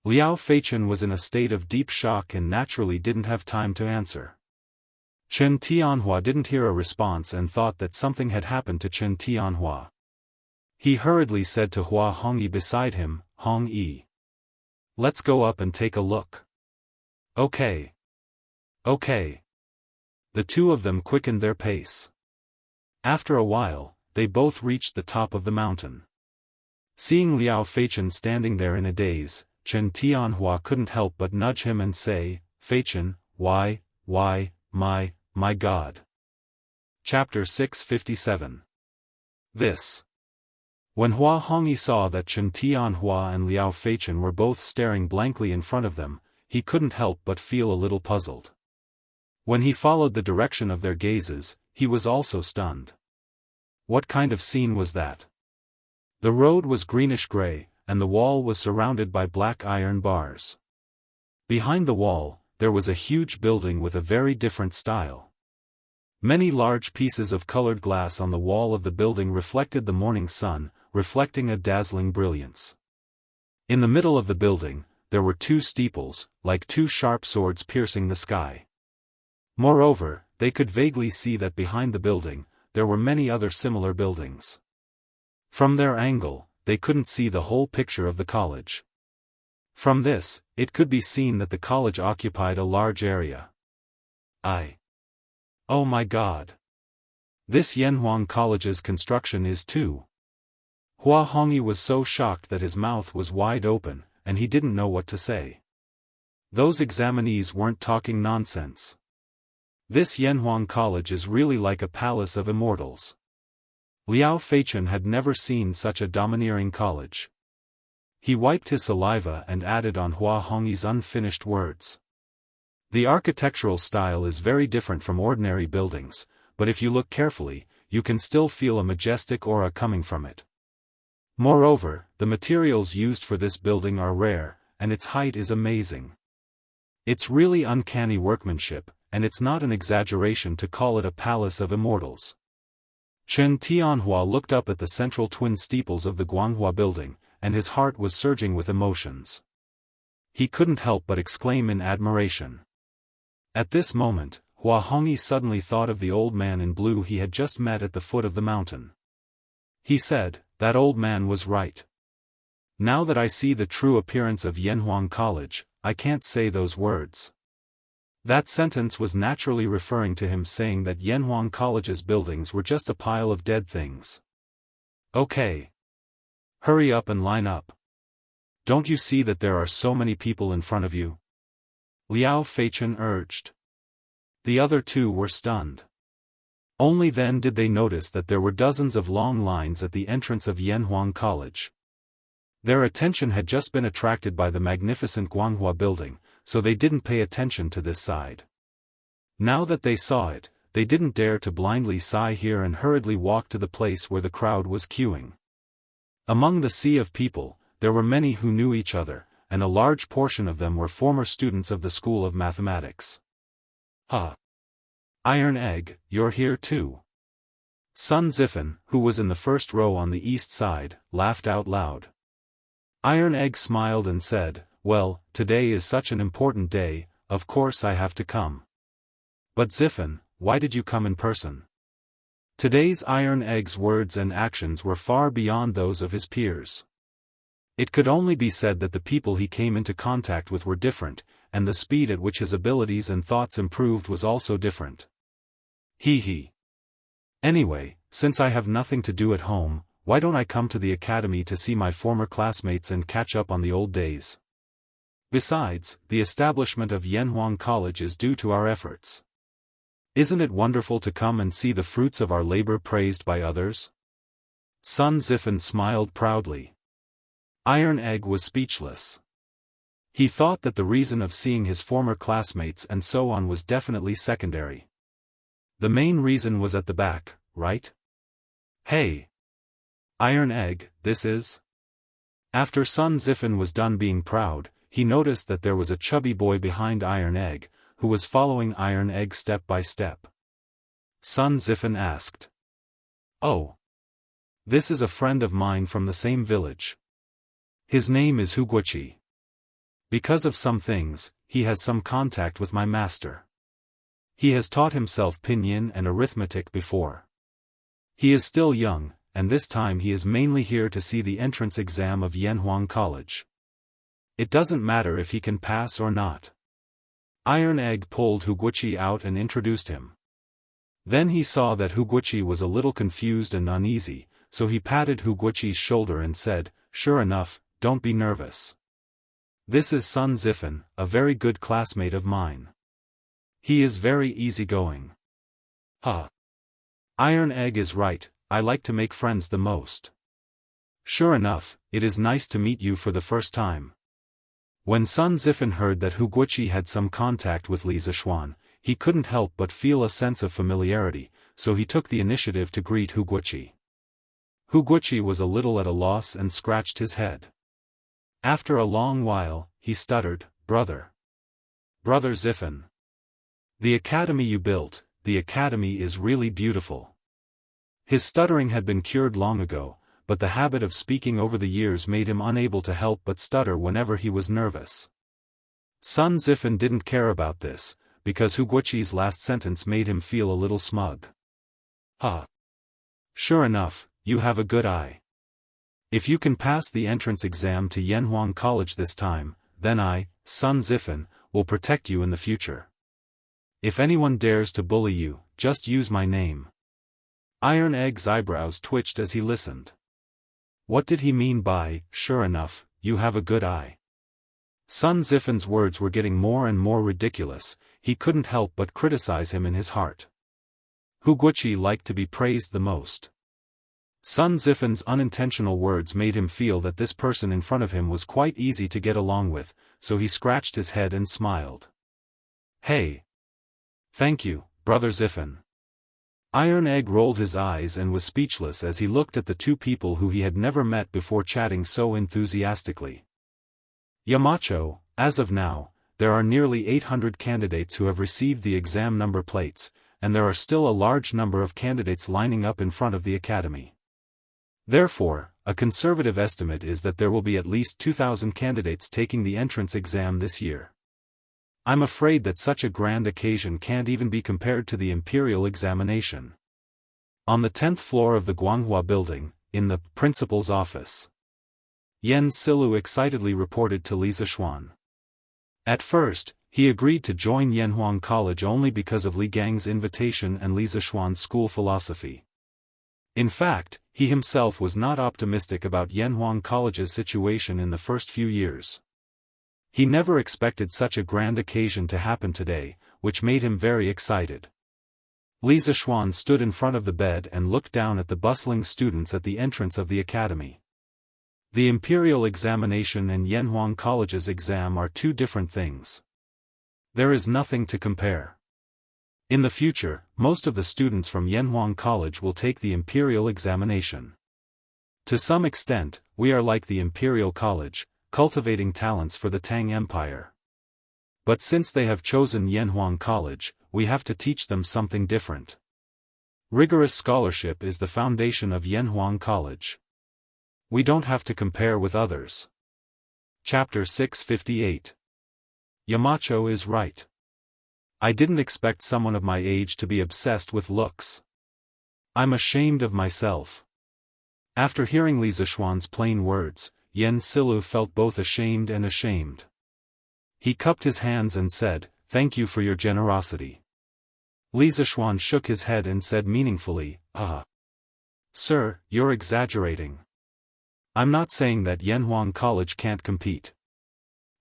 Liao Feichen was in a state of deep shock and naturally didn't have time to answer. Chen Tianhua didn't hear a response and thought that something had happened to Chen Tianhua. He hurriedly said to Hua Hongyi beside him, Hong Yi. Let's go up and take a look. Okay. The two of them quickened their pace. After a while, they both reached the top of the mountain. Seeing Liao Feichen standing there in a daze, Chen Tianhua couldn't help but nudge him and say, Feichen, why, my god. Chapter 657. This. When Hua Hongyi saw that Chen Tianhua and Liao Feichen were both staring blankly in front of them, he couldn't help but feel a little puzzled. When he followed the direction of their gazes, he was also stunned. What kind of scene was that? The road was greenish-gray, and the wall was surrounded by black iron bars. Behind the wall, there was a huge building with a very different style. Many large pieces of colored glass on the wall of the building reflected the morning sun, reflecting a dazzling brilliance. In the middle of the building, there were two steeples, like two sharp swords piercing the sky. Moreover, they could vaguely see that behind the building, there were many other similar buildings. From their angle, they couldn't see the whole picture of the college. From this, it could be seen that the college occupied a large area. Oh my god. This Yanhuang College's construction is too. Hua Hongyi was so shocked that his mouth was wide open, and he didn't know what to say. Those examinees weren't talking nonsense. This Yanhuang College is really like a palace of immortals. Liao Feichen had never seen such a domineering college. He wiped his saliva and added on Hua Hongyi's unfinished words. The architectural style is very different from ordinary buildings, but if you look carefully, you can still feel a majestic aura coming from it. Moreover, the materials used for this building are rare, and its height is amazing. It's really uncanny workmanship, and it's not an exaggeration to call it a palace of immortals. Chen Tianhua looked up at the central twin steeples of the Guanghua building, and his heart was surging with emotions. He couldn't help but exclaim in admiration. At this moment, Hua Hongyi suddenly thought of the old man in blue he had just met at the foot of the mountain. He said, that old man was right. Now that I see the true appearance of Yanhuang College, I can't say those words. That sentence was naturally referring to him saying that Yanhuang College's buildings were just a pile of dead things. Okay. Hurry up and line up. Don't you see that there are so many people in front of you? Liao Feichen urged. The other two were stunned. Only then did they notice that there were dozens of long lines at the entrance of Yanhuang College. Their attention had just been attracted by the magnificent Guanghua building, so they didn't pay attention to this side. Now that they saw it, they didn't dare to blindly sigh here and hurriedly walk to the place where the crowd was queuing. Among the sea of people, there were many who knew each other, and a large portion of them were former students of the School of Mathematics. Iron Egg, you're here too. Sun Zifen, who was in the first row on the east side, laughed out loud. Iron Egg smiled and said, "Well, today is such an important day, of course I have to come." "But Zifen, why did you come in person?" Today's Iron Egg's words and actions were far beyond those of his peers. It could only be said that the people he came into contact with were different, and the speed at which his abilities and thoughts improved was also different. He. Anyway, since I have nothing to do at home, why don't I come to the academy to see my former classmates and catch up on the old days? Besides, the establishment of Yanhuang College is due to our efforts. Isn't it wonderful to come and see the fruits of our labor praised by others? Sun Zifen smiled proudly. Iron Egg was speechless. He thought that the reason of seeing his former classmates and so on was definitely secondary. The main reason was at the back, right? Hey! Iron Egg, this is? After Sun Zifen was done being proud, he noticed that there was a chubby boy behind Iron Egg, who was following Iron Egg step by step. Sun Zifen asked. "Oh. This is a friend of mine from the same village. His name is Wuxia. Because of some things, he has some contact with my master. He has taught himself pinyin and arithmetic before. He is still young, and this time he is mainly here to see the entrance exam of Yanhuang College. It doesn't matter if he can pass or not." Iron Egg pulled Wuxia out and introduced him. Then he saw that Wuxia was a little confused and uneasy, so he patted Wuxia's shoulder and said, "Sure enough, don't be nervous. This is Sun Zifen, a very good classmate of mine. He is very easygoing." Iron Egg is right, I like to make friends the most. Sure enough, it is nice to meet you for the first time. When Sun Zifen heard that Wuxia had some contact with Li Zixuan, he couldn't help but feel a sense of familiarity, so he took the initiative to greet Wuxia. Wuxia was a little at a loss and scratched his head. After a long while, he stuttered, Brother Zifen. The academy you built, the academy is really beautiful." His stuttering had been cured long ago, but the habit of speaking over the years made him unable to help but stutter whenever he was nervous. Sun Zifen didn't care about this, because Wuxia's last sentence made him feel a little smug. Sure enough, you have a good eye. If you can pass the entrance exam to Yanhuang College this time, then I, Sun Zifen, will protect you in the future. If anyone dares to bully you, just use my name." Iron Egg's eyebrows twitched as he listened. What did he mean by, "Sure enough, you have a good eye"? Sun Zifen's words were getting more and more ridiculous, he couldn't help but criticize him in his heart. Wuxia liked to be praised the most. Sun Zifen's unintentional words made him feel that this person in front of him was quite easy to get along with, so he scratched his head and smiled. "Hey! Thank you, Brother Zifen." Iron Egg rolled his eyes and was speechless as he looked at the two people who he had never met before chatting so enthusiastically. Yamacho, as of now, there are nearly 800 candidates who have received the exam number plates, and there are still a large number of candidates lining up in front of the academy. Therefore, a conservative estimate is that there will be at least 2,000 candidates taking the entrance exam this year. I'm afraid that such a grand occasion can't even be compared to the imperial examination. On the 10th floor of the Guanghua building, in the principal's office, Yen Silu excitedly reported to Li Zixuan. At first, he agreed to join Yanhuang College only because of Li Gang's invitation and Li Zixuan's school philosophy. In fact, he himself was not optimistic about Yanhuang College's situation in the first few years. He never expected such a grand occasion to happen today, which made him very excited. Li Zixuan stood in front of the bed and looked down at the bustling students at the entrance of the academy. The imperial examination and Yanhuang College's exam are two different things. There is nothing to compare. In the future, most of the students from Yanhuang College will take the imperial examination. To some extent, we are like the imperial college, cultivating talents for the Tang Empire. But since they have chosen Yanhuang College, we have to teach them something different. Rigorous scholarship is the foundation of Yanhuang College. We don't have to compare with others. Chapter 658. Yamacho is right. I didn't expect someone of my age to be obsessed with looks. I'm ashamed of myself. After hearing Li Zishuan's plain words, Yen Silu felt both ashamed and ashamed. He cupped his hands and said, "Thank you for your generosity." Li Zishuan shook his head and said meaningfully, Sir, you're exaggerating. I'm not saying that Yanhuang College can't compete.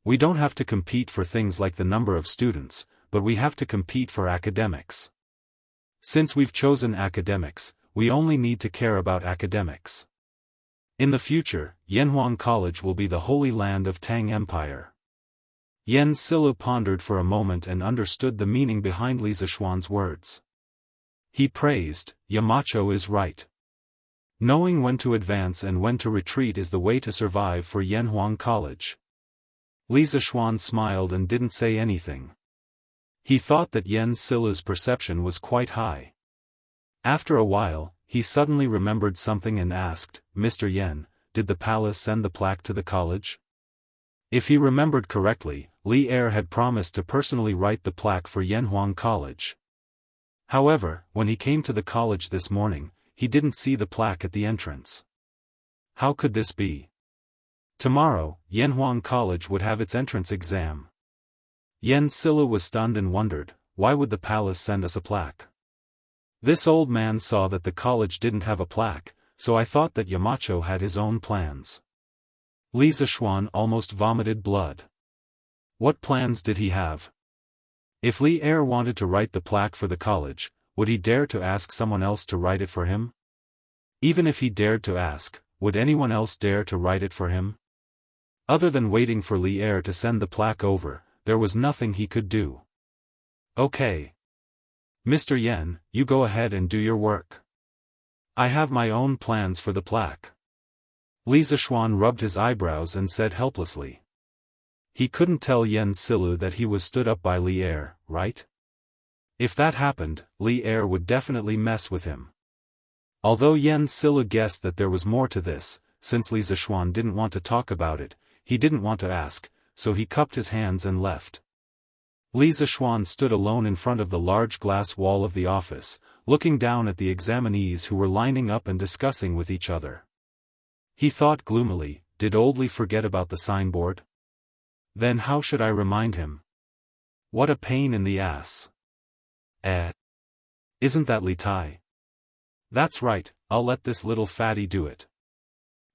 We don't have to compete for things like the number of students, but we have to compete for academics. Since we've chosen academics, we only need to care about academics. In the future, Yanhuang College will be the holy land of Tang Empire. Yen Silu pondered for a moment and understood the meaning behind Li Zishuan's words. He praised, Yamacho is right. Knowing when to advance and when to retreat is the way to survive for Yanhuang College. Li Zishuan smiled and didn't say anything. He thought that Yen Silu's perception was quite high. After a while, he suddenly remembered something and asked, Mr. Yen, did the palace send the plaque to the college? If he remembered correctly, Li Er had promised to personally write the plaque for Yanhuang College. However, when he came to the college this morning, he didn't see the plaque at the entrance. How could this be? Tomorrow, Yanhuang College would have its entrance exam. Yen Silu was stunned and wondered, why would the palace send us a plaque? This old man saw that the college didn't have a plaque, so I thought that Yamacho had his own plans. Li Zishuan almost vomited blood. What plans did he have? If Li Er wanted to write the plaque for the college, would he dare to ask someone else to write it for him? Even if he dared to ask, would anyone else dare to write it for him? Other than waiting for Li Er to send the plaque over, there was nothing he could do. Okay. Mr. Yen, you go ahead and do your work. I have my own plans for the plaque. Li Zishuan rubbed his eyebrows and said helplessly. He couldn't tell Yen Silu that he was stood up by Li Er, right? If that happened, Li Er would definitely mess with him. Although Yen Silu guessed that there was more to this, since Li Zishuan didn't want to talk about it, he didn't want to ask, so he cupped his hands and left. Li Zishuan stood alone in front of the large glass wall of the office, looking down at the examinees who were lining up and discussing with each other. He thought gloomily, did old Li forget about the signboard? Then how should I remind him? What a pain in the ass. Isn't that Li Tai? That's right, I'll let this little fatty do it.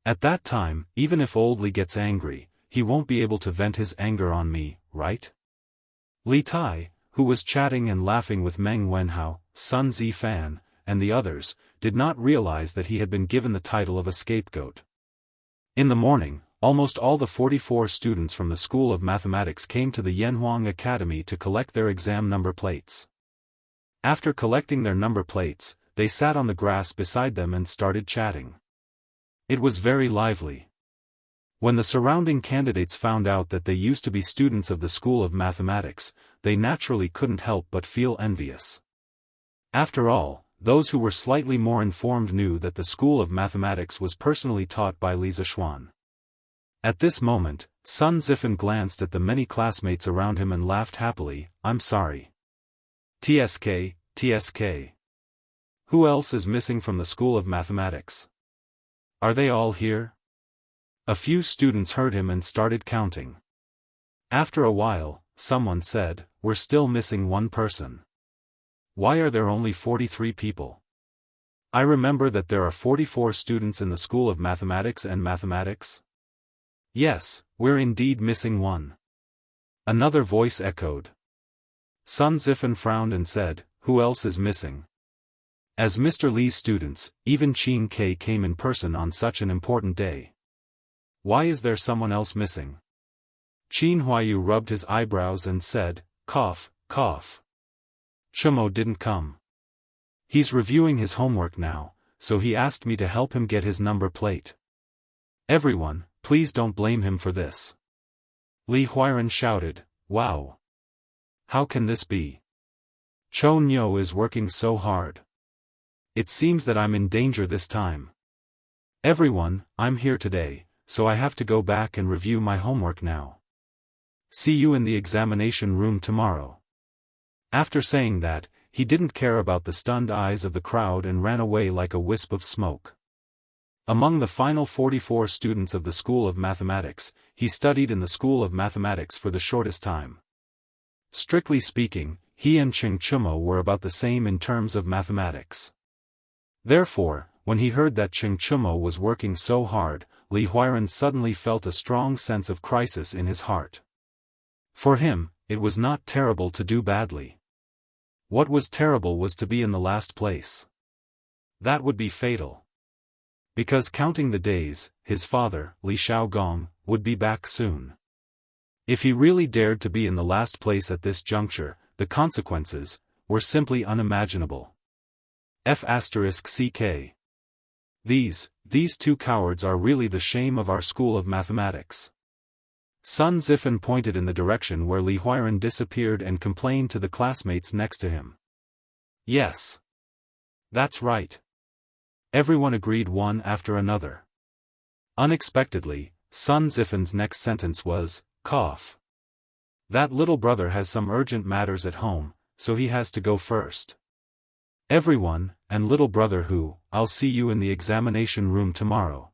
At that time, even if old Li gets angry, he won't be able to vent his anger on me, right? Li Tai, who was chatting and laughing with Meng Wenhao, Sun Zifan, and the others, did not realize that he had been given the title of a scapegoat. In the morning, almost all the 44 students from the School of Mathematics came to the Yanhuang Academy to collect their exam number plates. After collecting their number plates, they sat on the grass beside them and started chatting. It was very lively. When the surrounding candidates found out that they used to be students of the School of Mathematics, they naturally couldn't help but feel envious. After all, those who were slightly more informed knew that the School of Mathematics was personally taught by Li Zishuan. At this moment, Sun Zifan glanced at the many classmates around him and laughed happily, I'm sorry. TSK, TSK. Who else is missing from the School of Mathematics? Are they all here? A few students heard him and started counting. After a while, someone said, we're still missing one person. Why are there only 43 people? I remember that there are 44 students in the School of Mathematics and Mathematics. Yes, we're indeed missing one. Another voice echoed. Sun Zifan frowned and said, who else is missing? As Mr. Li's students, even Qin K came in person on such an important day. Why is there someone else missing? Qin Huayu rubbed his eyebrows and said, Cough, cough. Chumo didn't come. He's reviewing his homework now, so he asked me to help him get his number plate. Everyone, please don't blame him for this. Li Huiran shouted, wow. How can this be? Cho Nyo is working so hard. It seems that I'm in danger this time. Everyone, I'm here today, so I have to go back and review my homework now. See you in the examination room tomorrow. After saying that, he didn't care about the stunned eyes of the crowd and ran away like a wisp of smoke. Among the final 44 students of the School of Mathematics, he studied in the School of Mathematics for the shortest time. Strictly speaking, he and Ching Chumo were about the same in terms of mathematics. Therefore, when he heard that Ching Chumo was working so hard, Li Huiran suddenly felt a strong sense of crisis in his heart. For him, it was not terrible to do badly. What was terrible was to be in the last place. That would be fatal. Because counting the days, his father, Li Shaogong, would be back soon. If he really dared to be in the last place at this juncture, the consequences were simply unimaginable. F***ck. These two cowards are really the shame of our School of Mathematics. Sun Zifen pointed in the direction where Li Huiran disappeared and complained to the classmates next to him. Yes. That's right. Everyone agreed one after another. Unexpectedly, Sun Zifen's next sentence was, cough. That little brother has some urgent matters at home, so he has to go first. Everyone, and little brother who, I'll see you in the examination room tomorrow.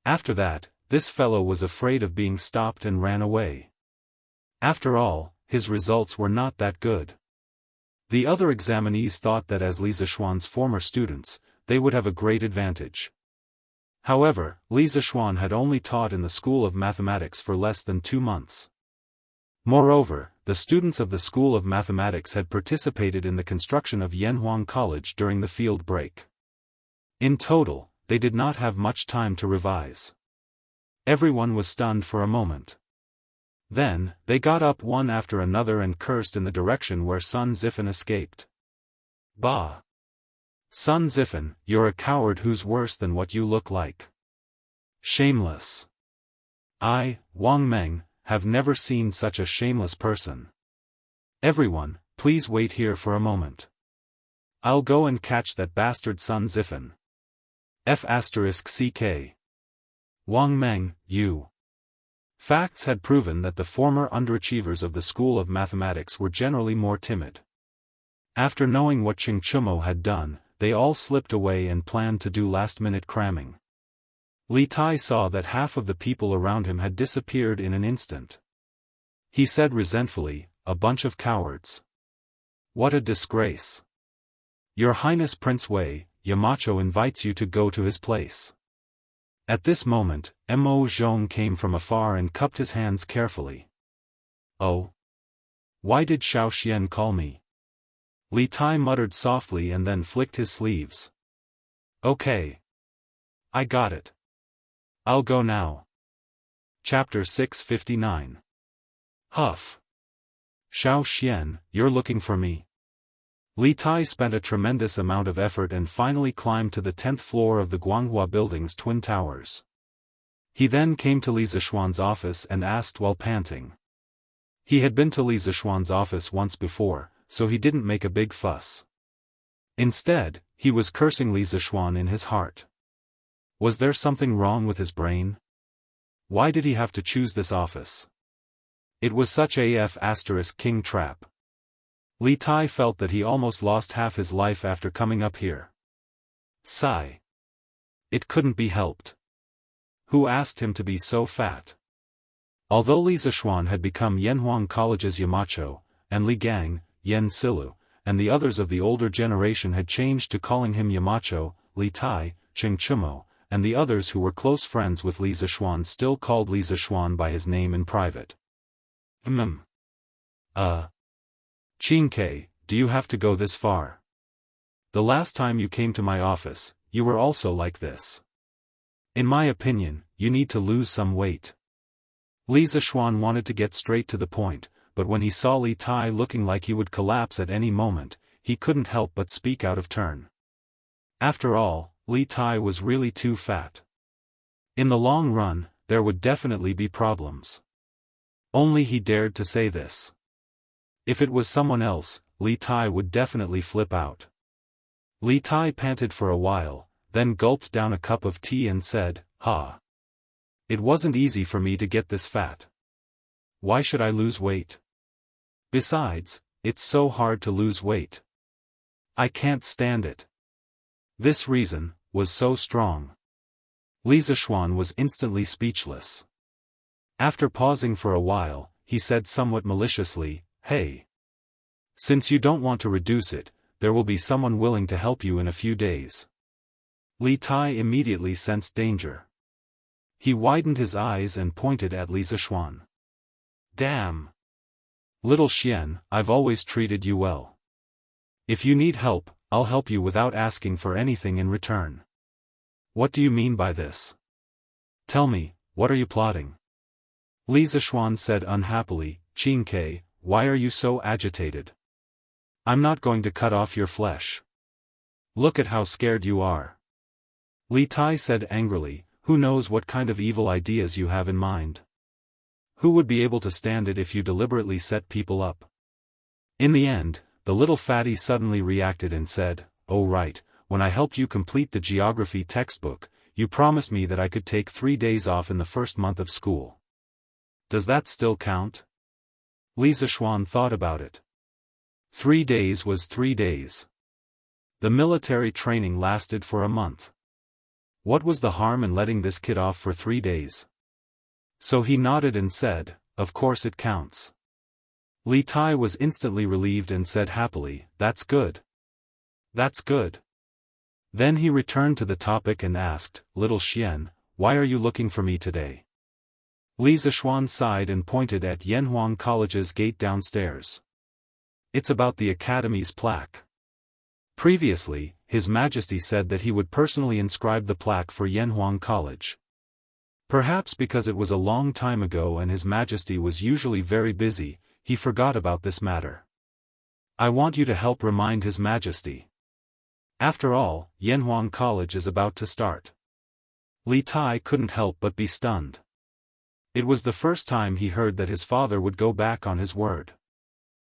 After that, this fellow was afraid of being stopped and ran away. After all, his results were not that good. The other examinees thought that as Li Zishuan's former students, they would have a great advantage. However, Li Zishuan had only taught in the School of Mathematics for less than 2 months. Moreover, the students of the School of Mathematics had participated in the construction of Yanhuang College during the field break. In total, they did not have much time to revise. Everyone was stunned for a moment. Then, they got up one after another and cursed in the direction where Sun Zifen escaped. Bah! Sun Zifen, you're a coward who's worse than what you look like. Shameless. I, Wang Meng, have never seen such a shameless person. Everyone, please wait here for a moment. I'll go and catch that bastard Sun Zifen. F***ck. Wang Meng, you. Facts had proven that the former underachievers of the School of Mathematics were generally more timid. After knowing what Ching Chumo had done, they all slipped away and planned to do last-minute cramming. Li Tai saw that half of the people around him had disappeared in an instant. He said resentfully, a bunch of cowards. What a disgrace. Your Highness Prince Wei, Yamacho invites you to go to his place. At this moment, Mo Zhong came from afar and cupped his hands carefully. Oh? Why did Xiao Xian call me? Li Tai muttered softly and then flicked his sleeves. Okay. I got it. I'll go now. Chapter 659. Huff. Xiao Xian, you're looking for me. Li Tai spent a tremendous amount of effort and finally climbed to the 10th floor of the Guanghua Building's twin towers. He then came to Li Zishuan's office and asked while panting. He had been to Li Zishuan's office once before, so he didn't make a big fuss. Instead, he was cursing Li Zishuan in his heart. Was there something wrong with his brain? Why did he have to choose this office? It was such a **king trap. Li Tai felt that he almost lost half his life after coming up here. Sigh. It couldn't be helped. Who asked him to be so fat? Although Li Zishuan had become Yanhuang College's Yamacho, and Li Gang, Yen Silu, and the others of the older generation had changed to calling him Yamacho, Li Tai, Ching Chumo, and the others who were close friends with Li Zishuan still called Li Zishuan by his name in private. Qingke, do you have to go this far? The last time you came to my office, you were also like this. In my opinion, you need to lose some weight. Li Zishuan wanted to get straight to the point, but when he saw Li Tai looking like he would collapse at any moment, he couldn't help but speak out of turn. After all, Li Tai was really too fat. In the long run, there would definitely be problems. Only he dared to say this. If it was someone else, Li Tai would definitely flip out. Li Tai panted for a while, then gulped down a cup of tea and said, "Ha. It wasn't easy for me to get this fat. Why should I lose weight? Besides, it's so hard to lose weight. I can't stand it." This reason was so strong. Li Zishuan was instantly speechless. After pausing for a while, he said somewhat maliciously, "Hey. Since you don't want to reduce it, there will be someone willing to help you in a few days." Li Tai immediately sensed danger. He widened his eyes and pointed at Li Zishuan. "Damn. Little Xian, I've always treated you well. If you need help, I'll help you without asking for anything in return. What do you mean by this? Tell me, what are you plotting?" Li Zishuan said unhappily, "Qin Ke, why are you so agitated? I'm not going to cut off your flesh. Look at how scared you are." Li Tai said angrily, "Who knows what kind of evil ideas you have in mind? Who would be able to stand it if you deliberately set people up?" In the end, the little fatty suddenly reacted and said, "Oh right, when I helped you complete the geography textbook, you promised me that I could take 3 days off in the first month of school. Does that still count?" Li Zishuan thought about it. 3 days was 3 days. The military training lasted for a month. What was the harm in letting this kid off for 3 days? So he nodded and said, "Of course it counts." Li Tai was instantly relieved and said happily, "That's good. That's good." Then he returned to the topic and asked, "Little Xian, why are you looking for me today?" Li Zishuan sighed and pointed at Yanhuang College's gate downstairs. "It's about the academy's plaque. Previously, His Majesty said that he would personally inscribe the plaque for Yanhuang College. Perhaps because it was a long time ago and His Majesty was usually very busy, he forgot about this matter. I want you to help remind His Majesty. After all, Yanhuang College is about to start." Li Tai couldn't help but be stunned. It was the first time he heard that his father would go back on his word.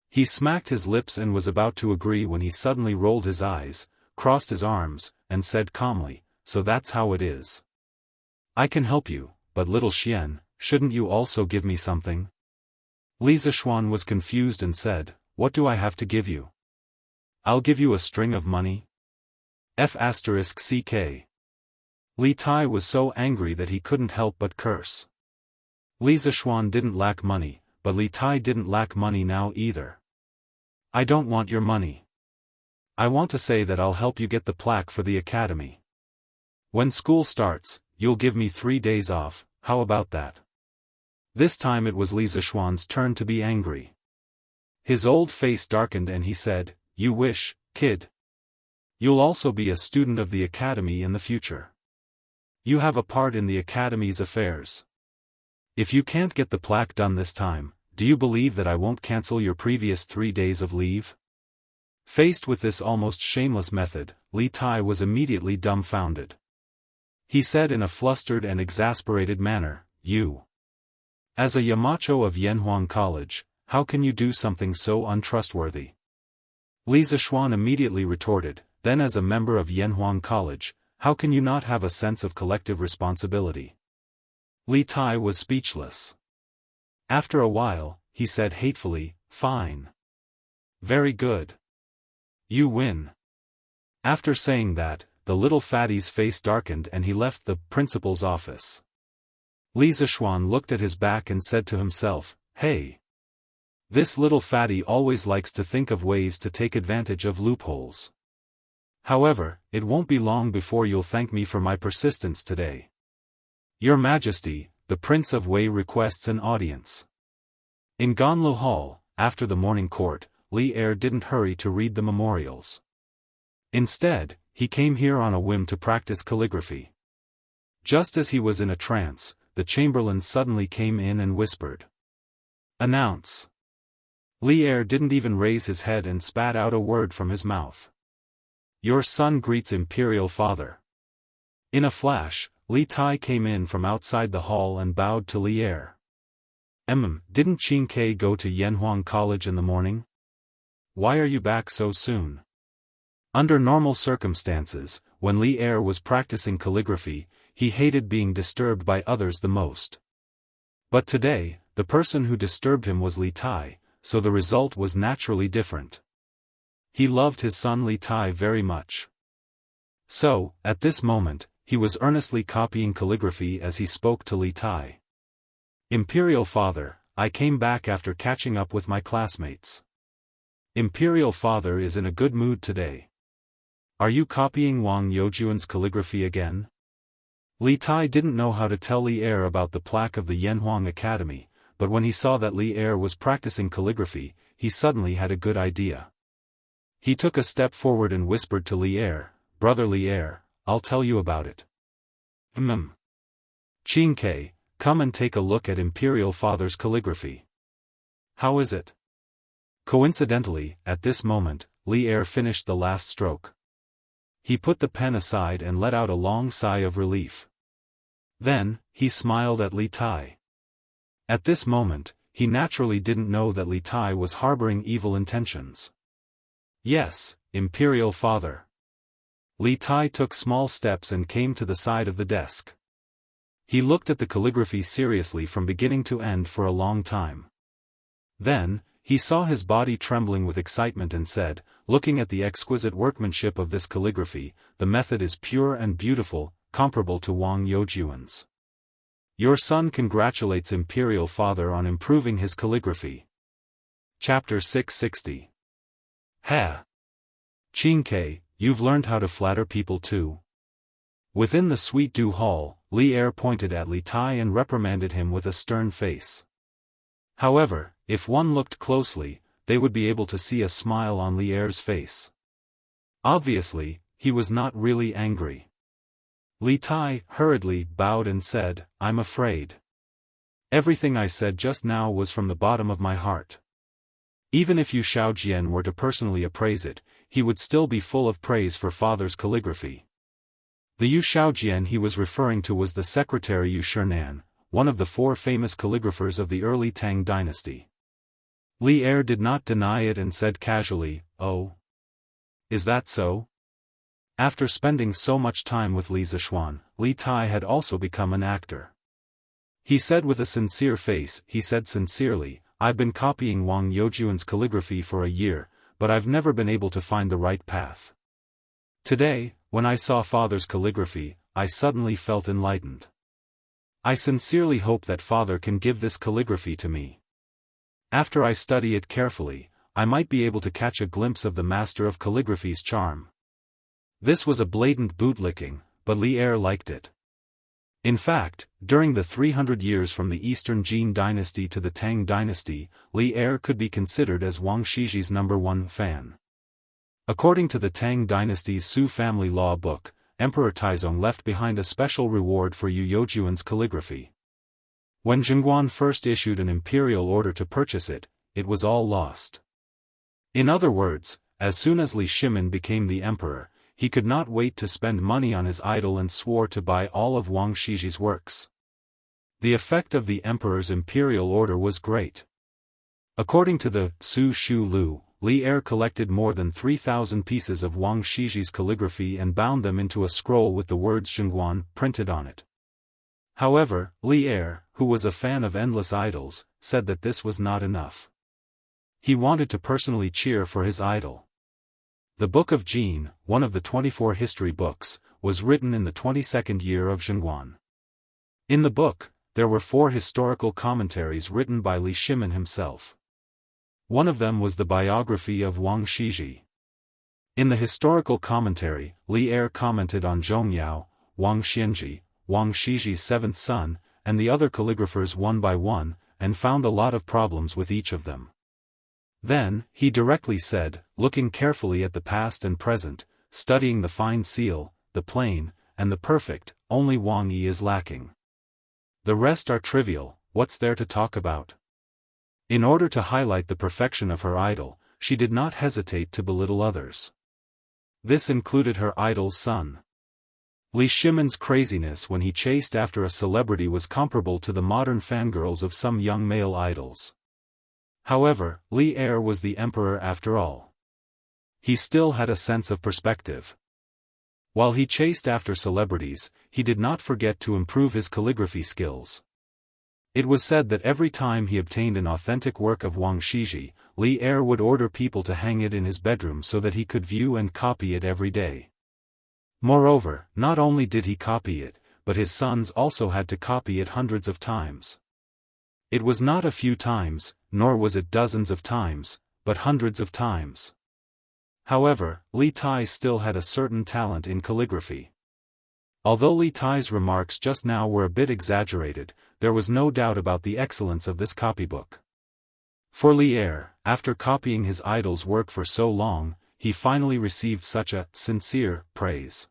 He smacked his lips and was about to agree when he suddenly rolled his eyes, crossed his arms, and said calmly, "So that's how it is. I can help you, but little Xian, shouldn't you also give me something?" Li Zishuan was confused and said, "What do I have to give you? I'll give you a string of money? F***ck. Li Tai was so angry that he couldn't help but curse. Li Zishuan didn't lack money, but Li Tai didn't lack money now either. "I don't want your money. I want to say that I'll help you get the plaque for the academy. When school starts, you'll give me 3 days off, how about that?" This time it was Li Zishuan's turn to be angry. His old face darkened and he said, "You wish, kid. You'll also be a student of the academy in the future. You have a part in the academy's affairs. If you can't get the plaque done this time, do you believe that I won't cancel your previous 3 days of leave?" Faced with this almost shameless method, Li Tai was immediately dumbfounded. He said in a flustered and exasperated manner, "You. As a Yamacho of Yanhuang College, how can you do something so untrustworthy?" Li Zishuan immediately retorted, "Then as a member of Yanhuang College, how can you not have a sense of collective responsibility?" Li Tai was speechless. After a while, he said hatefully, "Fine. Very good. You win." After saying that, the little fatty's face darkened and he left the principal's office. Li Zishuan looked at his back and said to himself, "Hey. This little fatty always likes to think of ways to take advantage of loopholes. However, it won't be long before you'll thank me for my persistence today. Your Majesty, the Prince of Wei requests an audience." In Ganlu Hall, after the morning court, Li Er didn't hurry to read the memorials. Instead, he came here on a whim to practice calligraphy. Just as he was in a trance, the chamberlain suddenly came in and whispered, "Announce. Li Er didn't even raise his head and spat out a word from his mouth. "Your son greets Imperial Father." In a flash, Li Tai came in from outside the hall and bowed to Li Er. Didn't Qin Ke go to Yanhuang College in the morning? Why are you back so soon?" Under normal circumstances, when Li Er was practicing calligraphy, he hated being disturbed by others the most. But today, the person who disturbed him was Li Tai, so the result was naturally different. He loved his son Li Tai very much. So, at this moment, he was earnestly copying calligraphy as he spoke to Li Tai. "Imperial Father, I came back after catching up with my classmates. Imperial Father is in a good mood today. Are you copying Wang Youjuan's calligraphy again?" Li Tai didn't know how to tell Li Er about the plaque of the Yanhuang Academy, but when he saw that Li Er was practicing calligraphy, he suddenly had a good idea. He took a step forward and whispered to Li Er, "Brother Li Er, I'll tell you about it." Qin Ke, come and take a look at Imperial Father's calligraphy. How is it?" Coincidentally, at this moment, Li Er finished the last stroke. He put the pen aside and let out a long sigh of relief. Then, he smiled at Li Tai. At this moment, he naturally didn't know that Li Tai was harboring evil intentions. "Yes, Imperial Father." Li Tai took small steps and came to the side of the desk. He looked at the calligraphy seriously from beginning to end for a long time. Then, he saw his body trembling with excitement and said, "Looking at the exquisite workmanship of this calligraphy, the method is pure and beautiful, comparable to Wang Youjuan's. Your son congratulates Imperial Father on improving his calligraphy." Chapter 660. Ha! Qin Ke, you've learned how to flatter people too. Within the Sweet Dew Hall, Li Er pointed at Li Tai and reprimanded him with a stern face. However, if one looked closely, they would be able to see a smile on Li Er's face. Obviously, he was not really angry. Li Tai hurriedly bowed and said, "I'm afraid. Everything I said just now was from the bottom of my heart. Even if Yu Shaojian were to personally appraise it, he would still be full of praise for Father's calligraphy." The Yu Shaojian he was referring to was the secretary Yu Shinan, one of the 4 famous calligraphers of the early Tang dynasty. Li Er did not deny it and said casually, "Oh. Is that so?" After spending so much time with Li Zishuan, Li Tai had also become an actor. He said with a sincere face, he said sincerely, "I've been copying Wang Youjuan's calligraphy for a year, but I've never been able to find the right path. Today, when I saw Father's calligraphy, I suddenly felt enlightened. I sincerely hope that Father can give this calligraphy to me. After I study it carefully, I might be able to catch a glimpse of the master of calligraphy's charm." This was a blatant bootlicking, but Li Er liked it. In fact, during the 300 years from the Eastern Jin dynasty to the Tang dynasty, Li Er could be considered as Wang Shiji's #1 fan. According to the Tang dynasty's Su family law book, Emperor Taizong left behind a special reward for Yu Youjuan's calligraphy. When Zhengguan first issued an imperial order to purchase it, it was all lost. In other words, as soon as Li Shimin became the emperor, he could not wait to spend money on his idol and swore to buy all of Wang Shiji's works. The effect of the emperor's imperial order was great. According to the Su Shu Lu, Li Er collected more than 3,000 pieces of Wang Shiji's calligraphy and bound them into a scroll with the words Zhengguan printed on it. However, Li Er, who was a fan of endless idols, said that this was not enough. He wanted to personally cheer for his idol. The Book of Jin, one of the 24 history books, was written in the 22nd year of Zhengguan. In the book, there were 4 historical commentaries written by Li Shimin himself. One of them was the biography of Wang Shiji. In the historical commentary, Li Er commented on Zhongyao, Wang Xianji, Wang Shiji's 7th son, and the other calligraphers one by one, and found a lot of problems with each of them. Then, he directly said, looking carefully at the past and present, studying the fine seal, the plain, and the perfect, only Wang Yi is lacking. The rest are trivial, what's there to talk about? In order to highlight the perfection of her idol, she did not hesitate to belittle others. This included her idol's son. Li Shimon's craziness when he chased after a celebrity was comparable to the modern fangirls of some young male idols. However, Li Er was the emperor after all. He still had a sense of perspective. While he chased after celebrities, he did not forget to improve his calligraphy skills. It was said that every time he obtained an authentic work of Wang Shiji, Li Er would order people to hang it in his bedroom so that he could view and copy it every day. Moreover, not only did he copy it, but his sons also had to copy it hundreds of times. It was not a few times, nor was it dozens of times, but hundreds of times. However, Li Tai still had a certain talent in calligraphy. Although Li Tai's remarks just now were a bit exaggerated, there was no doubt about the excellence of this copybook. For Li Er, after copying his idol's work for so long, he finally received such a sincere praise.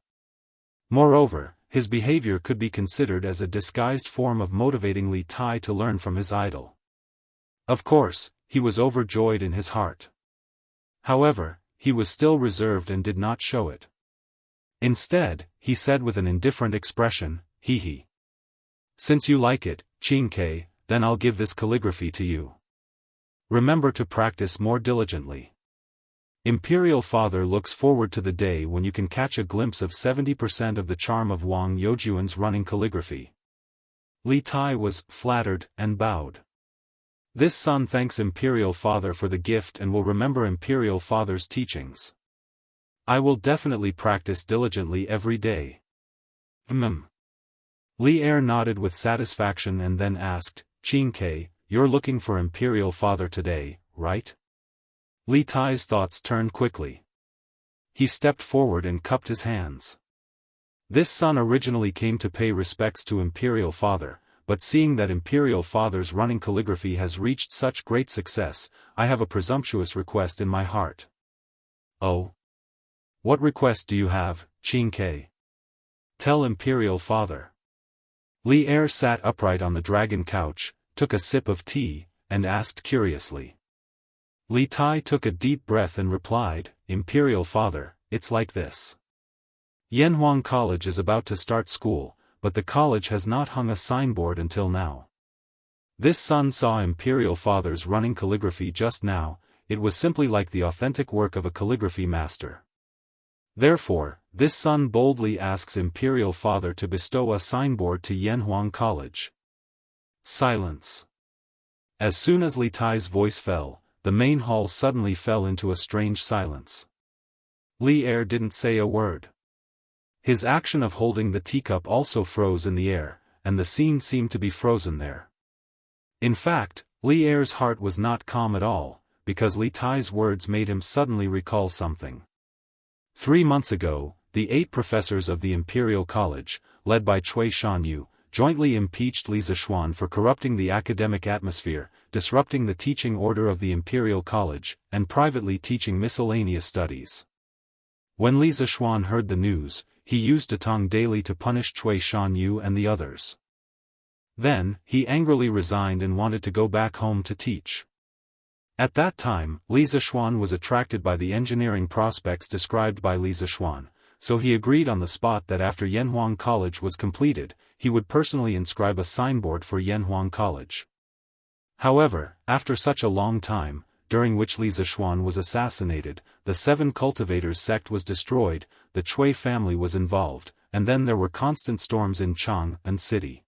Moreover, his behavior could be considered as a disguised form of motivating Li Tai to learn from his idol. Of course, he was overjoyed in his heart. However, he was still reserved and did not show it. Instead, he said with an indifferent expression, "Hee hee. Since you like it, Qingke, then I'll give this calligraphy to you. Remember to practice more diligently. Imperial Father looks forward to the day when you can catch a glimpse of 70% of the charm of Wang Youjuan's running calligraphy." Li Tai was flattered and bowed. This son thanks Imperial Father for the gift and will remember Imperial Father's teachings. I will definitely practice diligently every day. Li Er nodded with satisfaction and then asked, "Qingke, you're looking for Imperial Father today, right?" Li Tai's thoughts turned quickly. He stepped forward and cupped his hands. This son originally came to pay respects to Imperial Father, but seeing that Imperial Father's running calligraphy has reached such great success, I have a presumptuous request in my heart. Oh? What request do you have, Qingke? Tell Imperial Father. Li Er sat upright on the dragon couch, took a sip of tea, and asked curiously. Li Tai took a deep breath and replied, "Imperial Father, it's like this. Yanhuang College is about to start school, but the college has not hung a signboard until now. This son saw Imperial Father's running calligraphy just now, it was simply like the authentic work of a calligraphy master. Therefore, this son boldly asks Imperial Father to bestow a signboard to Yanhuang College." Silence. As soon as Li Tai's voice fell, the main hall suddenly fell into a strange silence. Li Er didn't say a word. His action of holding the teacup also froze in the air, and the scene seemed to be frozen there. In fact, Li Er's heart was not calm at all, because Li Tai's words made him suddenly recall something. 3 months ago, the 8 professors of the Imperial College, led by Cui Shanyu, jointly impeached Li Zishuan for corrupting the academic atmosphere, disrupting the teaching order of the Imperial College, and privately teaching miscellaneous studies. When Li Zishuan heard the news, he used a tongue daily to punish Cui Shanyu and the others. Then, he angrily resigned and wanted to go back home to teach. At that time, Li Zishuan was attracted by the engineering prospects described by Li Zishuan, so he agreed on the spot that after Yanhuang College was completed, he would personally inscribe a signboard for Yanhuang College. However, after such a long time, during which Li Zishuan was assassinated, the 7 cultivators sect was destroyed, the Cui family was involved, and then there were constant storms in Chang'an City.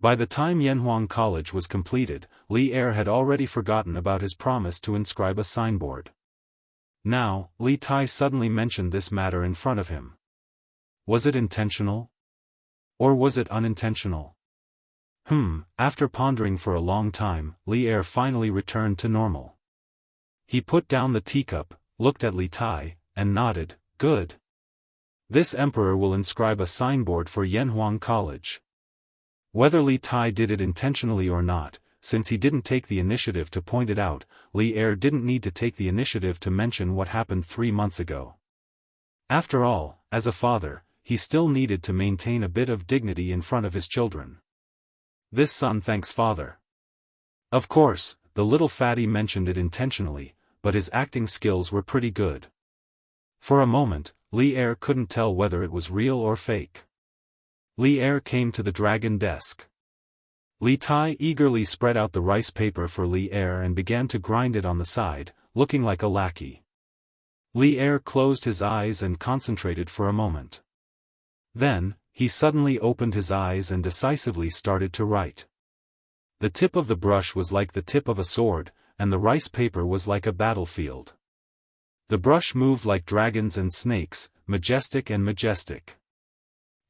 By the time Yanhuang College was completed, Li Er had already forgotten about his promise to inscribe a signboard. Now, Li Tai suddenly mentioned this matter in front of him. Was it intentional? Or was it unintentional? After pondering for a long time, Li Er finally returned to normal. He put down the teacup, looked at Li Tai, and nodded, "Good. This emperor will inscribe a signboard for Yanhuang College." Whether Li Tai did it intentionally or not, since he didn't take the initiative to point it out, Li Er didn't need to take the initiative to mention what happened 3 months ago. After all, as a father, he still needed to maintain a bit of dignity in front of his children. This son thanks father. Of course, the little fatty mentioned it intentionally, but his acting skills were pretty good. For a moment, Li Er couldn't tell whether it was real or fake. Li Er came to the dragon desk. Li Tai eagerly spread out the rice paper for Li Er and began to grind it on the side, looking like a lackey. Li Er closed his eyes and concentrated for a moment. Then, he suddenly opened his eyes and decisively started to write. The tip of the brush was like the tip of a sword, and the rice paper was like a battlefield. The brush moved like dragons and snakes, majestic and majestic.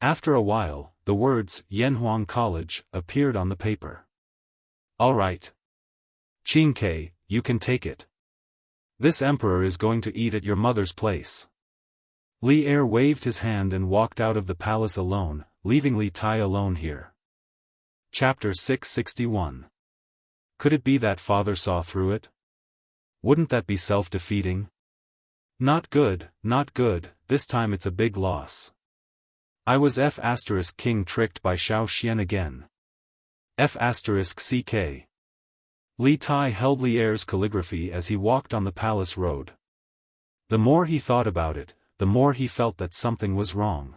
After a while, the words, Yanhuang College, appeared on the paper. All right. Qingke, you can take it. This emperor is going to eat at your mother's place. Li Er waved his hand and walked out of the palace alone, leaving Li Tai alone here. Chapter 661. Could it be that father saw through it? Wouldn't that be self-defeating? Not good, not good, this time it's a big loss. I was F*** king tricked by Xiao Xian again. F***ck. Li Tai held Li Er's calligraphy as he walked on the palace road. The more he thought about it, the more he felt that something was wrong.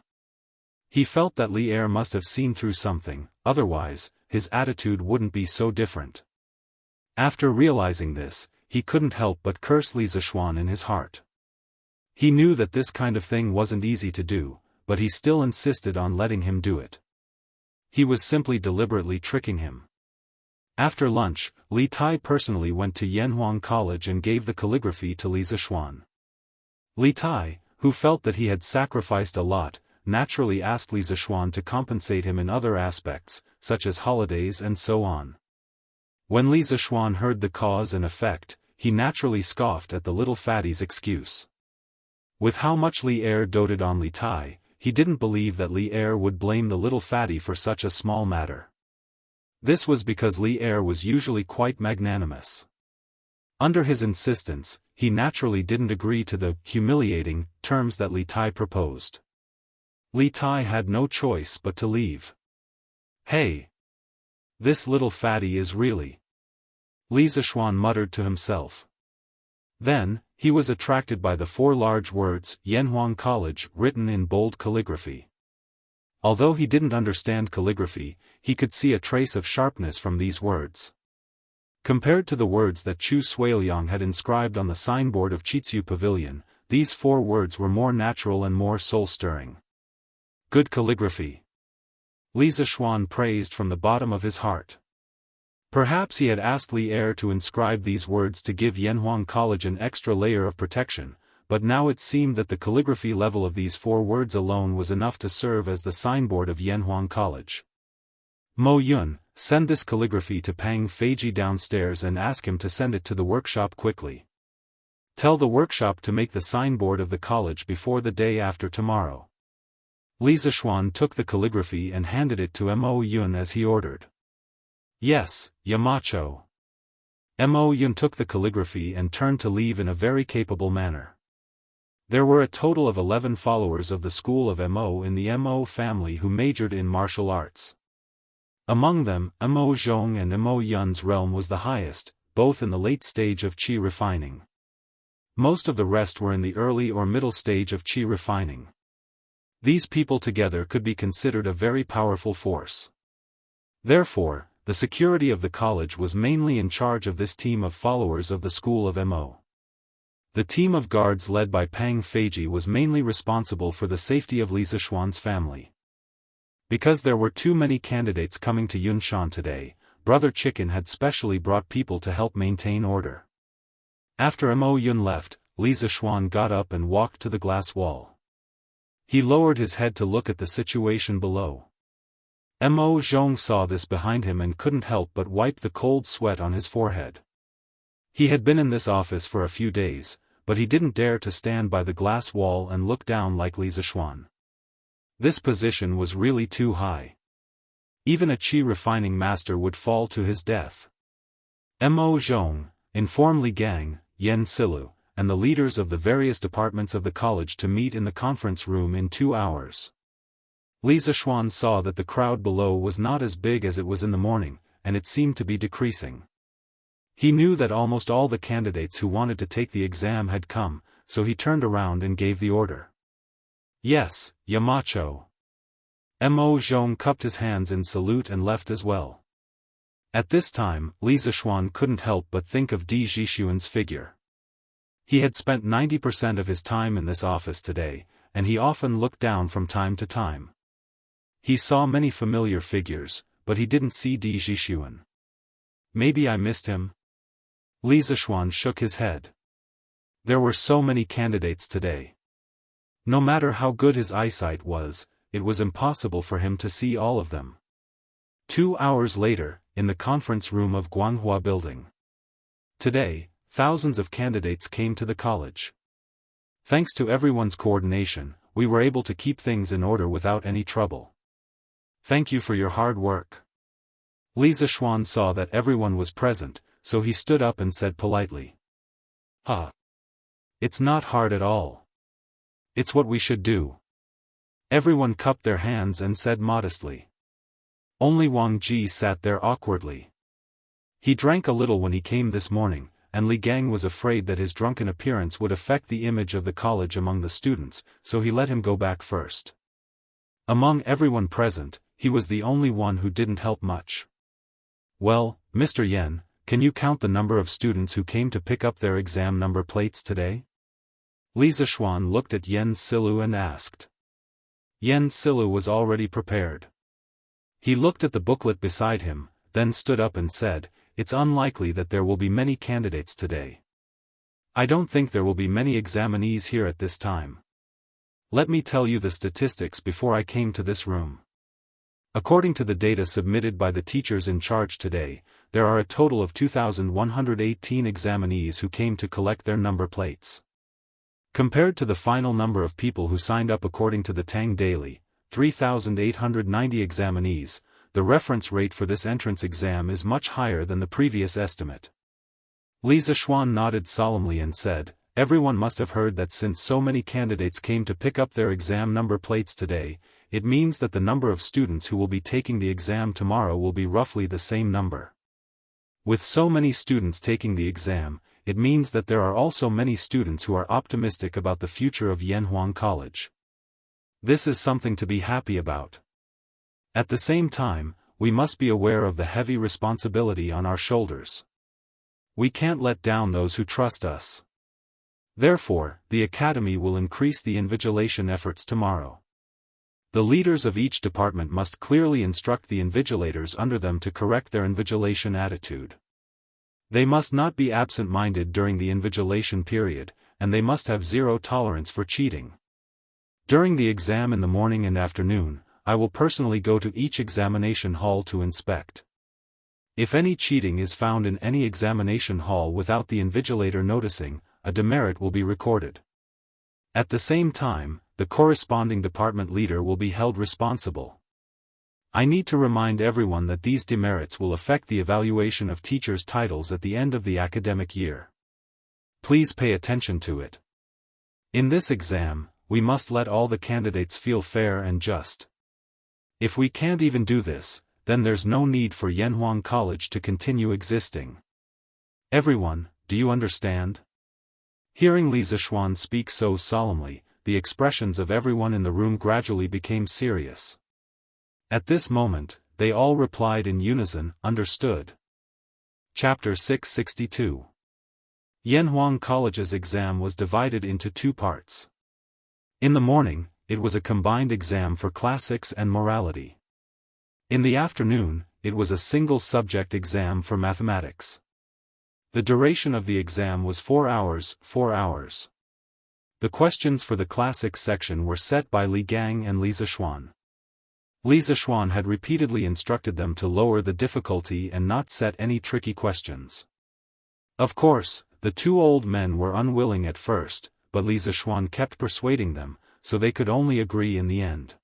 He felt that Li Er must have seen through something, otherwise, his attitude wouldn't be so different. After realizing this, he couldn't help but curse Li Zishuan in his heart. He knew that this kind of thing wasn't easy to do, but he still insisted on letting him do it. He was simply deliberately tricking him. After lunch, Li Tai personally went to Yanhuang College and gave the calligraphy to Li Zishuan. Li Tai, who felt that he had sacrificed a lot, naturally asked Li Zishuan to compensate him in other aspects, such as holidays and so on. When Li Zishuan heard the cause and effect, he naturally scoffed at the little fatty's excuse. With how much Li Er doted on Li Tai, he didn't believe that Li Er would blame the little fatty for such a small matter. This was because Li Er was usually quite magnanimous. Under his insistence, he naturally didn't agree to the humiliating terms that Li Tai proposed. Li Tai had no choice but to leave. Hey! This little fatty is really... Li Zishuan muttered to himself. Then, he was attracted by the 4 large words, Yanhuang College, written in bold calligraphy. Although he didn't understand calligraphy, he could see a trace of sharpness from these words. Compared to the words that Chu Suiliang had inscribed on the signboard of Chitsu Pavilion, these 4 words were more natural and more soul-stirring. Good calligraphy. Li Zishuan praised from the bottom of his heart. Perhaps he had asked Li Er to inscribe these words to give Yanhuang College an extra layer of protection, but now it seemed that the calligraphy level of these 4 words alone was enough to serve as the signboard of Yanhuang College. Mo Yun, send this calligraphy to Pang Feiji downstairs and ask him to send it to the workshop quickly. Tell the workshop to make the signboard of the college before the day after tomorrow. Li Zishuan took the calligraphy and handed it to Mo Yun as he ordered. Yes, Yamacho. Mo Yun took the calligraphy and turned to leave in a very capable manner. There were a total of 11 followers of the school of Mo in the Mo family who majored in martial arts. Among them, Mo Zhong and Mo Yun's realm was the highest, both in the late stage of qi refining. Most of the rest were in the early or middle stage of qi refining. These people together could be considered a very powerful force. Therefore, the security of the college was mainly in charge of this team of followers of the school of Mo. The team of guards led by Pang Feiji was mainly responsible for the safety of Li Zishuan's family. Because there were too many candidates coming to Yunshan today, Brother Chicken had specially brought people to help maintain order. After Mo Yun left, Li Zishuan got up and walked to the glass wall. He lowered his head to look at the situation below. Mo Zhong saw this behind him and couldn't help but wipe the cold sweat on his forehead. He had been in this office for a few days, but he didn't dare to stand by the glass wall and look down like Li Zishuan. This position was really too high. Even a qi refining master would fall to his death. Mo Zhong, inform Li Gang, Yen Silu, and the leaders of the various departments of the college to meet in the conference room in 2 hours. Li Zishuan saw that the crowd below was not as big as it was in the morning, and it seemed to be decreasing. He knew that almost all the candidates who wanted to take the exam had come, so he turned around and gave the order. Yes, Yamacho. Mo Zhong cupped his hands in salute and left as well. At this time, Li Zishuan couldn't help but think of Di Zhishuan's figure. He had spent 90% of his time in this office today, and he often looked down from time to time. He saw many familiar figures, but he didn't see Di Zhishuan. Maybe I missed him? Li Zishuan shook his head. There were so many candidates today. No matter how good his eyesight was, it was impossible for him to see all of them. 2 hours later, in the conference room of Guanghua Building. Today, thousands of candidates came to the college. Thanks to everyone's coordination, we were able to keep things in order without any trouble. Thank you for your hard work. Li Zishuan saw that everyone was present, so he stood up and said politely. It's not hard at all. It's what we should do. Everyone cupped their hands and said modestly. Only Wang Ji sat there awkwardly. He drank a little when he came this morning, and Li Gang was afraid that his drunken appearance would affect the image of the college among the students, so he let him go back first. Among everyone present, he was the only one who didn't help much. Well, Mr. Yen, can you count the number of students who came to pick up their exam number plates today? Li Zishuan looked at Yen Silu and asked. Yen Silu was already prepared. He looked at the booklet beside him, then stood up and said, It's unlikely that there will be many candidates today. I don't think there will be many examinees here at this time. Let me tell you the statistics before I came to this room. According to the data submitted by the teachers in charge today, there are a total of 2,118 examinees who came to collect their number plates. Compared to the final number of people who signed up according to the Tang Daily, 3,890 examinees, the reference rate for this entrance exam is much higher than the previous estimate. Li Zishuan nodded solemnly and said, Everyone must have heard that since so many candidates came to pick up their exam number plates today, it means that the number of students who will be taking the exam tomorrow will be roughly the same number. With so many students taking the exam, it means that there are also many students who are optimistic about the future of Yanhuang College. This is something to be happy about. At the same time, we must be aware of the heavy responsibility on our shoulders. We can't let down those who trust us. Therefore, the Academy will increase the invigilation efforts tomorrow. The leaders of each department must clearly instruct the invigilators under them to correct their invigilation attitude. They must not be absent-minded during the invigilation period, and they must have zero tolerance for cheating. During the exam in the morning and afternoon, I will personally go to each examination hall to inspect. If any cheating is found in any examination hall without the invigilator noticing, a demerit will be recorded. At the same time, the corresponding department leader will be held responsible. I need to remind everyone that these demerits will affect the evaluation of teachers' titles at the end of the academic year. Please pay attention to it. In this exam, we must let all the candidates feel fair and just. If we can't even do this, then there's no need for Yanhuang College to continue existing. Everyone, do you understand? Hearing Li Zishuan speak so solemnly, the expressions of everyone in the room gradually became serious. At this moment, they all replied in unison, understood. Chapter 662. Yanhuang College's exam was divided into 2 parts. In the morning, it was a combined exam for classics and morality. In the afternoon, it was a single-subject exam for mathematics. The duration of the exam was 4 hours. The questions for the classics section were set by Li Gang and Li Zishuan. Li Zishuan had repeatedly instructed them to lower the difficulty and not set any tricky questions. Of course, the 2 old men were unwilling at first, but Li Zishuan kept persuading them, so they could only agree in the end.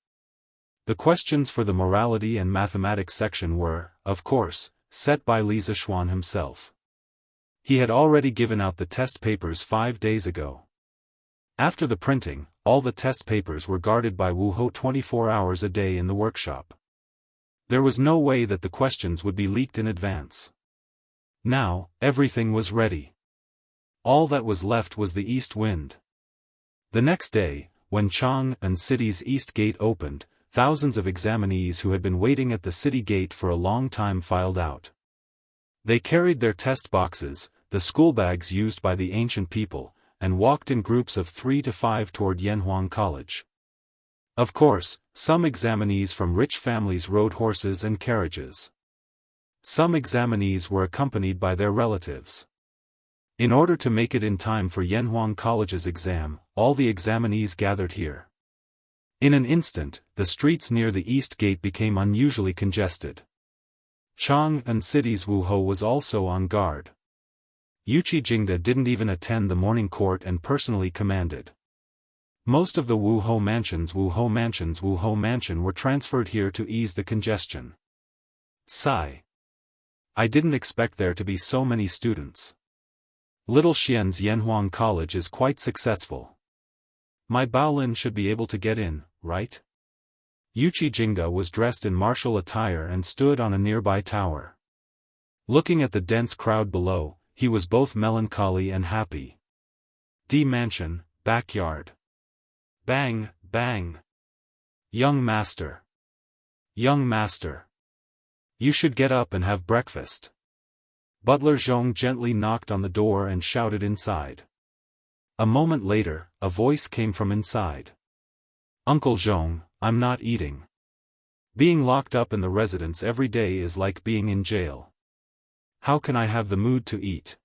The questions for the morality and mathematics section were, of course, set by Li Zishuan himself. He had already given out the test papers 5 days ago. After the printing, all the test papers were guarded by Wu Ho 24 hours a day in the workshop. There was no way that the questions would be leaked in advance. Now, everything was ready. All that was left was the east wind. The next day, when Chang'an City's east gate opened, thousands of examinees who had been waiting at the city gate for a long time filed out. They carried their test boxes, the school bags used by the ancient people, and walked in groups of 3 to 5 toward Yanhuang College. Of course, some examinees from rich families rode horses and carriages. Some examinees were accompanied by their relatives. In order to make it in time for Yanhuang College's exam, all the examinees gathered here. In an instant, the streets near the east gate became unusually congested. Chang'an City's Wu Ho was also on guard. Wuxia Xianxia didn't even attend the morning court and personally commanded. Most of the Wu Ho mansions were transferred here to ease the congestion. Sigh. I didn't expect there to be so many students. Little Xian's Yanhuang College is quite successful. My Baolin should be able to get in, right? Wuxia Xianxia was dressed in martial attire and stood on a nearby tower. Looking at the dense crowd below, he was both melancholy and happy. D Mansion, backyard. Bang, bang. Young master. Young master. You should get up and have breakfast. Butler Zhong gently knocked on the door and shouted inside. A moment later, a voice came from inside. Uncle Zhong, I'm not eating. Being locked up in the residence every day is like being in jail. How can I have the mood to eat?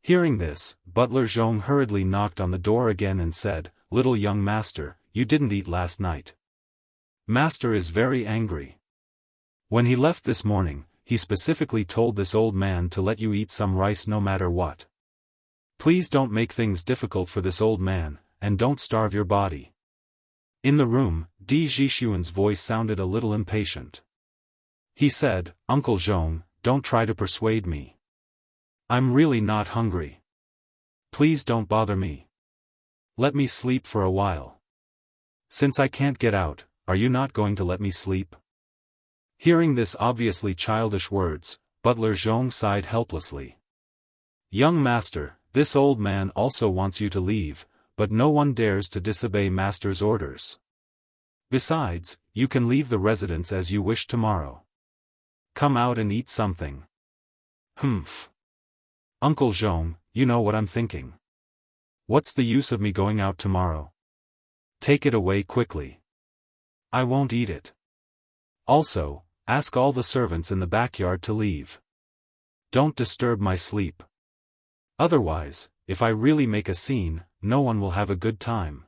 Hearing this, Butler Zhong hurriedly knocked on the door again and said, Little young master, you didn't eat last night. Master is very angry. When he left this morning, he specifically told this old man to let you eat some rice no matter what. Please don't make things difficult for this old man, and don't starve your body. In the room, Di Zhishuan's voice sounded a little impatient. He said, Uncle Zhong, don't try to persuade me. I'm really not hungry. Please don't bother me. Let me sleep for a while. Since I can't get out, are you not going to let me sleep? Hearing this obviously childish words, Butler Zhong sighed helplessly. Young master, this old man also wants you to leave, but no one dares to disobey master's orders. Besides, you can leave the residence as you wish tomorrow. Come out and eat something. Humph. Uncle Zhong, you know what I'm thinking. What's the use of me going out tomorrow? Take it away quickly. I won't eat it. Also, ask all the servants in the backyard to leave. Don't disturb my sleep. Otherwise, if I really make a scene, no one will have a good time.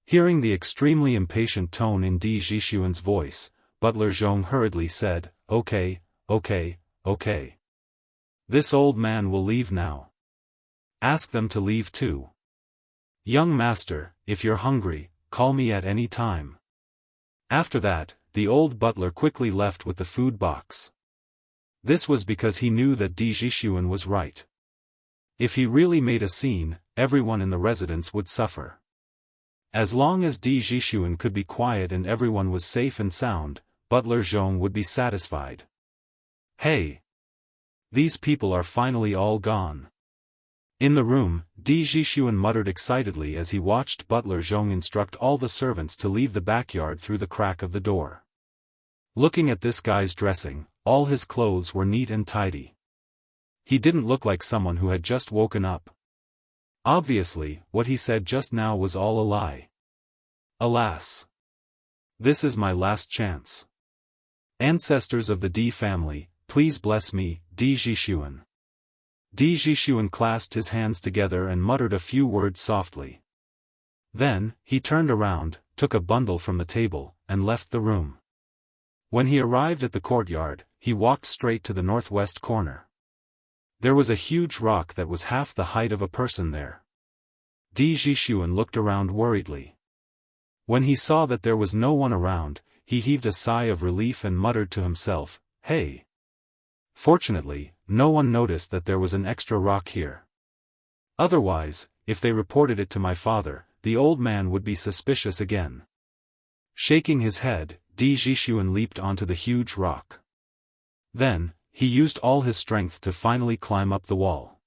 Hearing the extremely impatient tone in Di Zhishuan's voice, Butler Zhong hurriedly said, Okay. This old man will leave now. Ask them to leave too. Young master, if you're hungry, call me at any time. After that, the old butler quickly left with the food box. This was because he knew that Di Zhishuan was right. If he really made a scene, everyone in the residence would suffer. As long as Di Zhishuan could be quiet and everyone was safe and sound, Butler Zhong would be satisfied. Hey! These people are finally all gone. In the room, Di Zhishuan muttered excitedly as he watched Butler Zhong instruct all the servants to leave the backyard through the crack of the door. Looking at this guy's dressing, all his clothes were neat and tidy. He didn't look like someone who had just woken up. Obviously, what he said just now was all a lie. Alas! This is my last chance. Ancestors of the Di family, please bless me, Di Zhishuan. Di Zhishuan clasped his hands together and muttered a few words softly. Then, he turned around, took a bundle from the table, and left the room. When he arrived at the courtyard, he walked straight to the northwest corner. There was a huge rock that was half the height of a person there. Di Zhishuan looked around worriedly. When he saw that there was no one around, he heaved a sigh of relief and muttered to himself, Hey! Fortunately, no one noticed that there was an extra rock here. Otherwise, if they reported it to my father, the old man would be suspicious again. Shaking his head, Di Zhishuan leaped onto the huge rock. Then, he used all his strength to finally climb up the wall.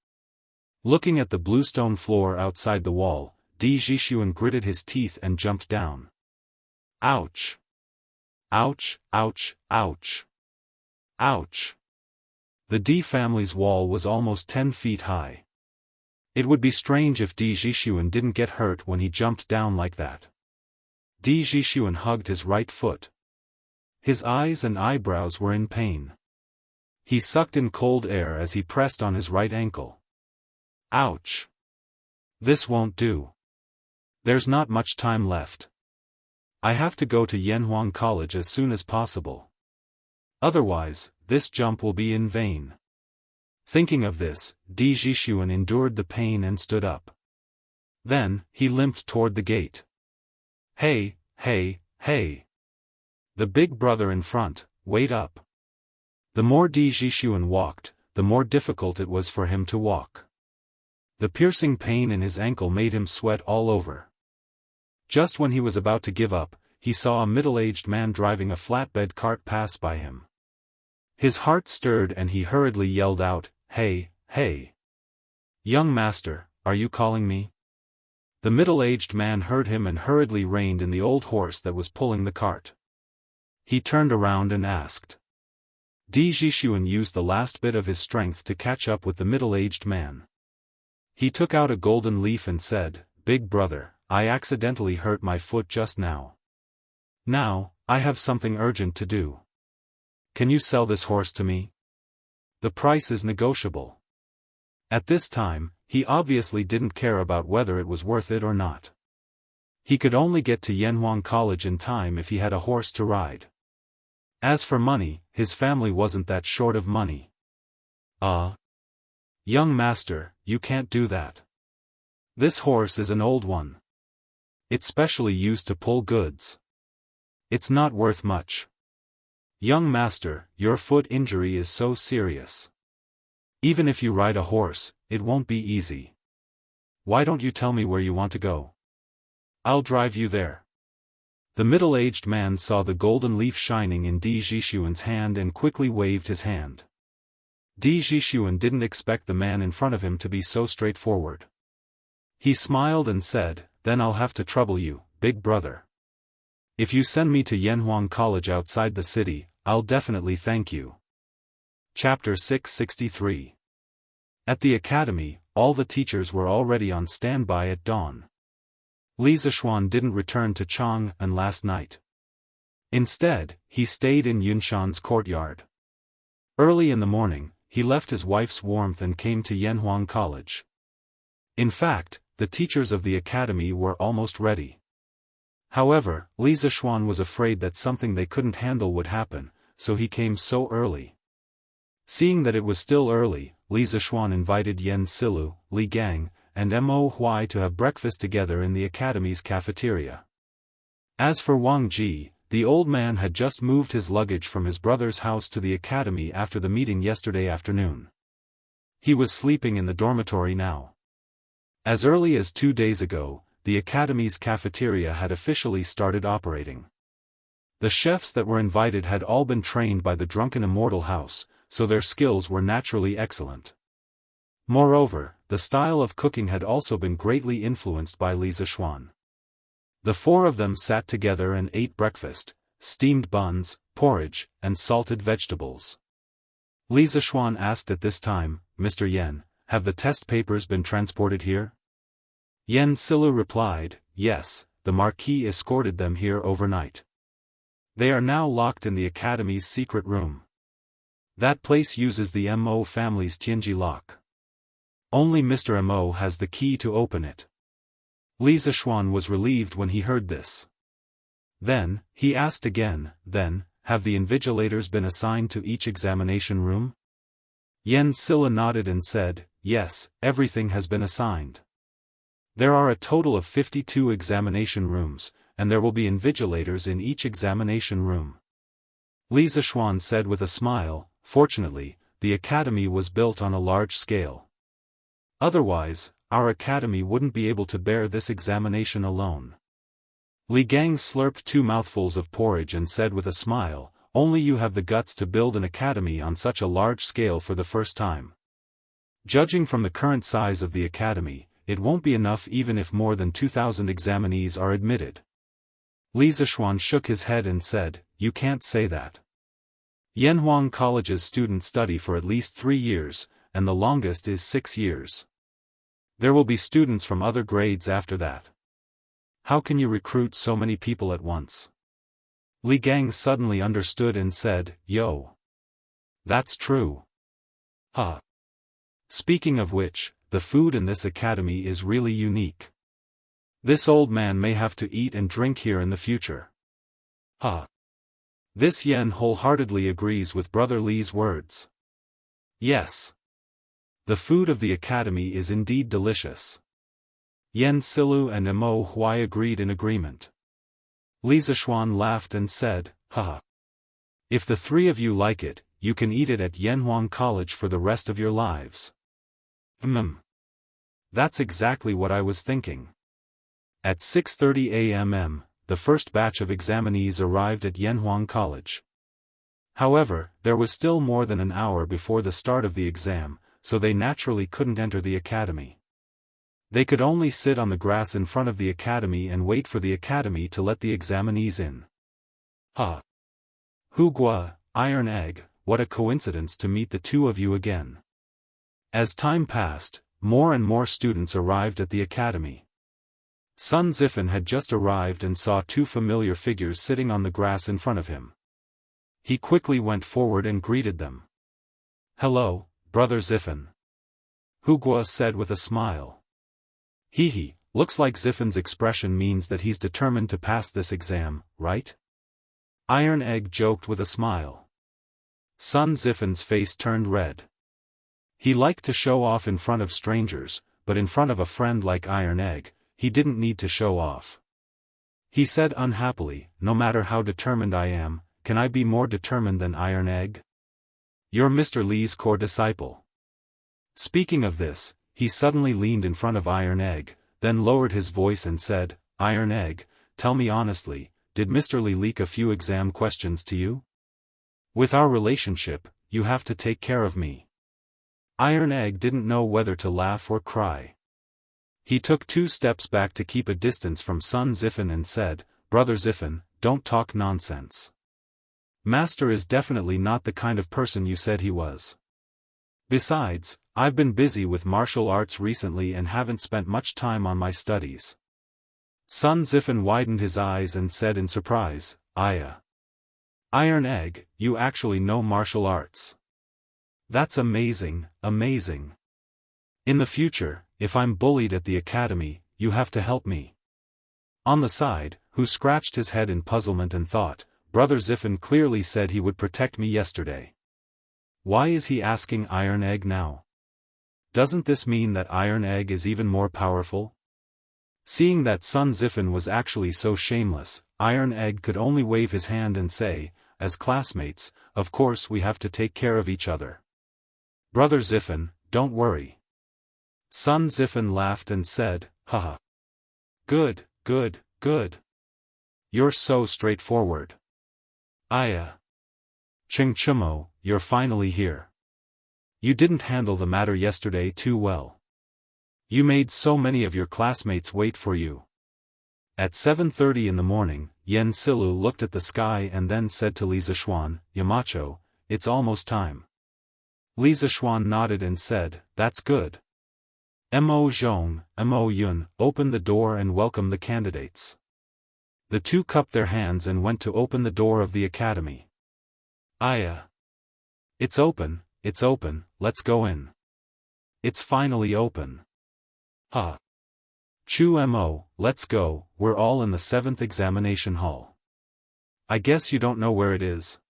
Looking at the bluestone floor outside the wall, Di Zhishuan gritted his teeth and jumped down. Ouch! Ouch, ouch, ouch! Ouch! The Di family's wall was almost 10 feet high. It would be strange if Di Zhishuan didn't get hurt when he jumped down like that. Di Zhishuan hugged his right foot. His eyes and eyebrows were in pain. He sucked in cold air as he pressed on his right ankle. Ouch! This won't do. There's not much time left. I have to go to Yanhuang College as soon as possible. Otherwise, this jump will be in vain. Thinking of this, Di Zhishuan endured the pain and stood up. Then, he limped toward the gate. Hey, hey, hey! The big brother in front, wait up. The more Di Zhishuan walked, the more difficult it was for him to walk. The piercing pain in his ankle made him sweat all over. Just when he was about to give up, he saw a middle-aged man driving a flatbed cart pass by him. His heart stirred and he hurriedly yelled out, "Hey, hey! Young master, are you calling me?" The middle-aged man heard him and hurriedly reined in the old horse that was pulling the cart. He turned around and asked. Di Zhishuan used the last bit of his strength to catch up with the middle-aged man. He took out a golden leaf and said, "Big brother, I accidentally hurt my foot just now. Now, I have something urgent to do. Can you sell this horse to me? The price is negotiable." At this time, he obviously didn't care about whether it was worth it or not. He could only get to Yanhuang College in time if he had a horse to ride. As for money, his family wasn't that short of money. Young master, you can't do that. This horse is an old one. It's specially used to pull goods. It's not worth much. Young master, your foot injury is so serious. Even if you ride a horse, it won't be easy. Why don't you tell me where you want to go? I'll drive you there. The middle-aged man saw the golden leaf shining in Di Zhishuan's hand and quickly waved his hand. Di Zhishuan didn't expect the man in front of him to be so straightforward. He smiled and said, "Then I'll have to trouble you, big brother. If you send me to Yanhuang College outside the city, I'll definitely thank you." Chapter 663. At the academy, all the teachers were already on standby at dawn. Li Zishuan didn't return to Chang'an last night. Instead, he stayed in Yunshan's courtyard. Early in the morning, he left his wife's warmth and came to Yanhuang College. In fact, the teachers of the academy were almost ready. However, Li Zishuan was afraid that something they couldn't handle would happen, so he came so early. Seeing that it was still early, Li Zishuan invited Yan Silu, Li Gang, and Mo Huai to have breakfast together in the academy's cafeteria. As for Wang Ji, the old man had just moved his luggage from his brother's house to the academy after the meeting yesterday afternoon. He was sleeping in the dormitory now. As early as 2 days ago, the academy's cafeteria had officially started operating. The chefs that were invited had all been trained by the drunken Immortal house, so their skills were naturally excellent. Moreover, the style of cooking had also been greatly influenced by Li Zishuan. The four of them sat together and ate breakfast, steamed buns, porridge, and salted vegetables. Li Zishuan asked at this time, "Mr. Yan, have the test papers been transported here?" Yan Silu replied, "Yes, the Marquis escorted them here overnight. They are now locked in the academy's secret room. That place uses the Mo family's Tianji lock. Only Mr. Mo has the key to open it." Li Zishuan was relieved when he heard this. Then, he asked again, "Then, have the invigilators been assigned to each examination room?" Yan Silla nodded and said, "Yes, everything has been assigned. There are a total of 52 examination rooms, and there will be invigilators in each examination room." Li Zishuan said with a smile, "Fortunately, the academy was built on a large scale. Otherwise, our academy wouldn't be able to bear this examination alone." Li Gang slurped 2 mouthfuls of porridge and said with a smile, only you have the guts to build an academy on such a large scale for the first time. Judging from the current size of the academy, it won't be enough even if more than 2,000 examinees are admitted. Li Zishuan shook his head and said, "You can't say that. Yanhuang College's students study for at least 3 years, and the longest is 6 years. There will be students from other grades after that. How can you recruit so many people at once?" Li Gang suddenly understood and said, "Yo. That's true. Huh. Speaking of which, the food in this academy is really unique. This old man may have to eat and drink here in the future." Huh. This Yen wholeheartedly agrees with Brother Li's words. Yes. The food of the academy is indeed delicious. Yen Silu and Mo Huai agreed in agreement. Li Zishuan laughed and said, "Haha. If the 3 of you like it, you can eat it at Yanhuang College for the rest of your lives." That's exactly what I was thinking. At 6:30 a.m., the first batch of examinees arrived at Yanhuang College. However, there was still more than an hour before the start of the exam, so they naturally couldn't enter the academy. They could only sit on the grass in front of the academy and wait for the academy to let the examinees in. Huh. Hugua, Iron Egg, what a coincidence to meet the 2 of you again. As time passed, more and more students arrived at the academy. Sun Zifen had just arrived and saw 2 familiar figures sitting on the grass in front of him. He quickly went forward and greeted them. "Hello, Brother Zifen," Hugua said with a smile. "Hee, looks like Zifen's expression means that he's determined to pass this exam, right?" Iron Egg joked with a smile. Sun Zifen's face turned red. He liked to show off in front of strangers, but in front of a friend like Iron Egg, he didn't need to show off. He said unhappily, "No matter how determined I am, can I be more determined than Iron Egg? You're Mr. Li's core disciple." Speaking of this, he suddenly leaned in front of Iron Egg, then lowered his voice and said, "Iron Egg, tell me honestly, did Mr. Li leak a few exam questions to you? With our relationship, you have to take care of me." Iron Egg didn't know whether to laugh or cry. He took 2 steps back to keep a distance from Sun Zifen and said, "Brother Zifen, don't talk nonsense. Master is definitely not the kind of person you said he was. Besides, I've been busy with martial arts recently and haven't spent much time on my studies." Sun Zifen widened his eyes and said in surprise, "Aya. Iron Egg, you actually know martial arts. That's amazing, amazing. In the future, if I'm bullied at the academy, you have to help me." On the side, Hu scratched his head in puzzlement and thought, Brother Zifen clearly said he would protect me yesterday. Why is he asking Iron Egg now? Doesn't this mean that Iron Egg is even more powerful? Seeing that Sun Zifen was actually so shameless, Iron Egg could only wave his hand and say, "As classmates, of course we have to take care of each other. Brother Zifen, don't worry." Sun Zifen laughed and said, "Haha. Good, good, good. You're so straightforward. Aya. Ching Chumo, you're finally here. You didn't handle the matter yesterday too well. You made so many of your classmates wait for you." At 7:30 in the morning, Yen Silu looked at the sky and then said to Li Zishuan, "Yamacho, it's almost time." Li Zishuan nodded and said, "That's good. Mo Zhong, Mo Yun, open the door and welcome the candidates." The 2 cupped their hands and went to open the door of the academy. "Aya. It's open, let's go in. It's finally open. Ha. Chu Mo, let's go, we're all in the 7th examination hall. I guess you don't know where it is.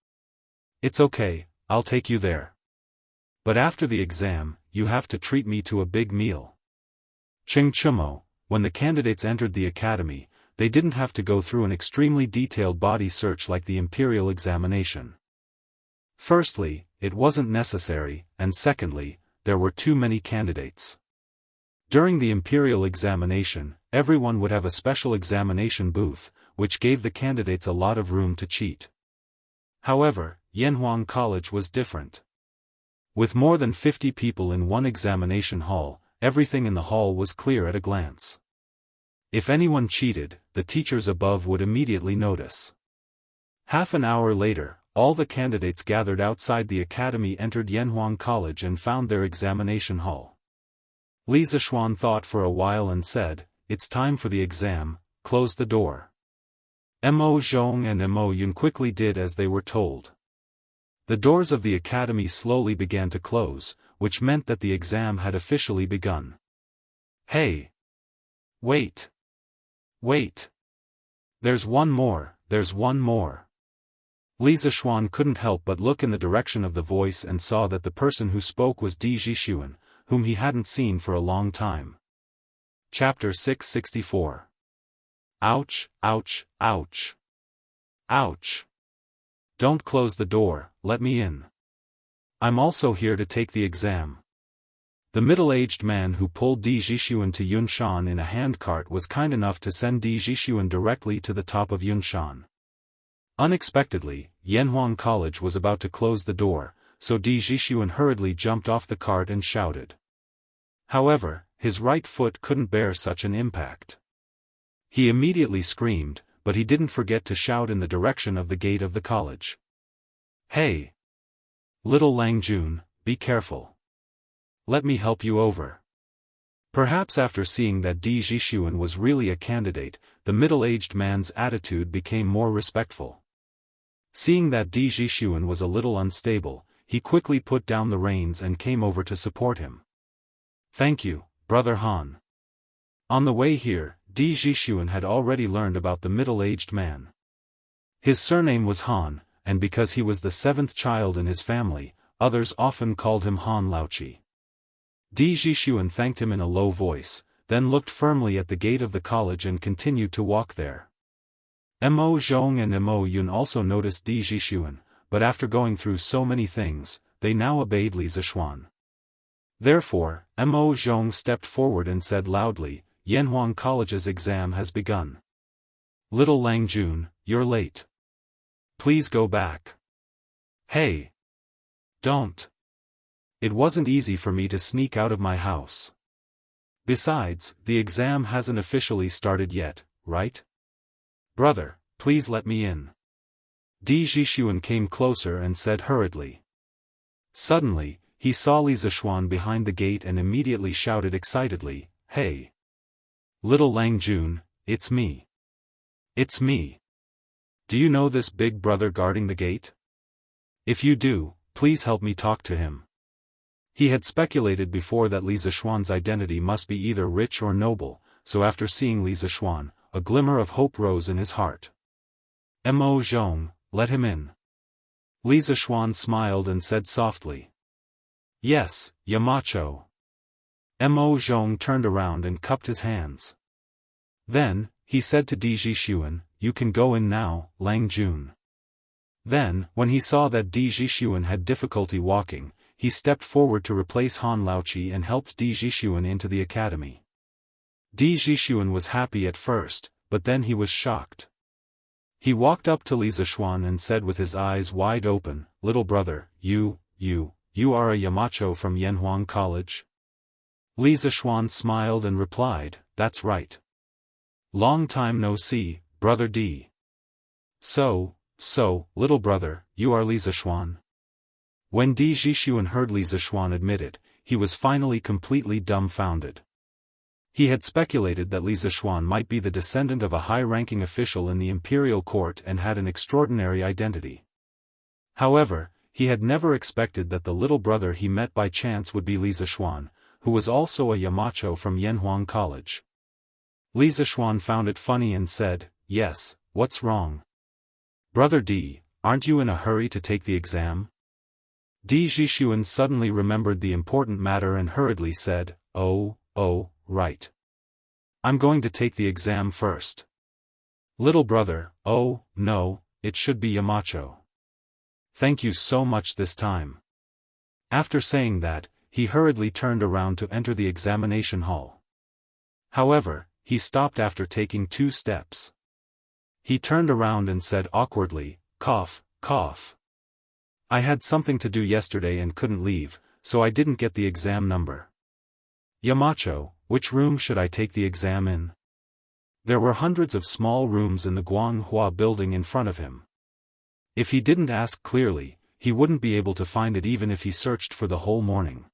It's okay, I'll take you there. But after the exam, you have to treat me to a big meal." Ching Chumo, when the candidates entered the academy, they didn't have to go through an extremely detailed body search like the imperial examination. Firstly, it wasn't necessary, and secondly, there were too many candidates. During the imperial examination, everyone would have a special examination booth, which gave the candidates a lot of room to cheat. However, Yanhuang College was different. With more than 50 people in one examination hall, everything in the hall was clear at a glance. If anyone cheated, the teachers above would immediately notice. Half an hour later, all the candidates gathered outside the academy entered Yanhuang College and found their examination hall. Li Zishuan thought for a while and said, "It's time for the exam, close the door." Mo Zhong and Mo Yun quickly did as they were told. The doors of the academy slowly began to close, which meant that the exam had officially begun. "Hey! Wait! Wait! There's one more, there's one more." Li Zishuan couldn't help but look in the direction of the voice and saw that the person who spoke was Di Zhishuan, whom he hadn't seen for a long time. Chapter 664. Ouch, ouch, ouch. Ouch. Don't close the door, let me in. I'm also here to take the exam. The middle-aged man who pulled Di Zhishuan to Yunshan in a handcart was kind enough to send Di Zhishuan directly to the top of Yunshan. Unexpectedly, Yanhuang College was about to close the door, so Di Zhishuan hurriedly jumped off the cart and shouted. However, his right foot couldn't bear such an impact. He immediately screamed, but he didn't forget to shout in the direction of the gate of the college. "Hey! Little Langjun, be careful. Let me help you over." Perhaps after seeing that Di Zhishuan was really a candidate, the middle-aged man's attitude became more respectful. Seeing that Di Zhishuan was a little unstable, he quickly put down the reins and came over to support him. "Thank you, Brother Han." On the way here, Di Zhishuan had already learned about the middle-aged man. His surname was Han, and because he was the seventh child in his family, others often called him Han Laochi. Di Zhishuan thanked him in a low voice, then looked firmly at the gate of the college and continued to walk there. Mo Zhong and Mo Yun also noticed Di Zhishuan, but after going through so many things, they now obeyed Li Zishuan. Therefore, Mo Zhong stepped forward and said loudly, "Yanhuang College's exam has begun. Little Langjun, you're late. Please go back." "Hey! Don't. It wasn't easy for me to sneak out of my house. Besides, the exam hasn't officially started yet, right? Brother, please let me in." Di Zhishuan came closer and said hurriedly. Suddenly, he saw Li Zishuan behind the gate and immediately shouted excitedly, "Hey! Little Langjun, it's me. It's me. Do you know this big brother guarding the gate? If you do, please help me talk to him." He had speculated before that Li Zishuan's identity must be either rich or noble, so after seeing Li Zishuan, a glimmer of hope rose in his heart. "Mo Zhong, let him in." Li Zishuan smiled and said softly. "Yes, Yamacho." Mo Zhong turned around and cupped his hands. Then, he said to Di Zhishuan, "You can go in now, Langjun." Then, when he saw that Di Zhishuan had difficulty walking, he stepped forward to replace Han Laochi and helped Di Zhishuan into the academy. Di Zhishuan was happy at first, but then he was shocked. He walked up to Li Zishuan and said with his eyes wide open, "Little brother, you are a Yamacho from Yanhuang College?" Li Zishuan smiled and replied, "That's right. Long time no see, brother Di." So, little brother, you are Li Zishuan?" When Di Zhishuan heard Li Zishuan admit it, he was finally completely dumbfounded. He had speculated that Li Zishuan might be the descendant of a high-ranking official in the imperial court and had an extraordinary identity. However, he had never expected that the little brother he met by chance would be Li Zishuan, who was also a Yamacho from Yanhuang College. Li Zishuan found it funny and said, "Yes, what's wrong? Brother Di, aren't you in a hurry to take the exam?" Di Zhishuan suddenly remembered the important matter and hurriedly said, Oh, right. I'm going to take the exam first. Little brother, oh, no, it should be Yamacho. Thank you so much this time. After saying that, he hurriedly turned around to enter the examination hall. However, he stopped after taking 2 steps. He turned around and said awkwardly, "Cough, cough." I had something to do yesterday and couldn't leave, so I didn't get the exam number. Yamacho, which room should I take the exam in? There were hundreds of small rooms in the Guanghua building in front of him. If he didn't ask clearly, he wouldn't be able to find it even if he searched for the whole morning.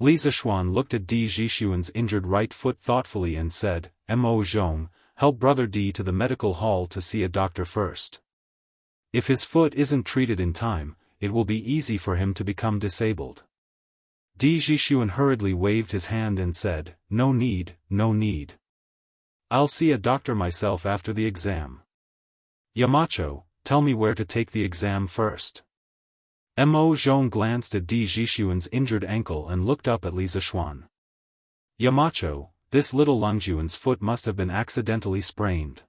Li Zishuan looked at Di Jixuan's injured right foot thoughtfully and said, Mo Zhong, help Brother Di to the medical hall to see a doctor first. If his foot isn't treated in time, it will be easy for him to become disabled. Di Jixuan hurriedly waved his hand and said, No need, no need. I'll see a doctor myself after the exam. Yamacho, tell me where to take the exam first. Mo Zhong glanced at Di Jixuan's injured ankle and looked up at Li Zishuan. Yamacho, this little Lungjuan's foot must have been accidentally sprained.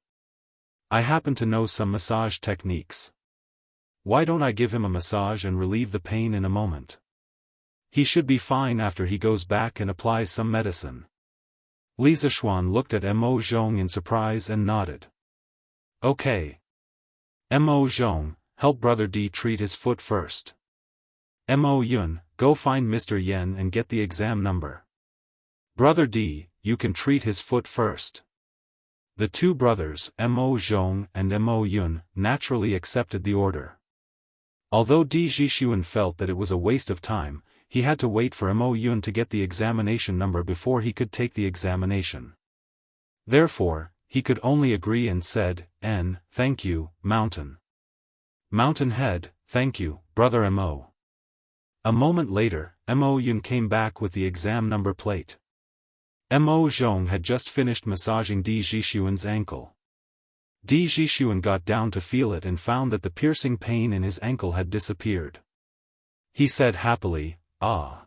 I happen to know some massage techniques. Why don't I give him a massage and relieve the pain in a moment? He should be fine after he goes back and applies some medicine. Li Zishuan looked at Mo Zhong in surprise and nodded. Okay. Mo Zhong, help Brother Di treat his foot first. Mo Yun, go find Mr. Yen and get the exam number. Brother Di, you can treat his foot first. The two brothers, Mo Zhong and Mo Yun, naturally accepted the order. Although Di Jixuan felt that it was a waste of time, he had to wait for Mo Yun to get the examination number before he could take the examination. Therefore, he could only agree and said, Thank you, Mountain. Mountain Head, thank you, Brother Mo. A moment later, Mo Yun came back with the exam number plate. Mo Zhong had just finished massaging Di Jixuan's ankle. Di Jixuan got down to feel it and found that the piercing pain in his ankle had disappeared. He said happily, Ah.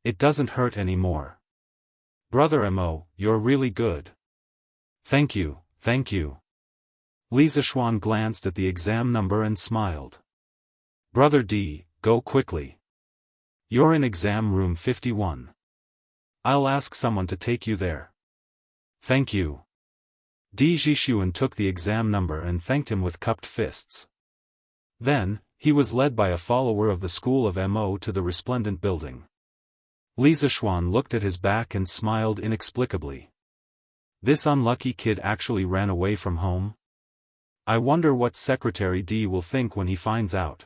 It doesn't hurt anymore. Brother Mo, you're really good. Thank you, thank you. Li Zishuan glanced at the exam number and smiled. Brother Di, go quickly. You're in exam room 51. I'll ask someone to take you there. Thank you. Di Jixuan took the exam number and thanked him with cupped fists. Then, he was led by a follower of the school of Mo to the resplendent building. Li Zishuan looked at his back and smiled inexplicably. This unlucky kid actually ran away from home? I wonder what Secretary Di will think when he finds out.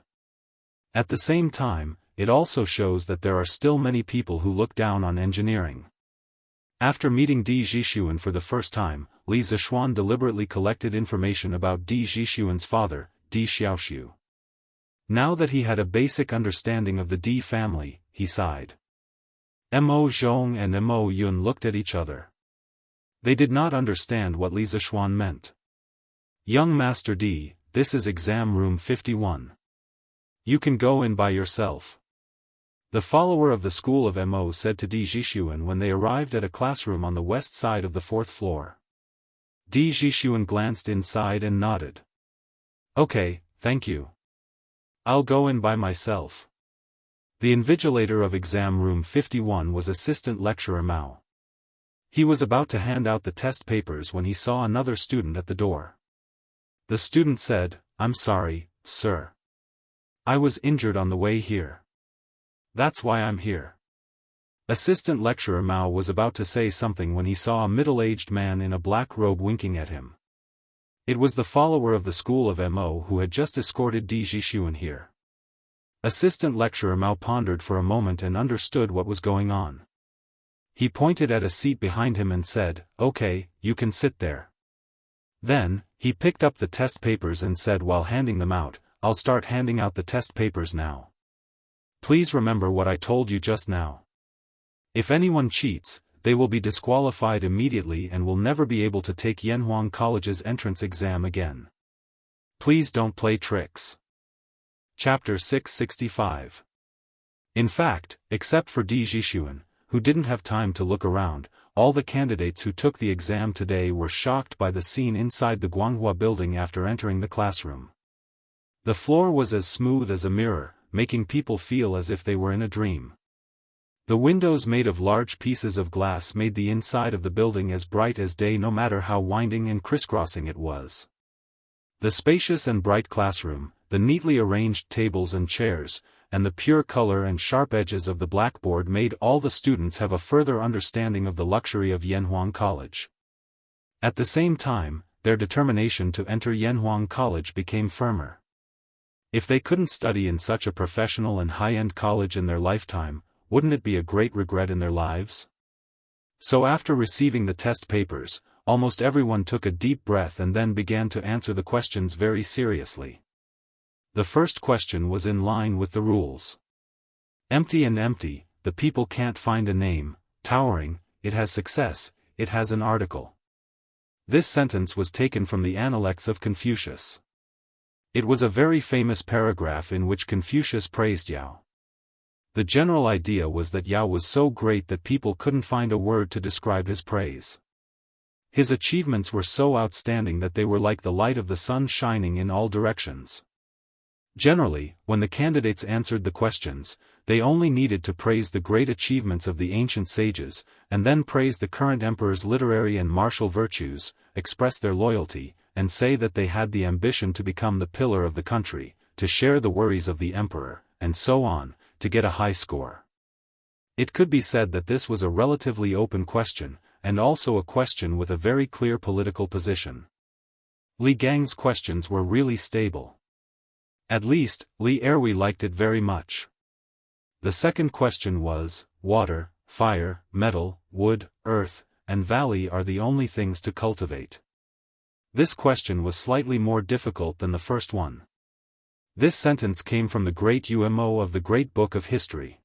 At the same time, it also shows that there are still many people who look down on engineering. After meeting Di Jixuan for the first time, Li Zishuan deliberately collected information about Di Jixuan's father, Di Xiaoxiu. Now that he had a basic understanding of the Di family, he sighed. Mo Zhong and Mo Yun looked at each other. They did not understand what Li Zishuan meant. Young Master Di, this is exam room 51. You can go in by yourself. The follower of the school of Mo said to Di Jixuan when they arrived at a classroom on the west side of the fourth floor. Di Jixuan glanced inside and nodded. Okay, thank you. I'll go in by myself. The invigilator of exam room 51 was Assistant Lecturer Mao. He was about to hand out the test papers when he saw another student at the door. The student said, I'm sorry, sir. I was injured on the way here. That's why I'm here. Assistant Lecturer Mao was about to say something when he saw a middle-aged man in a black robe winking at him. It was the follower of the school of Mo who had just escorted Di Jixuan here. Assistant Lecturer Mao pondered for a moment and understood what was going on. He pointed at a seat behind him and said, Okay, you can sit there. Then, he picked up the test papers and said while handing them out, I'll start handing out the test papers now. Please remember what I told you just now. If anyone cheats, they will be disqualified immediately and will never be able to take Yanhuang College's entrance exam again. Please don't play tricks. Chapter 665. In fact, except for Di Jixuan, who didn't have time to look around, all the candidates who took the exam today were shocked by the scene inside the Guanghua building after entering the classroom. The floor was as smooth as a mirror, making people feel as if they were in a dream. The windows made of large pieces of glass made the inside of the building as bright as day no matter how winding and crisscrossing it was. The spacious and bright classroom, the neatly arranged tables and chairs, and the pure color and sharp edges of the blackboard made all the students have a further understanding of the luxury of Yanhuang College. At the same time, their determination to enter Yanhuang College became firmer. If they couldn't study in such a professional and high-end college in their lifetime, wouldn't it be a great regret in their lives? So after receiving the test papers, almost everyone took a deep breath and then began to answer the questions very seriously. The first question was in line with the rules. Empty and empty, the people can't find a name. Towering, it has success, it has an article. This sentence was taken from the Analects of Confucius. It was a very famous paragraph in which Confucius praised Yao. The general idea was that Yao was so great that people couldn't find a word to describe his praise. His achievements were so outstanding that they were like the light of the sun shining in all directions. Generally, when the candidates answered the questions, they only needed to praise the great achievements of the ancient sages, and then praise the current emperor's literary and martial virtues, express their loyalty, and say that they had the ambition to become the pillar of the country, to share the worries of the emperor, and so on, to get a high score. It could be said that this was a relatively open question, and also a question with a very clear political position. Li Gang's questions were really stable. At least, Li Erui liked it very much. The second question was, water, fire, metal, wood, earth, and valley are the only things to cultivate. This question was slightly more difficult than the first one. This sentence came from the great Umo of the Great Book of History.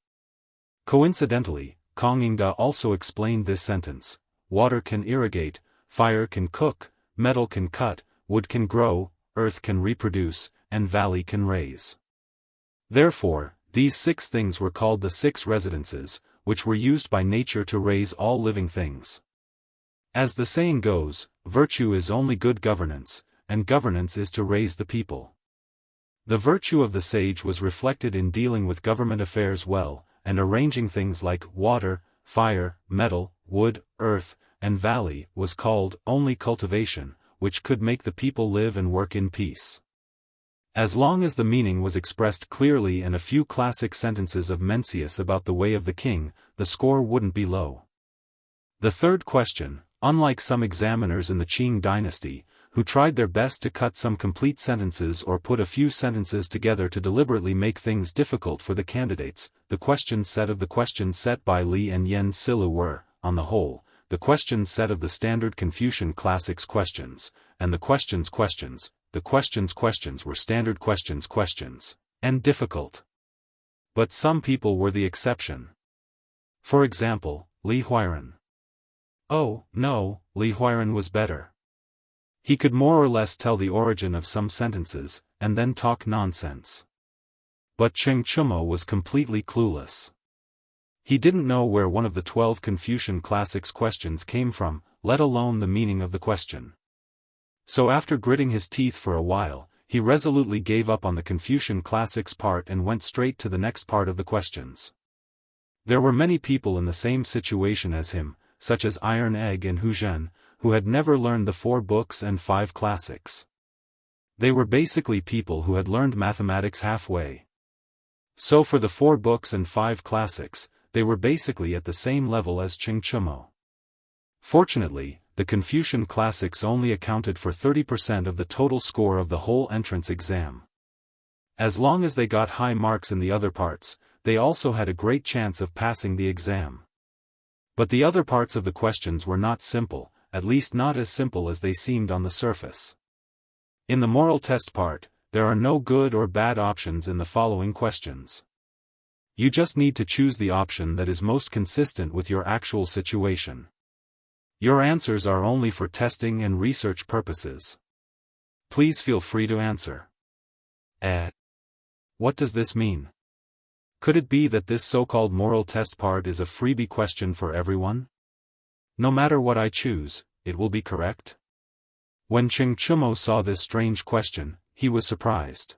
Coincidentally, Kong Yingda also explained this sentence: water can irrigate, fire can cook, metal can cut, wood can grow, earth can reproduce, and valley can raise. Therefore, these 6 things were called the 6 residences, which were used by nature to raise all living things. As the saying goes, virtue is only good governance, and governance is to raise the people. The virtue of the sage was reflected in dealing with government affairs well, and arranging things like water, fire, metal, wood, earth, and valley was called only cultivation, which could make the people live and work in peace. As long as the meaning was expressed clearly and a few classic sentences of Mencius about the way of the king, the score wouldn't be low. The third question, unlike some examiners in the Qing dynasty, who tried their best to cut some complete sentences or put a few sentences together to deliberately make things difficult for the candidates, the questions set by Li and Yen Silu were, on the whole, the questions set of the standard Confucian classics questions, and the questions were standard questions, and difficult. But some people were the exception. For example, Li Huiran. Oh, no, Li Huiran was better. He could more or less tell the origin of some sentences, and then talk nonsense. But Cheng Chumo was completely clueless. He didn't know where one of the 12 Confucian classics questions came from, let alone the meaning of the question. So after gritting his teeth for a while, he resolutely gave up on the Confucian classics part and went straight to the next part of the questions. There were many people in the same situation as him, such as Iron Egg and Hu Zhen, who had never learned the 4 books and 5 classics. They were basically people who had learned mathematics halfway. So for the 4 books and 5 classics, they were basically at the same level as Cheng Chumo. Fortunately, the Confucian classics only accounted for 30% of the total score of the whole entrance exam. As long as they got high marks in the other parts, they also had a great chance of passing the exam. But the other parts of the questions were not simple, at least not as simple as they seemed on the surface. In the moral test part, there are no good or bad options in the following questions. You just need to choose the option that is most consistent with your actual situation. Your answers are only for testing and research purposes. Please feel free to answer. What does this mean? Could it be that this so-called moral test part is a freebie question for everyone? No matter what I choose, it will be correct? When Cheng Chumo saw this strange question, he was surprised.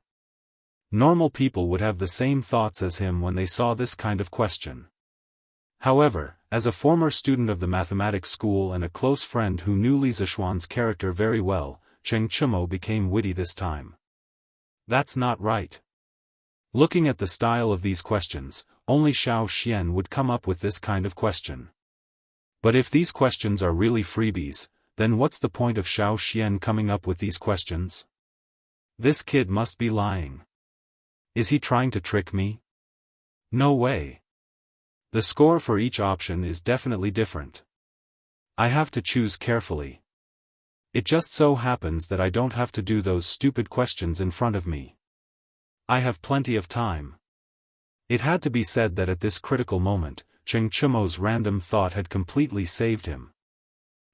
Normal people would have the same thoughts as him when they saw this kind of question. However, as a former student of the mathematics school and a close friend who knew Li Zishuan's character very well, Cheng Chumo became witty this time. That's not right. Looking at the style of these questions, only Xiao Xian would come up with this kind of question. But if these questions are really freebies, then what's the point of Xiao Xian coming up with these questions? This kid must be lying. Is he trying to trick me? No way. The score for each option is definitely different. I have to choose carefully. It just so happens that I don't have to do those stupid questions in front of me. I have plenty of time. It had to be said that at this critical moment, Cheng Chumo's random thought had completely saved him.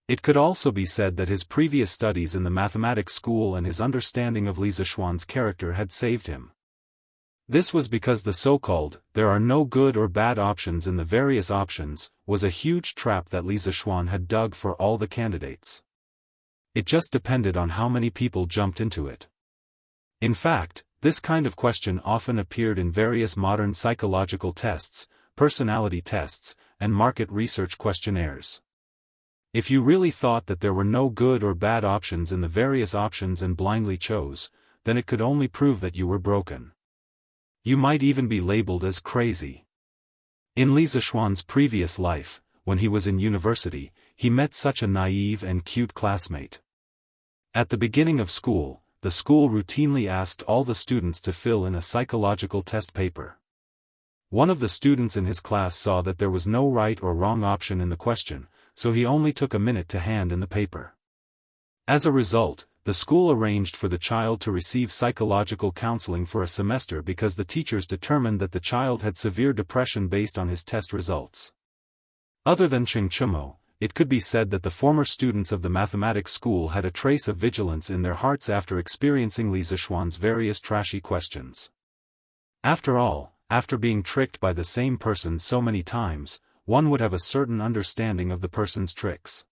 It could also be said that his previous studies in the mathematics school and his understanding of Li Zixuan's character had saved him. This was because the so-called, there are no good or bad options in the various options, was a huge trap that Li Zixuan had dug for all the candidates. It just depended on how many people jumped into it. In fact, this kind of question often appeared in various modern psychological tests, personality tests, and market research questionnaires. If you really thought that there were no good or bad options in the various options and blindly chose, then it could only prove that you were broken. You might even be labeled as crazy. In Li Zixuan's previous life, when he was in university, he met such a naive and cute classmate. At the beginning of school, the school routinely asked all the students to fill in a psychological test paper. One of the students in his class saw that there was no right or wrong option in the question, so he only took a minute to hand in the paper. As a result, the school arranged for the child to receive psychological counseling for a semester because the teachers determined that the child had severe depression based on his test results. Other than Cheng Chumo, it could be said that the former students of the mathematics school had a trace of vigilance in their hearts after experiencing Li Zixuan's various trashy questions. After all, after being tricked by the same person so many times, one would have a certain understanding of the person's tricks.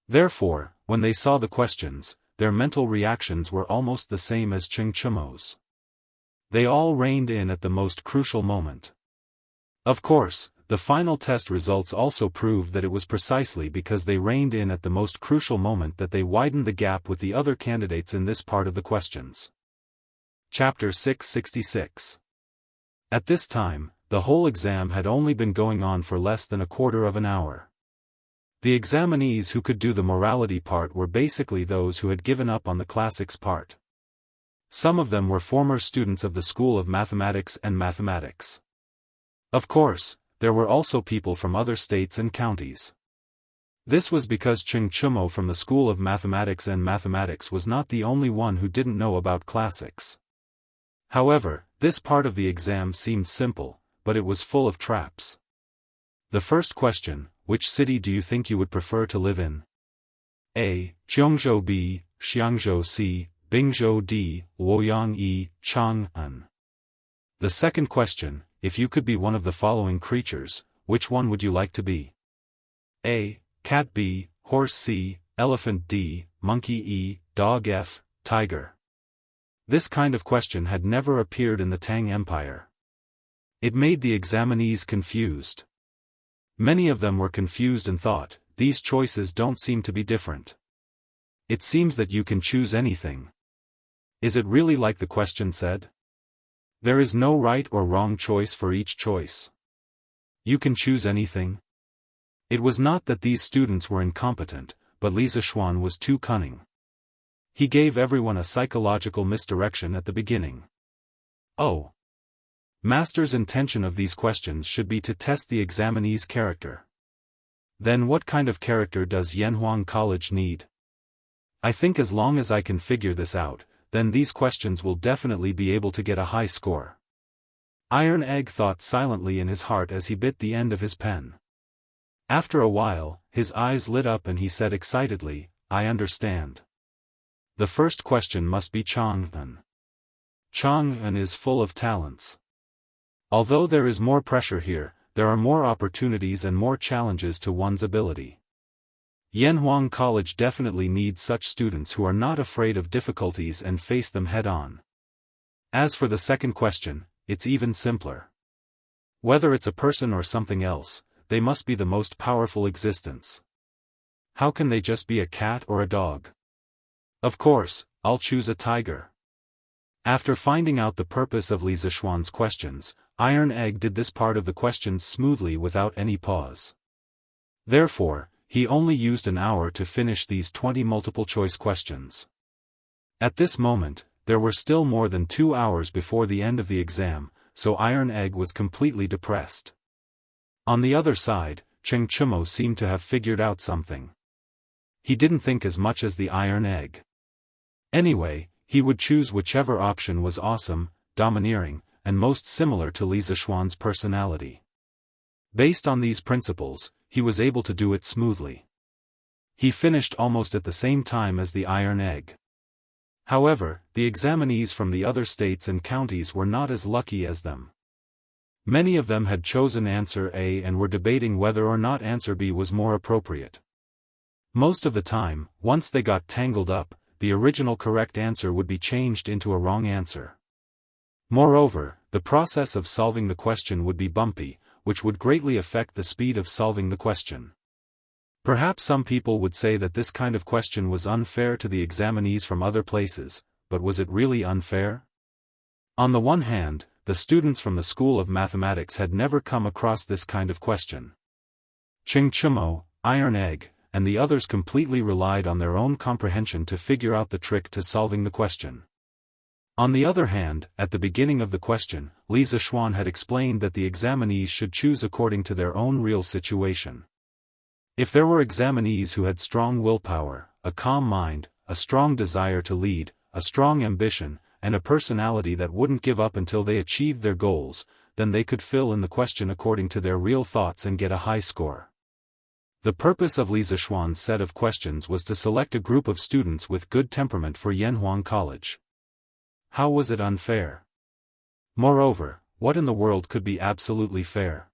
Therefore, when they saw the questions, their mental reactions were almost the same as Cheng Chumo's. They all reined in at the most crucial moment. Of course, the final test results also proved that it was precisely because they reined in at the most crucial moment that they widened the gap with the other candidates in this part of the questions. Chapter 666. At this time, the whole exam had only been going on for less than a quarter of an hour. The examinees who could do the morality part were basically those who had given up on the classics part. Some of them were former students of the School of Mathematics and Mathematics. Of course, there were also people from other states and counties. This was because Cheng Chumo from the School of Mathematics and Mathematics was not the only one who didn't know about classics. However, this part of the exam seemed simple, but it was full of traps. The first question: which city do you think you would prefer to live in? A. Jianghu B. Xiangzhou C. Bingzhou D. Luoyang E. Chang'an. The second question: if you could be one of the following creatures, which one would you like to be? A. Cat B. Horse C. Elephant D. Monkey E. Dog F. Tiger. This kind of question had never appeared in the Tang Empire. It made the examinees confused. Many of them were confused and thought, these choices don't seem to be different. It seems that you can choose anything. Is it really like the question said? There is no right or wrong choice for each choice. You can choose anything. It was not that these students were incompetent, but Li Zixuan was too cunning. He gave everyone a psychological misdirection at the beginning. Oh. Master's intention of these questions should be to test the examinee's character. Then what kind of character does Yanhuang College need? I think as long as I can figure this out, then these questions will definitely be able to get a high score. Iron Egg thought silently in his heart as he bit the end of his pen. After a while, his eyes lit up and he said excitedly, I understand. The first question must be Chang'an. Chang'an is full of talents. Although there is more pressure here, there are more opportunities and more challenges to one's ability. Yanhuang College definitely needs such students who are not afraid of difficulties and face them head-on. As for the second question, it's even simpler. Whether it's a person or something else, they must be the most powerful existence. How can they just be a cat or a dog? Of course, I'll choose a tiger. After finding out the purpose of Li Zishuan's questions, Iron Egg did this part of the questions smoothly without any pause. Therefore, he only used an hour to finish these 20 multiple-choice questions. At this moment, there were still more than 2 hours before the end of the exam, so Iron Egg was completely depressed. On the other side, Cheng Chumo seemed to have figured out something. He didn't think as much as the Iron Egg. Anyway, he would choose whichever option was awesome, domineering, and most similar to Li Zishuan's personality. Based on these principles, he was able to do it smoothly. He finished almost at the same time as the Iron Egg. However, the examinees from the other states and counties were not as lucky as them. Many of them had chosen answer A and were debating whether or not answer B was more appropriate. Most of the time, once they got tangled up, the original correct answer would be changed into a wrong answer. Moreover, the process of solving the question would be bumpy, which would greatly affect the speed of solving the question. Perhaps some people would say that this kind of question was unfair to the examinees from other places, but was it really unfair? On the one hand, the students from the School of Mathematics had never come across this kind of question. Cheng Chumo, Iron Egg, and the others completely relied on their own comprehension to figure out the trick to solving the question. On the other hand, at the beginning of the question, Li Zishuan had explained that the examinees should choose according to their own real situation. If there were examinees who had strong willpower, a calm mind, a strong desire to lead, a strong ambition, and a personality that wouldn't give up until they achieved their goals, then they could fill in the question according to their real thoughts and get a high score. The purpose of Li Zishuan's set of questions was to select a group of students with good temperament for Yanhuang College. How was it unfair? Moreover, what in the world could be absolutely fair?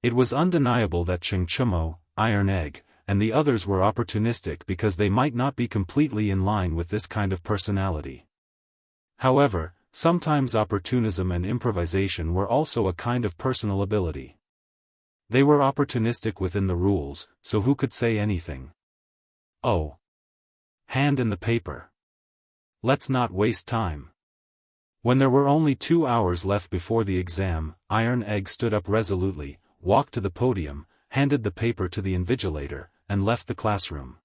It was undeniable that Cheng Chumo, Iron Egg, and the others were opportunistic because they might not be completely in line with this kind of personality. However, sometimes opportunism and improvisation were also a kind of personal ability. They were opportunistic within the rules, so who could say anything? Oh! Hand in the paper. Let's not waste time. When there were only 2 hours left before the exam, Iron Egg stood up resolutely, walked to the podium, handed the paper to the invigilator, and left the classroom.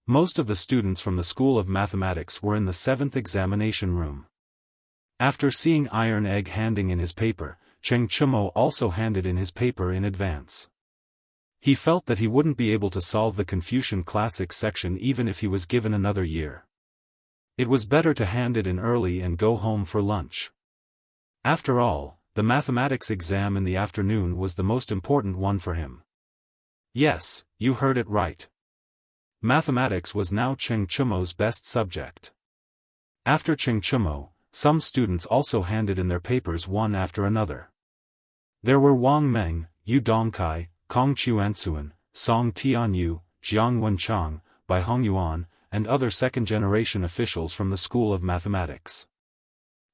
Most of the students from the School of Mathematics were in the 7th examination room. After seeing Iron Egg handing in his paper, Cheng Chumo also handed in his paper in advance. He felt that he wouldn't be able to solve the Confucian Classics section even if he was given another year. It was better to hand it in early and go home for lunch. After all, the mathematics exam in the afternoon was the most important one for him. Yes, you heard it right. Mathematics was now Cheng Chumo's best subject. After Cheng Chumo, some students also handed in their papers one after another. There were Wang Meng, Yu Dongkai, Kong Chuansuan, Song Tianyu, Jiang Wenchang, Bai Hongyuan, and other second-generation officials from the School of Mathematics.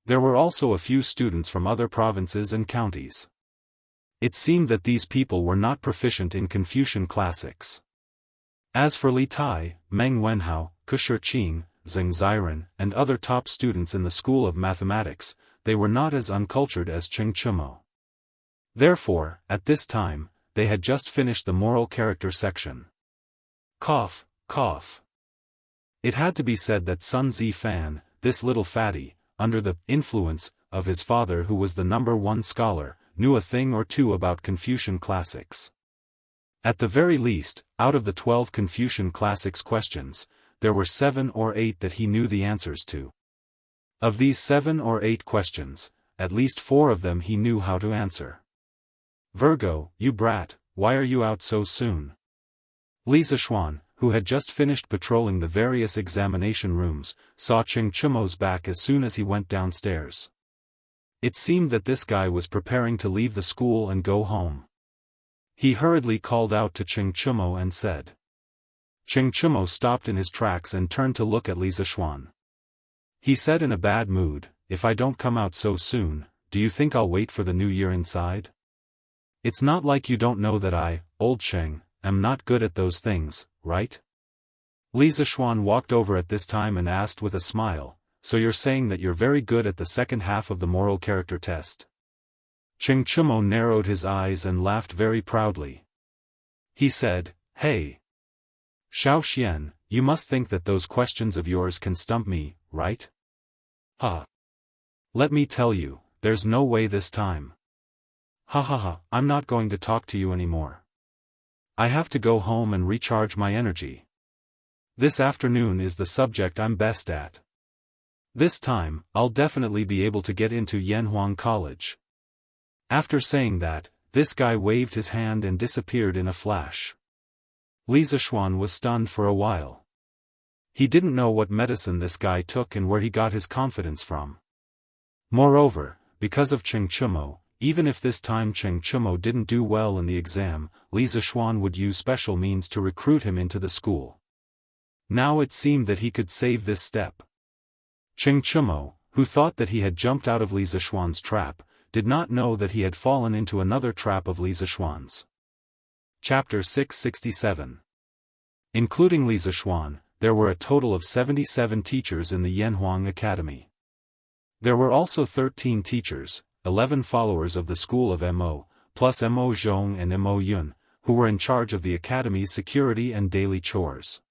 There were also a few students from other provinces and counties. It seemed that these people were not proficient in Confucian classics. As for Li Tai, Meng Wenhao, Ke Shihqing, Zheng Ziren, and other top students in the School of Mathematics, they were not as uncultured as Cheng Chumo. Therefore, at this time, they had just finished the moral character section. Cough, cough. It had to be said that Sun Zifan, this little fatty, under the influence of his father who was the #1 scholar, knew a thing or two about Confucian classics. At the very least, out of the 12 Confucian classics questions, there were 7 or 8 that he knew the answers to. Of these 7 or 8 questions, at least 4 of them he knew how to answer. Virgo, you brat, why are you out so soon? Li Zishuan, who had just finished patrolling the various examination rooms, saw Cheng Chumo's back as soon as he went downstairs. It seemed that this guy was preparing to leave the school and go home. He hurriedly called out to Cheng Chumo and said. Cheng Chumo stopped in his tracks and turned to look at Li Zishuan. He said in a bad mood, "If I don't come out so soon, do you think I'll wait for the new year inside? It's not like you don't know that I, old Cheng, am not good at those things, right?" Li Zishuan walked over at this time and asked with a smile, so you're saying that you're very good at the second half of the moral character test? Cheng Chumo narrowed his eyes and laughed very proudly. He said, "Hey, Xiao Xian, you must think that those questions of yours can stump me, right? Let me tell you, there's no way this time. I'm not going to talk to you anymore. I have to go home and recharge my energy. This afternoon is the subject I'm best at. This time, I'll definitely be able to get into Yanhuang College." After saying that, this guy waved his hand and disappeared in a flash. Li Zishuan was stunned for a while. He didn't know what medicine this guy took and where he got his confidence from. Moreover, because of Cheng Chumo, even if this time Cheng Chumo didn't do well in the exam, Li Zishuan would use special means to recruit him into the school. Now it seemed that he could save this step. Cheng Chumo, who thought that he had jumped out of Li Zishuan's trap, did not know that he had fallen into another trap of Li Zishuan's. Chapter 667. Including Li Zishuan, there were a total of 77 teachers in the Yanhuang Academy. There were also 13 teachers, 11 followers of the school of Mo, plus Mo Zhong and Mo Yun, who were in charge of the academy's security and daily chores.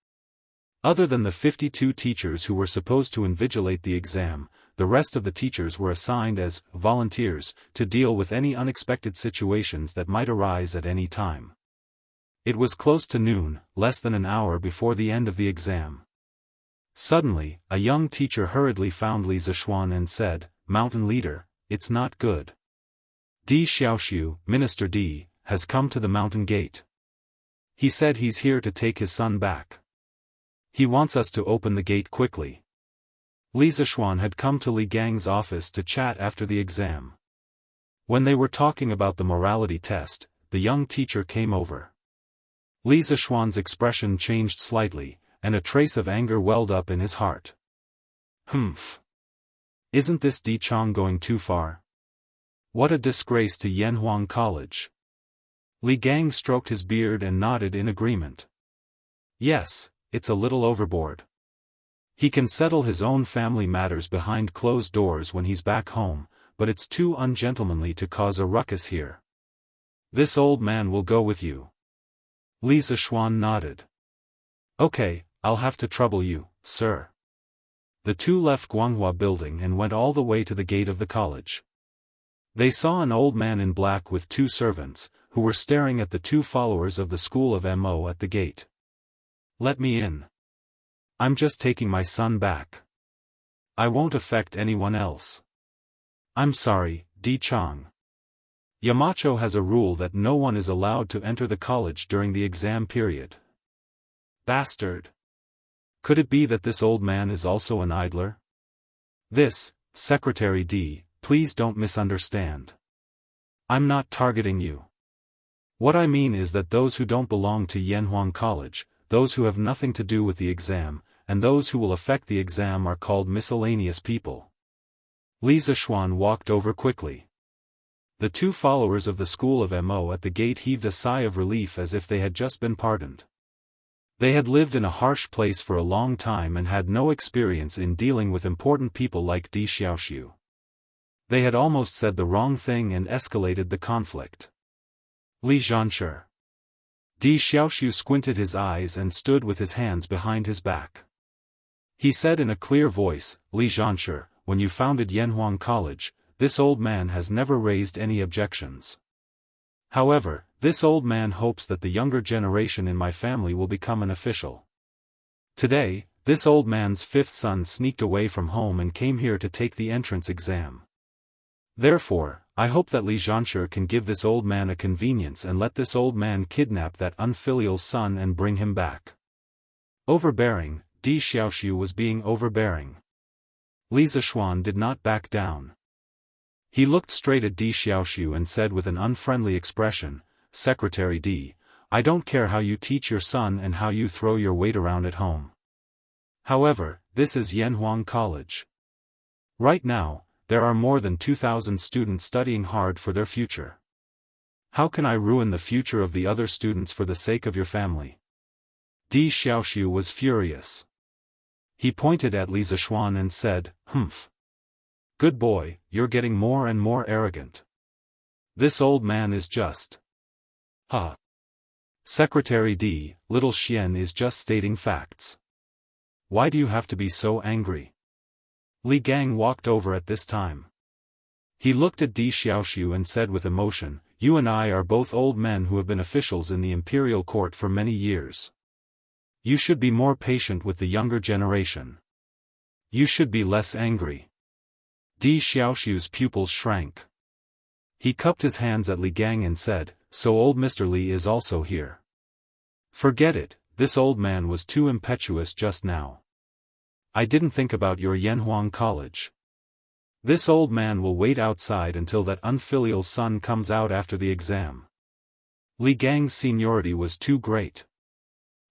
Other than the 52 teachers who were supposed to invigilate the exam, the rest of the teachers were assigned as volunteers to deal with any unexpected situations that might arise at any time. It was close to noon, less than an hour before the end of the exam. Suddenly, a young teacher hurriedly found Li Zishuan and said, "Mountain leader, it's not good. Di Xiaoxiu, Minister Di, has come to the mountain gate. He said he's here to take his son back. He wants us to open the gate quickly." Li Zishuan had come to Li Gang's office to chat after the exam. When they were talking about the morality test, the young teacher came over. Li Zishuan's expression changed slightly, and a trace of anger welled up in his heart. Isn't this Di Chong going too far? What a disgrace to Yanhuang College. Li Gang stroked his beard and nodded in agreement. Yes, it's a little overboard. He can settle his own family matters behind closed doors when he's back home, but it's too ungentlemanly to cause a ruckus here. This old man will go with you. Li Zishuan nodded. Okay, I'll have to trouble you, sir. The two left Guanghua building and went all the way to the gate of the college. They saw an old man in black with two servants, who were staring at the two followers of the school of Mo at the gate. "Let me in. I'm just taking my son back. I won't affect anyone else." "I'm sorry, Di Chong. Yamacho has a rule that no one is allowed to enter the college during the exam period." "Bastard. Could it be that this old man is also an idler?" "This, Secretary D, please don't misunderstand. I'm not targeting you. What I mean is that those who don't belong to Yanhuang College, those who have nothing to do with the exam, and those who will affect the exam are called miscellaneous people." Li Zishuan walked over quickly. The two followers of the school of Mo at the gate heaved a sigh of relief as if they had just been pardoned. They had lived in a harsh place for a long time and had no experience in dealing with important people like Di Xiaoxiu. They had almost said the wrong thing and escalated the conflict. "Li Zhanshi." Di Xiaoxiu squinted his eyes and stood with his hands behind his back. He said in a clear voice, "Li Zhanshi, when you founded Yanhuang College, this old man has never raised any objections. However, this old man hopes that the younger generation in my family will become an official. Today, this old man's fifth son sneaked away from home and came here to take the entrance exam. Therefore, I hope that Li Zhanshi can give this old man a convenience and let this old man kidnap that unfilial son and bring him back." Overbearing, Di Xiaoxiu was being overbearing. Li Zishuan did not back down. He looked straight at Di Xiaoxiu and said with an unfriendly expression, "Secretary Di, I don't care how you teach your son and how you throw your weight around at home. However, this is Yanhuang College. Right now, there are more than 2,000 students studying hard for their future. How can I ruin the future of the other students for the sake of your family?" Di Xiaoxiu was furious. He pointed at Li Zishuan and said, "Humph. Good boy, you're getting more and more arrogant. This old man is just... Ha. Secretary D, little Xian is just stating facts. Why do you have to be so angry?" Li Gang walked over at this time. He looked at Di Xiaoxiu and said with emotion, "You and I are both old men who have been officials in the imperial court for many years. You should be more patient with the younger generation. You should be less angry." Di Xiaoxiu's pupils shrank. He cupped his hands at Li Gang and said, "So old Mr. Li is also here. Forget it, this old man was too impetuous just now. I didn't think about your Yanhuang College. This old man will wait outside until that unfilial son comes out after the exam." Li Gang's seniority was too great.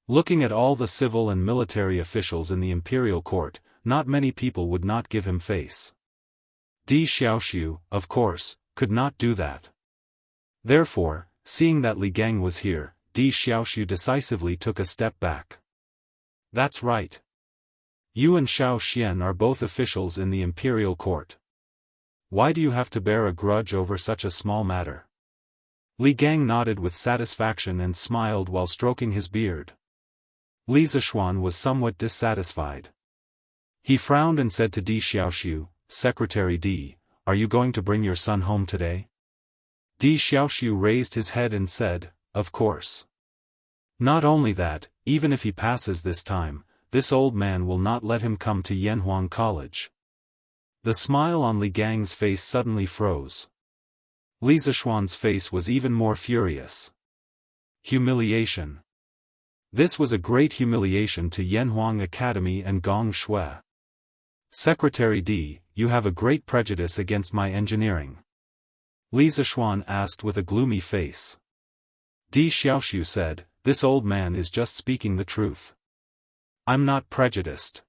Looking at all the civil and military officials in the imperial court, not many people would not give him face. Di Xiaoxiu, of course, could not do that. Therefore, seeing that Li Gang was here, Di Xiaoxiu decisively took a step back. "That's right. You and Xiao Xian are both officials in the imperial court. Why do you have to bear a grudge over such a small matter?" Li Gang nodded with satisfaction and smiled while stroking his beard. Li Zishuan was somewhat dissatisfied. He frowned and said to Di Xiaoxiu, "Secretary Di, are you going to bring your son home today?" Di Xiaoxiu raised his head and said, "Of course. Not only that, even if he passes this time, this old man will not let him come to Yanhuang College." The smile on Li Gang's face suddenly froze. Li Zishuan's face was even more furious. Humiliation. This was a great humiliation to Yanhuang Academy and Gong Shui. "Secretary Di, you have a great prejudice against my engineering?" Li Zishuan asked with a gloomy face. Di Xiaoxiu said, "This old man is just speaking the truth. I'm not prejudiced.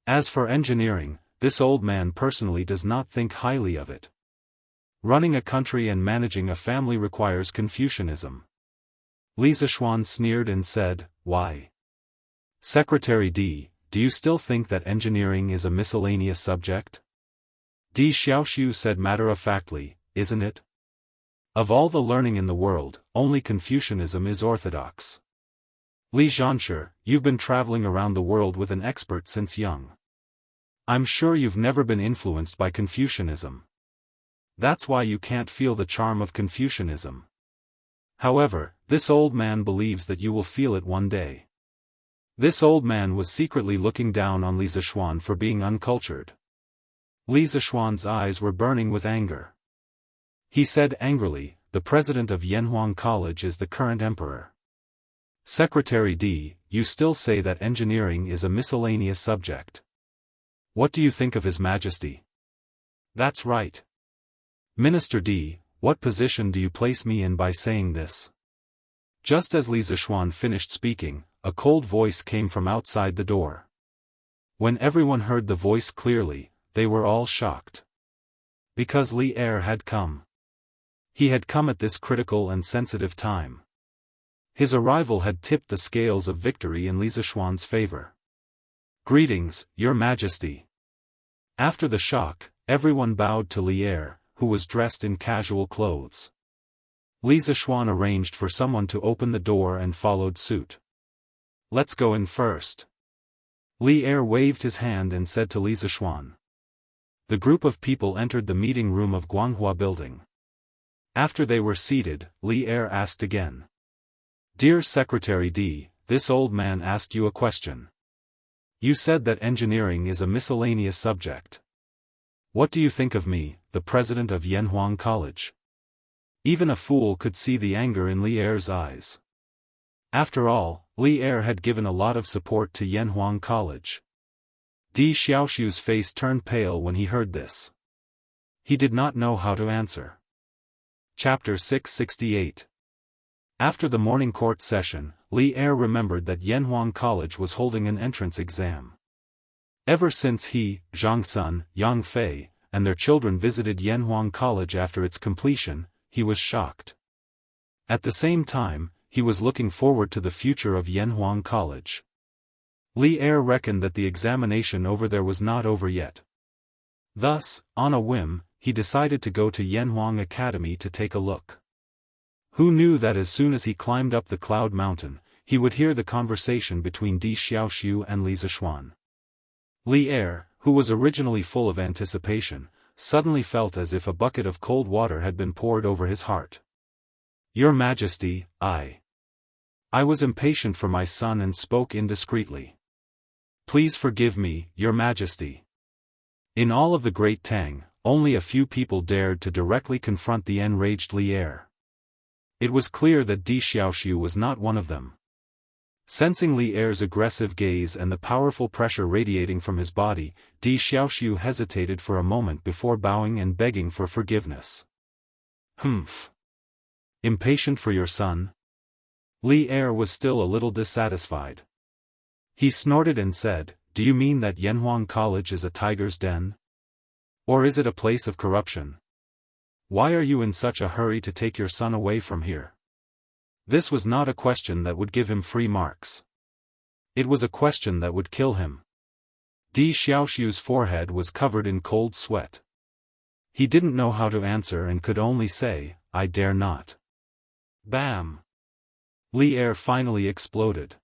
As for engineering, this old man personally does not think highly of it. Running a country and managing a family requires Confucianism." Li Zishuan sneered and said, "Why? Secretary Di, do you still think that engineering is a miscellaneous subject?" Di Xiaoxiu said matter-of-factly, "Isn't it? Of all the learning in the world, only Confucianism is orthodox. Li Zhanshi, you've been traveling around the world with an expert since young. I'm sure you've never been influenced by Confucianism. That's why you can't feel the charm of Confucianism. However, this old man believes that you will feel it one day." This old man was secretly looking down on Li Zishuan for being uncultured. Li Zishuan's eyes were burning with anger. He said angrily, "The president of Yanhuang College is the current emperor. Secretary Di, you still say that engineering is a miscellaneous subject. What do you think of His Majesty?" "That's right. Minister Di, what position do you place me in by saying this?" Just as Li Zishuan finished speaking, a cold voice came from outside the door. When everyone heard the voice clearly, they were all shocked. Because Li Er had come. He had come at this critical and sensitive time. His arrival had tipped the scales of victory in Li Zishuan's favor. "Greetings, Your Majesty." After the shock, everyone bowed to Li Er, who was dressed in casual clothes. Li Zishuan arranged for someone to open the door and followed suit. "Let's go in first." Li Er waved his hand and said to Li Zishuan. The group of people entered the meeting room of Guanghua Building. After they were seated, Li Er asked again. "Dear Secretary Di, this old man asked you a question. You said that engineering is a miscellaneous subject. What do you think of me, the president of Yanhuang College?" Even a fool could see the anger in Li Er's eyes. After all, Li Er had given a lot of support to Yanhuang College. Di Xiaoxiu's face turned pale when he heard this. He did not know how to answer. Chapter 668. After the morning court session, Li Er remembered that Yanhuang College was holding an entrance exam. Ever since he, Zhang Sun, Yang Fei, and their children visited Yanhuang College after its completion, he was shocked. At the same time, he was looking forward to the future of Yanhuang College. Li Er reckoned that the examination over there was not over yet. Thus, on a whim, he decided to go to Yanhuang Academy to take a look. Who knew that as soon as he climbed up the cloud mountain, he would hear the conversation between Di Xiaoxiu and Li Zishuan. Li Er, who was originally full of anticipation, suddenly felt as if a bucket of cold water had been poured over his heart. Your Majesty, I was impatient for my son and spoke indiscreetly. Please forgive me, Your Majesty. In all of the Great Tang, only a few people dared to directly confront the enraged Li Er. It was clear that Di Xiaoxiu was not one of them. Sensing Li Er's aggressive gaze and the powerful pressure radiating from his body, Di Xiaoxiu hesitated for a moment before bowing and begging for forgiveness. Humph. Impatient for your son? Li Er was still a little dissatisfied. He snorted and said, Do you mean that Yanhuang College is a tiger's den? Or is it a place of corruption? Why are you in such a hurry to take your son away from here? This was not a question that would give him free marks. It was a question that would kill him. Di Xiaoxiu's forehead was covered in cold sweat. He didn't know how to answer and could only say, I dare not. Bam! Li Er finally exploded.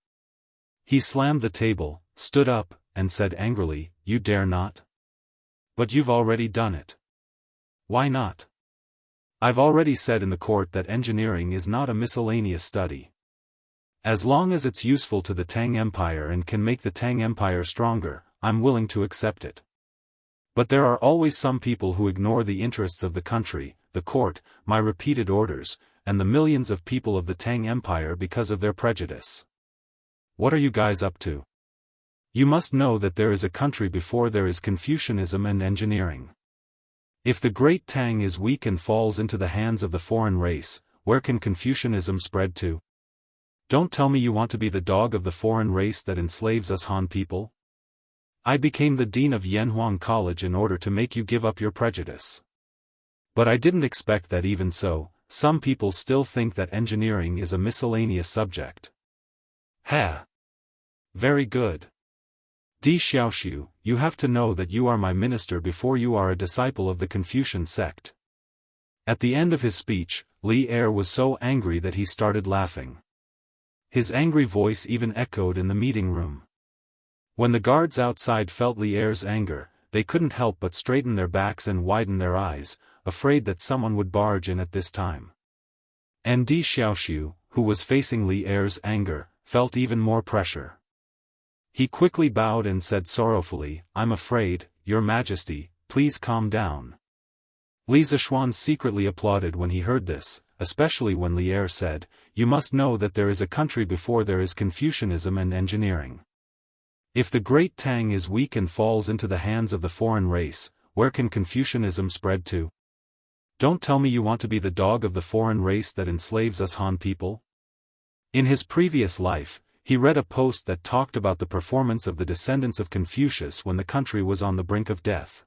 He slammed the table, stood up, and said angrily, You dare not? But you've already done it. Why not? I've already said in the court that engineering is not a miscellaneous study. As long as it's useful to the Tang Empire and can make the Tang Empire stronger, I'm willing to accept it. But there are always some people who ignore the interests of the country, the court, my repeated orders, and the millions of people of the Tang Empire because of their prejudice. What are you guys up to? You must know that there is a country before there is Confucianism and engineering. If the Great Tang is weak and falls into the hands of the foreign race, where can Confucianism spread to? Don't tell me you want to be the dog of the foreign race that enslaves us Han people. I became the dean of Yanhuang College in order to make you give up your prejudice. But I didn't expect that even so, some people still think that engineering is a miscellaneous subject. Ha! Very good. Di Xiaoxiu, you have to know that you are my minister before you are a disciple of the Confucian sect. At the end of his speech, Li Er was so angry that he started laughing. His angry voice even echoed in the meeting room. When the guards outside felt Li Er's anger, they couldn't help but straighten their backs and widen their eyes, afraid that someone would barge in at this time. And Di Xiaoxiu, who was facing Li Er's anger, felt even more pressure. He quickly bowed and said sorrowfully, I'm afraid, Your Majesty, please calm down. Li Zishuan secretly applauded when he heard this, especially when Li Er said, You must know that there is a country before there is Confucianism and engineering. If the Great Tang is weak and falls into the hands of the foreign race, where can Confucianism spread to? Don't tell me you want to be the dog of the foreign race that enslaves us Han people. In his previous life, he read a post that talked about the performance of the descendants of Confucius when the country was on the brink of death.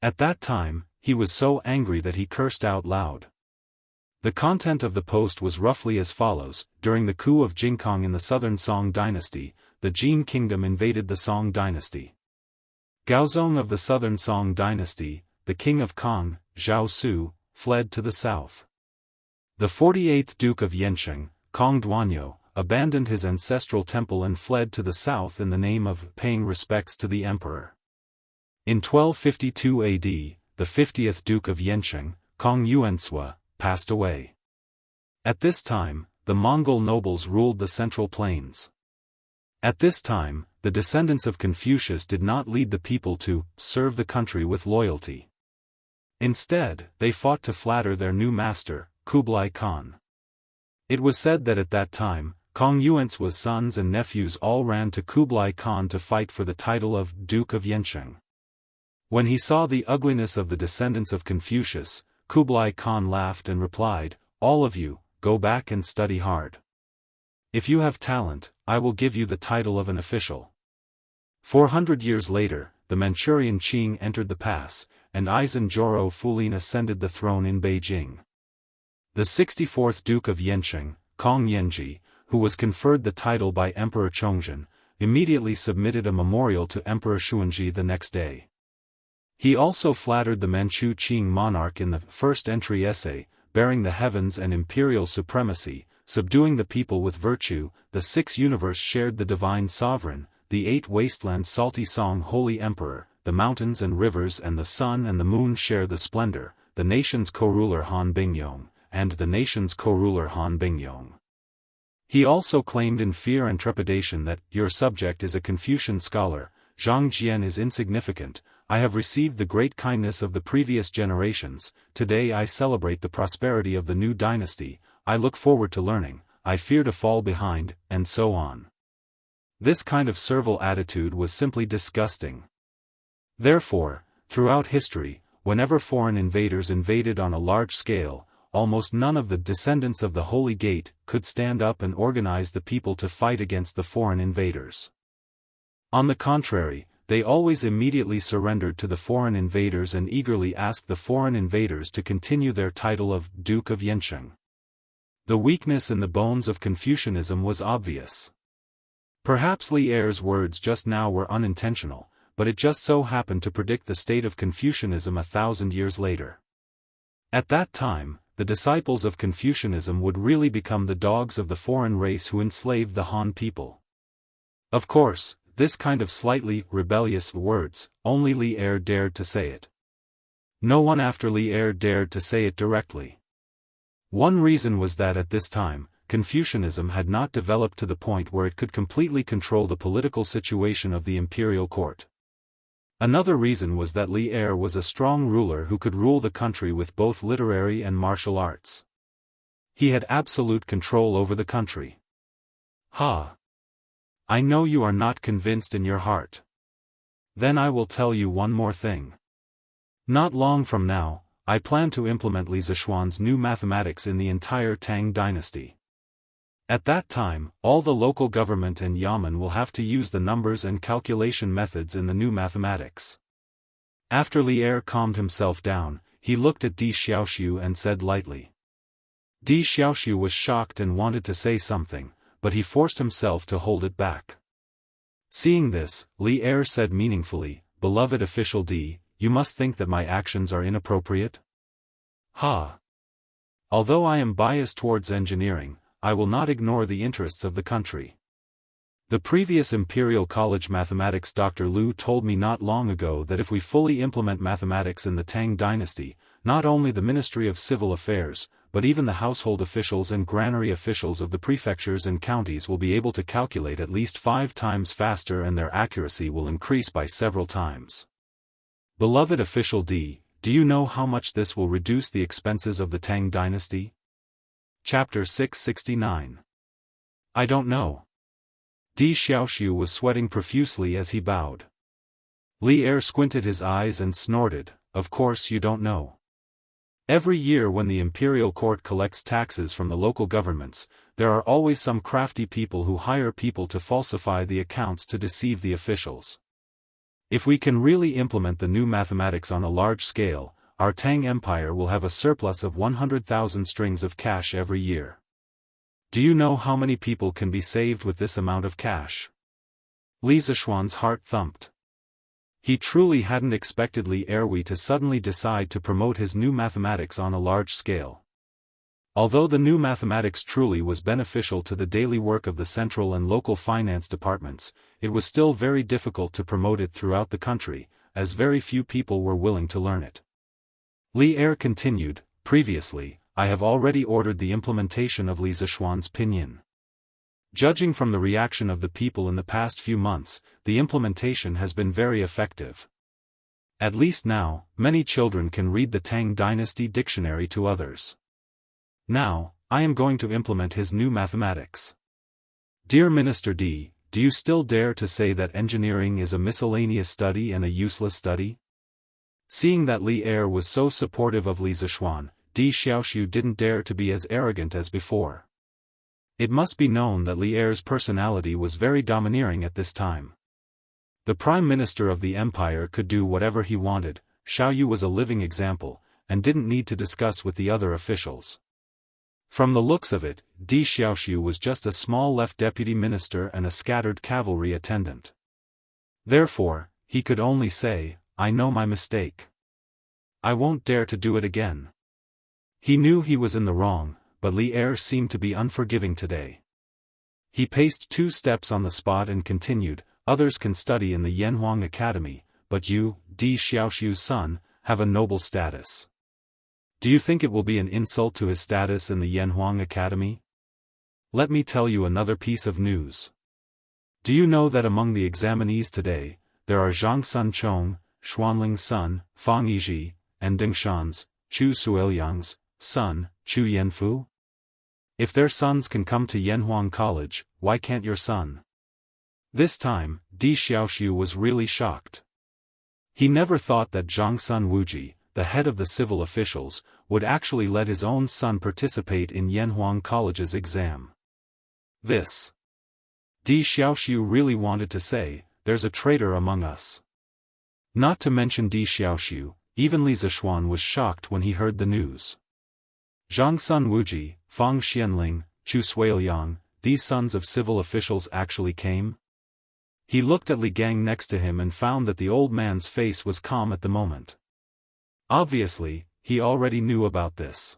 At that time, he was so angry that he cursed out loud. The content of the post was roughly as follows: During the coup of Jingkong in the southern Song dynasty, the Jin kingdom invaded the Song dynasty. Gaozong of the southern Song dynasty, the king of Kong, Zhao Su, fled to the south. The 48th Duke of Yansheng, Kong Duanyo, abandoned his ancestral temple and fled to the south in the name of paying respects to the emperor. In 1252 AD, the 50th Duke of Yansheng, Kong Yuansua, passed away. At this time, the Mongol nobles ruled the central plains. At this time, the descendants of Confucius did not lead the people to serve the country with loyalty. Instead, they fought to flatter their new master, Kublai Khan. It was said that at that time, Kong Yuansua's sons and nephews all ran to Kublai Khan to fight for the title of Duke of Yansheng. When he saw the ugliness of the descendants of Confucius, Kublai Khan laughed and replied, All of you, go back and study hard. If you have talent, I will give you the title of an official. 400 years later, the Manchurian Qing entered the pass, and Aizen Joro Fulin ascended the throne in Beijing. The 64th Duke of Yansheng, Kong Yanji, who was conferred the title by Emperor Chongzhen, immediately submitted a memorial to Emperor Xuanzhi the next day. He also flattered the Manchu Qing monarch in the first entry essay, bearing the heavens and imperial supremacy, subduing the people with virtue, the six universe shared the divine sovereign, the eight wastelands salty song holy emperor, the mountains and rivers and the sun and the moon share the splendor, the nation's co-ruler Han Bingyong, and the nation's co-ruler Han Bingyong. He also claimed in fear and trepidation that, your subject is a Confucian scholar, Zhang Jian is insignificant, I have received the great kindness of the previous generations, today I celebrate the prosperity of the new dynasty, I look forward to learning, I fear to fall behind, and so on. This kind of servile attitude was simply disgusting. Therefore, throughout history, whenever foreign invaders invaded on a large scale, almost none of the descendants of the Holy Gate could stand up and organize the people to fight against the foreign invaders. On the contrary, they always immediately surrendered to the foreign invaders and eagerly asked the foreign invaders to continue their title of Duke of Yansheng. The weakness in the bones of Confucianism was obvious. Perhaps Li Er's words just now were unintentional, but it just so happened to predict the state of Confucianism 1,000 years later. At that time, the disciples of Confucianism would really become the dogs of the foreign race who enslaved the Han people. Of course, this kind of slightly rebellious words, only Li Er dared to say it. No one after Li Er dared to say it directly. One reason was that at this time, Confucianism had not developed to the point where it could completely control the political situation of the imperial court. Another reason was that Li Er was a strong ruler who could rule the country with both literary and martial arts. He had absolute control over the country. Ha! I know you are not convinced in your heart. Then I will tell you one more thing. Not long from now, I plan to implement Li Zishuan's new mathematics in the entire Tang dynasty. At that time, all the local government and yamen will have to use the numbers and calculation methods in the new mathematics. After Li Er calmed himself down, he looked at Di Xiaoxiu and said lightly. Di Xiaoxiu was shocked and wanted to say something, but he forced himself to hold it back. Seeing this, Li Er said meaningfully, Beloved official Di, you must think that my actions are inappropriate? Ha! Although I am biased towards engineering, I will not ignore the interests of the country. The previous Imperial College mathematics Dr. Liu told me not long ago that if we fully implement mathematics in the Tang dynasty, not only the Ministry of Civil Affairs, but even the household officials and granary officials of the prefectures and counties will be able to calculate at least 5 times faster and their accuracy will increase by several times. Beloved official D, do you know how much this will reduce the expenses of the Tang dynasty? Chapter 669. I don't know. Di Xiaoxiu was sweating profusely as he bowed. Li Er squinted his eyes and snorted, Of course you don't know. Every year when the imperial court collects taxes from the local governments, there are always some crafty people who hire people to falsify the accounts to deceive the officials. If we can really implement the new mathematics on a large scale, our Tang Empire will have a surplus of 100,000 strings of cash every year. Do you know how many people can be saved with this amount of cash? Li Zishuan's heart thumped. He truly hadn't expected Li Erwi to suddenly decide to promote his new mathematics on a large scale. Although the new mathematics truly was beneficial to the daily work of the central and local finance departments, it was still very difficult to promote it throughout the country, as very few people were willing to learn it. Li Er continued, Previously, I have already ordered the implementation of Li Zishuan's pinyin. Judging from the reaction of the people in the past few months, the implementation has been very effective. At least now, many children can read the Tang Dynasty dictionary to others. Now, I am going to implement his new mathematics. Dear Minister D, do you still dare to say that engineering is a miscellaneous study and a useless study? Seeing that Li Er was so supportive of Li Zishuan, Di Xiaoxiu didn't dare to be as arrogant as before. It must be known that Li Er's personality was very domineering at this time. The Prime Minister of the Empire could do whatever he wanted, Xiaoyu was a living example, and didn't need to discuss with the other officials. From the looks of it, Di Xiaoxiu was just a small left deputy minister and a scattered cavalry attendant. Therefore, he could only say, "I know my mistake. I won't dare to do it again." He knew he was in the wrong, but Li Er seemed to be unforgiving today. He paced 2 steps on the spot and continued, "Others can study in the Yanhuang Academy, but you, Di Xiaoxiu's son, have a noble status. Do you think it will be an insult to his status in the Yanhuang Academy? Let me tell you another piece of news. Do you know that among the examinees today, there are Zhang Sunchong, Xuanling's son, Fang Yizhi, and Dingshan's, Chu Suiliang's, son, Chu Yanfu? If their sons can come to Yanhuang College, why can't your son?" This time, Di Xiaoxiu was really shocked. He never thought that Zhangsun Wuji, the head of the civil officials, would actually let his own son participate in Yanhuang College's exam. This. Di Xiaoxiu really wanted to say, "There's a traitor among us." Not to mention Di Xiaoxiu, even Li Zishuan was shocked when he heard the news. Zhangsun Wuji, Fang Xianling, Chu Suiliang, these sons of civil officials actually came? He looked at Li Gang next to him and found that the old man's face was calm at the moment. Obviously, he already knew about this.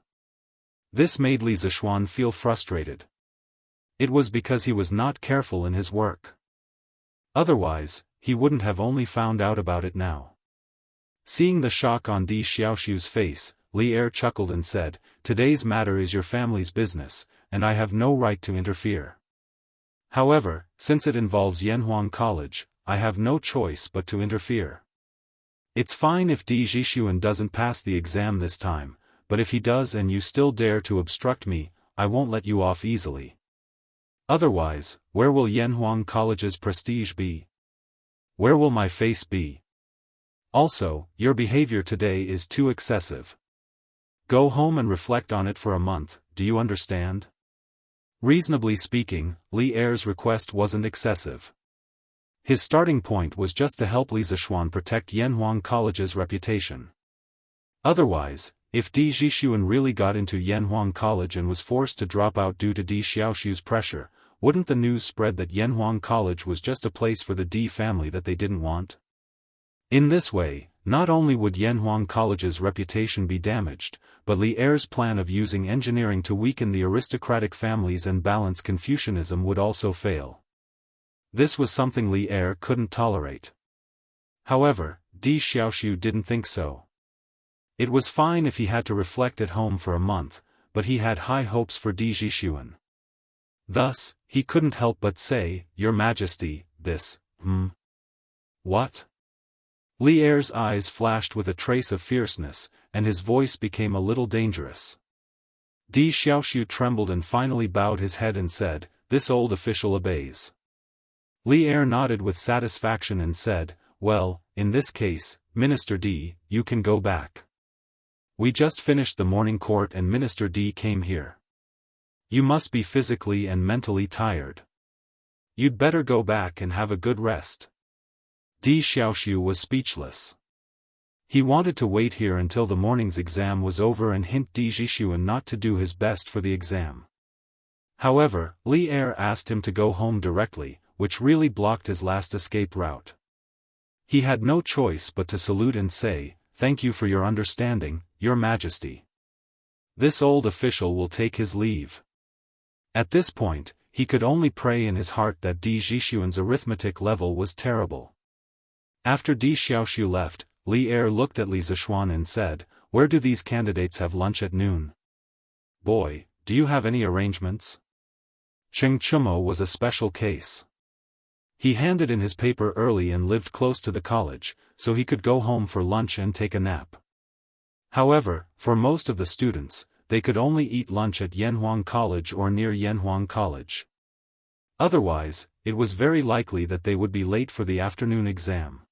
This made Li Zishuan feel frustrated. It was because he was not careful in his work. Otherwise, he wouldn't have only found out about it now. Seeing the shock on Di Xiaoxiu's face, Li Er chuckled and said, "Today's matter is your family's business, and I have no right to interfere. However, since it involves Yanhuang College, I have no choice but to interfere. It's fine if Di Zhishuan doesn't pass the exam this time, but if he does and you still dare to obstruct me, I won't let you off easily. Otherwise, where will Yanhuang College's prestige be? Where will my face be? Also, your behavior today is too excessive. Go home and reflect on it for a month, do you understand?" Reasonably speaking, Li Er's request wasn't excessive. His starting point was just to help Li Zishuan protect Yanhuang College's reputation. Otherwise, if Di Zhishuan really got into Yanhuang College and was forced to drop out due to Di Xiaoxiu's pressure, wouldn't the news spread that Yanhuang College was just a place for the Di family that they didn't want? In this way, not only would Yanhuang College's reputation be damaged, but Li Er's plan of using engineering to weaken the aristocratic families and balance Confucianism would also fail. This was something Li Er couldn't tolerate. However, Di Xiaoxiu didn't think so. It was fine if he had to reflect at home for a month, but he had high hopes for Di Zhishuan. Thus, he couldn't help but say, "Your Majesty, this, What?" Li Er's eyes flashed with a trace of fierceness, and his voice became a little dangerous. Di Xiaoxiu trembled and finally bowed his head and said, "This old official obeys." Li Er nodded with satisfaction and said, "Well, in this case, Minister Di, you can go back. We just finished the morning court and Minister Di came here. You must be physically and mentally tired. You'd better go back and have a good rest." Di Xiaoxiu was speechless. He wanted to wait here until the morning's exam was over and hint Di Zhishuan not to do his best for the exam. However, Li Er asked him to go home directly, which really blocked his last escape route. He had no choice but to salute and say, "Thank you for your understanding, Your Majesty. This old official will take his leave." At this point, he could only pray in his heart that Di Zhishuan's arithmetic level was terrible. After Di Xiaoxiu left, Li Er looked at Li Zishuan and said, "Where do these candidates have lunch at noon? Boy, do you have any arrangements?" Cheng Chumo was a special case. He handed in his paper early and lived close to the college, so he could go home for lunch and take a nap. However, for most of the students, they could only eat lunch at Yanhuang College or near Yanhuang College. Otherwise, it was very likely that they would be late for the afternoon exam.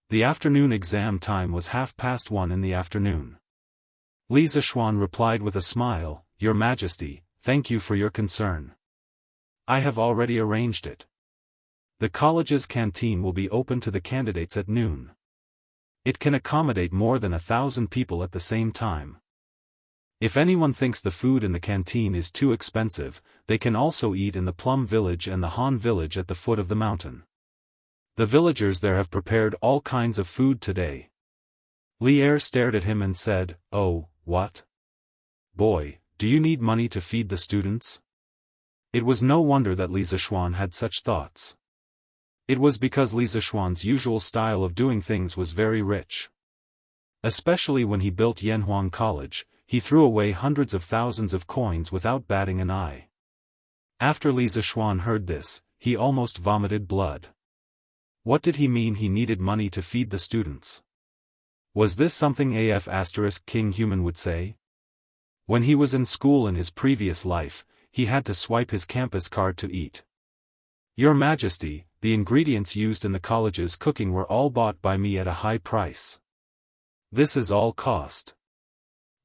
The afternoon exam time was 1:30 in the afternoon. Li Zishuan replied with a smile, "Your Majesty, thank you for your concern. I have already arranged it. The college's canteen will be open to the candidates at noon. It can accommodate more than 1,000 people at the same time. If anyone thinks the food in the canteen is too expensive, they can also eat in the Plum Village and the Han Village at the foot of the mountain. The villagers there have prepared all kinds of food today. Li Er stared at him and said, "Oh, what? Boy, do you need money to feed the students?" It was no wonder that Li Zishuan had such thoughts. It was because Li Zishuan's usual style of doing things was very rich. Especially when he built Yanhuang College, he threw away hundreds of thousands of coins without batting an eye. After Li Zishuan heard this, he almost vomited blood. What did he mean he needed money to feed the students? Was this something AF** King Human would say? When he was in school in his previous life, he had to swipe his campus card to eat. "Your Majesty, the ingredients used in the college's cooking were all bought by me at a high price. This is all cost.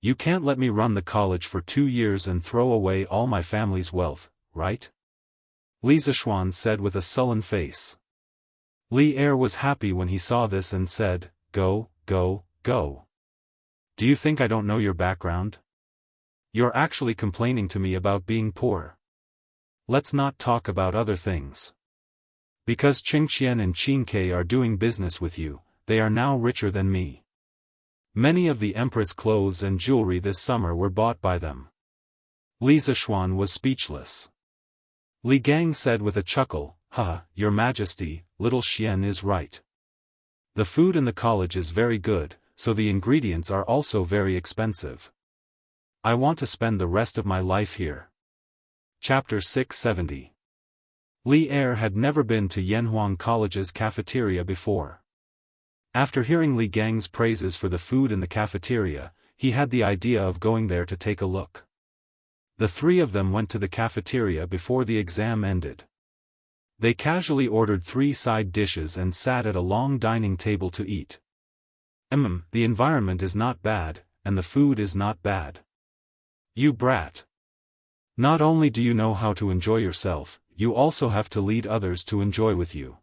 You can't let me run the college for 2 years and throw away all my family's wealth, right?" Li Zishuan said with a sullen face. Li Er was happy when he saw this and said, "Go, go, go. Do you think I don't know your background? You're actually complaining to me about being poor. Let's not talk about other things. Because Qingqian and Qingke are doing business with you, they are now richer than me. Many of the empress clothes and jewelry this summer were bought by them." Li Zishuan was speechless. Li Gang said with a chuckle, "Haha, Your Majesty, little Xian is right. The food in the college is very good, so the ingredients are also very expensive. I want to spend the rest of my life here." Chapter 670. Li Er had never been to Yanhuang College's cafeteria before. After hearing Li Gang's praises for the food in the cafeteria, he had the idea of going there to take a look. The three of them went to the cafeteria before the exam ended. They casually ordered 3 side dishes and sat at a long dining table to eat. The environment is not bad, and the food is not bad. You brat. Not only do you know how to enjoy yourself, you also have to lead others to enjoy with you.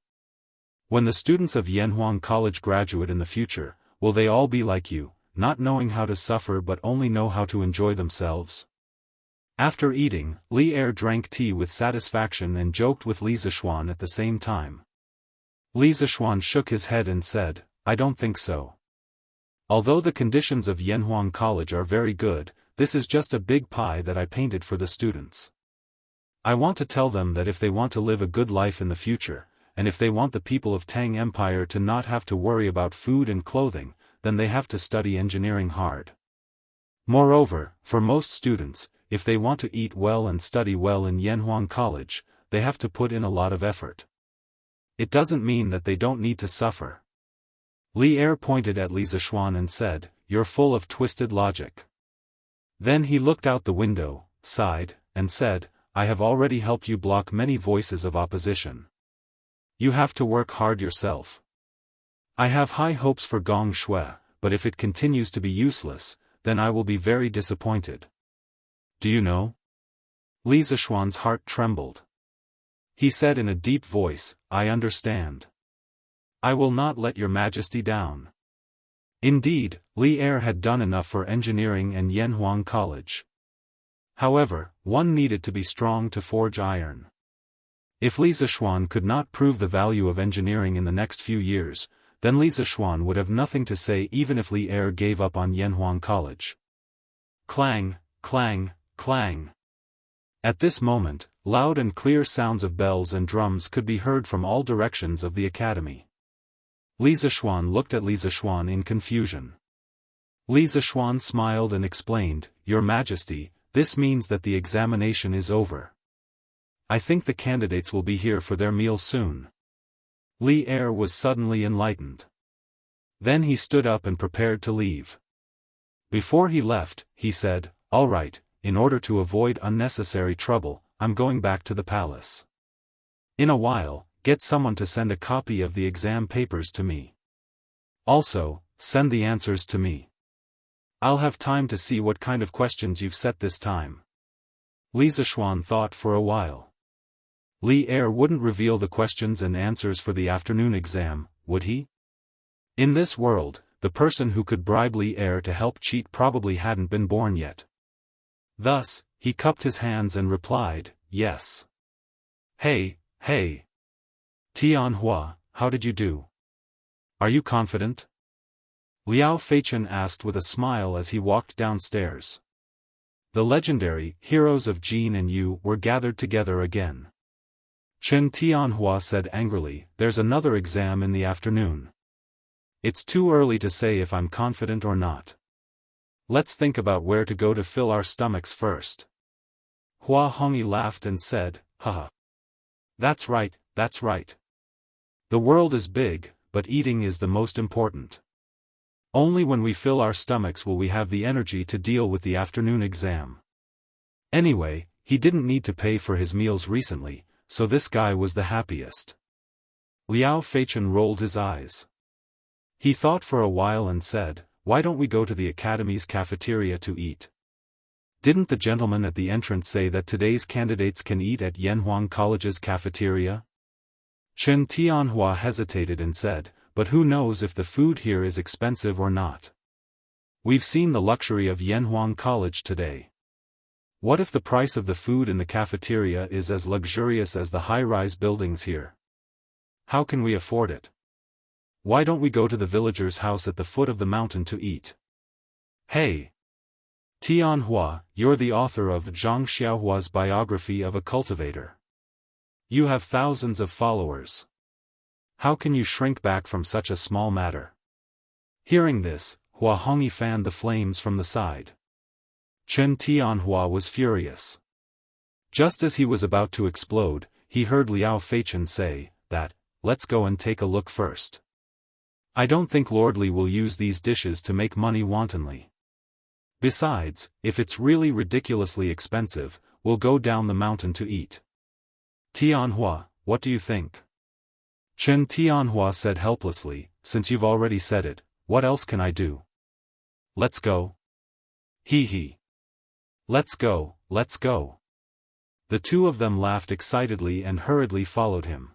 When the students of Yanhuang College graduate in the future, will they all be like you, not knowing how to suffer but only know how to enjoy themselves? After eating, Li Er drank tea with satisfaction and joked with Li Zishuan at the same time. Li Zishuan shook his head and said, "I don't think so. Although the conditions of Yanhuang College are very good, this is just a big pie that I painted for the students. I want to tell them that if they want to live a good life in the future, and if they want the people of Tang Empire to not have to worry about food and clothing, then they have to study engineering hard. Moreover, for most students, if they want to eat well and study well in Yanhuang College, they have to put in a lot of effort. It doesn't mean that they don't need to suffer." Li Er pointed at Li Zishuan and said, "You're full of twisted logic." Then he looked out the window, sighed, and said, "I have already helped you block many voices of opposition. You have to work hard yourself. I have high hopes for Gong Shui, but if it continues to be useless, then I will be very disappointed. Do you know?" Li Zishuan's heart trembled. He said in a deep voice, "I understand. I will not let Your Majesty down." Indeed, Li Er had done enough for engineering and Yanhuang College. However, one needed to be strong to forge iron. If Li Zishuan could not prove the value of engineering in the next few years, then Li Zishuan would have nothing to say even if Li Er gave up on Yanhuang College. Clang, clang, clang. At this moment, loud and clear sounds of bells and drums could be heard from all directions of the academy. Li Zishuan looked at Li Zishuan in confusion. Li Zishuan smiled and explained, "Your Majesty, this means that the examination is over. I think the candidates will be here for their meal soon." Li Er was suddenly enlightened. Then he stood up and prepared to leave. Before he left, he said, "All right, in order to avoid unnecessary trouble, I'm going back to the palace. In a while, get someone to send a copy of the exam papers to me. Also, send the answers to me. I'll have time to see what kind of questions you've set this time." Li Zishuan thought for a while. Li Er wouldn't reveal the questions and answers for the afternoon exam, would he? In this world, the person who could bribe Li Er to help cheat probably hadn't been born yet. Thus, he cupped his hands and replied, yes. Hey, hey. Tianhua, how did you do? Are you confident? Liao Feichen asked with a smile as he walked downstairs. The legendary heroes of Jin and Yu were gathered together again. Chen Tianhua said angrily, there's another exam in the afternoon. It's too early to say if I'm confident or not. Let's think about where to go to fill our stomachs first. Hua Hongyi laughed and said, haha. That's right, that's right. The world is big, but eating is the most important. Only when we fill our stomachs will we have the energy to deal with the afternoon exam. Anyway, he didn't need to pay for his meals recently, so this guy was the happiest. Liao Feichen rolled his eyes. He thought for a while and said, why don't we go to the academy's cafeteria to eat? Didn't the gentleman at the entrance say that today's candidates can eat at Yanhuang College's cafeteria? Chen Tianhua hesitated and said, but who knows if the food here is expensive or not? We've seen the luxury of Yanhuang College today. What if the price of the food in the cafeteria is as luxurious as the high-rise buildings here? How can we afford it? Why don't we go to the villager's house at the foot of the mountain to eat? Hey! Tianhua, you're the author of Zhang Xiaohua's biography of a cultivator. You have thousands of followers. How can you shrink back from such a small matter? Hearing this, Hua Hongyi fanned the flames from the side. Chen Tianhua was furious. Just as he was about to explode, he heard Liao Feichen say, let's go and take a look first. I don't think Lord Li will use these dishes to make money wantonly. Besides, if it's really ridiculously expensive, we'll go down the mountain to eat. Tianhua, what do you think? Chen Tianhua said helplessly, since you've already said it, what else can I do? Let's go. Hee. Let's go, let's go. The two of them laughed excitedly and hurriedly followed him.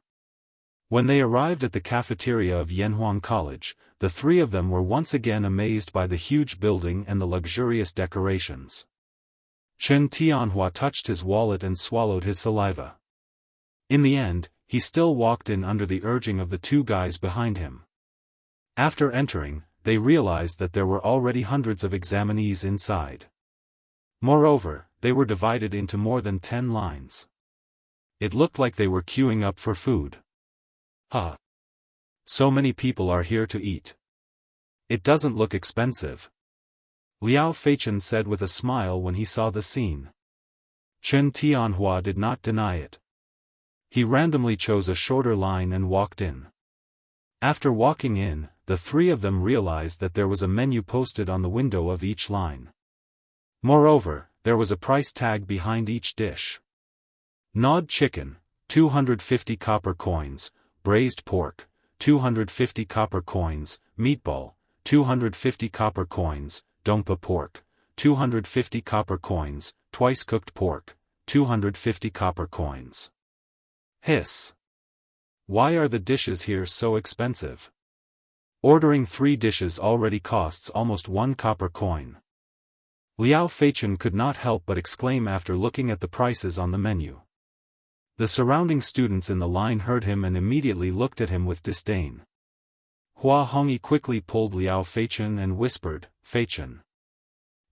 When they arrived at the cafeteria of Yanhuang College, the three of them were once again amazed by the huge building and the luxurious decorations. Chen Tianhua touched his wallet and swallowed his saliva. In the end, he still walked in under the urging of the two guys behind him. After entering, they realized that there were already hundreds of examinees inside. Moreover, they were divided into more than 10 lines. It looked like they were queuing up for food. So many people are here to eat. It doesn't look expensive. Liao Feichen said with a smile when he saw the scene. Chen Tianhua did not deny it. He randomly chose a shorter line and walked in. After walking in, the three of them realized that there was a menu posted on the window of each line. Moreover, there was a price tag behind each dish. Gnawed chicken, 250 copper coins, braised pork, 250 copper coins, meatball, 250 copper coins, dongpa pork, 250 copper coins, twice cooked pork, 250 copper coins. Hiss. Why are the dishes here so expensive? Ordering 3 dishes already costs almost 1 copper coin. Liao Feichen could not help but exclaim after looking at the prices on the menu. The surrounding students in the line heard him and immediately looked at him with disdain. Hua Hongyi quickly pulled Liao Feichen and whispered, Feichen.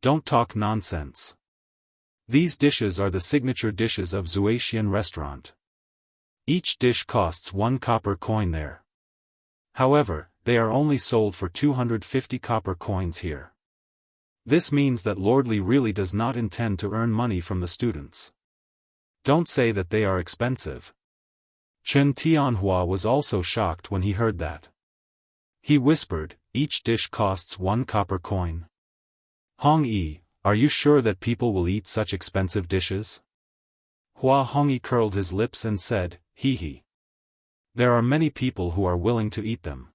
Don't talk nonsense. These dishes are the signature dishes of Zuaxian restaurant. Each dish costs 1 copper coin there. However, they are only sold for 250 copper coins here. This means that Lord Li really does not intend to earn money from the students. Don't say that they are expensive. Chen Tianhua was also shocked when he heard that. He whispered, each dish costs 1 copper coin. Hongyi, are you sure that people will eat such expensive dishes? Hua Hongyi curled his lips and said, hee. There are many people who are willing to eat them.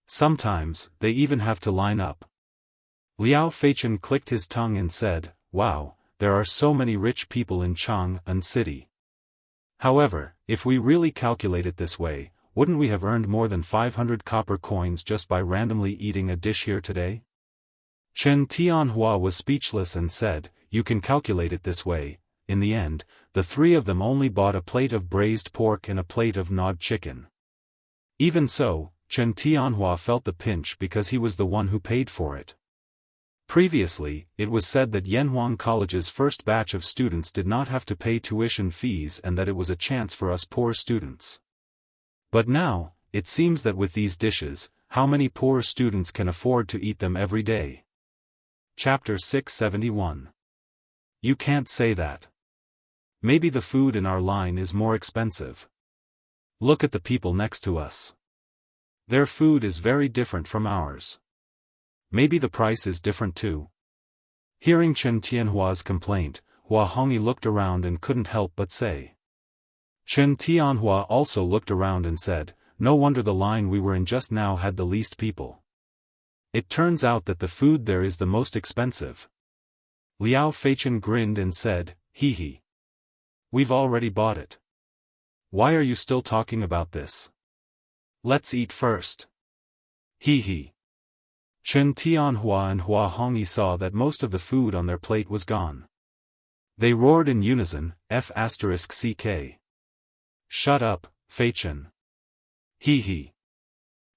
Sometimes, they even have to line up. Liao Feichen clicked his tongue and said, wow, there are so many rich people in Chang'an City. However, if we really calculate it this way, wouldn't we have earned more than 500 copper coins just by randomly eating a dish here today? Chen Tianhua was speechless and said, you can calculate it this way. In the end, the three of them only bought a plate of braised pork and a plate of gnawed chicken. Even so, Chen Tianhua felt the pinch because he was the one who paid for it. Previously, it was said that Yanhuang College's first batch of students did not have to pay tuition fees and that it was a chance for us poor students. But now, it seems that with these dishes, how many poor students can afford to eat them every day? Chapter 671. You can't say that. Maybe the food in our line is more expensive. Look at the people next to us. Their food is very different from ours. Maybe the price is different too. Hearing Chen Tianhua's complaint, Hua Hongyi looked around and couldn't help but say. Chen Tianhua also looked around and said, no wonder the line we were in just now had the least people. It turns out that the food there is the most expensive. Liao Feichen grinned and said, hee hee. We've already bought it. Why are you still talking about this? Let's eat first. Hee hee. Chen Tianhua and Hua Hongyi saw that most of the food on their plate was gone. They roared in unison, F***CK. Shut up, Feichen. Hee hee.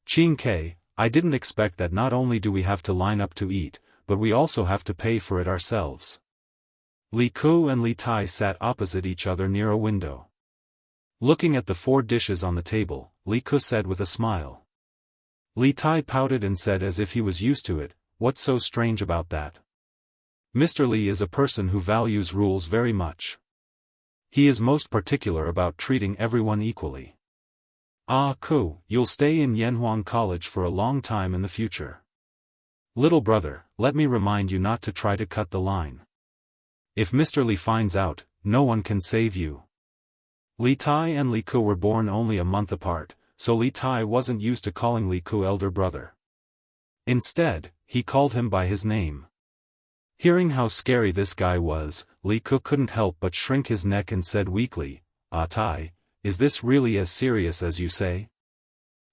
Qing K, I didn't expect that not only do we have to line up to eat, but we also have to pay for it ourselves. Li Ku and Li Tai sat opposite each other near a window. Looking at the 4 dishes on the table, Li Ku said with a smile. Li Tai pouted and said as if he was used to it, what's so strange about that? Mr. Li is a person who values rules very much. He is most particular about treating everyone equally. Ah Ku, you'll stay in Yanhuang College for a long time in the future. Little brother, let me remind you not to try to cut the line. If Mr. Li finds out, no one can save you. Li Tai and Li Ku were born only a month apart, so Li Tai wasn't used to calling Li Ku elder brother. Instead, he called him by his name. Hearing how scary this guy was, Li Ku couldn't help but shrink his neck and said weakly, Ah Tai, is this really as serious as you say?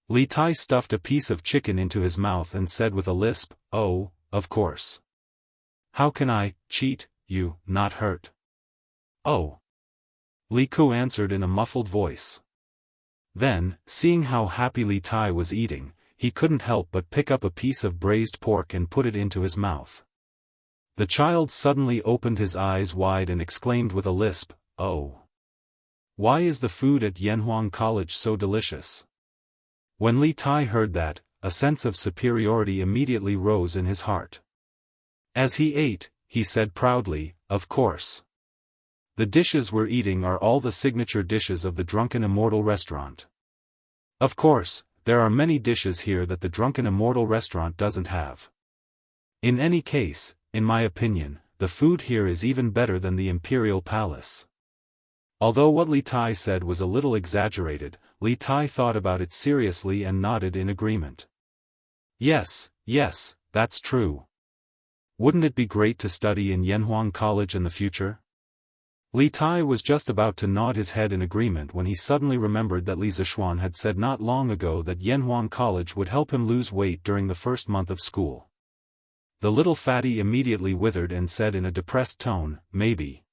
Li Tai stuffed a piece of chicken into his mouth and said with a lisp, oh, of course. How can I cheat you, not hurt? Oh. Li Ku answered in a muffled voice. Then, seeing how happy Li Tai was eating, he couldn't help but pick up a piece of braised pork and put it into his mouth. The child suddenly opened his eyes wide and exclaimed with a lisp, oh. Why is the food at Yanhuang College so delicious? When Li Tai heard that, a sense of superiority immediately rose in his heart. As he ate, he said proudly, of course. The dishes we're eating are all the signature dishes of the Drunken Immortal restaurant. Of course, there are many dishes here that the Drunken Immortal restaurant doesn't have. In any case, in my opinion, the food here is even better than the Imperial Palace. Although what Li Tai said was a little exaggerated, Li Tai thought about it seriously and nodded in agreement. Yes, that's true. Wouldn't it be great to study in Yanhuang College in the future? Li Tai was just about to nod his head in agreement when he suddenly remembered that Li Zishuan had said not long ago that Yanhuang College would help him lose weight during the first month of school. The little fatty immediately withered and said in a depressed tone, maybe.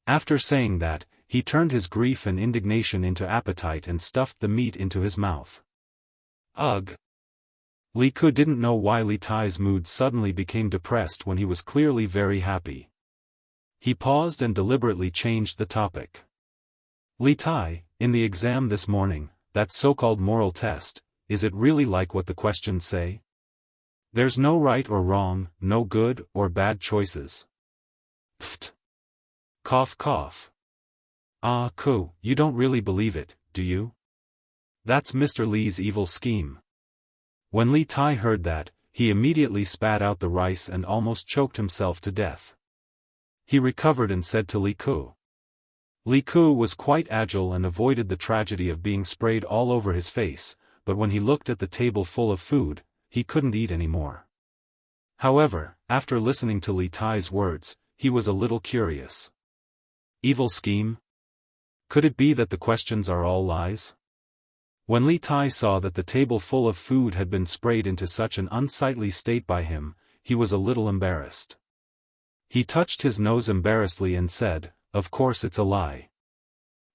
After saying that, he turned his grief and indignation into appetite and stuffed the meat into his mouth. Ugh! Li Ku didn't know why Li Tai's mood suddenly became depressed when he was clearly very happy. He paused and deliberately changed the topic. Li Tai, in the exam this morning, that so-called moral test, is it really like what the questions say? There's no right or wrong, no good or bad choices. Pfft. Cough cough. Ah Ku, you don't really believe it, do you? That's Mr. Li's evil scheme. When Li Tai heard that, he immediately spat out the rice and almost choked himself to death. He recovered and said to Li Ku. Li Ku was quite agile and avoided the tragedy of being sprayed all over his face, but when he looked at the table full of food, he couldn't eat anymore. However, after listening to Li Tai's words, he was a little curious. Evil scheme? Could it be that the questions are all lies? When Li Tai saw that the table full of food had been sprayed into such an unsightly state by him, he was a little embarrassed. He touched his nose embarrassedly and said, "Of course it's a lie."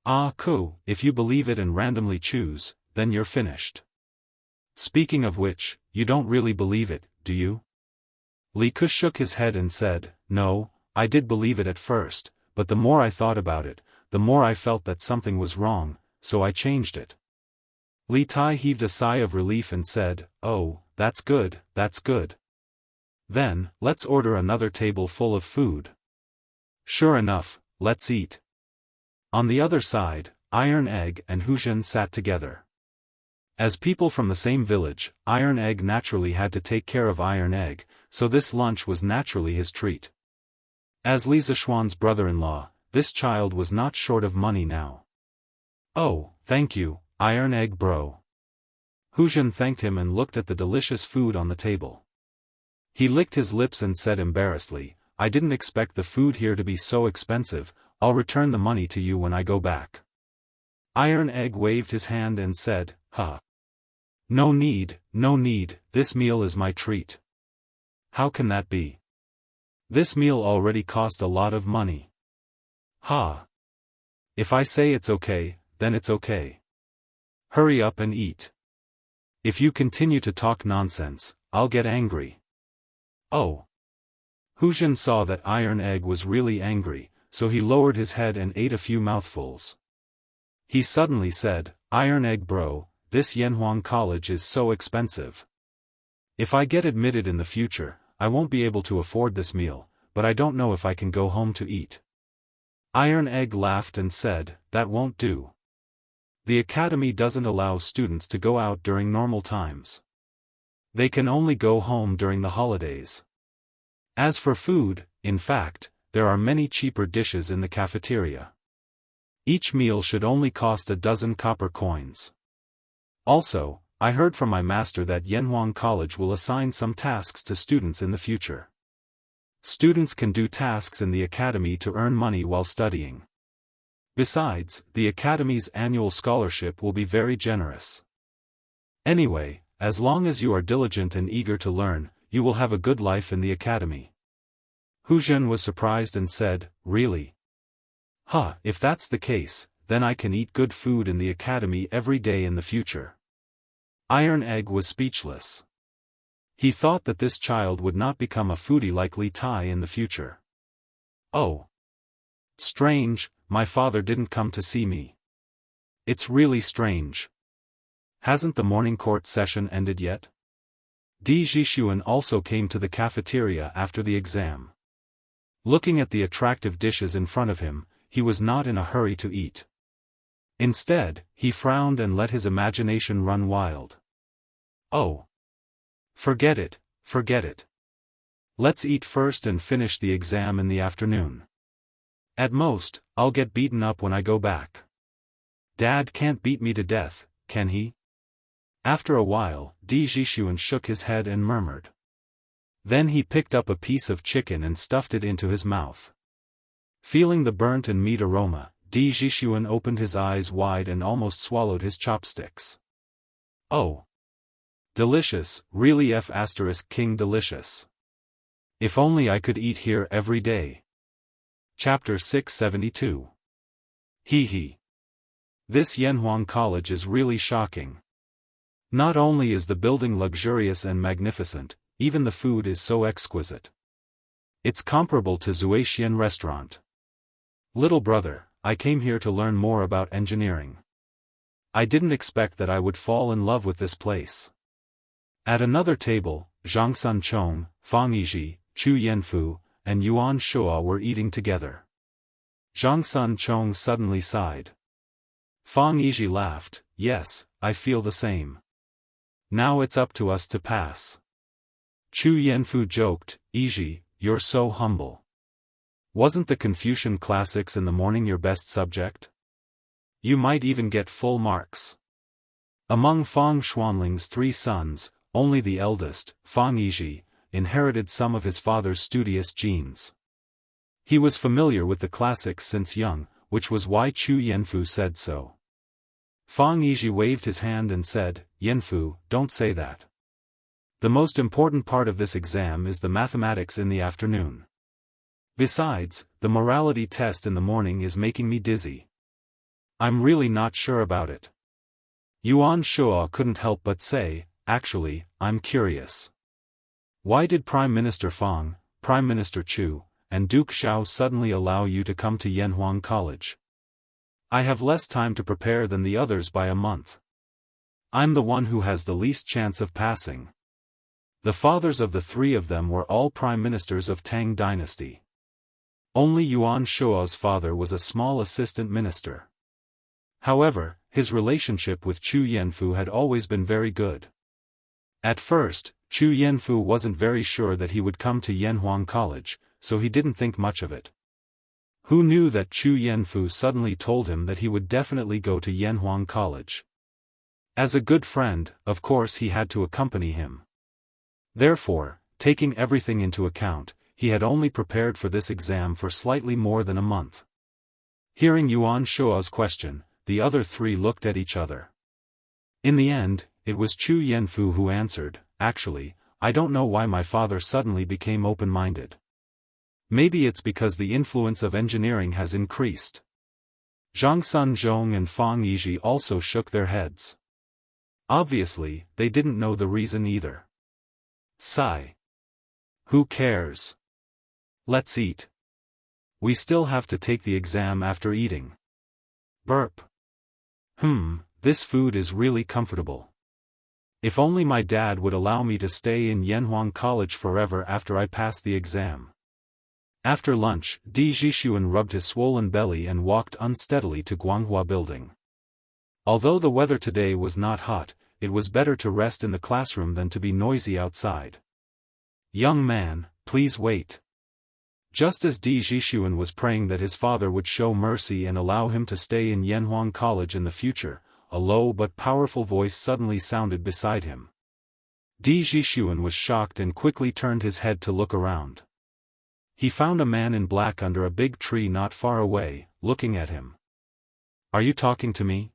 "Ah, Ku, if you believe it and randomly choose, then you're finished. Speaking of which, you don't really believe it, do you?" Li Ke shook his head and said, "No, I did believe it at first, but the more I thought about it, the more I felt that something was wrong, so I changed it." Li Tai heaved a sigh of relief and said, "Oh, that's good, that's good. Then, let's order another table full of food." "Sure enough, let's eat." On the other side, Iron Egg and Huzhen sat together. As people from the same village, Iron Egg naturally had to take care of Iron Egg, so this lunch was naturally his treat. As Li Zishuan's brother-in-law, this child was not short of money now. "Oh, thank you, Iron Egg bro." Huzhen thanked him and looked at the delicious food on the table. He licked his lips and said embarrassedly, "I didn't expect the food here to be so expensive. I'll return the money to you when I go back." Iron Egg waved his hand and said, "Huh. No need, this meal is my treat." "How can that be? This meal already cost a lot of money." "Ha. If I say it's okay, then it's okay. Hurry up and eat. If you continue to talk nonsense, I'll get angry." "Oh." Huzhen saw that Iron Egg was really angry, so he lowered his head and ate a few mouthfuls. He suddenly said, "Iron Egg bro, this Yanhuang College is so expensive. If I get admitted in the future, I won't be able to afford this meal, but I don't know if I can go home to eat." Iron Egg laughed and said, "That won't do. The academy doesn't allow students to go out during normal times. They can only go home during the holidays. As for food, in fact, there are many cheaper dishes in the cafeteria. Each meal should only cost 12 copper coins. Also, I heard from my master that Yanhuang College will assign some tasks to students in the future. Students can do tasks in the academy to earn money while studying. Besides, the academy's annual scholarship will be very generous. Anyway, as long as you are diligent and eager to learn, you will have a good life in the academy." Huzhen was surprised and said, "Really? Huh, if that's the case, then I can eat good food in the academy every day in the future." Iron Egg was speechless. He thought that this child would not become a foodie like Li Tai in the future. "Oh. Strange, my father didn't come to see me. It's really strange. Hasn't the morning court session ended yet?" Di Zhishuan also came to the cafeteria after the exam. Looking at the attractive dishes in front of him, he was not in a hurry to eat. Instead, he frowned and let his imagination run wild. "Oh. Forget it. Let's eat first and finish the exam in the afternoon. At most, I'll get beaten up when I go back. Dad can't beat me to death, can he?" After a while, Di Zhishuan shook his head and murmured. Then he picked up a piece of chicken and stuffed it into his mouth. Feeling the burnt and meat aroma, Di Zhishuan opened his eyes wide and almost swallowed his chopsticks. "Oh. Delicious, really King delicious. If only I could eat here every day." Chapter 672. Hee. This Yanhuang College is really shocking. Not only is the building luxurious and magnificent, even the food is so exquisite. It's comparable to Zuaxian restaurant. Little brother, I came here to learn more about engineering. I didn't expect that I would fall in love with this place. At another table, Zhang Sunchong, Fang Yizhi, Chu Yanfu, and Yuan Shua were eating together. Zhang Sunchong suddenly sighed. Fang Yizhi laughed, "Yes, I feel the same. Now it's up to us to pass." Chu Yanfu joked, "Yizhi, you're so humble. Wasn't the Confucian classics in the morning your best subject? You might even get full marks." Among Fang Xuanling's 3 sons, only the eldest, Fang Yizhi, inherited some of his father's studious genes. He was familiar with the classics since young, which was why Chu Yanfu said so. Fang Yizhi waved his hand and said, "Yanfu, don't say that. The most important part of this exam is the mathematics in the afternoon. Besides, the morality test in the morning is making me dizzy. I'm really not sure about it. Yuan Shuo couldn't help but say, actually, I'm curious. Why did Prime Minister Fang, Prime Minister Chu, and Duke Xiao suddenly allow you to come to Yanhuang College? I have less time to prepare than the others by a month. I'm the one who has the least chance of passing. The fathers of the three of them were all prime ministers of Tang dynasty. Only Yuan Shuo's father was a small assistant minister. However, his relationship with Chu Yanfu had always been very good. At first, Chu Yanfu wasn't very sure that he would come to Yanhuang College, so he didn't think much of it. Who knew that Chu Yanfu suddenly told him that he would definitely go to Yanhuang College? As a good friend, of course he had to accompany him. Therefore, taking everything into account, he had only prepared for this exam for slightly more than a month. Hearing Yuan Shuo's question, the other three looked at each other. In the end, it was Chu Yanfu who answered, actually, I don't know why my father suddenly became open-minded. Maybe it's because the influence of engineering has increased. Zhang Sunzhong and Fang Yizhi also shook their heads. Obviously, they didn't know the reason either. Sigh. Who cares? Let's eat. We still have to take the exam after eating. Burp. This food is really comfortable. If only my dad would allow me to stay in Yanhuang College forever after I pass the exam. After lunch, Di Zhishuan rubbed his swollen belly and walked unsteadily to Guanghua Building. Although the weather today was not hot, it was better to rest in the classroom than to be noisy outside. Young man, please wait. Just as Di Zhishuan was praying that his father would show mercy and allow him to stay in Yanhuang College in the future, a low but powerful voice suddenly sounded beside him. Di Zhishuan was shocked and quickly turned his head to look around. He found a man in black under a big tree not far away, looking at him. Are you talking to me?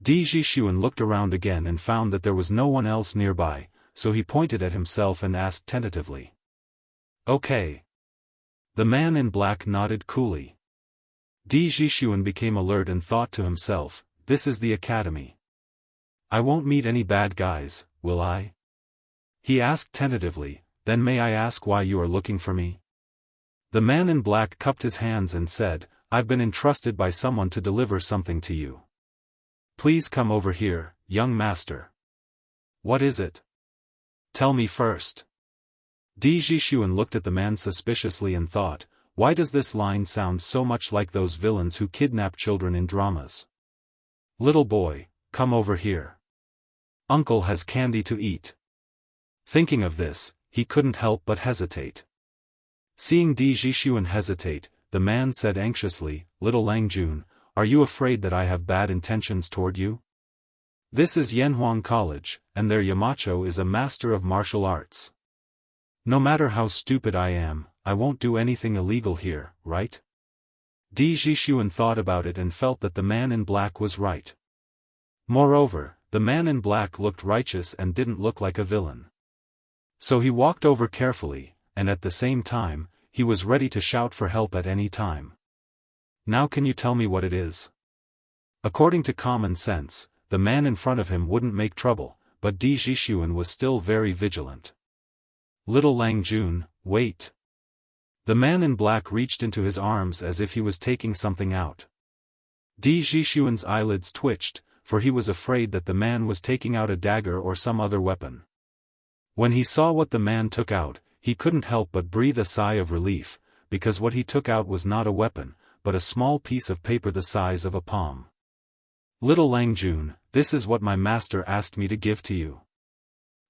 Di Zhishuan looked around again and found that there was no one else nearby, so he pointed at himself and asked tentatively. Okay. The man in black nodded coolly. Di Zhishuan became alert and thought to himself, this is the academy. I won't meet any bad guys, will I? He asked tentatively, then may I ask why you are looking for me? The man in black cupped his hands and said, I've been entrusted by someone to deliver something to you. Please come over here, young master. What is it? Tell me first. Di Zhishuan looked at the man suspiciously and thought, why does this line sound so much like those villains who kidnap children in dramas? Little boy, come over here. Uncle has candy to eat. Thinking of this, he couldn't help but hesitate. Seeing Di Zhishuan hesitate, the man said anxiously, Little Langjun, are you afraid that I have bad intentions toward you? This is Yanhuang College, and their Yamacho is a master of martial arts. No matter how stupid I am, I won't do anything illegal here, right? Di Zhishuan thought about it and felt that the man in black was right. Moreover, the man in black looked righteous and didn't look like a villain. So he walked over carefully, and at the same time, he was ready to shout for help at any time. Now can you tell me what it is? According to common sense, the man in front of him wouldn't make trouble, but Di Zhishuan was still very vigilant. Little Langjun, wait. The man in black reached into his arms as if he was taking something out. Di Zhishuan's eyelids twitched, for he was afraid that the man was taking out a dagger or some other weapon. When he saw what the man took out, he couldn't help but breathe a sigh of relief, because what he took out was not a weapon, but a small piece of paper the size of a palm. Little Langjun, this is what my master asked me to give to you.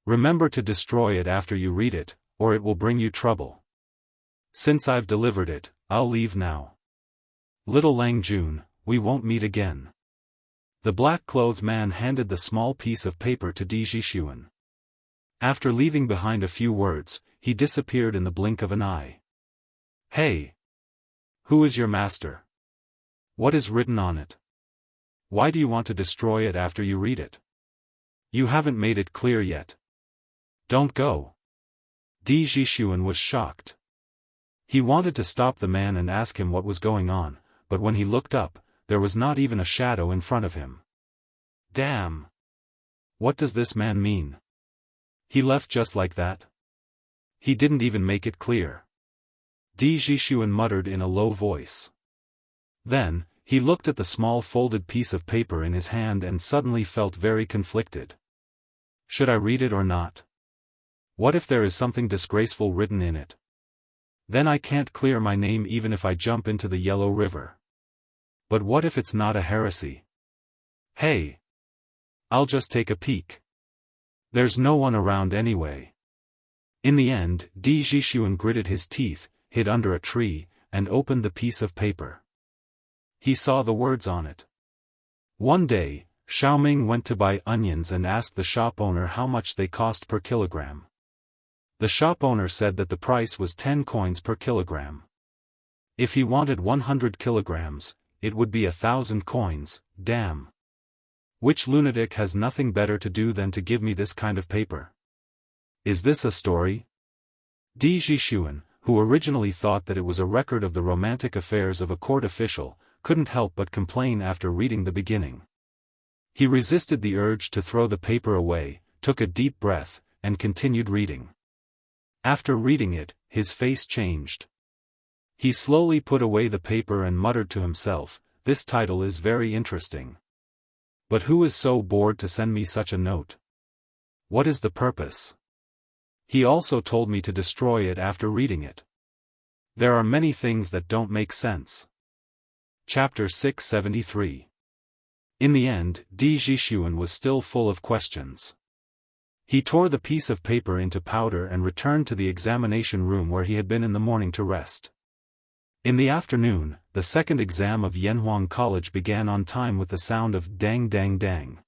Remember to destroy it after you read it, or it will bring you trouble. Since I've delivered it, I'll leave now. Little Langjun, we won't meet again. The black-clothed man handed the small piece of paper to Di Zhishuan. After leaving behind a few words, he disappeared in the blink of an eye. Hey! Who is your master? What is written on it? Why do you want to destroy it after you read it? You haven't made it clear yet. Don't go. Di Zhishuan was shocked. He wanted to stop the man and ask him what was going on, but when he looked up, there was not even a shadow in front of him. Damn! What does this man mean? He left just like that? He didn't even make it clear. Di Zhishuan muttered in a low voice. Then, he looked at the small folded piece of paper in his hand and suddenly felt very conflicted. Should I read it or not? What if there is something disgraceful written in it? Then I can't clear my name even if I jump into the Yellow River. But what if it's not a heresy? Hey! I'll just take a peek. There's no one around anyway. In the end, Di Zhishuan gritted his teeth, hid under a tree, and opened the piece of paper. He saw the words on it. One day, Xiaoming went to buy onions and asked the shop owner how much they cost per kilogram. The shop owner said that the price was 10 coins per kilogram. If he wanted 100 kilograms, it would be 1,000 coins, damn. Which lunatic has nothing better to do than to give me this kind of paper? Is this a story? Di Zhishuan, who originally thought that it was a record of the romantic affairs of a court official, couldn't help but complain after reading the beginning. He resisted the urge to throw the paper away, took a deep breath, and continued reading. After reading it, his face changed. He slowly put away the paper and muttered to himself, "This title is very interesting. But who is so bored to send me such a note? What is the purpose? He also told me to destroy it after reading it. There are many things that don't make sense." Chapter 673. In the end, Di Zhishuan was still full of questions. He tore the piece of paper into powder and returned to the examination room where he had been in the morning to rest. In the afternoon, the second exam of Yanhuang College began on time with the sound of dang dang dang.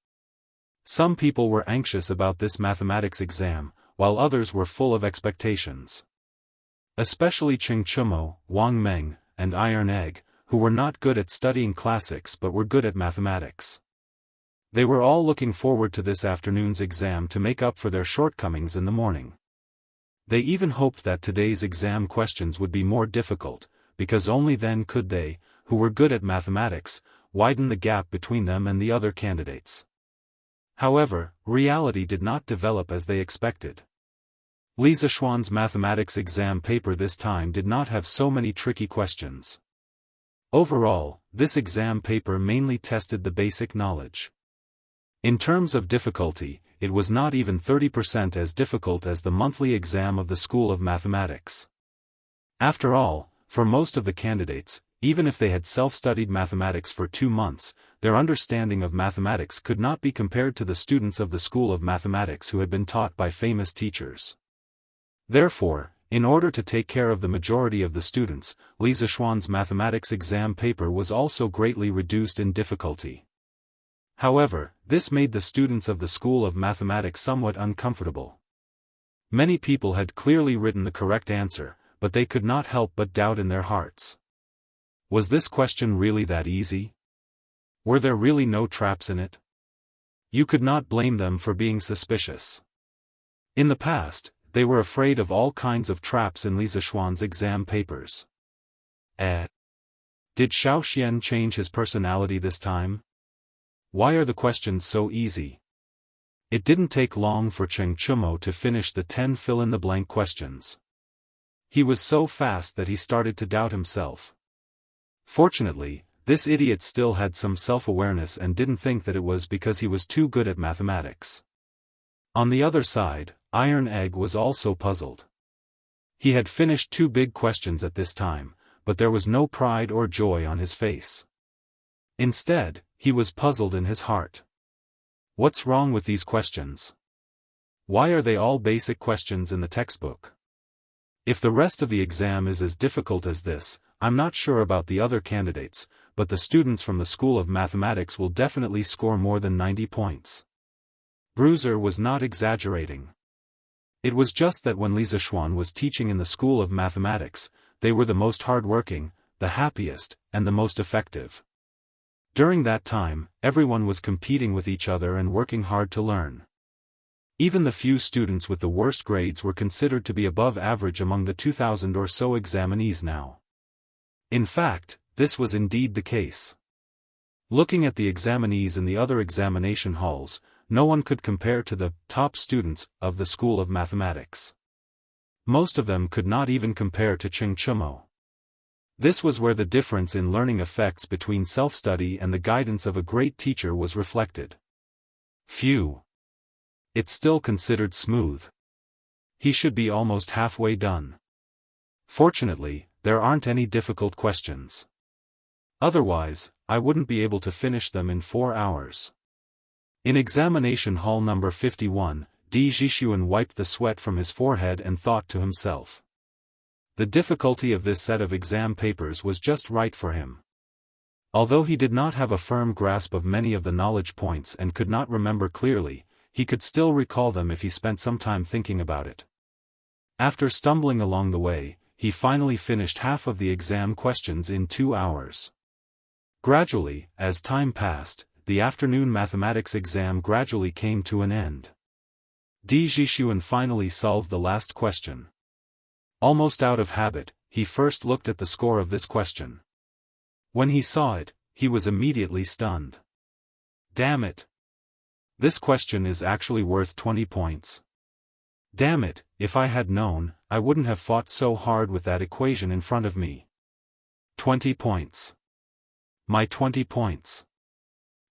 Some people were anxious about this mathematics exam, while others were full of expectations. Especially Cheng Chumo, Wang Meng, and Iron Egg, who were not good at studying classics but were good at mathematics. They were all looking forward to this afternoon's exam to make up for their shortcomings in the morning. They even hoped that today's exam questions would be more difficult, because only then could they, who were good at mathematics, widen the gap between them and the other candidates. However, reality did not develop as they expected. Li Zishuan's mathematics exam paper this time did not have so many tricky questions. Overall, this exam paper mainly tested the basic knowledge. In terms of difficulty, it was not even 30% as difficult as the monthly exam of the School of Mathematics. After all, for most of the candidates, even if they had self-studied mathematics for 2 months, their understanding of mathematics could not be compared to the students of the School of Mathematics who had been taught by famous teachers. Therefore, in order to take care of the majority of the students, Li Zishuan's mathematics exam paper was also greatly reduced in difficulty. However, this made the students of the School of Mathematics somewhat uncomfortable. Many people had clearly written the correct answer, but they could not help but doubt in their hearts. Was this question really that easy? Were there really no traps in it? You could not blame them for being suspicious. In the past, they were afraid of all kinds of traps in Li Zishuan's exam papers. Did Xiao Xian change his personality this time? Why are the questions so easy? It didn't take long for Cheng Chumo to finish the 10 fill-in-the-blank questions. He was so fast that he started to doubt himself. Fortunately, this idiot still had some self-awareness and didn't think that it was because he was too good at mathematics. On the other side, Iron Egg was also puzzled. He had finished 2 big questions at this time, but there was no pride or joy on his face. Instead, he was puzzled in his heart. What's wrong with these questions? Why are they all basic questions in the textbook? If the rest of the exam is as difficult as this, I'm not sure about the other candidates, but the students from the School of Mathematics will definitely score more than 90 points. Bruiser was not exaggerating. It was just that when Li Zishuan was teaching in the School of Mathematics, they were the most hardworking, the happiest, and the most effective. During that time, everyone was competing with each other and working hard to learn. Even the few students with the worst grades were considered to be above average among the 2,000 or so examinees now. In fact, this was indeed the case. Looking at the examinees in the other examination halls, no one could compare to the top students of the School of Mathematics. Most of them could not even compare to Cheng Chumo. This was where the difference in learning effects between self-study and the guidance of a great teacher was reflected. Phew! It's still considered smooth. He should be almost halfway done. Fortunately, there aren't any difficult questions. Otherwise, I wouldn't be able to finish them in 4 hours. In examination hall number 51, Di Zhixuan wiped the sweat from his forehead and thought to himself. The difficulty of this set of exam papers was just right for him. Although he did not have a firm grasp of many of the knowledge points and could not remember clearly, he could still recall them if he spent some time thinking about it. After stumbling along the way, he finally finished half of the exam questions in 2 hours. Gradually, as time passed, the afternoon mathematics exam gradually came to an end. Di Zhixuan finally solved the last question. Almost out of habit, he first looked at the score of this question. When he saw it, he was immediately stunned. Damn it! This question is actually worth 20 points. Damn it, if I had known, I wouldn't have fought so hard with that equation in front of me. 20 points. My 20 points.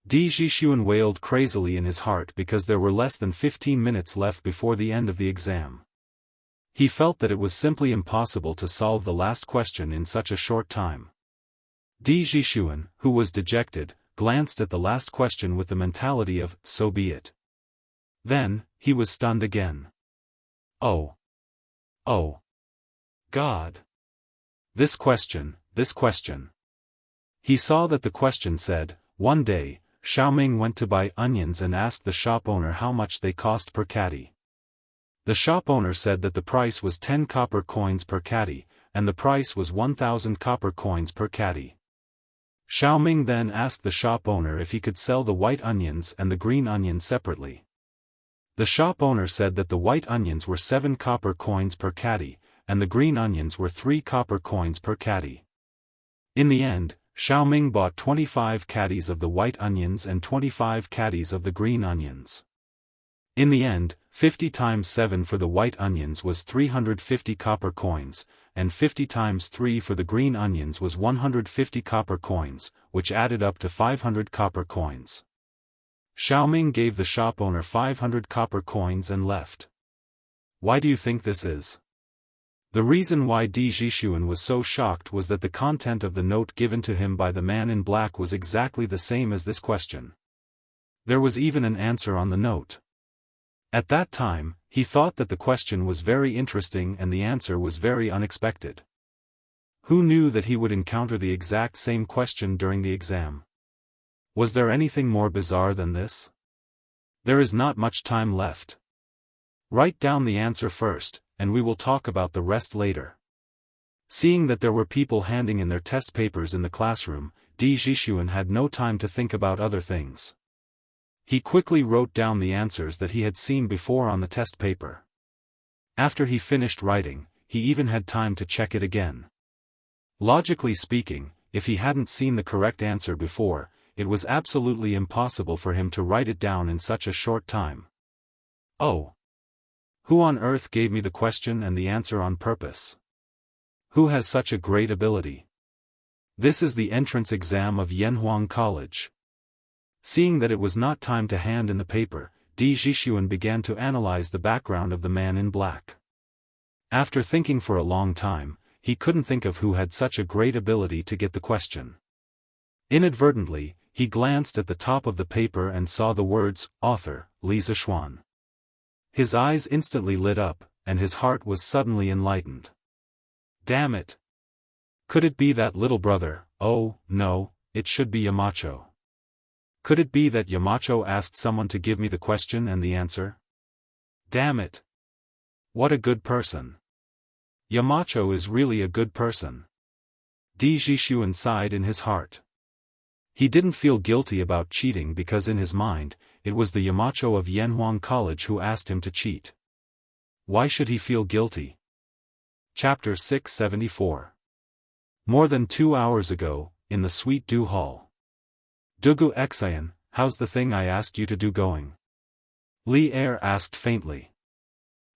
Di Zhixuan wailed crazily in his heart because there were less than 15 minutes left before the end of the exam. He felt that it was simply impossible to solve the last question in such a short time. Di Zhixuan, who was dejected, glanced at the last question with the mentality of, so be it. Then, he was stunned again. Oh. Oh. God. This question. He saw that the question said, one day, Xiaoming went to buy onions and asked the shop owner how much they cost per caddy. The shop owner said that the price was 10 copper coins per caddy, and the price was 1,000 copper coins per caddy. Xiaoming then asked the shop owner if he could sell the white onions and the green onions separately. The shop owner said that the white onions were 7 copper coins per caddy, and the green onions were 3 copper coins per caddy. In the end, Xiaoming bought 25 caddies of the white onions and 25 caddies of the green onions. In the end, 50 times 7 for the white onions was 350 copper coins, and 50 times 3 for the green onions was 150 copper coins, which added up to 500 copper coins. Xiaoming gave the shop owner 500 copper coins and left. Why do you think this is? The reason why Di Zhixuan was so shocked was that the content of the note given to him by the man in black was exactly the same as this question. There was even an answer on the note. At that time, he thought that the question was very interesting and the answer was very unexpected. Who knew that he would encounter the exact same question during the exam? Was there anything more bizarre than this? There is not much time left. Write down the answer first, and we will talk about the rest later. Seeing that there were people handing in their test papers in the classroom, Di Zhixuan had no time to think about other things. He quickly wrote down the answers that he had seen before on the test paper. After he finished writing, he even had time to check it again. Logically speaking, if he hadn't seen the correct answer before, it was absolutely impossible for him to write it down in such a short time. Oh! Who on earth gave me the question and the answer on purpose? Who has such a great ability? This is the entrance exam of Yanhuang College. Seeing that it was not time to hand in the paper, Di Zhixuan began to analyze the background of the man in black. After thinking for a long time, he couldn't think of who had such a great ability to get the question. Inadvertently, he glanced at the top of the paper and saw the words, Author, Li Zixuan. His eyes instantly lit up, and his heart was suddenly enlightened. Damn it! Could it be that little brother? Oh, no, it should be Yamacho. Could it be that Yamacho asked someone to give me the question and the answer? Damn it! What a good person. Yamacho is really a good person. Di Zhixuan sighed in his heart. He didn't feel guilty about cheating because in his mind, it was the Yamacho of Yanhuang College who asked him to cheat. Why should he feel guilty? Chapter 674. More than 2 hours ago, in the Sweet Dew Hall. Dugu Xian, how's the thing I asked you to do going? Li Er asked faintly.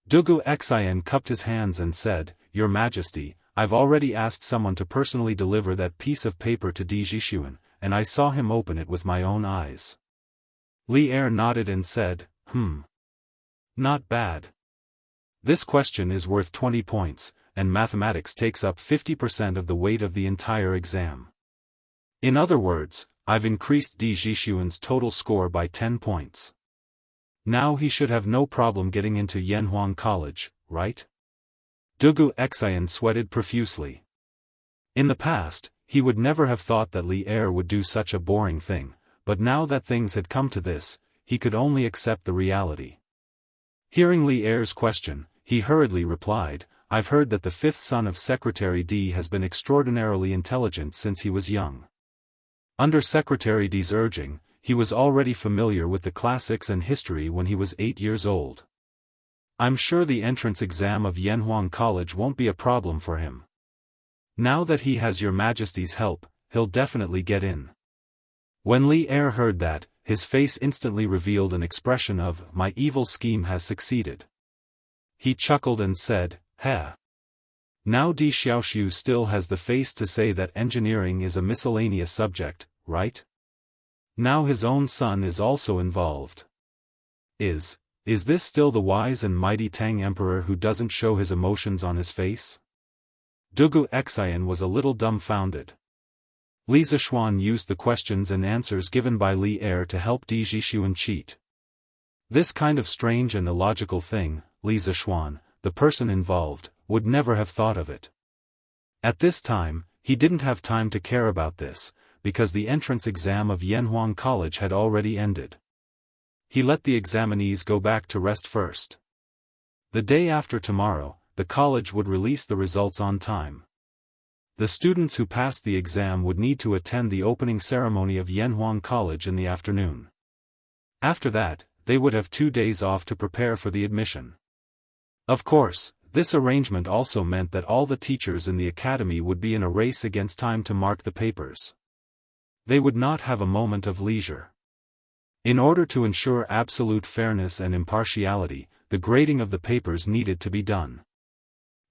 Dugu Xian cupped his hands and said, Your Majesty, I've already asked someone to personally deliver that piece of paper to Di Jixuan, and I saw him open it with my own eyes. Li Er nodded and said, Not bad. This question is worth 20 points, and mathematics takes up 50% of the weight of the entire exam. In other words, I've increased Di Jixuan's total score by 10 points. Now he should have no problem getting into Yanhuang College, right? Dugu Xian sweated profusely. In the past, he would never have thought that Li Er would do such a boring thing, but now that things had come to this, he could only accept the reality. Hearing Li Er's question, he hurriedly replied, I've heard that the fifth son of Secretary Di has been extraordinarily intelligent since he was young. Under Secretary Di's urging, he was already familiar with the classics and history when he was 8 years old. I'm sure the entrance exam of Yanhuang College won't be a problem for him. Now that he has Your Majesty's help, he'll definitely get in. When Li Er heard that, his face instantly revealed an expression of, my evil scheme has succeeded. He chuckled and said, Heh. Now Di Xiaoxiu still has the face to say that engineering is a miscellaneous subject, right? Now his own son is also involved. Is this still the wise and mighty Tang Emperor who doesn't show his emotions on his face? Dugu Xian was a little dumbfounded. Li Zixuan used the questions and answers given by Li Er to help Di Jixuan cheat. This kind of strange and illogical thing, Li Zixuan, the person involved, would never have thought of it. At this time, he didn't have time to care about this, because the entrance exam of Yanhuang College had already ended. He let the examinees go back to rest first. The day after tomorrow, the college would release the results on time. The students who passed the exam would need to attend the opening ceremony of Yanhuang College in the afternoon. After that, they would have 2 days off to prepare for the admission. Of course, this arrangement also meant that all the teachers in the academy would be in a race against time to mark the papers. They would not have a moment of leisure. In order to ensure absolute fairness and impartiality, the grading of the papers needed to be done.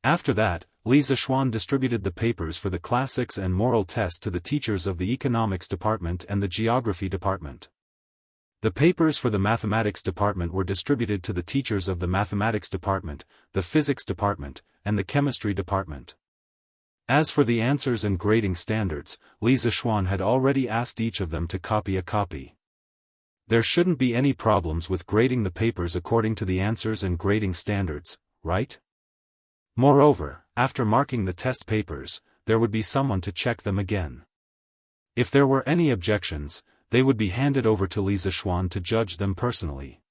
After that, Li Zixuan distributed the papers for the classics and moral test to the teachers of the economics department and the geography department. The papers for the mathematics department were distributed to the teachers of the mathematics department, the physics department, and the chemistry department. As for the answers and grading standards, Li Zixuan had already asked each of them to copy a copy. There shouldn't be any problems with grading the papers according to the answers and grading standards, right? Moreover, after marking the test papers, there would be someone to check them again. If there were any objections, they would be handed over to Li Zixuan to judge them personally.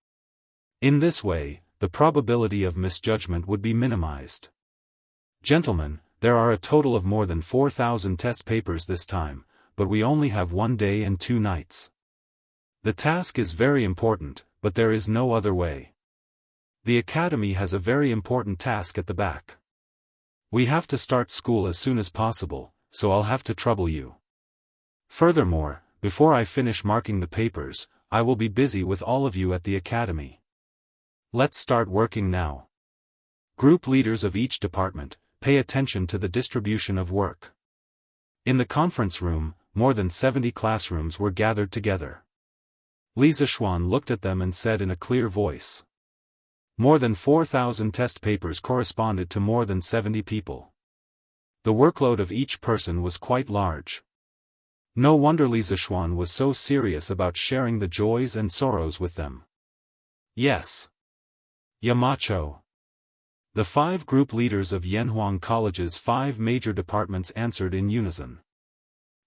In this way, the probability of misjudgment would be minimized. Gentlemen, there are a total of more than 4,000 test papers this time, but we only have 1 day and 2 nights. The task is very important, but there is no other way. The academy has a very important task at the back. We have to start school as soon as possible, so I'll have to trouble you. Furthermore, before I finish marking the papers, I will be busy with all of you at the academy. Let's start working now. Group leaders of each department, pay attention to the distribution of work. In the conference room, more than 70 classrooms were gathered together. Li Zixuan looked at them and said in a clear voice. More than 4,000 test papers corresponded to more than 70 people. The workload of each person was quite large. No wonder Li Zixuan was so serious about sharing the joys and sorrows with them. Yes. Yamacho. The 5 group leaders of Yanhuang College's 5 major departments answered in unison.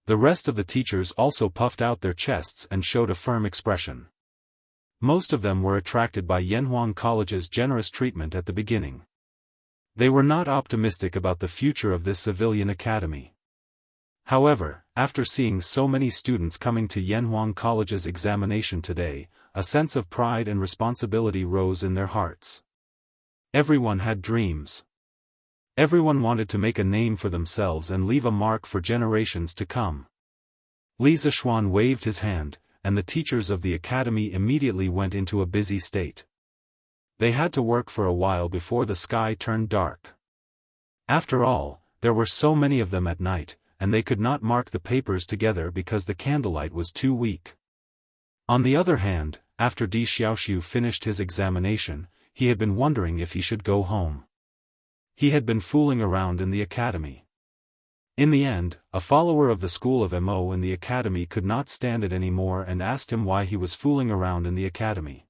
The rest of the teachers also puffed out their chests and showed a firm expression. Most of them were attracted by Yanhuang College's generous treatment at the beginning. They were not optimistic about the future of this civilian academy. However, after seeing so many students coming to Yanhuang College's examination today, a sense of pride and responsibility rose in their hearts. Everyone had dreams. Everyone wanted to make a name for themselves and leave a mark for generations to come. Li Zishuan waved his hand, and the teachers of the academy immediately went into a busy state. They had to work for a while before the sky turned dark. After all, there were so many of them at night, and they could not mark the papers together because the candlelight was too weak. On the other hand, after Di Xiaoxiu finished his examination, he had been wondering if he should go home. He had been fooling around in the academy. In the end, a follower of the school of Mo in the academy could not stand it anymore and asked him why he was fooling around in the academy.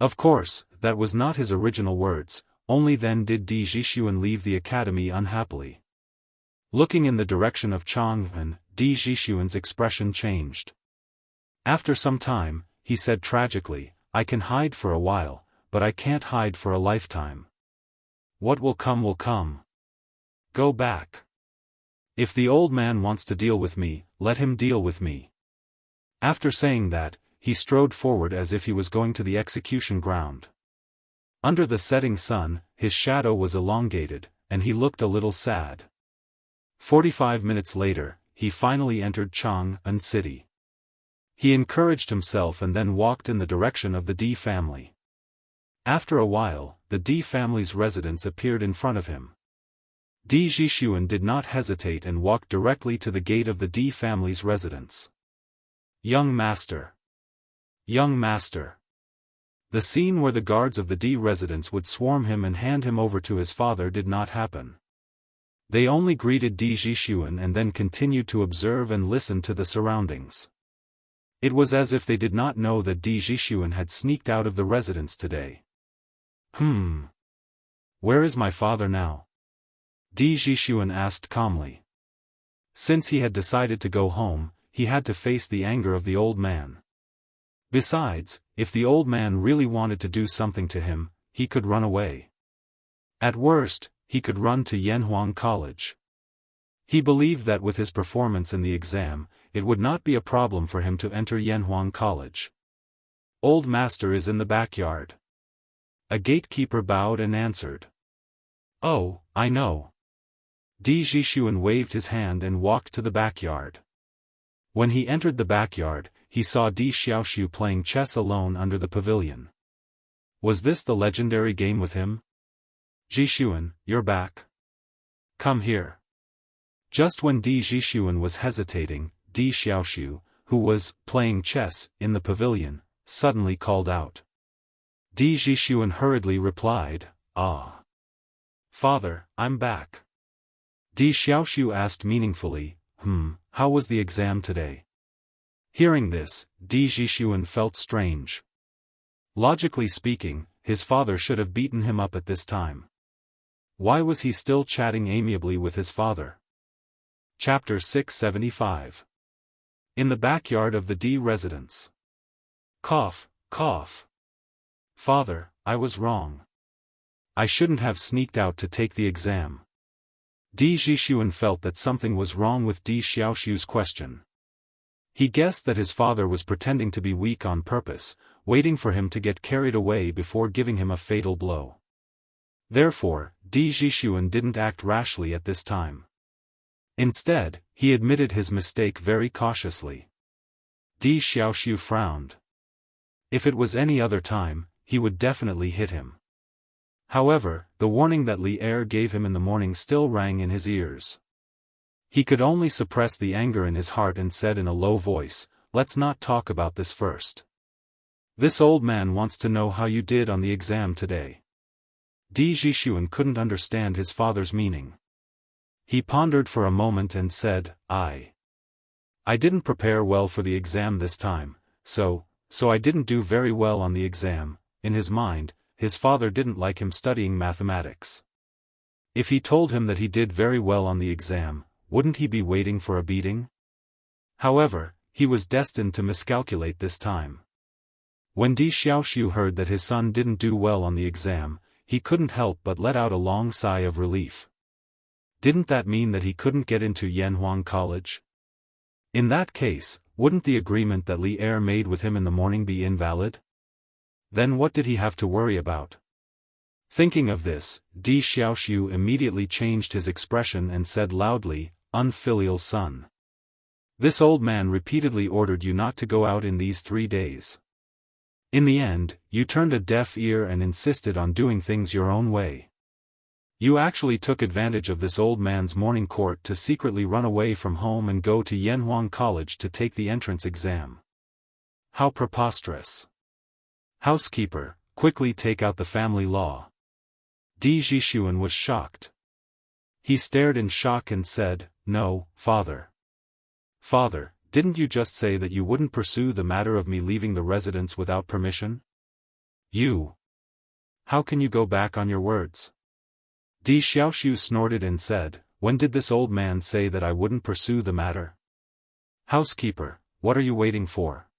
Of course, that was not his original words, only then did Di Zhishuan leave the academy unhappily. Looking in the direction of Chang'an, Di Zhishuan's expression changed. After some time, he said tragically, "I can hide for a while, but I can't hide for a lifetime. What will come will come. Go back. If the old man wants to deal with me, let him deal with me." After saying that, he strode forward as if he was going to the execution ground. Under the setting sun, his shadow was elongated, and he looked a little sad. 45 minutes later, he finally entered Chang'an City. He encouraged himself and then walked in the direction of the Di family. After a while, the Di family's residence appeared in front of him. Di Zhishuan did not hesitate and walked directly to the gate of the Di family's residence. "Young master! Young master!" The scene where the guards of the Di residence would swarm him and hand him over to his father did not happen. They only greeted Di Zhishuan and then continued to observe and listen to the surroundings. It was as if they did not know that Di Zhishuan had sneaked out of the residence today. Where is my father now?" Di Zhishuan asked calmly. Since he had decided to go home, he had to face the anger of the old man. Besides, if the old man really wanted to do something to him, he could run away. At worst, he could run to Yanhuang College. He believed that with his performance in the exam, it would not be a problem for him to enter Yanhuang College. "Old master is in the backyard." A gatekeeper bowed and answered. "Oh, I know." Di Zhishuan waved his hand and walked to the backyard. When he entered the backyard, he saw Di Xiaoxiu playing chess alone under the pavilion. Was this the legendary game with him? "Zhishuan, you're back. Come here." Just when Di Zhishuan was hesitating, Di Xiaoxiu, who was playing chess in the pavilion, suddenly called out. Di Zhishuan hurriedly replied, "Ah. Father, I'm back." Di Xiaoxiu asked meaningfully, "How was the exam today?" Hearing this, Di Zhishuan felt strange. Logically speaking, his father should have beaten him up at this time. Why was he still chatting amiably with his father? Chapter 675. In the backyard of the Di residence. Cough, cough. "Father, I was wrong. I shouldn't have sneaked out to take the exam." Di Zhishuan felt that something was wrong with Di Xiaoxiu's question. He guessed that his father was pretending to be weak on purpose, waiting for him to get carried away before giving him a fatal blow. Therefore, Di Zhishuan didn't act rashly at this time. Instead, he admitted his mistake very cautiously. Di Xiaoxiu frowned. If it was any other time, he would definitely hit him. However, the warning that Li Er gave him in the morning still rang in his ears. He could only suppress the anger in his heart and said in a low voice, "Let's not talk about this first. This old man wants to know how you did on the exam today." Di Zhishuan couldn't understand his father's meaning. He pondered for a moment and said, I didn't prepare well for the exam this time, so I didn't do very well on the exam." In his mind, his father didn't like him studying mathematics. If he told him that he did very well on the exam, wouldn't he be waiting for a beating? However, he was destined to miscalculate this time. When Di Xiaoxiu heard that his son didn't do well on the exam, he couldn't help but let out a long sigh of relief. Didn't that mean that he couldn't get into Yanhuang College? In that case, wouldn't the agreement that Li Er made with him in the morning be invalid? Then what did he have to worry about? Thinking of this, Di Xiaoxiu immediately changed his expression and said loudly, "Unfilial son. This old man repeatedly ordered you not to go out in these 3 days. In the end, you turned a deaf ear and insisted on doing things your own way. You actually took advantage of this old man's morning court to secretly run away from home and go to Yanhuang College to take the entrance exam. How preposterous. Housekeeper, quickly take out the family law." Di Zhishuan was shocked. He stared in shock and said, "No, father. Father, didn't you just say that you wouldn't pursue the matter of me leaving the residence without permission? You. How can you go back on your words?" Di Xiaoxiu snorted and said, "When did this old man say that I wouldn't pursue the matter? Housekeeper, what are you waiting for?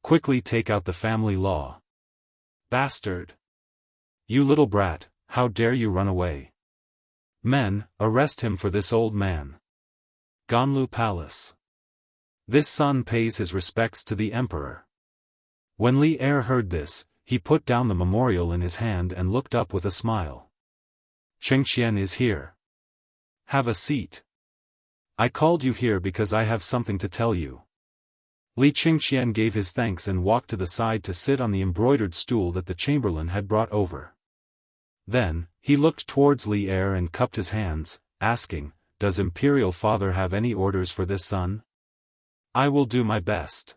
Quickly take out the family law. Bastard! You little brat, how dare you run away? Men, arrest him for this old man. Ganlu Palace. This son pays his respects to the emperor." When Li Er heard this, he put down the memorial in his hand and looked up with a smile. "Chengqian is here. Have a seat. I called you here because I have something to tell you." Li Chengqian gave his thanks and walked to the side to sit on the embroidered stool that the chamberlain had brought over. Then, he looked towards Li Er and cupped his hands, asking, "Does Imperial Father have any orders for this son?" "I will do my best."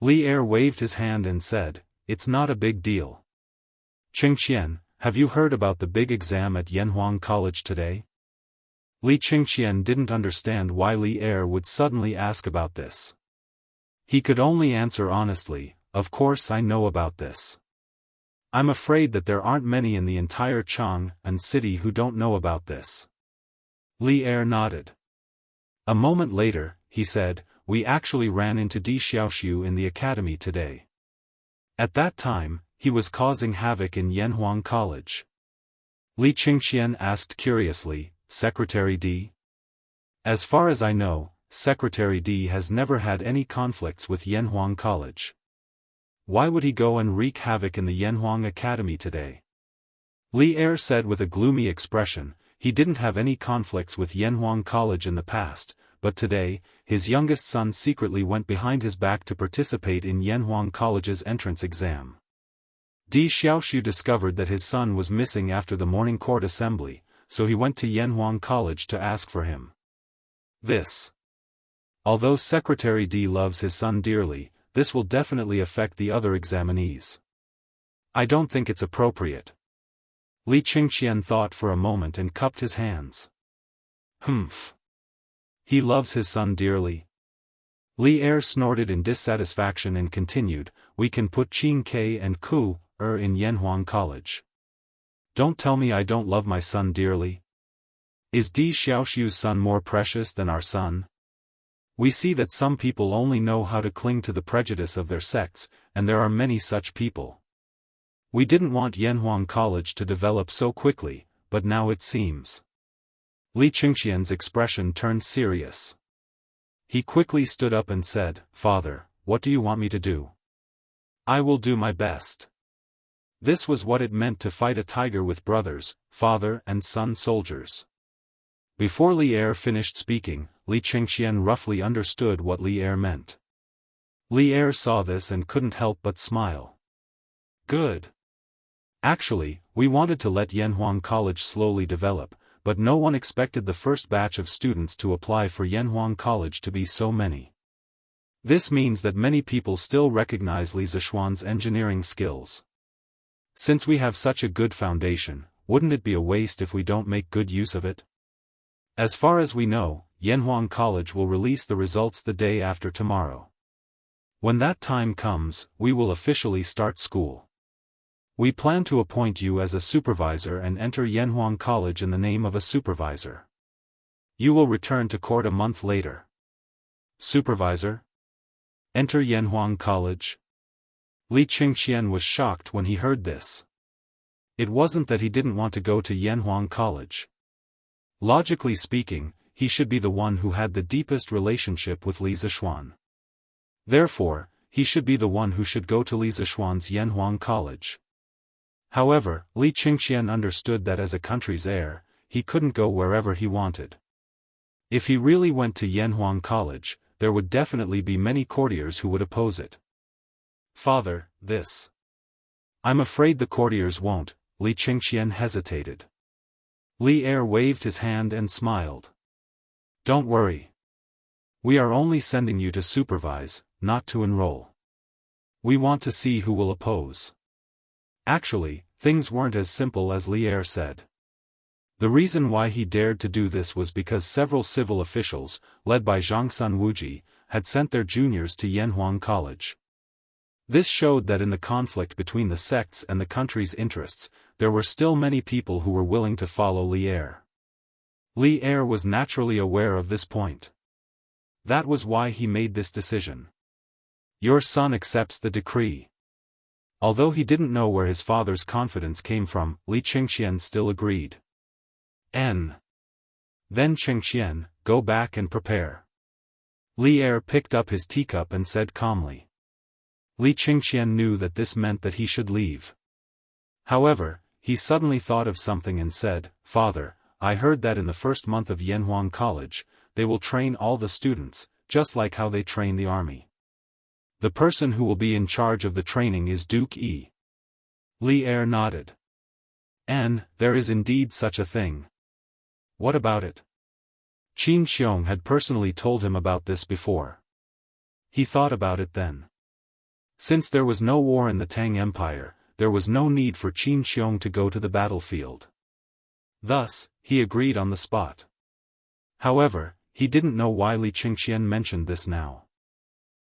Li Er waved his hand and said, "It's not a big deal. Chengqian, have you heard about the big exam at Yanhuang College today?" Li Chengqian didn't understand why Li Er would suddenly ask about this. He could only answer honestly, "Of course I know about this. I'm afraid that there aren't many in the entire Chang'an city who don't know about this." Li Er nodded. A moment later, he said, "We actually ran into Di Xiaoxiu in the academy today. At that time, he was causing havoc in Yanhuang College." Li Chengqian asked curiously, "Secretary Di?" "As far as I know, Secretary Di has never had any conflicts with Yanhuang College. Why would he go and wreak havoc in the Yanhuang Academy today?" Li Er said with a gloomy expression, "He didn't have any conflicts with Yanhuang College in the past, but today, his youngest son secretly went behind his back to participate in Yanhuang College's entrance exam. Di Xiaoxiu discovered that his son was missing after the morning court assembly, so he went to Yanhuang College to ask for him. This. Although Secretary Di loves his son dearly, this will definitely affect the other examinees. I don't think it's appropriate." Li Chengqian thought for a moment and cupped his hands. "Humph. He loves his son dearly." Li Er snorted in dissatisfaction and continued, "We can put Qing Ke and Ku in Yanhuang College. Don't tell me I don't love my son dearly. Is Di Xiaoxiu's son more precious than our son? We see that some people only know how to cling to the prejudice of their sects, and there are many such people. We didn't want Yanhuang College to develop so quickly, but now it seems." Li Chengqian's expression turned serious. He quickly stood up and said, "Father, what do you want me to do?" "I will do my best." This was what it meant to fight a tiger with brothers, father and son soldiers. Before Li Er finished speaking, Li Chengqian roughly understood what Li Er meant. Li Er saw this and couldn't help but smile. "Good. Actually, we wanted to let Yanhuang College slowly develop, but no one expected the first batch of students to apply for Yanhuang College to be so many. This means that many people still recognize Li Zishuan's engineering skills. Since we have such a good foundation, wouldn't it be a waste if we don't make good use of it? As far as we know, Yanhuang College will release the results the day after tomorrow. When that time comes, we will officially start school. We plan to appoint you as a supervisor and enter Yanhuang College in the name of a supervisor. You will return to court a month later." "Supervisor? Enter Yanhuang College?" Li Chengqian was shocked when he heard this. It wasn't that he didn't want to go to Yanhuang College. Logically speaking, he should be the one who had the deepest relationship with Li Zishuan. Therefore, he should be the one who should go to Li Zishuan's Yanhuang College. However, Li Qingxian understood that as a country's heir, he couldn't go wherever he wanted. If he really went to Yanhuang College, there would definitely be many courtiers who would oppose it. Father, this. I'm afraid the courtiers won't. Li Qingxian hesitated. Li Er waved his hand and smiled. Don't worry. We are only sending you to supervise, not to enroll. We want to see who will oppose. Actually, things weren't as simple as Li Er said. The reason why he dared to do this was because several civil officials, led by Zhangsun Wuji, had sent their juniors to Yanhuang College. This showed that in the conflict between the sects and the country's interests, there were still many people who were willing to follow Li Er. Li Er was naturally aware of this point. That was why he made this decision. Your son accepts the decree. Although he didn't know where his father's confidence came from, Li Qingxian still agreed. Then Qingxian, go back and prepare. Li Er picked up his teacup and said calmly. Li Qingxian knew that this meant that he should leave. However, he suddenly thought of something and said, Father, I heard that in the first month of Yanhuang College, they will train all the students, just like how they train the army. The person who will be in charge of the training is Duke Yi. Li Er nodded. There is indeed such a thing. What about it? Qin Xiong had personally told him about this before. He thought about it then. Since there was no war in the Tang Empire, there was no need for Qin Xiong to go to the battlefield. Thus, he agreed on the spot. However, he didn't know why Li Qingxian mentioned this now.